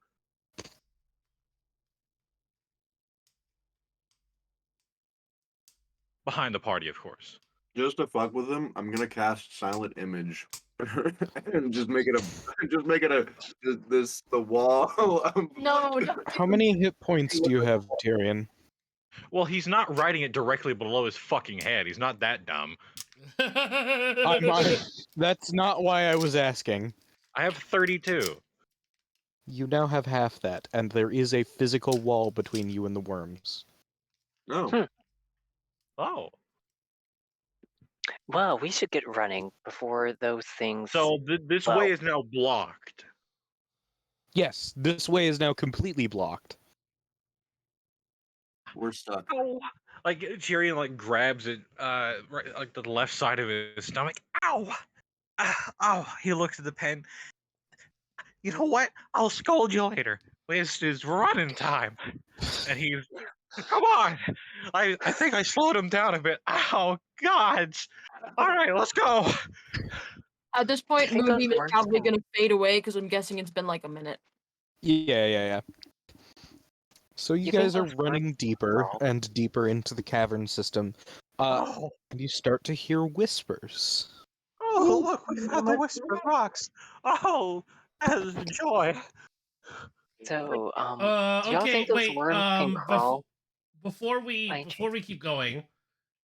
Behind the party, of course. Just to fuck with him, I'm gonna cast Silent Image. And just make it the wall. No, How many hit points do you have, Tyrion? Well, he's not writing it directly below his fucking head. He's not that dumb. That's not why I was asking. I have 32. You now have half that, and there is a physical wall between you and the worms. No. Oh. Well, we should get running before those things. So this way is now blocked. Yes, this way is now completely blocked. We're stuck. Ow. Like Tyrion grabs it right like the left side of his stomach. Ow! Oh, he looks at the pen. You know what? I'll scold you later. It's running time. And he's come on. I think I slowed him down a bit. Oh God. Alright, let's go. at this point, think those moonbeam is worms probably can- gonna fade away because I'm guessing it's been like a minute. Yeah. So you You think guys are those running worms deeper crawl? and deeper into the cavern system. Oh, And you start to hear whispers. look, we found the whisper rocks. Oh, that is joy. So, do y'all Okay, think those wait. worms can crawl? Before we By before we keep going,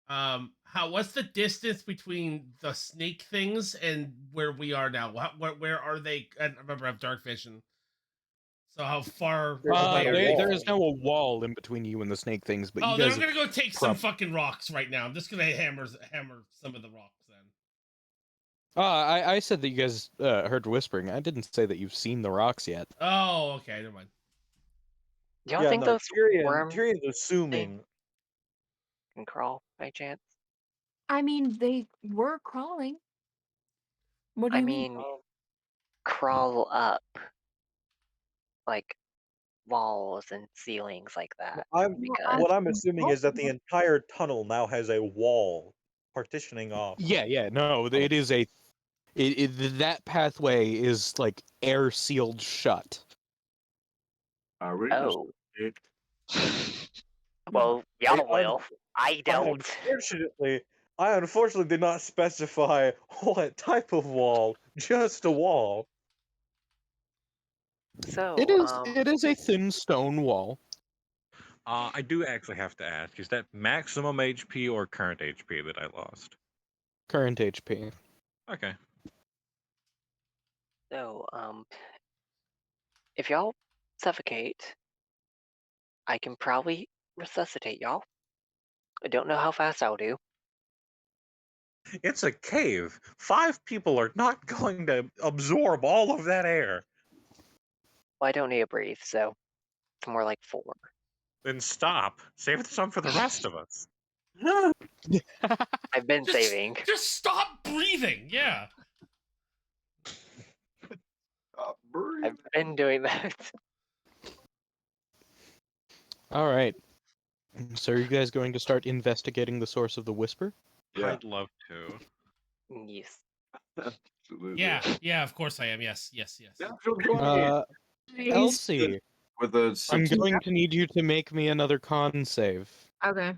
what's the distance between the snake things and where we are now? Where are they? I remember I have dark vision. So how far away are they? There is now a wall in between you and the snake things, but Oh, you then guys I'm gonna go take some fucking rocks right now. I'm just gonna hammer some of the rocks then. I said that you guys heard whispering. I didn't say that you've seen the rocks yet. Oh, okay, never mind. Do y'all think those worms Tyrion's assuming. can crawl by chance? I mean, they were crawling. What do I you mean? mean, crawl up. Like, walls and ceilings like that. I'm Because what I'm assuming is that the entire tunnel now has a wall partitioning off. Yeah, no, it is a that pathway is like air sealed shut. Are we oh, just well, y'all I- will. I don't. I unfortunately did not specify what type of wall. Just a wall. So, It is a thin stone wall. I do actually have to ask: is that maximum HP or current HP that I lost? Current HP. Okay. So, if y'all suffocate, I can probably resuscitate y'all. I don't know how fast I'll do. It's a cave. 5 people are not going to absorb all of that air. Well, I don't need to breathe, so it's more like 4. Then stop. Save some for the rest of us. I've been saving. Just stop breathing. Yeah. I've been doing that. All right. So are you guys going to start investigating the source of the whisper? Yeah. I'd love to. Yes. Absolutely. Yeah, of course I am. Yes. Natural 20 Elsie, with a I'm 16. going to need you to make me another con save. Okay.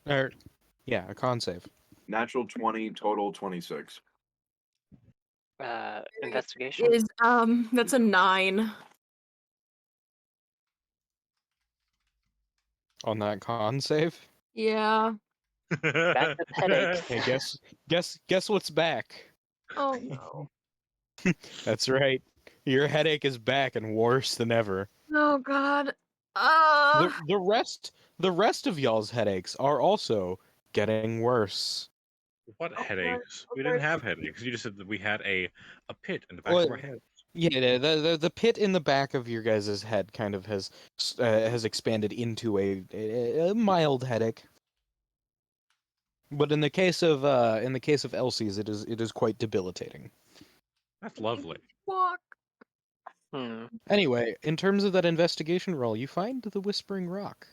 Or, yeah, a con save. Natural 20, total 26. Investigation. Is that's a 9. On that con save. Yeah. Back to headaches. Hey, guess what's back? Oh no. That's right. Your headache is back and worse than ever. Oh god. The rest of y'all's headaches are also getting worse. What Okay, headaches? We okay. didn't have headaches. You just said that we had a pit in the back of our head. Yeah, the pit in the back of your guys' head kind of has expanded into a mild headache. But in the case of Elsie's, it is quite debilitating. That's lovely. Walk. Anyway, in terms of that investigation roll, you find the Whispering Rock.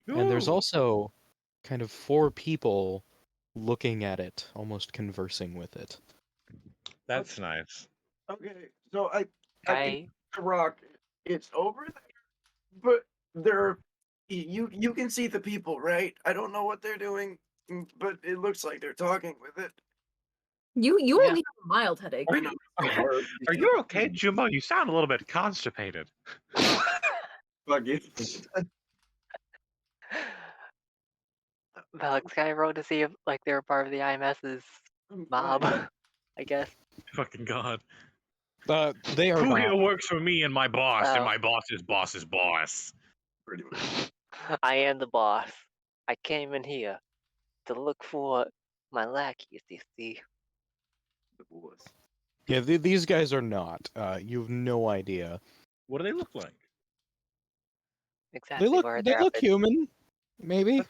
And there's Ooh. also kind of 4 people looking at it, almost conversing with it. That's nice. Okay, so I I the rock. It's over there, but there. You can see the people, right? I don't know what they're doing, but it looks like they're talking with it. You Yeah. only have a mild headache. I know. Are you okay, Jumbo? You sound a little bit constipated. Fuck you. Alex, can I roll to see if like they're part of the IMS's mob? I guess. Fucking god. They are Who here not. works for me and my boss, and Oh. my boss's boss's boss? Pretty much. I am the boss. I came in here to look for my lackeys, you see. The boys. Yeah, these guys are not. You have no idea. What do they look like? Exactly They look where they their look outfits- human, maybe.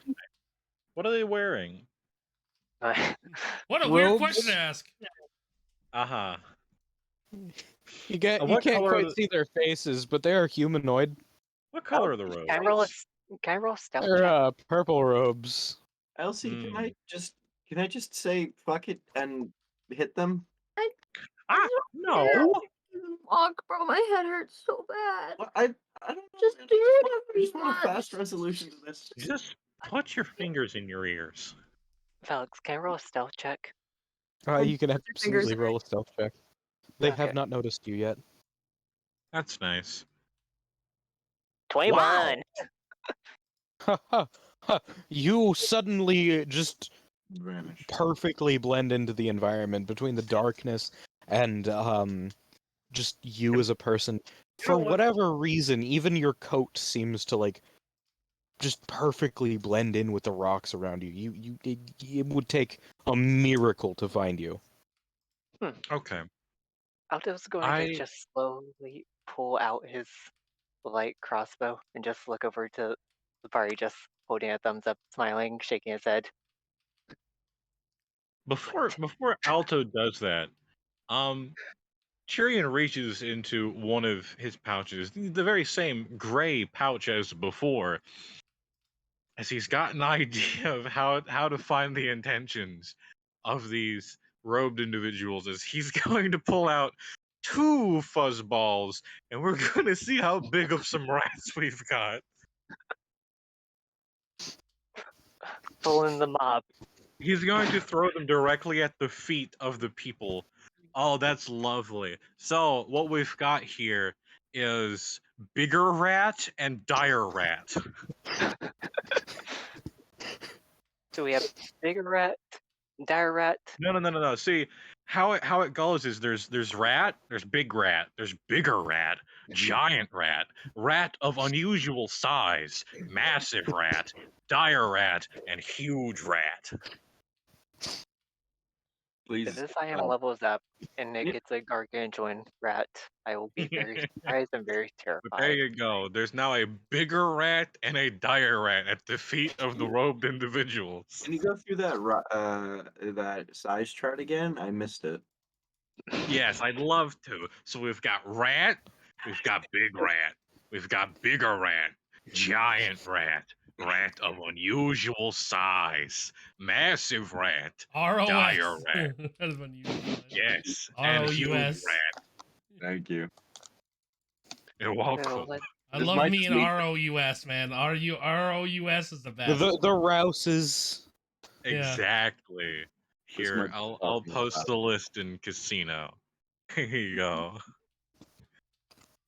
What are they wearing? What a weird Robes? question to ask. Uh-huh. You What can't color are quite the- see their faces, but they are humanoid. What color are the robes? Can I roll a stealth They're check? purple robes. Elsie, Hmm. can I just say fuck it and hit them? Ah, no. Walk, bro. My head hurts so bad. Well, I don't know. Just man. do it I every just want a month. fast resolution to this. Just put your fingers in your ears. Alex, can I roll a stealth check? You can fingers absolutely roll a stealth check. They have Okay. not noticed you yet. That's nice. 21! You suddenly just Vanish. perfectly blend into the environment between the darkness and just you as a person. For whatever reason, even your coat seems to like just perfectly blend in with the rocks around you. It would take a miracle to find you. Okay. Aldo's going to just slowly pull out his light crossbow and just look over to the party, just holding a thumbs up, smiling, shaking his head. Before Alto does that, Tyrion reaches into one of his pouches, the very same gray pouch as before, as he's got an idea of how to find the intentions of these robed individuals, as he's going to pull out 2 fuzzballs, and we're going to see how big of some rats we've got. Pulling the mob. He's going to throw them directly at the feet of the people. Oh, that's lovely. So, what we've got here is bigger rat and dire rat. So we have bigger rat, dire rat. No. See, how it goes is there's rat, there's big rat, there's bigger rat, giant rat, rat of unusual size, massive rat, dire rat, and huge rat. Please. If this I am levels up and it gets a gargantuan rat, I will be very surprised and very But there terrified. you go. There's now a bigger rat and a dire rat at the feet of the robed individuals. Can you go through that size chart again? I missed it. Yes, I'd love to. So we've got rat, we've got big rat, we've got bigger rat, giant rat, rat of unusual size, massive rat, ROS. dire rat. That is when you. Yes, and huge ROUS. rat. Thank you. You're Well, welcome. let- I This love might me an be- ROUS, man. ROUS is the best. The rouses. Yeah. Exactly. This Here, might be I'll talking post about- the list in casino. Here you go.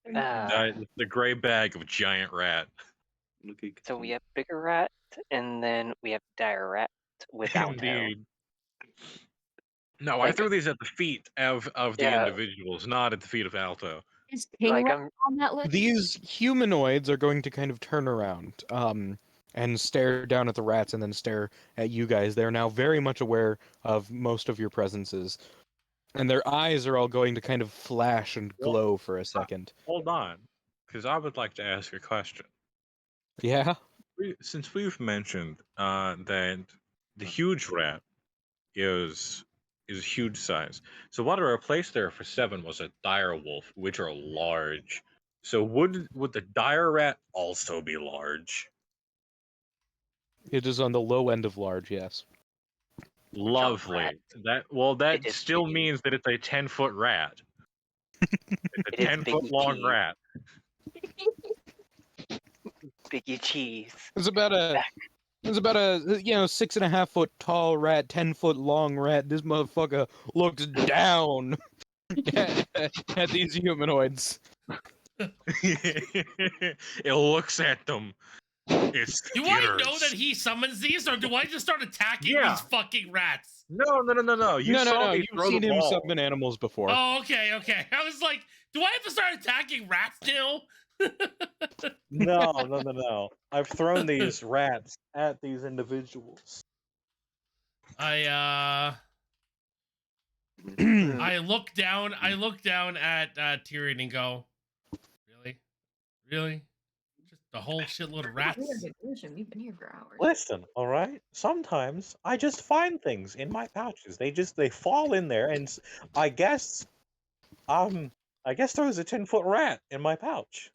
The gray bag of giant rat. Look at so we have bigger rat, and then we have dire rat without tail. Indeed. No, I Like- threw these at the feet of the Yeah. individuals, not at the feet of Alto. Is King Like Rat I'm on that list? These humanoids are going to kind of turn around and stare down at the rats and then stare at you guys. They're now very much aware of most of your presences. And their eyes are all going to kind of flash and glow for a second. Hold on, because I would like to ask a question. Yeah? Since we've mentioned that the huge rat is huge size, so what I replaced there for 7 was a dire wolf, which are large. So would the dire rat also be large? It is on the low end of large, yes. Lovely. rat. That It is still big. means that it's a 10-foot rat. It's a It is 10-foot big long cheese. rat. Biggie cheese. It's about a 6.5 foot tall rat, 10-foot long rat. This motherfucker looks down at these humanoids. It looks at them. It's Do I know that he summons these, or do I just start attacking Yeah. these fucking rats? No. You saw me You've throw seen the him ball. summon animals before. Oh, okay. I was like, do I have to start attacking rats still? No. I've thrown these rats at these individuals. I look down at Tyrion and go, really? Just a whole shitload of rats. We've been here for hours. Listen, all right. Sometimes I just find things in my pouches. They fall in there, and I guess there was a 10-foot rat in my pouch.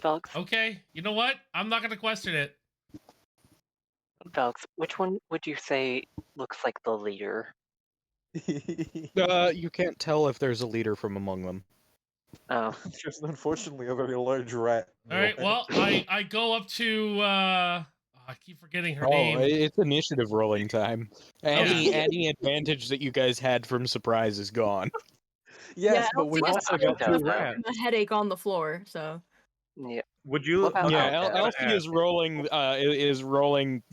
Felix, Okay, you know what? I'm not gonna question it. Felix, which one would you say looks like the leader? You can't tell if there's a leader from among them. Oh, Just unfortunately a very large rat. All right, well, I go up to I keep forgetting her Oh, name. it's initiative rolling time. Any advantage that you guys had from surprise is gone. Yes, Yeah, but we Elsie also just got does 2 that. rats. A headache on the floor, so. yeah. Would you? What about okay, Yeah, Alto? Elsie is rolling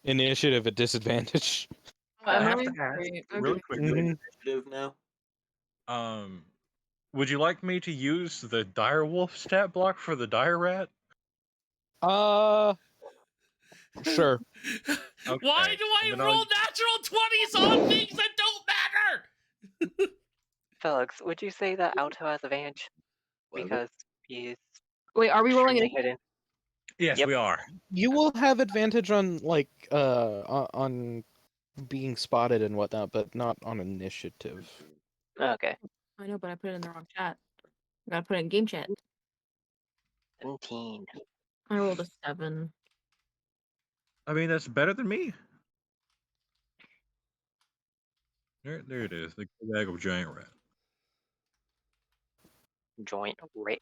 initiative at disadvantage. I have Emily? to ask Great, really okay. quickly. Mhm. Initiative now. Would you like me to use the dire wolf stat block for the dire rat? Sure. Okay, Why do I then roll I'll- natural 20s on things that don't matter? Felix, would you say that Alto has advantage because he's Wait, are we rolling extremely it? hidden? Yes, Yep. we are. You will have advantage on on being spotted and whatnot, but not on initiative. Okay, I know, but I put it in the wrong chat. I gotta put it in game chat. 17. I rolled a 7. I mean, that's better than me. There it is. The bag of giant rat. Joint rate.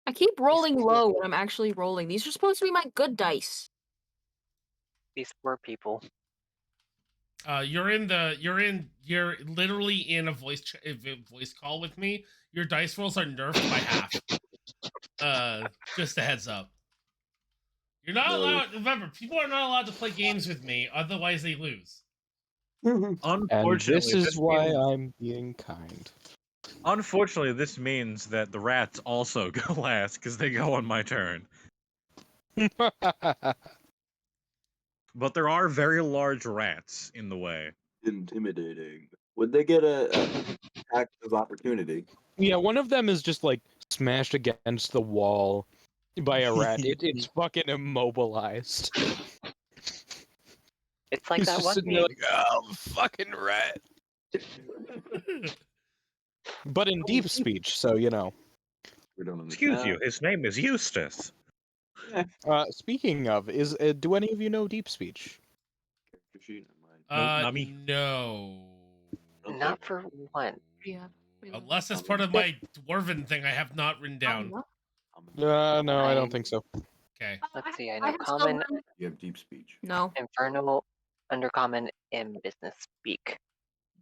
I keep rolling low when I'm actually rolling. These are supposed to be my good dice. These poor people. You're literally in a voice call with me. Your dice rolls are nerfed by half. Just a heads up. You're not allowed. Remember, people are not allowed to play games with me, otherwise they lose. And Unfortunately, this is why means, I'm being kind. unfortunately, this means that the rats also go last because they go on my turn. But there are very large rats in the way. Intimidating. Would they get a attack of opportunity? Yeah, one of them is just like smashed against the wall by a rat. It's fucking immobilized. It's like He's that just one sitting meme. there like, oh, fucking rat. But in deep speech, so you know. We don't Excuse you, his name is Eustace. Speaking of, do any of you know deep speech? Not me. No. Not for one. Yeah. Unless it's part of my dwarven thing I have not written down. No, I don't think so. Okay. Let's see, I I know have common, Spellbound. You have deep speech. No. infernal, undercommon, and business speak.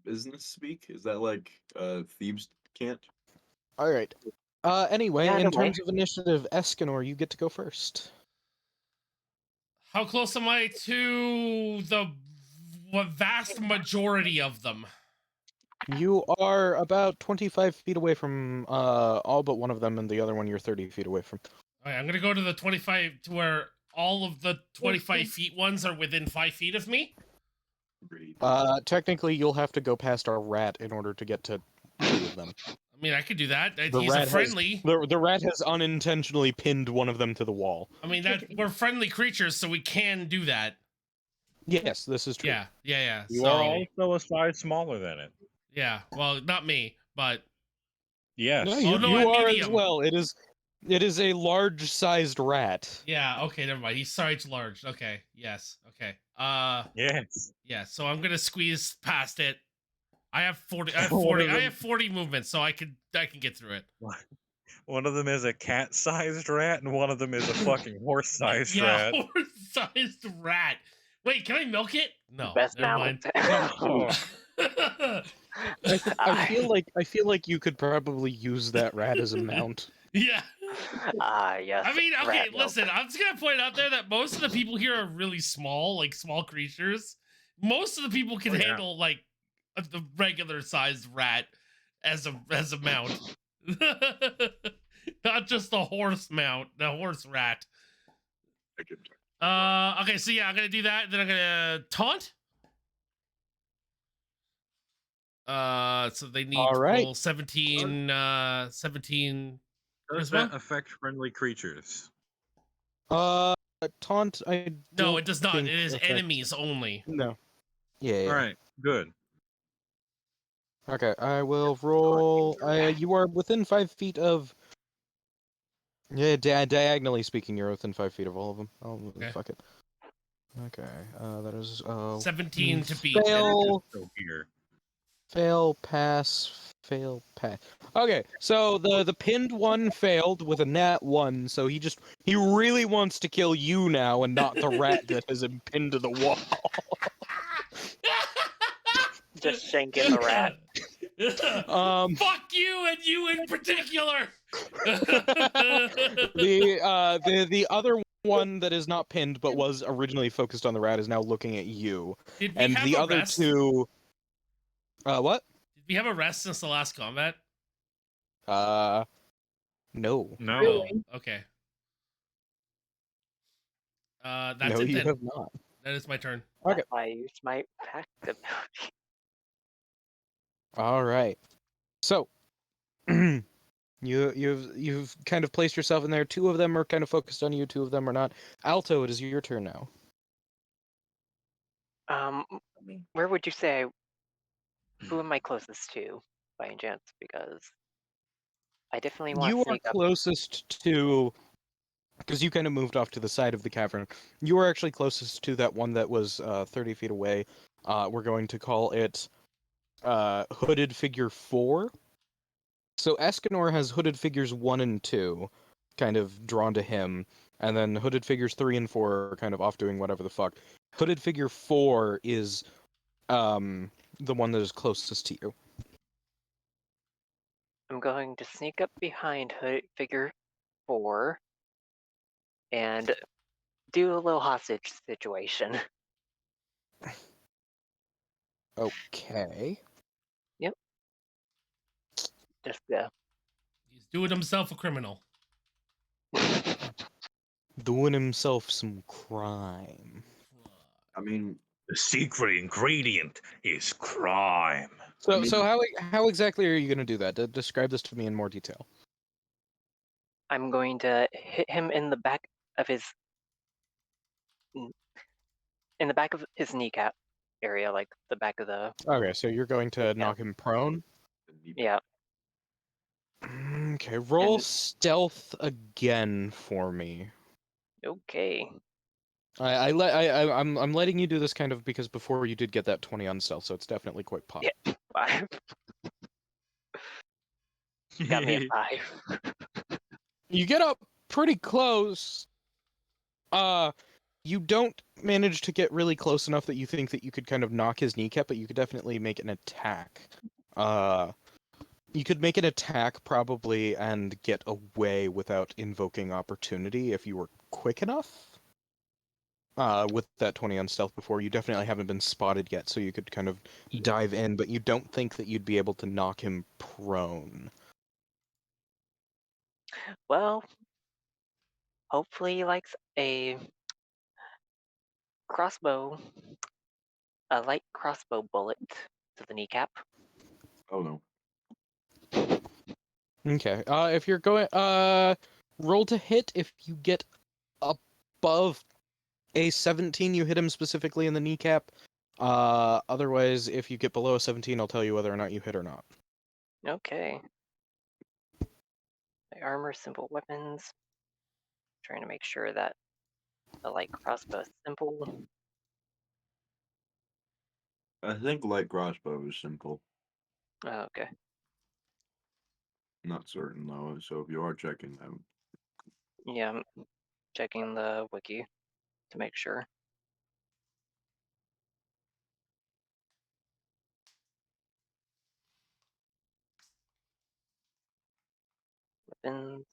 Business speak? Is that like thieves can't? All right. Anyway, Yeah, in don't worry. terms of initiative, Escanor, you get to go first. How close am I to the vast majority of them? You are about 25 feet away from all but one of them, and the other one you're 30 feet away from. All right, I'm gonna go to the 25 to where all of the 25 feet ones are within 5 feet of me. Technically, you'll have to go past our rat in order to get to two of them. I mean, I could do that. The He's a rat friendly. the rat has unintentionally pinned one of them to the wall. I mean, that we're friendly creatures, so we can do that. Yes, this is true. Yeah. You so, are also a size smaller than it. Yeah, well, not me, but Yes. No, Oh, you, no, you I'm are as medium. well. It is a large-sized rat. yeah. Okay, never mind. He's size large. Okay. Yes. Okay. Yes. Yeah. So I'm gonna squeeze past it. I have 40. I have 40. I have 40 movements, so I can get through it. One of them is a cat-sized rat, and one of them is a fucking horse-sized Yeah, rat. horse-sized rat. Wait, can I milk it? No. Best never mind. balance. I feel like you could probably use that rat as a mount. Yeah. Yes. I mean, okay, rat milk. listen, I'm just gonna point out there that most of the people here are really small, like small creatures. Most of the people can handle like the regular sized rat as a mount. Not just the horse mount, the horse rat. Okay, so yeah, I'm gonna do that, then I'm gonna taunt. So they need All to right. roll 17 17 Does charisma? that affect friendly creatures? Taunt. No, don't it does not. think It is affects- enemies only. No. Yeah. All right. Good. Okay, I will roll. You are within 5 feet of. Yeah, diagonally speaking, you're within 5 feet of all of them. Oh, Okay. fuck it. Okay, that is 17 to beat. fail, So here. fail, pass, fail, pass. Okay, so the pinned one failed with a nat 1, so he really wants to kill you now and not the rat that has him pinned to the wall. Just shanking the rat. Fuck you and you in particular. The other one that is not pinned but was originally focused on the rat is now looking at you, Did we and have the a other rest? two. What? Did we have a rest since the last combat? No. No. Oh, okay. That's No, it you then. have not. That is my turn. Okay. I used my pact ability. All right. So, you've kind of placed yourself in there. Two of them are kind of focused on you. Two of them are not. Alto, it is your turn now. Where would you say? Who am I closest to, by any chance? Because I definitely want You to are sneak up. closest to, because you kind of moved off to the side of the cavern. You are actually closest to that one that was 30 feet away. We're going to call it Hooded Figure 4. So Escanor has Hooded Figures 1 and 2 kind of drawn to him, and then Hooded Figures 3 and 4 are kind of off doing whatever the fuck. Hooded Figure 4 is the one that is closest to you. I'm going to sneak up behind Figure 4 and do a little hostage situation. Okay. Yep. Just He's doing himself a criminal. Doing himself some crime. I mean, The secret ingredient is crime. So, I mean- so how exactly are you going to do that? Describe this to me in more detail. I'm going to hit him in the back of his kneecap area, like the back of the. Okay, so you're going to knock him prone. Yeah. Okay, roll And- stealth again for me. Okay. I'm letting you do this kind of because before you did get that 20 on stealth, so it's definitely quite pop. Yeah. 5. Got me a 5. You get up pretty close. You don't manage to get really close enough that you think that you could kind of knock his kneecap, but you could definitely make an attack. You could make an attack probably and get away without invoking opportunity if you were quick enough. With that 20 on stealth before, you definitely haven't been spotted yet, so you could kind of dive in, but you don't think that you'd be able to knock him prone. Well, hopefully he likes a light crossbow bullet to the kneecap. oh no. Okay. If you're going, roll to hit. If you get above a 17, you hit him specifically in the kneecap. Otherwise, if you get below a 17, I'll tell you whether or not you hit or not. Okay. My armor, simple weapons. Trying to make sure that the light crossbow is simple. I think light crossbow is simple. Oh, okay. Not certain though, so if you are checking them. Yeah, I'm checking the wiki to make sure. Weapons.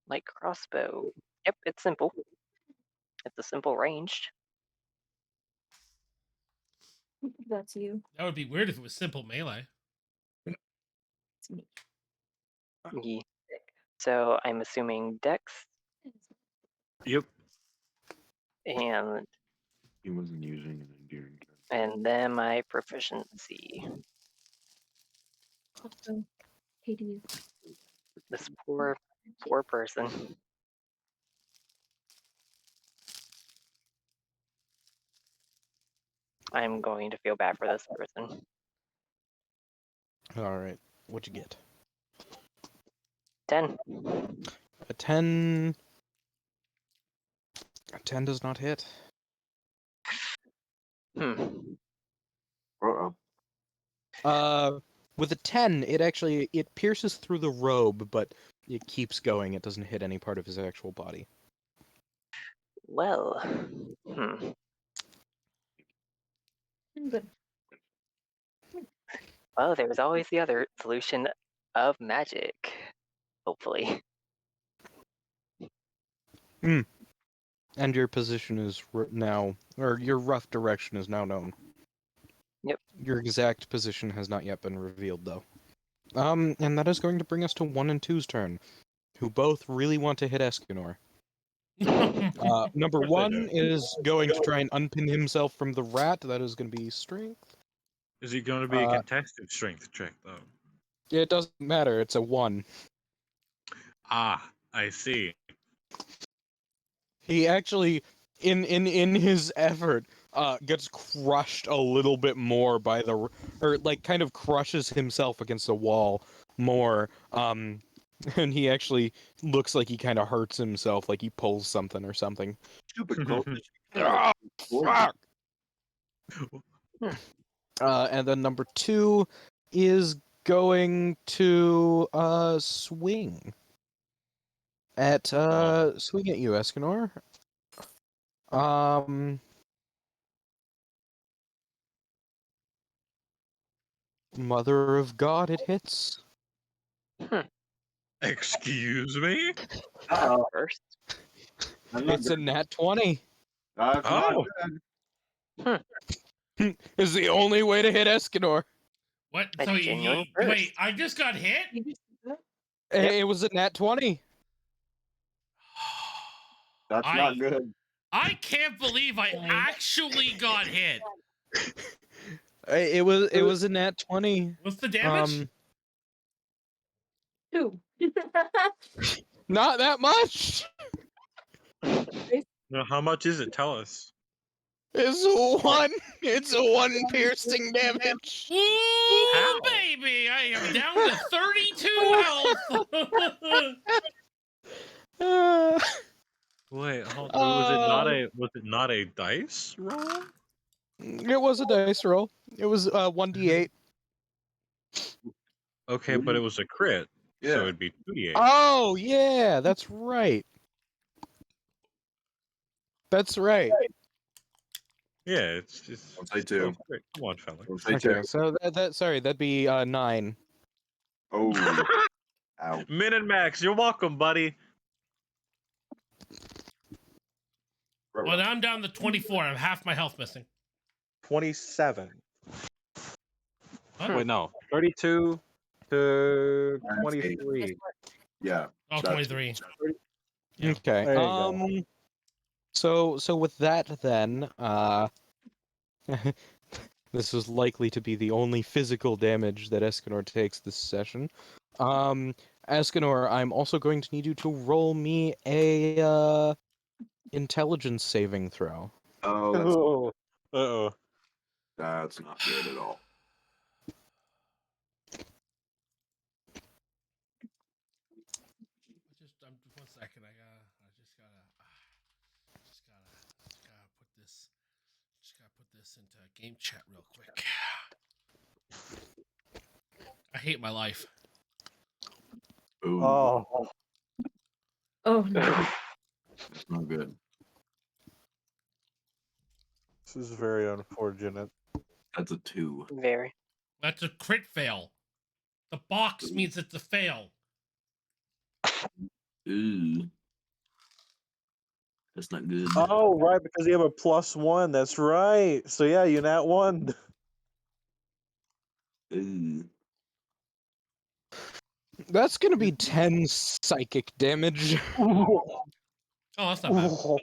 Light crossbow. Yep, it's simple. It's a simple ranged. That's you. That would be weird if it was simple melee. It's me. Yeah. So I'm assuming Dex Yep. and He wasn't using an endearing term. and then my proficiency. Also, hate you. This poor person. I'm going to feel bad for this person. All right. What'd you get? 10. A 10. A 10 does not hit. Uh-oh. With a 10, it pierces through the robe, but it keeps going. It doesn't hit any part of his actual body. Well, Good. Well, there's always the other solution of magic. Hopefully. And your position is now, or your rough direction is now known. Yep. Your exact position has not yet been revealed, though. And that is going to bring us to 1 and 2's turn, who both really want to hit Escanor. Number Of course they 1 do. is going to try and unpin himself from the rat. That is going to be strength. Is it going to be a contested strength check, though? It doesn't matter. It's a 1. Ah, I see. He actually, in his effort, gets crushed a little bit more by the, or like kind of crushes himself against the wall more. And he actually looks like he kind of hurts himself, like he pulls something or something. Stupid cult. Ah, fuck! And then number 2 is going to swing at you, Escanor. Mother of God, it hits. Excuse me? Uh-oh. First. I'm not It's a good. nat 20. That's Oh. not good. Is the only way to hit Escanor. What? A So genuine wait, first. I just got hit? It was a nat 20. That's not good. I can't believe I actually got hit. It was a nat 20. What's the damage? 2. Not that much. Now, how much is it? Tell us. It's 1. It's a 1 piercing damage. Ooh, How? baby! I am down to 32 health. Wait, was it not a dice roll? It was a dice roll. It was 1d8. Okay, but it was a crit, so Yeah. it'd be 2d8. Oh yeah, that's right. That's right. Yeah, it's just. Don't say 2. Great. Come on, fella. Don't say Okay, 2. so that'd be 9. Oh. Ow. Min and Max, you're welcome, buddy. Well, now I'm down to 24. I'm half my health missing. 27. What? Wait, no. 32 to That's 23. Yeah. Oh, that's- 23. Okay. There you go. So with that then, this is likely to be the only physical damage that Escanor takes this session. Escanor, I'm also going to need you to roll me a intelligence saving throw. Oh, Uh-oh. that's not good at all. Just 1 second. I just gotta put this into game chat real quick. I hate my life. Ooh, Oh. Oh no. that's not good. This is very unfortunate. That's a 2. Very. That's a crit fail. The box means it's a fail. Ooh. That's not good. Oh, right, because you have a +1. That's right. So yeah, you nat 1. Ooh. That's gonna be 10 psychic damage. Oh, that's not bad. Okay.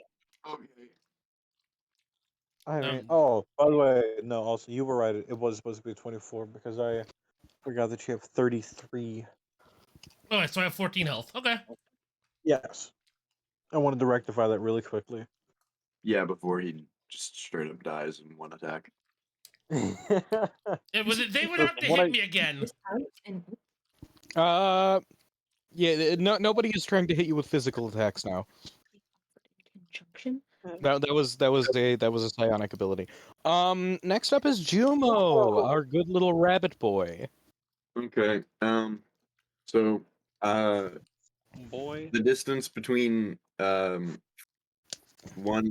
I mean, Um, oh, by the way, no, also, you were right. It was supposed to be 24 because I forgot that you have 33. Okay, so I have 14 health. Okay. Yes. I wanted to rectify that really quickly. Yeah, before he just straight up dies in one attack. They would have to What hit I- me again. Yeah, nobody is trying to hit you with physical attacks now. Conjunction. That was a psionic ability. Next up is Jumo, our good little rabbit boy. Okay. So Boy. the distance between 1,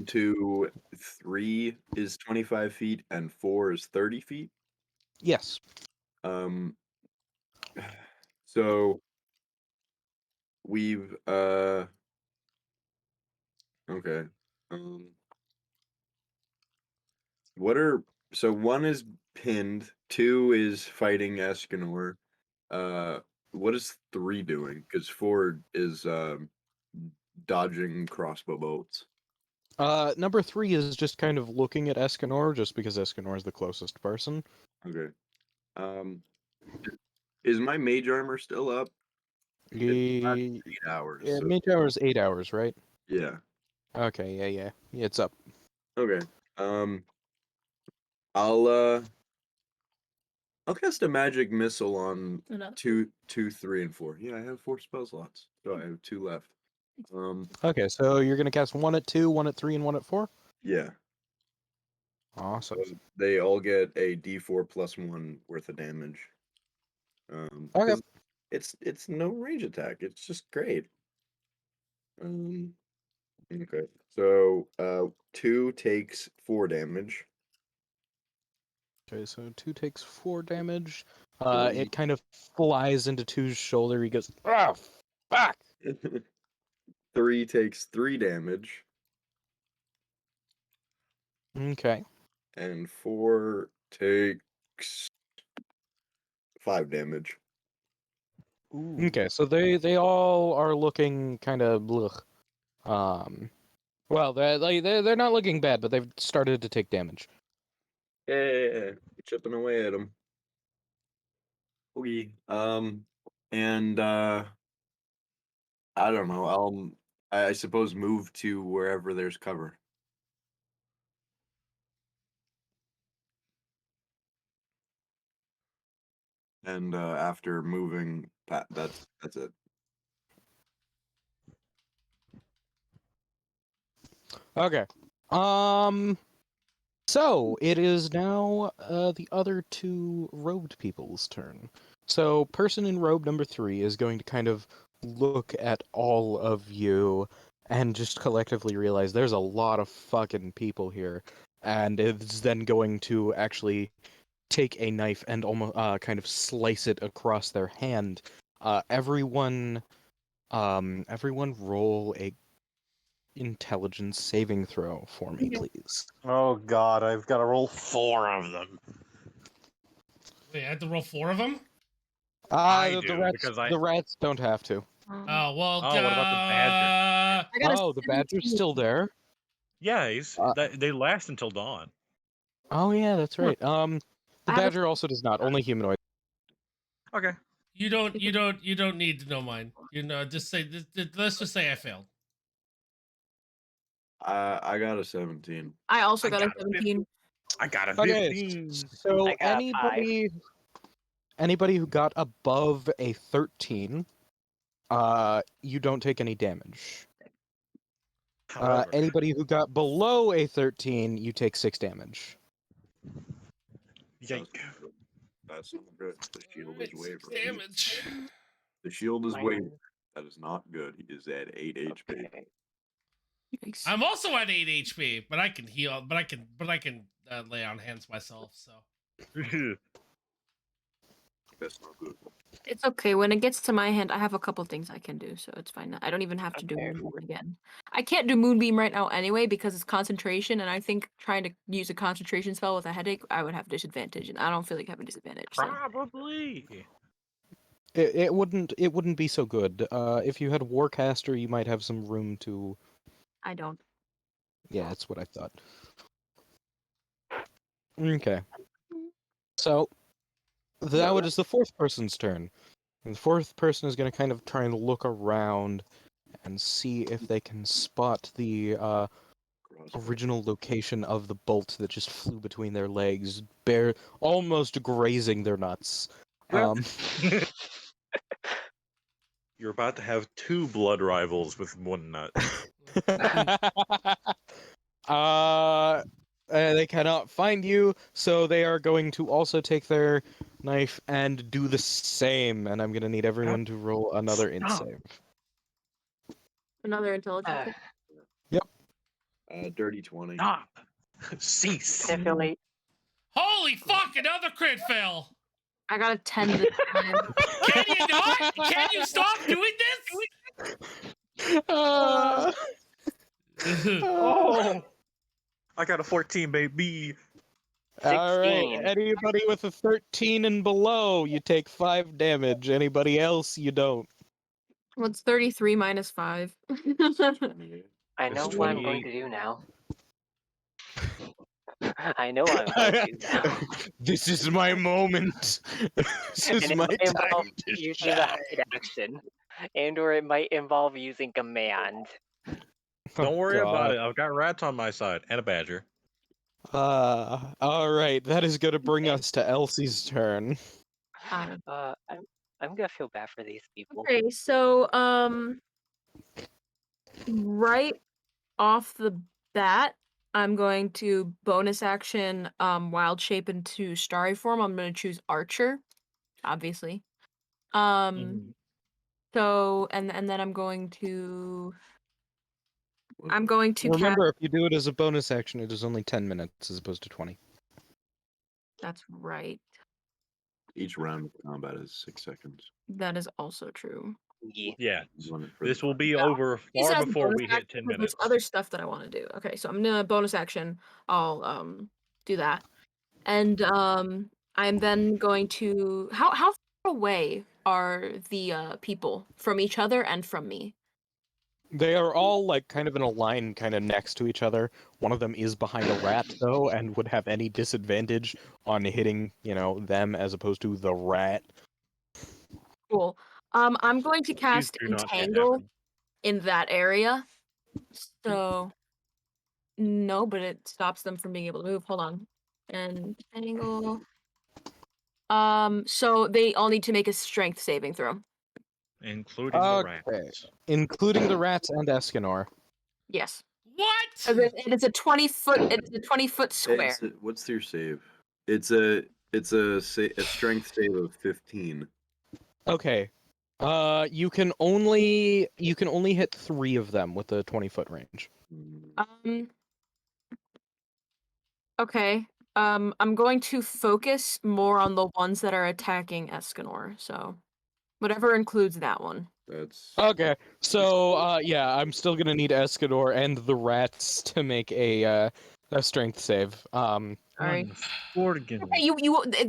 2, 3 is 25 feet and 4 is 30 feet. Yes. So we've okay. What are so 1 is pinned, 2 is fighting Escanor. What is 3 doing? Because 4 is dodging crossbow bolts. Number 3 is just kind of looking at Escanor, just because Escanor is the closest person. Okay. Is my mage armor still up? Ye- 8 hours. yeah, so- mage hour is 8 hours, right? yeah. Okay, yeah, it's up. Okay. I'll cast a magic missile on Enough. 2, 3, and 4. Yeah, I have 4 spell slots, so I have 2 left. Okay, so you're gonna cast 1 at 2, 1 at 3, and 1 at 4? Yeah. Awesome. So they all get a D4 plus 1 worth of damage. Okay. 'Cause it's no range attack. It's just great. Okay. So 2 takes 4 damage. Okay, so 2 takes 4 damage. Three. It kind of flies into 2's shoulder. He goes, "Ah, fuck!" 3 takes 3 damage, Okay. and 4 takes 5 damage. Okay, so they all are looking kind of blech. Well, they're not looking bad, but they've started to take damage. Yeah, chipping away at him. Okay. And I don't know. I suppose move to wherever there's cover. And after moving, that's it. Okay. So it is now the other 2 robed people's turn. So person in robe number 3 is going to kind of look at all of you and just collectively realize there's a lot of fucking people here, and is then going to actually take a knife and almost kind of slice it across their hand. Everyone roll a intelligence saving throw for me, please. Oh god, I've got to roll 4 of them. Wait, I had to roll 4 of them? I the do, rats, because I- the rats don't have to. Oh, well, Oh, what about the badger? I got a Oh, the badger's 17. still there. Yeah, Uh, they last until dawn. Oh yeah, that's right. The I have a- badger also does not. Only humanoid. Okay. You don't need to know mine. You know, just say, let's just say I failed. I got a 17. I also I got a got a 17. I got a Okay, 15. so I got a 5. anybody who got above a 13, you don't take any damage. However, Anybody who got below a 13, you take 6 damage. yike. That's not good. The shield is Alright, 6 wavering. damage. The shield is Mine- wavering. That is not good. He is at 8 HP. Okay. Yikes. I'm also at 8 HP, but I can heal. But I can lay on hands myself. So That's not good. It's okay. When it gets to my hand, I have a couple things I can do, so it's fine. I don't even have to do Okay. Moonbeam again. I can't do Moonbeam right now anyway because it's concentration, and I think trying to use a concentration spell with a headache, I would have disadvantage, and I don't feel like having disadvantage. So. Probably. It wouldn't be so good. If you had Warcaster, you might have some room to. I don't. Yeah, that's what I thought. Okay. So now it is the 4th person's turn. And the 4th person is going to kind of try and look around and see if they can spot the original location of the bolt that just flew between their legs, almost grazing their nuts. You're about to have 2 blood rivals with 1 nut. They cannot find you, so they are going to also take their knife and do the same. And I'm gonna need everyone to roll another int Stop. save. Another intelligence. Dirty 20. Stop. Cease. Definitely. holy fuck! Another crit fail. I got a 10 this time. Can you not? Can you stop doing this? Oh. I got a 14, baby. All right. 16. Anybody with a 13 and below, you take 5 damage. Anybody else, you don't. What's 33 minus 5? I know It's what I'm going 28. to do now. I know what I'm going to do now. This is my moment. This is And my it time involves to using the shine. hide action. And or it might involve using command. Don't worry about God. it. I've got rats on my side and a badger. All right. That is going to bring us to Elsie's turn. I'm gonna feel bad for these people. Okay, so right off the bat, I'm going to bonus action wild shape into starry form. I'm going to choose Archer, obviously. So and then I'm going to cast. Remember, if you do it as a bonus action, it is only 10 minutes as opposed to 20. That's right. Each round of combat is 6 seconds. That is also true. Yeah. Run it for This the will be Yeah. over Use it far as a before bonus we hit action 10 because minutes. There's other stuff that I want to do. Okay, so I'm gonna bonus action. I'll do that, and I'm then going to how far away are the people from each other and from me? They are all like kind of in a line, kind of next to each other. One of them is behind a rat though, and would have any disadvantage on hitting, them as opposed to the rat. Cool. I'm going to cast do not hit Entangle heaven. in that area. So no, but it stops them from being able to move. Hold on. Entangle. So they all need to make a strength saving throw. Including the Okay. rats. Including the rats and Escanor. Yes. What? And it's a 20-foot. It's a 20-foot square. What's your save? It's a strength save of 15. Okay. You can only hit 3 of them with the 20-foot range. Okay. I'm going to focus more on the ones that are attacking Escanor. So, whatever includes that one. That's Okay. So, yeah, I'm still gonna need Escanor and the rats to make a strength save. Sorry. Unfortunate. Okay,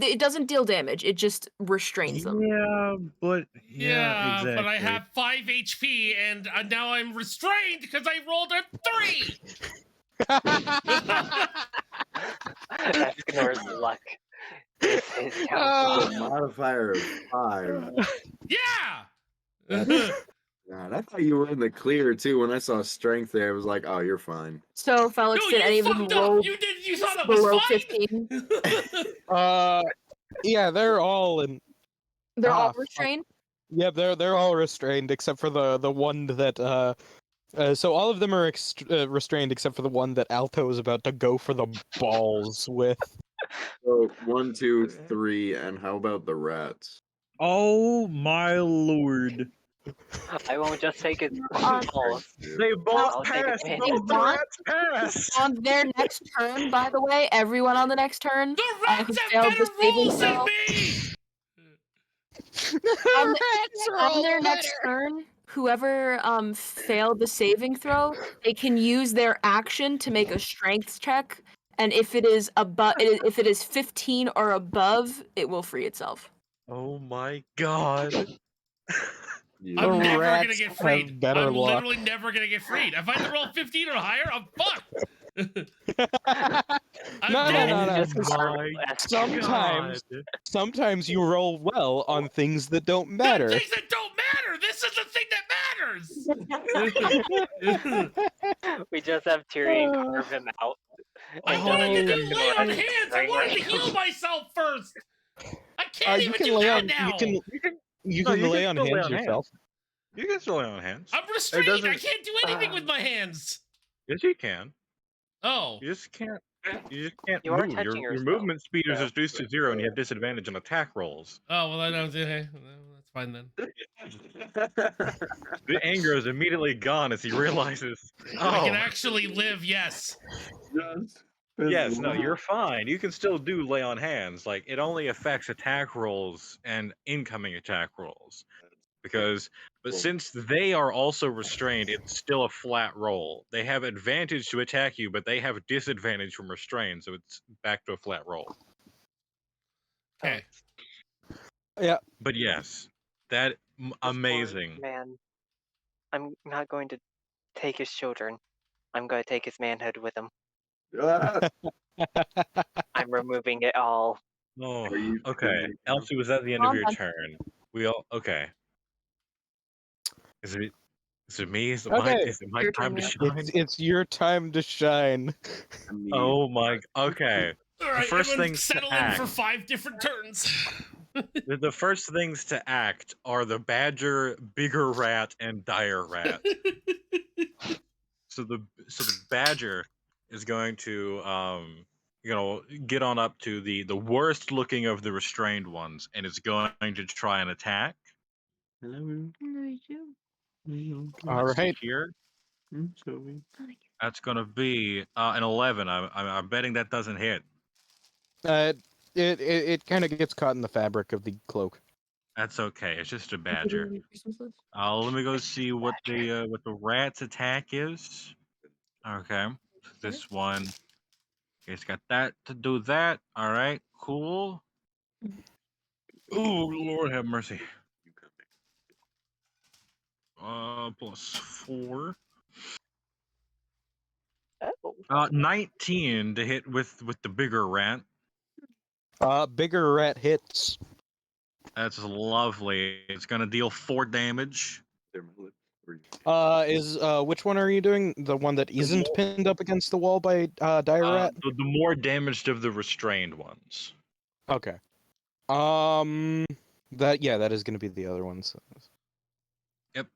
it doesn't deal damage. It just restrains them. Yeah, but But I have 5 HP and now I'm restrained because I rolled a 3. Escanor's luck. This is a counting. modifier of 5. Yeah. God, I thought you were in the clear too. When I saw strength there, I was like, "Oh, you're fine." So, Felix, No, did any you of them fucked roll up. You thought that below was 15? Yeah, they're all in. They're all fuck. restrained? Yeah, they're all restrained except for the one that so all of them are restrained except for the one that Alto is about to go for the balls with. So 1, 2, 3, and how about the rats? Oh my lord. I won't just take his balls. They both I'll take passed. it. Both the rats passed. On their next turn, by the way, everyone on the next turn The who rats failed have the better saving rules than throw. me. On their next turn, whoever failed the saving throw, they can use their action to make a strength check, and if it is 15 or above, it will free itself. Oh my god. I'm never rats gonna get have freed. better I'm luck. literally never gonna get freed. If I have to roll 15 or higher, I'm fucked. No. God. Sometimes you roll well on things that don't The matter. things that don't matter. This is the thing that matters. We just have Tyrion carve him out. I And wanted to then do Escanor lay on has hands. I strength wanted to right heal now. myself first. I can't You even can do lay that on now. you No, can you lay can on still lay hands on hands. yourself. You can still lay on hands. I'm restrained. I doesn't- can't do anything with my hands. Yes, you can. Oh. You just can't. You just can't You are move. touching Your yourself, movement speed is so- reduced to 0, and you have disadvantage on attack rolls. Oh well, I don't. Okay, that's fine then. The anger is immediately gone as he realizes. I Oh, can actually live. Yes. yes, no, you're fine. You can still do lay on hands. Like it only affects attack rolls and incoming attack rolls. But since they are also restrained, it's still a flat roll. They have advantage to attack you, but they have disadvantage from restrained, so it's back to a flat roll. Okay. Yeah. But yes, that This amazing. poor man. I'm not going to take his children. I'm going to take his manhood with him. I'm removing it all. Oh, Are you okay. kidding me? Elsie, was that the end of I'm your done. turn? We all okay. Is it? Is it me? Okay. Is it my Your time turn, to yeah. shine? It's your time to shine. Oh my. Okay. All right, first everyone thing to settle in for act. 5 different turns. The first things to act are the badger, bigger rat, and dire rat. So the badger is going to get on up to the worst looking of the restrained ones, and is going to try and attack. Hello. All Let's see right. here. Sorry. That's going to be an 11. I'm betting that doesn't hit. It kind of gets caught in the fabric of the cloak. That's okay. It's just a badger. Let me go see what the rat's attack is. Okay, this one. It's got that to do that. All right, cool. Oh Lord, have mercy. +4. Oh. 19 to hit with the bigger rat. Bigger rat hits. That's lovely. It's gonna deal 4 damage. Which one are you doing? The one that isn't pinned up against the wall by dire rat? The more damaged of the restrained ones. Okay. That is gonna be the other ones. Yep.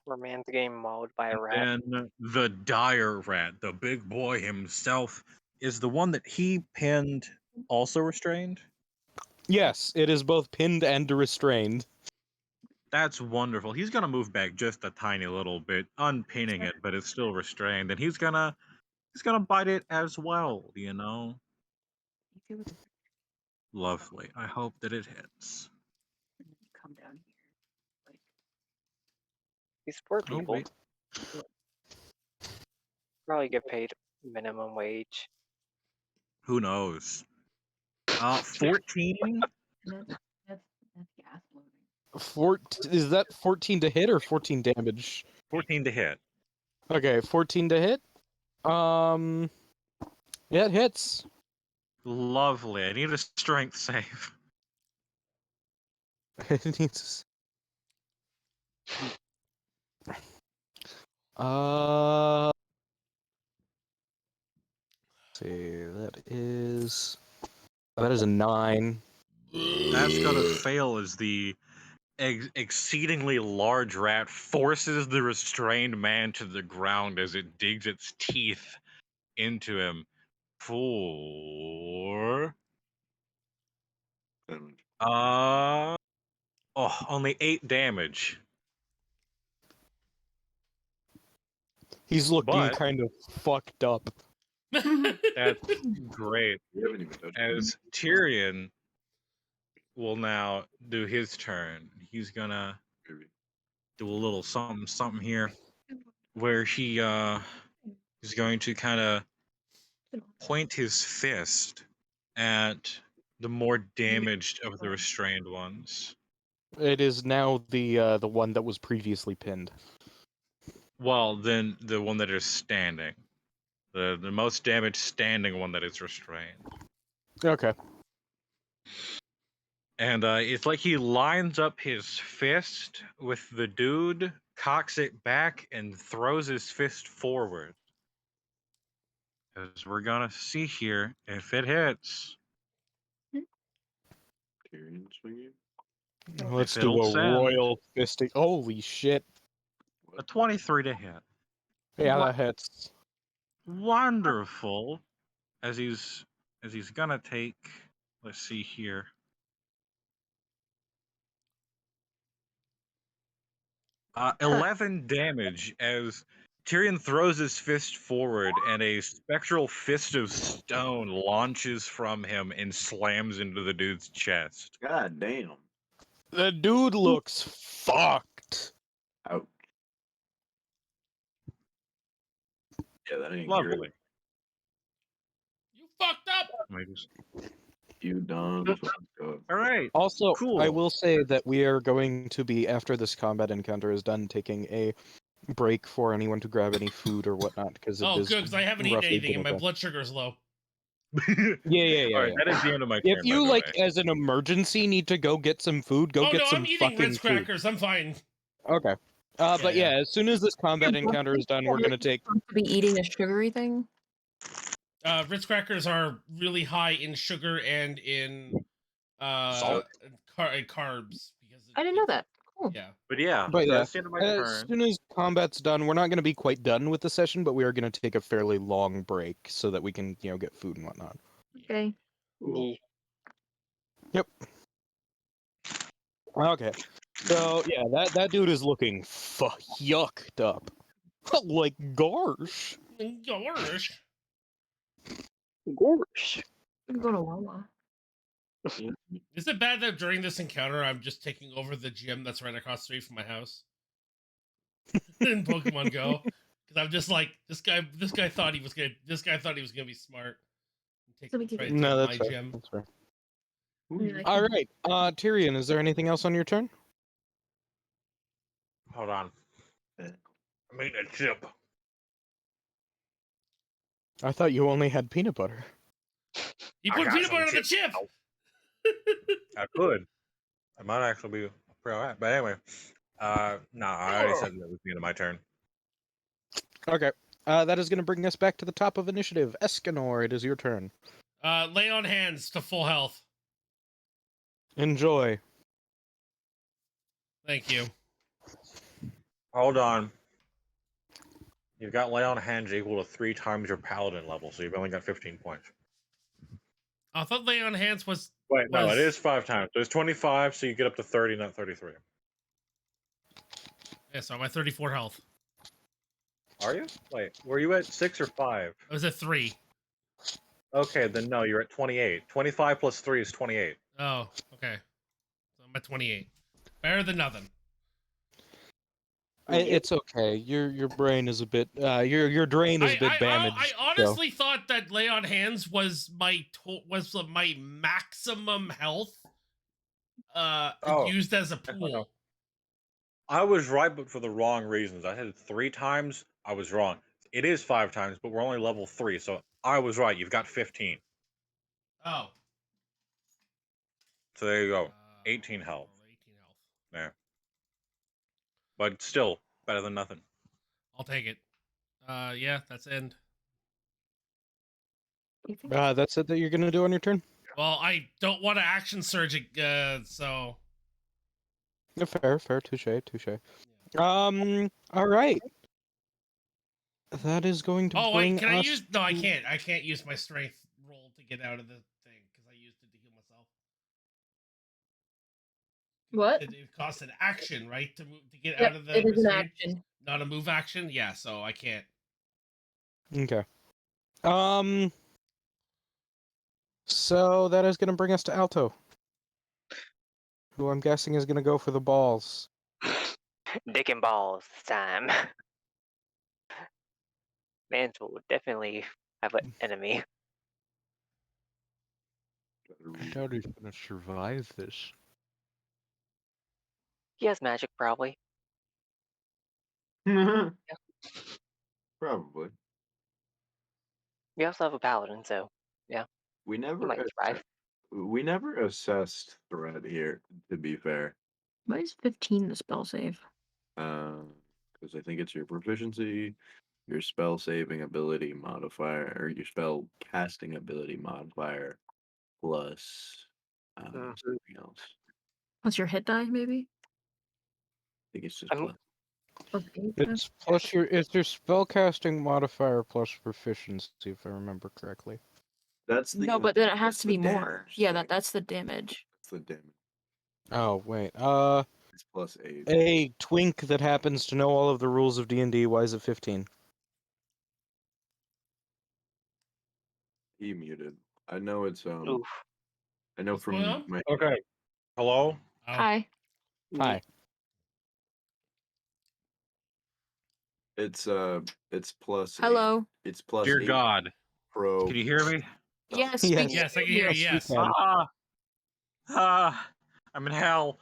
Where man's getting mauled by a rat. And the dire rat, the big boy himself, is the one that he pinned also restrained? Yes, it is both pinned and restrained. That's wonderful. He's gonna move back just a tiny little bit, unpinning it, but it's still restrained, and he's gonna bite it as well, you know? Lovely. I hope that it hits. Come down here. These poor Oh, people wait. probably get paid minimum wage. Who knows? 14? That's gas loading. Is that 14 to hit or 14 damage? 14 to hit. Okay, 14 to hit. Yeah, it hits. Lovely. I need a strength save. It needs. Let's see, that is a 9. That's gonna fail as the exceedingly large rat forces the restrained man to the ground as it digs its teeth into him. For only 8 damage. He's looking But- kind of fucked up. That's great. As Tyrion will now do his turn. He's gonna do a little something here, where he is going to kind of point his fist at the more damaged of the restrained ones. It is now the one that was previously pinned. Well, then the one that is standing, the most damaged standing one that is restrained. Okay. And it's like he lines up his fist with the dude, cocks it back, and throws his fist forward. As we're gonna see here if it hits. Let's If do it'll a send. royal fisting. Holy shit. A 23 to hit. Yeah, that hits. Wonderful. As he's gonna take, let's see here. Uh, 11 damage as Tyrion throws his fist forward and a spectral fist of stone launches from him and slams into the dude's chest. God damn. The dude looks fucked. Ouch. Yeah, that ain't Lovely. good. You fucked up. Let me just- You done fucked up. All right. Also, Cool. I will say that we are going to be, after this combat encounter is done, taking a break for anyone to grab any food or whatnot, because Oh, good, because I haven't eaten roughly anything and my dinner time. blood sugar's low. Yeah. All right, that is the end of my turn. If you, by the like, way. as an emergency, need to go get some food, go Oh get no, some I'm eating fucking Ritz food. crackers. I'm fine. Okay. But yeah, as soon as this combat encounter is done, we're gonna take. To be eating a sugary thing. Ritz crackers are really high in sugar and in Salt. carbs because I didn't know that. Cool. yeah. But yeah, But so yeah, that's the end of my as turn. soon as combat's done, we're not gonna be quite done with the session, but we are gonna take a fairly long break so that we can, get food and whatnot. Okay. Me. Yep. Okay. So yeah, that dude is looking yucked up. Like gosh. Gosh. Gorsh. We can go to Wawa. Is it bad that during this encounter I'm just taking over the gym that's right across the street from my house in Pokemon Go? Because I'm just like this guy thought he was gonna be smart. And So we take could- right No, to that's my fair. gym. That's fair. Yeah, All right, Tyrion, is there anything else on your turn? Hold on. I made a chip. I thought you only had peanut butter. You I put got peanut some butter on the chips chip. I could. I might actually be pro at. But anyway, no, I already said that was the end of my turn. Okay. That is going to bring us back to the top of initiative. Escanor, it is your turn. Lay on hands to full health. Enjoy. Thank you. Hold on. You've got lay on hands equal to 3 times your paladin level, so you've only got 15 points. I thought lay on hands was. Wait, no, was- it is 5 times. So it's 25, so you get up to 30, not 33. Yeah, so I'm at 34 health. Are you? Wait, were you at 6 or 5? I was at 3. Okay, then no, you're at 28. 25 plus 3 is 28. Oh, okay. So I'm at 28. Better than nothing. It's okay. Your brain is a bit. Your drain is a bit damaged. I honestly thought that lay on hands was my maximum health. Used as a pool. I was right, but for the wrong reasons. I said 3 times. I was wrong. It is 5 times, but we're only level 3, so I was right. You've got 15. Oh. So there you go. 18 health. 18 health. Yeah. But still, better than nothing. I'll take it. Yeah, that's end. That's it that you're going to do on your turn? Well, I don't want to action surge it, so. Yeah, fair. Touche. All right. That is going to Oh bring wait, can I us use? No, I to- can't. I can't use my strength roll to get out of the thing because I used it to heal myself. What? It costs an action, right, to move to get Yep, out of the. it is an restraint? action. Not a move action. Yeah, so I can't. Okay. So that is going to bring us to Alto, who I'm guessing is going to go for the balls. Dick and balls this time. Mans will definitely have an enemy. I doubt he's going to survive this. He has magic, probably. Probably. We also have a paladin, so yeah, We he never might survive. we never assessed threat here, to be fair. Why is 15 the spell save? Because I think it's your proficiency, your spell saving ability modifier, or your spell casting ability modifier, plus something else. What's your hit die, maybe? I think it's just I'm- plus. Plus 8? It's plus it's your spellcasting modifier plus proficiency, if I remember correctly. That's the No, but then it has that's to the be more. damage, Yeah, like, that's the damage. that's the damage. Oh wait, It's plus 8. a twink that happens to know all of the rules of D&D. Why is it 15? He muted. I know it's Oof. I know What's from going on? my Okay. Hello? Oh. Hi. Hi. it's plus 8. Hello. It's plus Dear 8 God. pro. Can you hear me? Yes. Yes. we can Yes, I can hear you. Yes, Yes. we can. I'm in hell.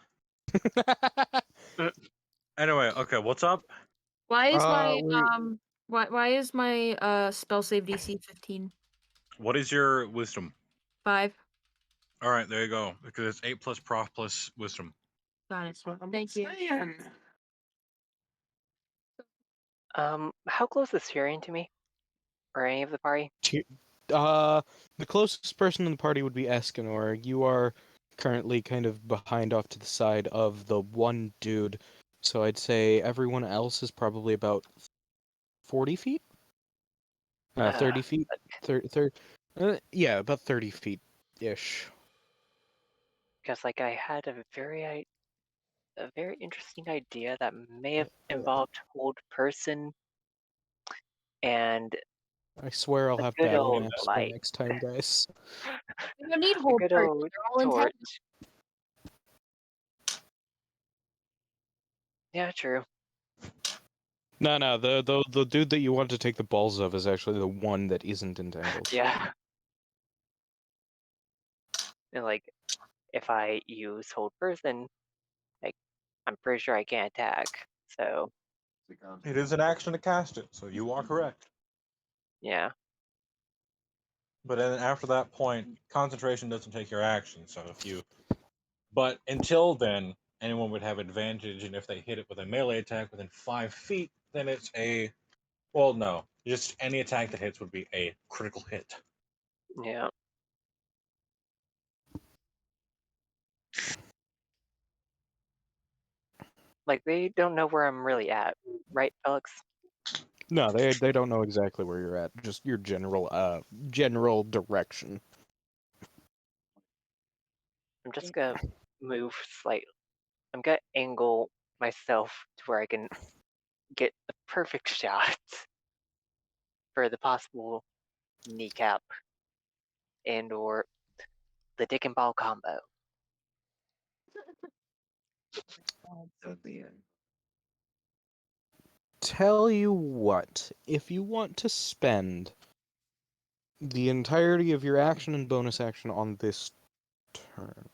Anyway, okay, what's up? Why is my we- why is my spell save DC 15? What is your wisdom? 5. All right, there you go. Because it's 8 plus prof plus wisdom. Got it. That's what I'm Thank you. saying. How close is Tyrion to me? Or any of the party? The closest person in the party would be Escanor. You are currently kind of behind off to the side of the one dude, so I'd say everyone else is probably about 40 feet? 30 feet? 30, yeah, about 30 feet-ish. Because like I had a very interesting idea that may have involved hold person and I swear I'll the have good battle old maps by light. next time, guys. You don't need The hold good person. old They're all torch. intelligent. Yeah, true. No, the dude that you want to take the balls of is actually the one that isn't entangled. Yeah. And like, if I use hold person, like, I'm pretty sure I can't attack. So It is an action to cast it, so you are correct. yeah. But then after that point, concentration doesn't take your action. So but until then, anyone would have advantage, and if they hit it with a melee attack within 5 feet, then it's well, no, just any attack that hits would be a critical hit. Yeah. Like they don't know where I'm really at, right, Felix? No, they don't know exactly where you're at. Just your general direction. I'm just gonna move slightly. I'm gonna angle myself to where I can get the perfect shot for the possible kneecap and or the dick and ball combo. Tell you what, if you want to spend the entirety of your action and bonus action on this turn,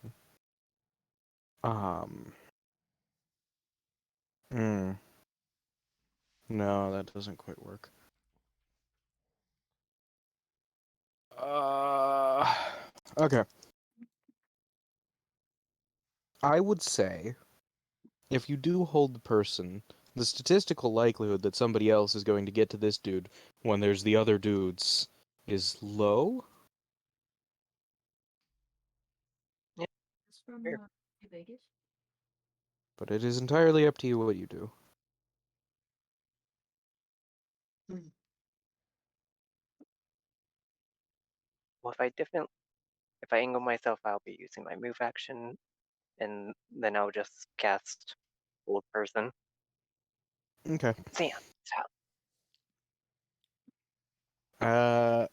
no, that doesn't quite work. Okay. I would say, if you do hold the person, the statistical likelihood that somebody else is going to get to this dude when there's the other dudes is low. Yeah. It's from Fair. Vegas. But it is entirely up to you what you do. Well, if I angle myself, I'll be using my move action, and then I'll just cast hold person. Okay. Sam,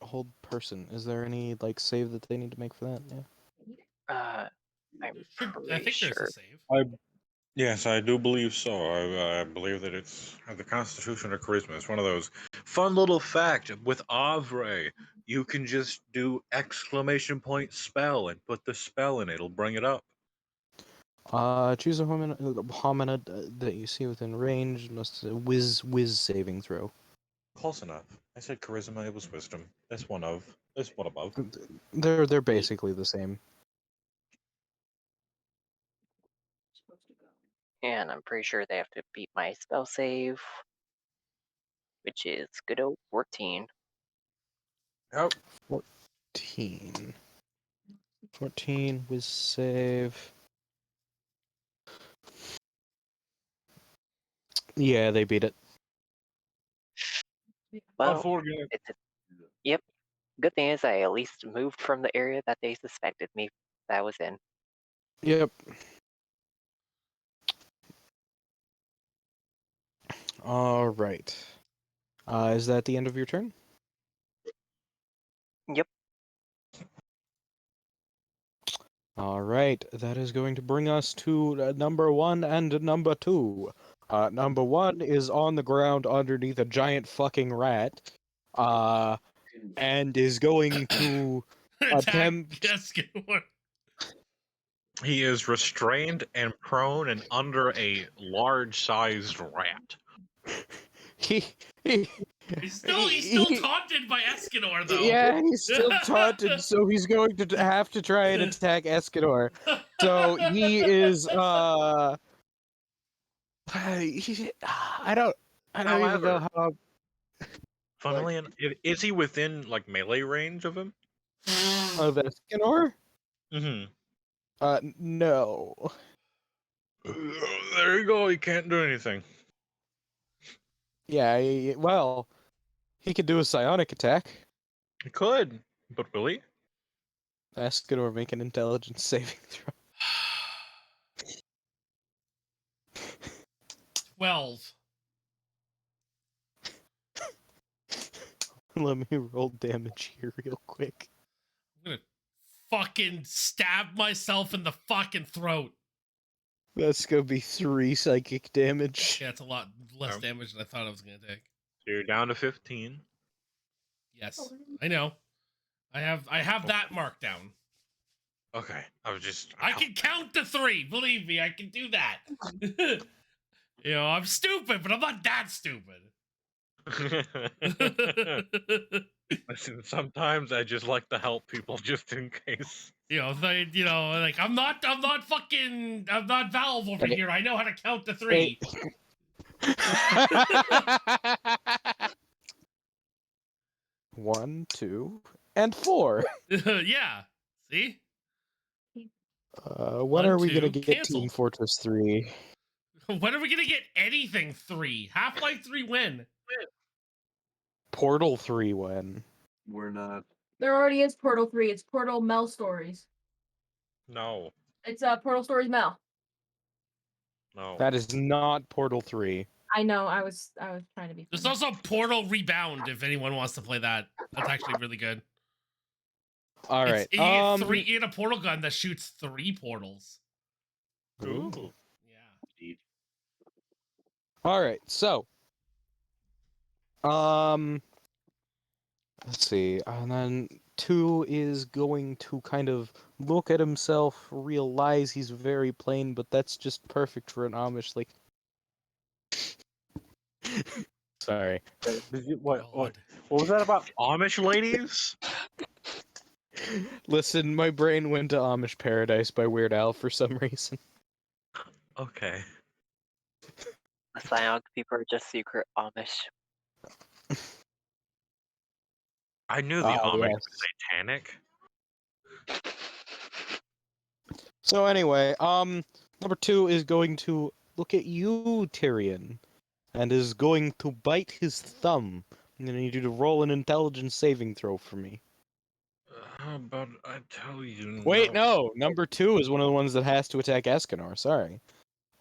Hold person. Is there any save that they need to make for that? Yeah. I'm I think sure. there's a save. Yes, I do believe so. I believe that it's the Constitution or Charisma. It's one of those fun little fact with Avre. You can just do exclamation point spell and put the spell in. It'll bring it up. Choose a hominid that you see within range. Must whiz saving throw. Close enough. I said charisma. It was wisdom. That's one above. They're basically the same. And I'm pretty sure they have to beat my spell save, which is good old 14. Yep. 14. 14 whiz save. Yeah, they beat it. Well, Unfortunate. yep. Good thing is I at least moved from the area that they suspected me that I was in. Yep. All right. Is that the end of your turn? Yep. All right. That is going to bring us to number 1 and number 2. Number 1 is on the ground underneath a giant fucking rat. And is going to attempt. Escanor. He is restrained and prone and under a large-sized rat. He's still taunted by Escanor, though. Yeah, he's still taunted, so he's going to have to try and attack Escanor. So he is I I don't even know However, how. funnily enough, is he within like melee range of him? Of Escanor? Mm-hmm. No. There you go. He can't do anything. Yeah, well, he could do a psionic attack. He could, but will he? Escanor make an intelligence saving throw. 12. Let me roll damage here real quick. I'm gonna fucking stab myself in the fucking throat. That's gonna be 3 psychic damage. Yeah, it's a lot less damage than I thought I was gonna take. So you're down to 15. Yes, I know. I have that marked down. Okay, I was just. I can count to 3. Believe me, I can do that. You know, I'm stupid, but I'm not that stupid. Listen, sometimes I just like to help people just in case. You know, like I'm not Valve over here. I know how to count to 3. 1, 2, and 4. Yeah. See? When One, are we gonna two, get cancel. Team Fortress 3? When are we gonna get anything 3? Half-Life 3 when? Portal 3 when? We're not. There already is Portal 3. It's Portal Mel Stories. No, It's Portal Stories Mel. no. That is not Portal 3. I know. I was trying to be. There's funny. also Portal Rebound if anyone wants to play that. That's actually really good. All right. You get you get a portal gun that shoots 3 portals. Ooh. Yeah. All right. So, let's see. And then 2 is going to kind of look at himself, realize he's very plain, but that's just perfect for an Amish. Like, sorry. What was that about Amish ladies? Listen, my brain went to Amish Paradise by Weird Al for some reason. Okay. The Psionic people are just secret Amish. I knew the Amish was satanic. So anyway, number 2 is going to look at you, Tyrion, and is going to bite his thumb. I'm gonna need you to roll an intelligence saving throw for me. How about I tell you? Wait, no. Number 2 is one of the ones that has to attack Escanor. Sorry.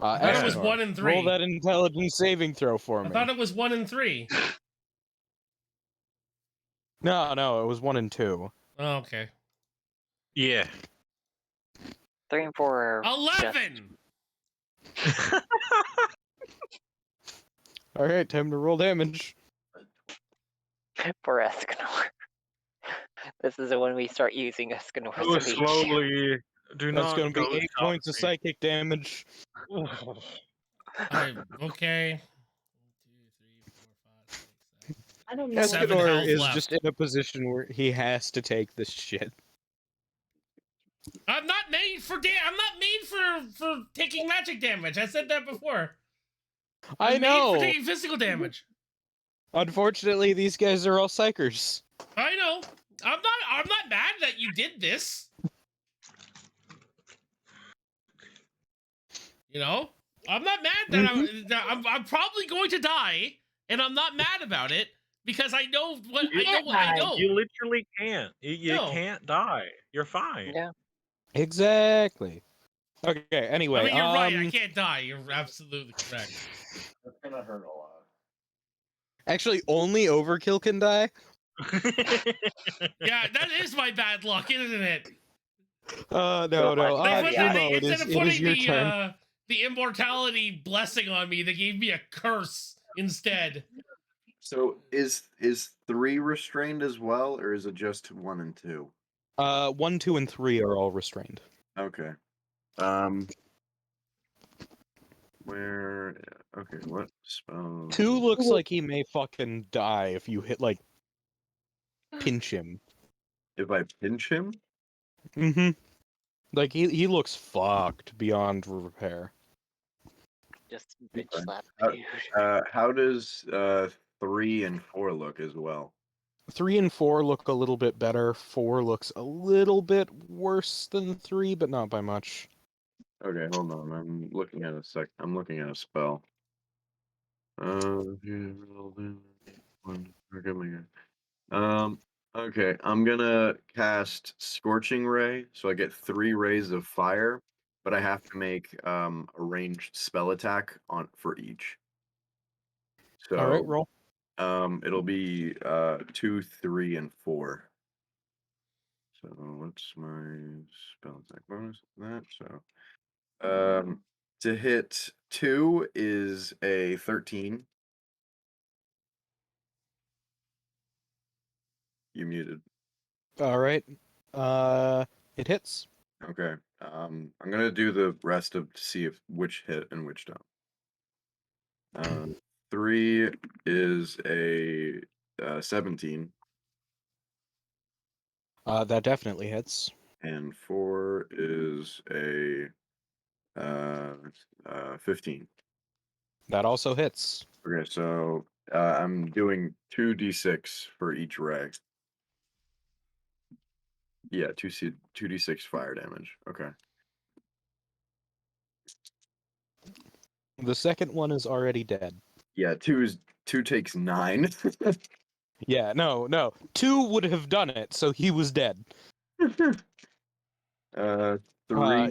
I thought it was Escanor, 1 and 3. Roll that intelligence saving throw for me. I thought it was 1 and 3. No, it was 1 and 2. Oh, okay. Yeah. 3 and 4 are 11. All right, time to roll damage. for Escanor. This is when we start using Escanor's Go speech. slowly. Do That's not going to go be 8 points of psychic damage. Okay. I don't know. 7 Escanor health is left. just in a position where he has to take this shit. I'm not made for I'm not made for taking magic damage. I said that before. I I'm know. made for taking physical damage. Unfortunately, these guys are all psychers. I know. I'm not mad that you did this. You know? I'm not mad that I'm probably going to die, and I'm not mad about it because I know what I know. You literally can't. You No. can't die. You're fine. Yeah. Exactly. Okay, anyway. I mean, you're right. I can't die. You're absolutely correct. That's gonna hurt a lot. Actually, only Overkill can die? Yeah, that is my bad luck, isn't it? No. Jumo, it Instead of is your putting turn. the immortality blessing on me, they gave me a curse instead. So is 3 restrained as well, or is it just 1 and 2? 1, 2, and 3 are all restrained. Okay. Where? Okay, what spell? 2 looks like he may fucking die if you hit, like, pinch him. If I pinch him? Mm-hmm. Like, he looks fucked beyond repair. Just bitch Okay. slap the dude. How does 3 and 4 look as well? 3 and 4 look a little bit better. 4 looks a little bit worse than 3, but not by much. Okay, hold on. I'm looking at I'm looking at a spell. Okay, I'm gonna cast Scorching Ray, so I get 3 rays of fire, but I have to make a ranged spell attack for each. All right, So roll. it'll be 2, 3, and 4. So what's my spell attack bonus on that? So to hit 2 is a 13. You muted. All right. It hits. Okay. I'm gonna do the rest to see if which hit and which don't. 3 is a 17, That definitely hits. and 4 is a 15. That also hits. Okay, so I'm doing 2d6 for each ray. Yeah, 2d6 fire damage. Okay. The second one is already dead. Yeah, 2 takes 9. Yeah, no. 2 would have done it, so he was dead. 3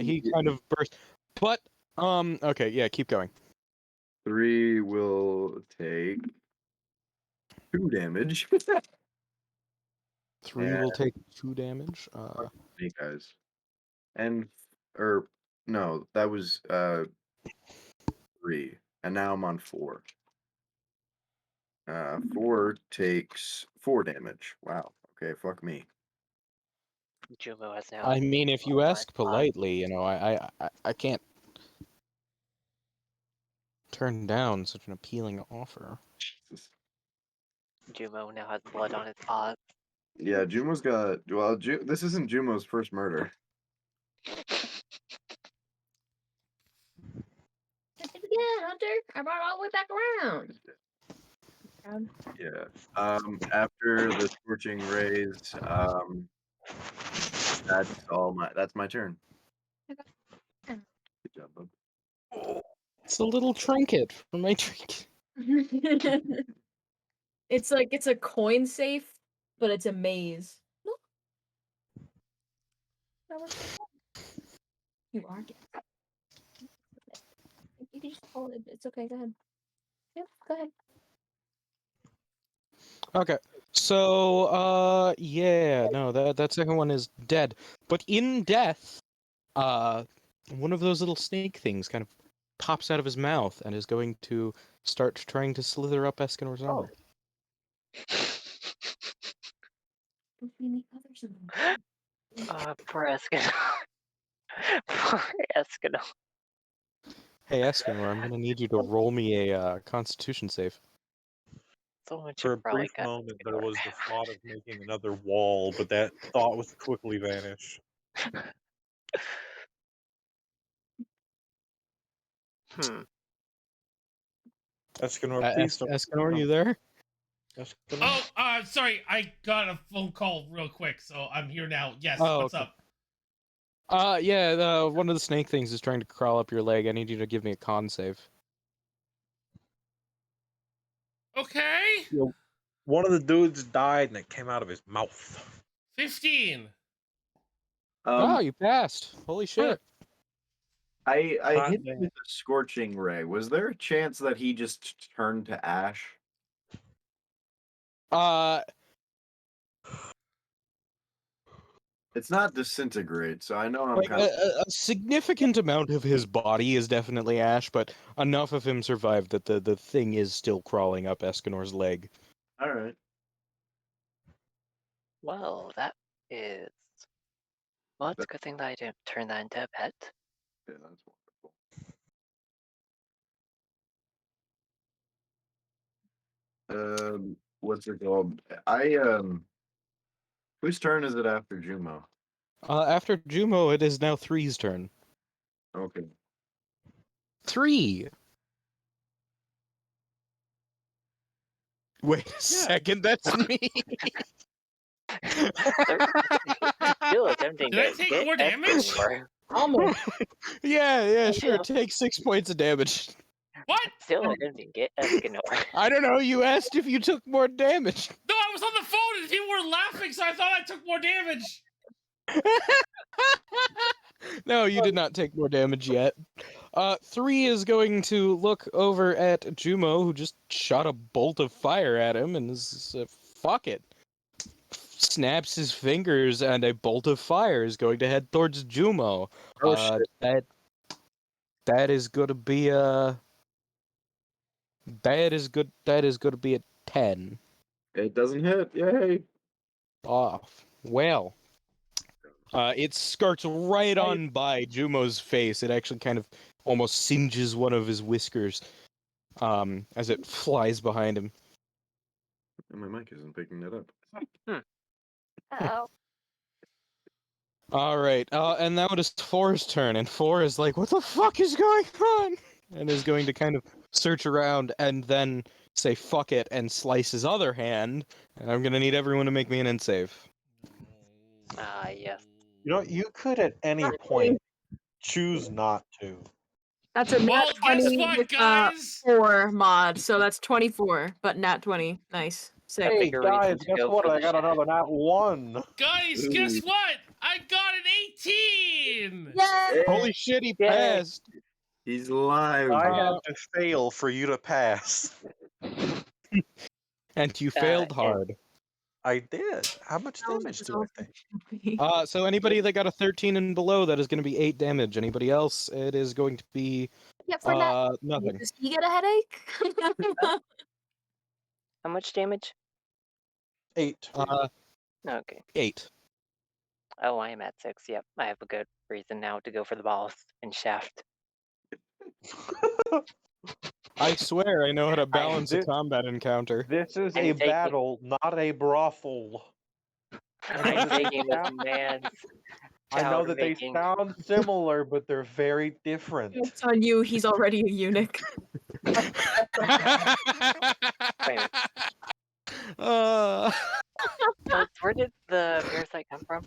He kind of burst. But, okay, yeah, keep going. 3 will take 2 damage. 3 will take 2 damage. Hey guys. And or no, that was 3. And now I'm on 4. 4 takes 4 damage. Wow. Okay, fuck me. Jumo has now. I mean, if you ask spot. politely, I can't turn down such an appealing offer. Jesus. Jumo now has blood on his paws. Yeah, Jumo's got this isn't Jumo's first murder. Yeah, Hunter. I brought it all the way back around. Yeah. After the scorching rays, that's my turn. Good job, bub. It's a little trinket for my drink. It's like it's a coin safe, but it's a maze. Look. That was so fun. You are gay. You can just hold it. It's okay. Go ahead. Yeah, go ahead. Okay. So, yeah, no, that second one is dead. But in death, one of those little snake things kind of pops out of his mouth and is going to start trying to slither up Escanor's armor. Poor Escanor. Poor Escanor. Hey, Escanor, I'm gonna need you to roll me a Constitution save. So much For a probably brief got moment, there was the thought of making another wall, but that thought was quickly vanished. Escanor, please don't. Escanor, you there? Oh, sorry, I got a phone call real quick, so I'm here now. Yes, Oh, what's okay. up? Yeah, one of the snake things is trying to crawl up your leg. I need you to give me a con save. Okay. One of the dudes died and it came out of his mouth. 15. Oh, you passed. Holy shit. I Hot hit damn. with a scorching ray. Was there a chance that he just turned to ash? It's not disintegrate, so I know I'm Like kind of. a significant amount of his body is definitely ash, but enough of him survived that the thing is still crawling up Escanor's leg. All right. Well, that is. Well, it's a good thing that I didn't turn that into a pet. Yeah, that's wonderful. What's it called? Whose turn is it after Jumo? After Jumo, it is now Three's turn. Okay. 3. Wait a second, that's me. Still attempting Did I to take get more damage? Escanor. Almost. Yeah, sure. Take 6 points of damage. What? Still attempting to get Escanor. I don't know. You asked if you took more damage. No, I was on the phone and people were laughing, so I thought I took more damage. No, you did not take more damage yet. 3 is going to look over at Jumo, who just shot a bolt of fire at him, and is fuck it. Snaps his fingers, and a bolt of fire is going to head towards Jumo. Oh, shit. That is gonna be a. That is gonna be a 10. It doesn't hit. Yay. Off. Well. It skirts right on by Jumo's face. It actually kind of almost singes one of his whiskers as it flies behind him. And my mic isn't picking that up. Oh. All right, and now it is 4's turn, and 4 is like, "What the fuck is going on?" and is going to kind of search around and then say "fuck it" and slice his other hand. And I'm gonna need everyone to make me an int save. Yes. You know, you could at any point choose not to. That's a Well, nat guess 20 what, with, guys? 4 mod, so that's 24, but nat 20. Nice. Sick. Hey bigger reason guys, to guess go what? for I the got shaft. another nat 1. Guys, guess what? I got an 18! Yay! Holy shit, he Yay. passed! He's live. I had to fail for you to pass. And you failed and- hard. I did. How much That was damage do I think? So anybody that got a 13 and below, that is going to be 8 damage. Anybody else, it is going to be Yeah, for nat nothing. Does he get a headache? How much damage? 8. Okay. 8. Oh, I am at 6. Yep. I have a good reason now to go for the balls and shaft. I swear I know how to balance a did- combat encounter. This is I'm a taking- battle, not a brothel. I'm taking this man's I know child that they making. sound similar, but they're very different. It's on you. He's already a eunuch. Uh, Where did the parasite come from?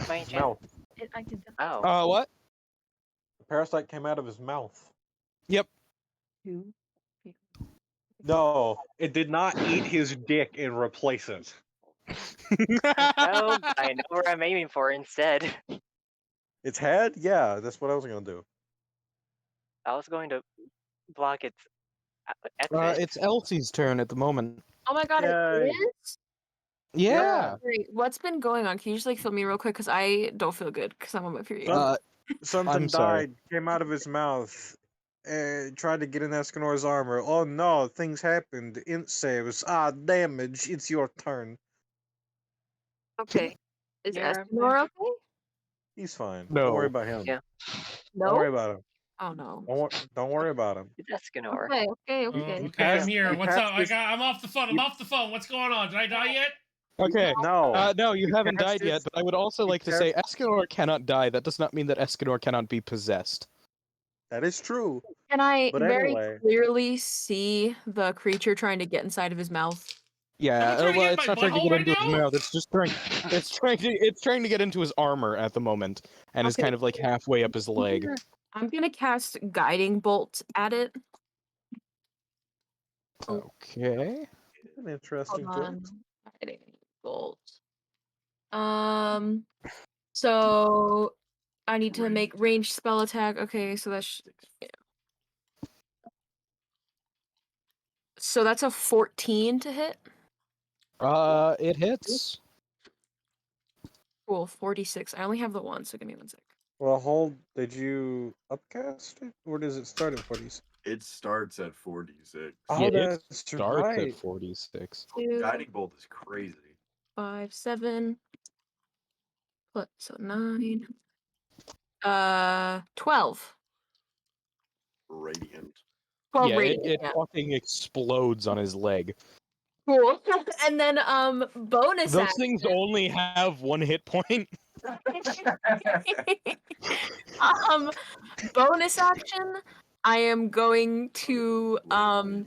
By any chance? Mouth. I can tell. Oh. what? The parasite came out of his mouth. Yep. No, it did not eat his dick and replace it. No, I know where I'm aiming for instead. Its head? Yeah, that's what I was gonna do. I was going to block its exit. It's Elsie's turn at the moment. Oh my god, Yay. it is? Yeah. Great. What's been going on? Can you just like fill me real quick? Because I don't feel good because I'm on my period. Something I'm sorry. died, came out of his mouth, tried to get in Escanor's armor. Oh no, things happened. Int saves. Damage. It's your turn. Okay. Is Yeah. Escanor okay? He's fine. No. Don't worry about him. Yeah. Don't worry No? about him. Oh no. Don't worry about him. It's Escanor. Okay, okay, Oh, okay. okay, I'm here. You What's passed up? this- I'm off the phone. I'm off the phone. What's going on? Did I die yet? Okay. No. No, you haven't cast died yet, his- but I would also you like to say Escanor cannot die. That does not mean that Escanor cannot be possessed. That is true. Can I But very anyway. clearly see the creature trying to get inside of his mouth? Yeah, Am I trying to well, get it's my not trying to butthole get right into his now? mouth. It's trying to get into his armor at the moment, and is Okay. kind of like halfway up his leg. I'm gonna cast Guiding Bolt at it. Okay. An interesting Hold joke. on. Guiding Bolt. So I need to make ranged spell attack. Okay, so that's yeah. So that's a 14 to hit. It hits. Cool, 46. I only have the one, so give me 1 sec. Well, hold. Did you upcast it, or does it start at 40s? It starts at 46. Oh, Yeah, it that's starts right. at 46. Guiding bolt is crazy. 5, 7. So 9. 12. Radiant. 12 Yeah, radiant. it Yeah. fucking explodes on his leg. Cool. And then bonus Those action. things only have 1 hit point. Bonus action. I am going to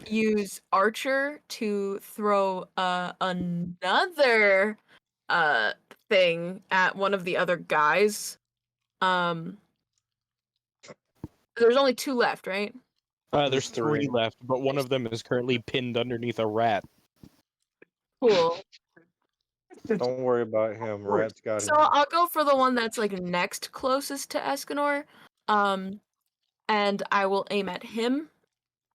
use Archer to throw another thing at one of the other guys. There's only 2 left, right? There's 3 left, but one of them is currently pinned underneath a rat. Cool. Don't worry about him. Rat's got So him. I'll go for the one that's like next closest to Escanor. And I will aim at him.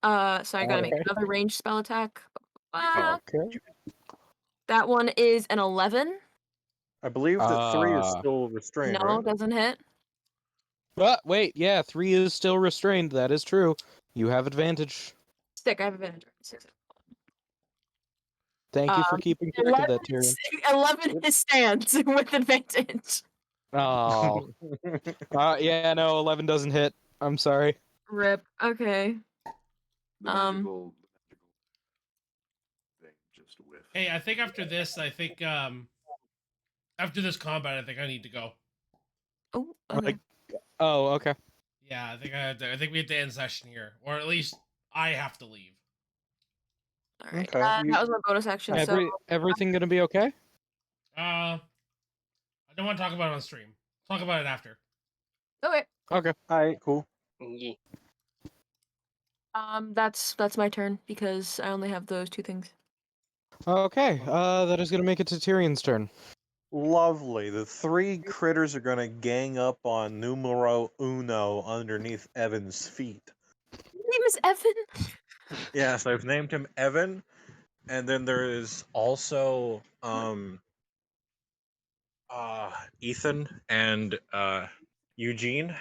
So I gotta make Okay. another ranged spell attack. Okay. That one is an 11. I believe that 3 is still restrained, No, right? doesn't hit. But wait, yeah, 3 is still restrained. That is true. You have advantage. Stick, I have advantage. Thank you for keeping track of that, Tyrion. 11 is stands with advantage. Oh. Yeah, no, 11 doesn't hit. I'm sorry. Rip. Okay. The magical thing just whiffed. Hey, I think after this, after this combat, I think I need to go. Oh, okay. Oh, okay. Yeah, I think I think we have to end session here, or at least I have to leave. All right. Okay, That was my bonus action. Everything gonna be okay? I don't want to talk about it on stream. Talk about it after. Okay. Okay. Alright, cool. Yeah. That's my turn because I only have those 2 things. Okay, that is gonna make it to Tyrion's turn. Lovely. The 3 critters are gonna gang up on numero uno underneath Evan's feet. His name is Evan. Yes, I've named him Evan. And then there is also Ethan and Eugene.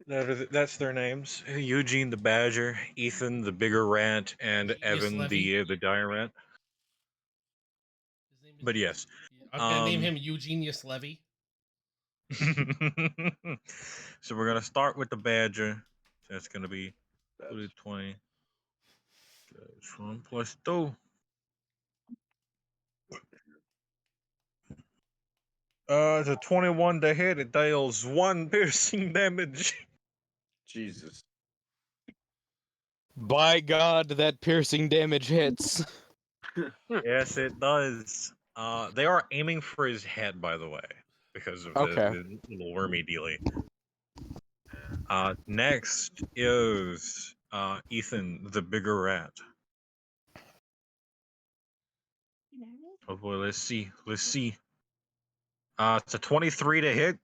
That's their names. Eugene the Badger, Ethan the bigger rat, and Evan Levy. the dire rat. His name is But yes. I'm gonna name him Eugenius Levy. So we're gonna start with the Badger. That's gonna be 20 1 plus 2. It's a 21 to hit. It deals 1 piercing damage. Jesus. By God, that piercing damage hits. Yes, it does. They are aiming for his head, by the way, because of the little wormy dealy. Next is Ethan, the bigger rat. Oh boy, let's see. It's a 23 to hit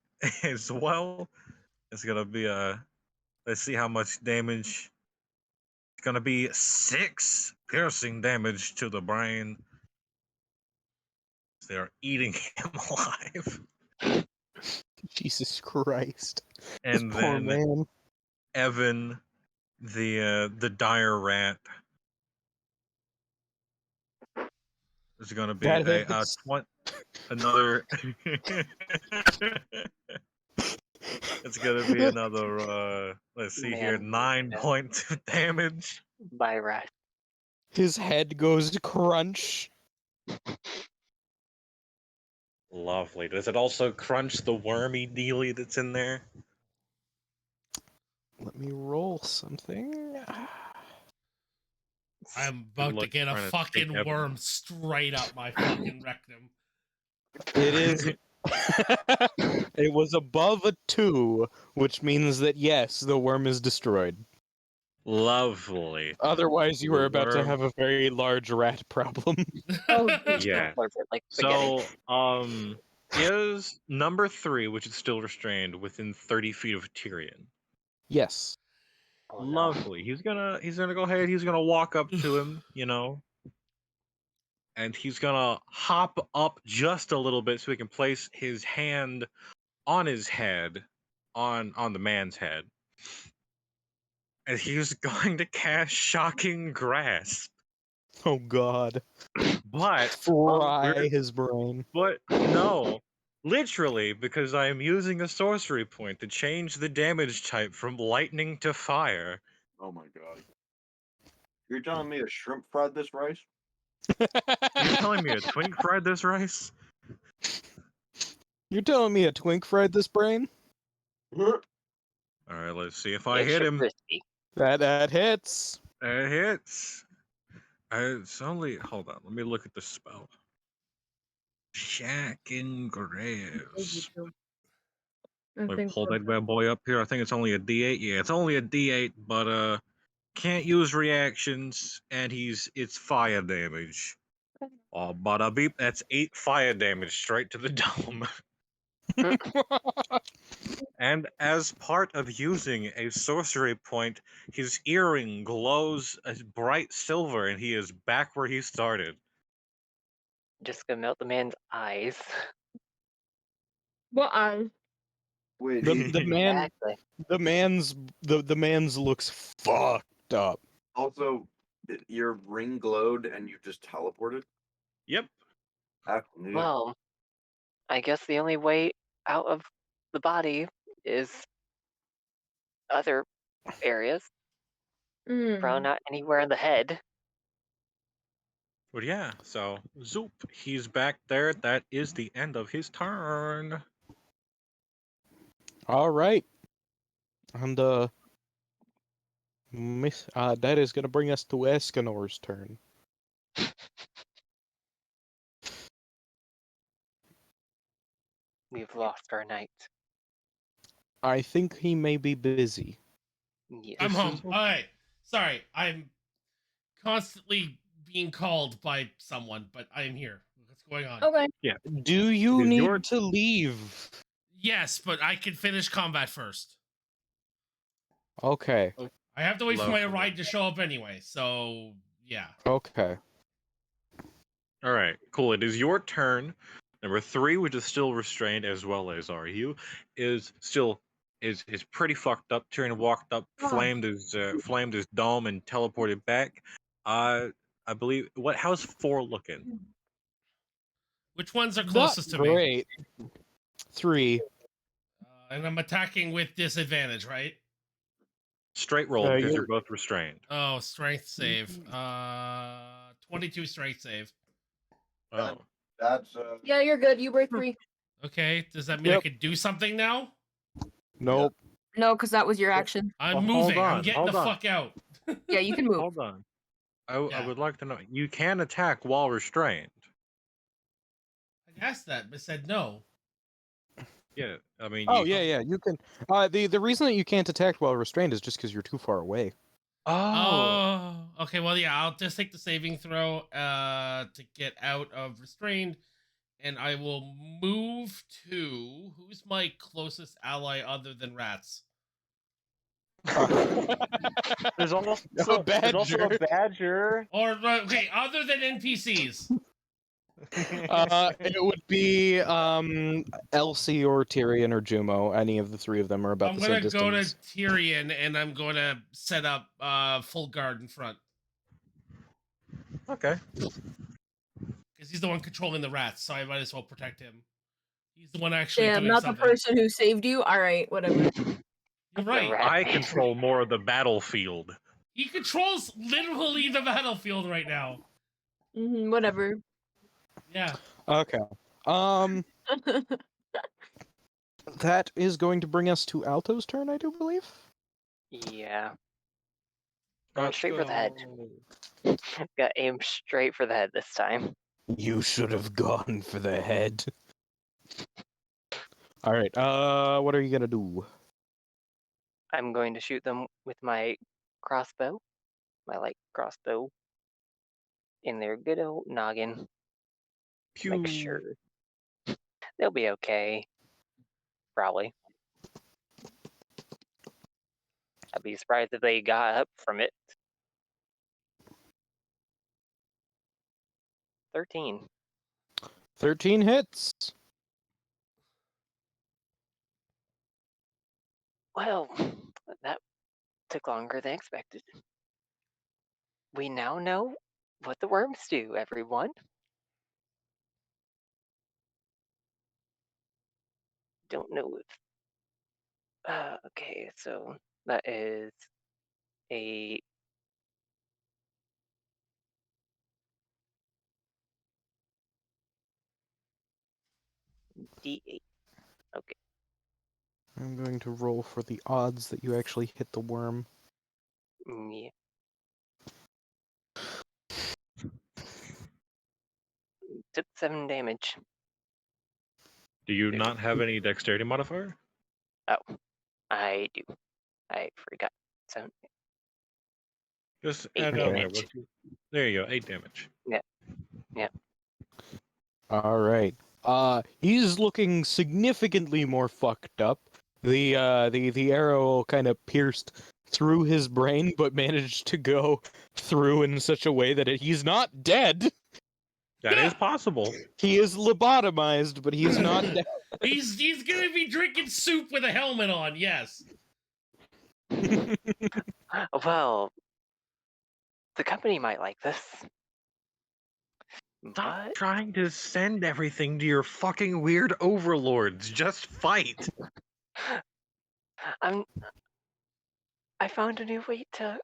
as well. It's gonna be let's see how much damage. It's gonna be 6 piercing damage to the brain. They are eating him alive. Jesus Christ. And This poor then man. Evan, the dire rat, is gonna be another. It's gonna be another. Let's see here, 9 points of damage. By rat. His head goes to crunch. Lovely. Does it also crunch the wormy dealy that's in there? Let me roll something. I'm about to get a fucking worm straight up my fucking rectum. It is. It was above a 2, which means that yes, the worm is destroyed. Lovely. Otherwise, you were about to Worm. have a very large rat problem. Yeah. So, is number 3, which is still restrained, within 30 feet of Tyrion? Yes. Lovely. He's gonna go ahead. He's gonna walk up to him, and he's gonna hop up just a little bit so he can place his hand on his head, on the man's head, and he's going to cast Shocking Grasp. Oh God. But fry his brain. But no, literally, because I am using a sorcery point to change the damage type from lightning to fire. Oh my God. You're telling me a shrimp fried this rice? You're telling me a twink fried this rice? You're telling me a twink fried this brain? All right, let's see if I Extra hit him. crispy. That hits. It hits. It's only. Hold on. Let me look at the spell. Shack and Graves. I Let me think pull so. that bad boy up here. I think it's only a D8. Yeah, it's only a D8, but can't use reactions, and it's fire damage. Oh, bada beep. That's 8 fire damage straight to the dome. And as part of using a sorcery point, his earring glows a bright silver, and he is back where he started. Just gonna melt the man's eyes. Well, Wait, The man Exactly. the man's looks fucked up. Also, your ring glowed and you just teleported? Yep. Actually, Well, I guess the only way out of the body is other areas. Probably not anywhere in the head. But yeah, so Zoop, he's back there. That is the end of his turn. All right. And that is gonna bring us to Escanor's turn. We've lost our knight. I think he may be busy. Yes. I'm home. All right. Sorry, I'm constantly being called by someone, but I am here. What's going on? okay. Yeah. Do you It is need your- to leave? Yes, but I can finish combat first. Okay. I have to wait for my Lovely. ride to show up anyway, so yeah. Okay. All right, cool. It is your turn. Number 3, which is still restrained, as well as RU, is still is pretty fucked up. Tyrion walked up, flamed his dome, and teleported back. I believe. How's 4 looking? Which ones are Not closest to me? great. 3. And I'm attacking with disadvantage, right? Straight roll because you're- you're both restrained. Oh, strength save. 22 strength save. Oh, that's Yeah, you're good. You break free. Okay, does that mean I Yep. could do something now? Nope. No, because that was your action. I'm Well, hold moving. I'm on, getting hold the on. fuck out. Yeah, you can move. hold on. I Yeah. would like to know. You can attack while restrained. I asked that, but said no. Yeah, I mean. Oh you, yeah, you can. The reason that you can't attack while restrained is just because you're too far away. Oh, okay. Well, yeah, I'll just take the saving throw to get out of restrained, and I will move to who's my closest ally other than rats. There's also A badger. a badger. Or okay, other than NPCs. It would be Elsie or Tyrion or Jumo. Any of the 3 of them are about I'm the gonna same go to distance. Tyrion, and I'm going to set up full guard in front Okay. because he's the one controlling the rats, so I might as well protect him. He's the one actually Damn, doing not something. the person who saved you. All right, whatever. You're right. rat. I control more of the battlefield. He controls literally the battlefield right now. Whatever. Yeah. Okay. That is going to bring us to Alto's turn, I do believe. Yeah. Going Let's straight for the head. go. Got aim straight for the head this time. You should have gone for the head. All right. What are you gonna do? I'm going to shoot them with my crossbow, my light crossbow, in their good old noggin. Make Pew. sure they'll be okay. Probably. I'd be surprised if they got up from it. 13. 13 hits. Well, that took longer than expected. We now know what the worms do, everyone. Don't know if. Okay, so that is a. D8. Okay. I'm going to roll for the odds that you actually hit the worm. Yeah. Took 7 damage. Do you not have any dexterity modifier? Oh, I do. I forgot. So Just 8 add down there. damage. There you go, 8 damage. Yeah. All right. He's looking significantly more fucked up. The arrow kind of pierced through his brain, but managed to go through in such a way that he's not dead. That is possible. He is lobotomized, but he's not dead. He's gonna be drinking soup with a helmet on. Yes. Well, the company might like this. Stop But trying to send everything to your fucking weird overlords. Just fight. I found a new way to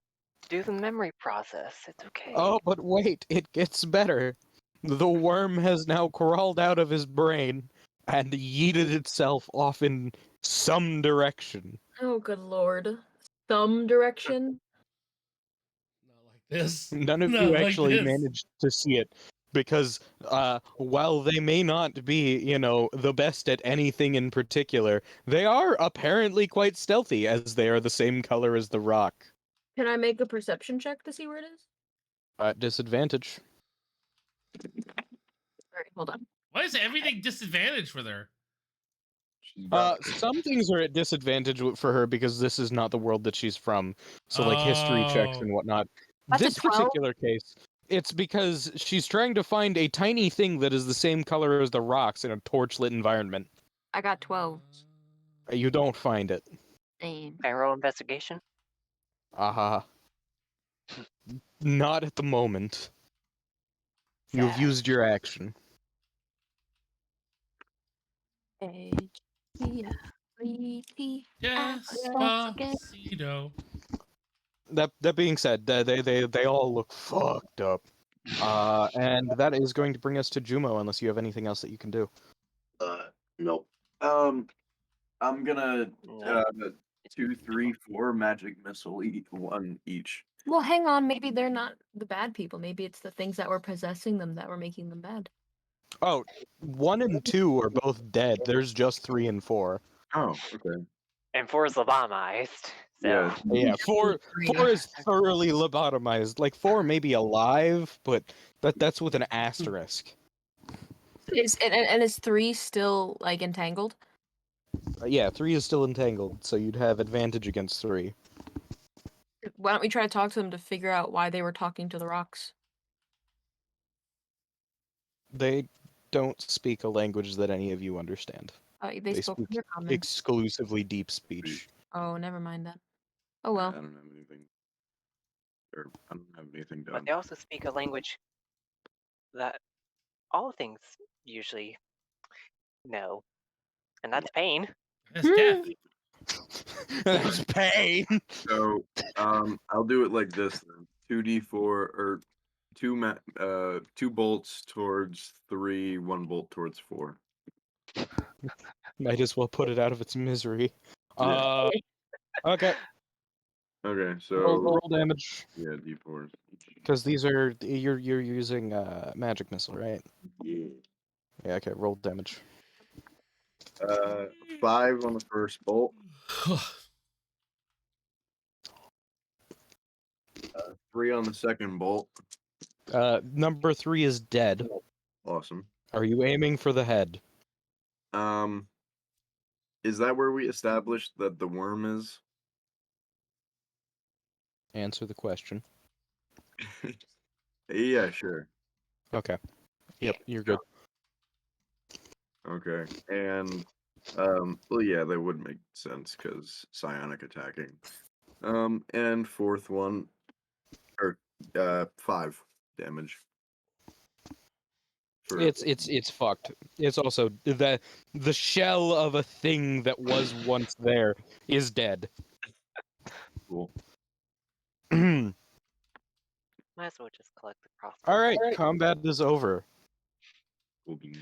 do the memory process. It's okay. Oh, but wait, it gets better. The worm has now crawled out of his brain and yeeted itself off in some direction. Oh, good lord. Some direction? Not like this. None of Not you like actually this. managed to see it because while they may not be, the best at anything in particular, they are apparently quite stealthy as they are the same color as the rock. Can I make a perception check to see where it is? At disadvantage. Alright, hold on. Why is everything disadvantage for her? Some things are at disadvantage for her because this is not the world that she's from. So, like, history checks Oh. and whatnot. That's a This 12. particular case, it's because she's trying to find a tiny thing that is the same color as the rocks in a torchlit environment. I got 12. You don't find it. Damn. Can I roll investigation? Aha. Not at the moment. You've Sad. used your action. Despacito. That being said, they all look fucked up. And that is going to bring us to Jumo, unless you have anything else that you can do. Nope. I'm gonna No. 2, 3, 4 magic missile one each. Well, hang on. Maybe they're not the bad people. Maybe it's the things that were possessing them that were making them bad. Oh, 1 and 2 are both dead. There's just 3 and 4. Oh, okay. And 4 is lobotomized. So Yeah. Yeah, 4 is thoroughly lobotomized. Like 4 may be alive, but that's with an asterisk. And is 3 still like entangled? Yeah, 3 is still entangled, so you'd have advantage against 3. Why don't we try to talk to them to figure out why they were talking to the rocks? They don't speak a language that any of you understand. They spoke speak your common. exclusively deep speech. Oh, never mind then. Oh I well. don't have anything. Or I don't have anything but done. they also speak a language that all things usually know. And that's pain. That's death. That's pain. So, I'll do it like this then. 2d4 or 2 bolts towards 3, 1 bolt towards 4. Might as well put it out of its misery. Yeah. Okay. Okay, so Roll damage. yeah, d4s. Because these are you're using magic missile, right? Yeah. Yeah. Okay. Roll damage. 5 on the first bolt. 3 on the second bolt. Number 3 is dead. Awesome. Are you aiming for the head? Is that where we established that the worm is? Answer the question. Yeah, sure. Okay. Yep. You're good. Okay, and well, yeah, that would make sense because psionic attacking. And fourth one, or 5 damage. For- It's fucked. It's also the shell of a thing that was once there is dead. Cool. Might as well just collect the crossbow. All right, combat is over. Cool beans.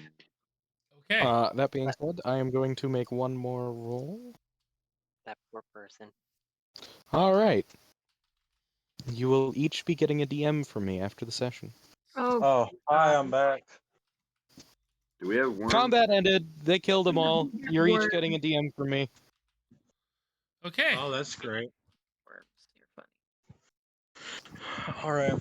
Okay. That being said, I am going to make one more roll. that poor person. All right. You will each be getting a DM from me after the session. Oh, Oh, hi, I'm back. Do we have worms? Combat ended. They killed them all. You're each Worm. getting a DM from me. Okay. Oh, that's great. worms. You're funny. All right.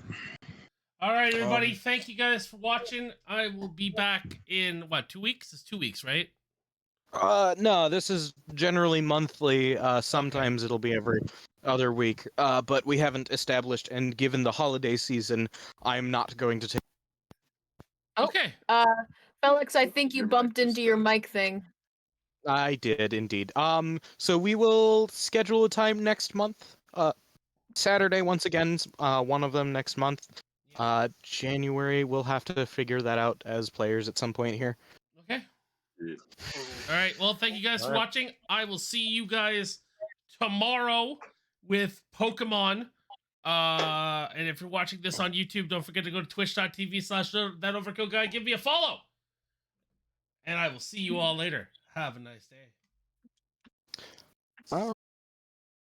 All right, everybody. Thank you guys for watching. I will be back in what, 2 weeks? It's 2 weeks, right? No, this is generally monthly. Sometimes it'll be every other week. But we haven't established, and given the holiday season, I'm not going to take. Oh. Okay. Felix, I think you bumped into your mic thing. I did indeed. So we will schedule a time next month. Saturday once again. One of them next month. January, we'll have to figure that out as players at some point here. Okay. All right. Well, thank you guys for watching. I will see you guys tomorrow with Pokemon. And if you're watching this on YouTube, don't forget to go to twitch.tv/thatoverkill guy. Give me a follow. And I will see you all later. Have a nice day.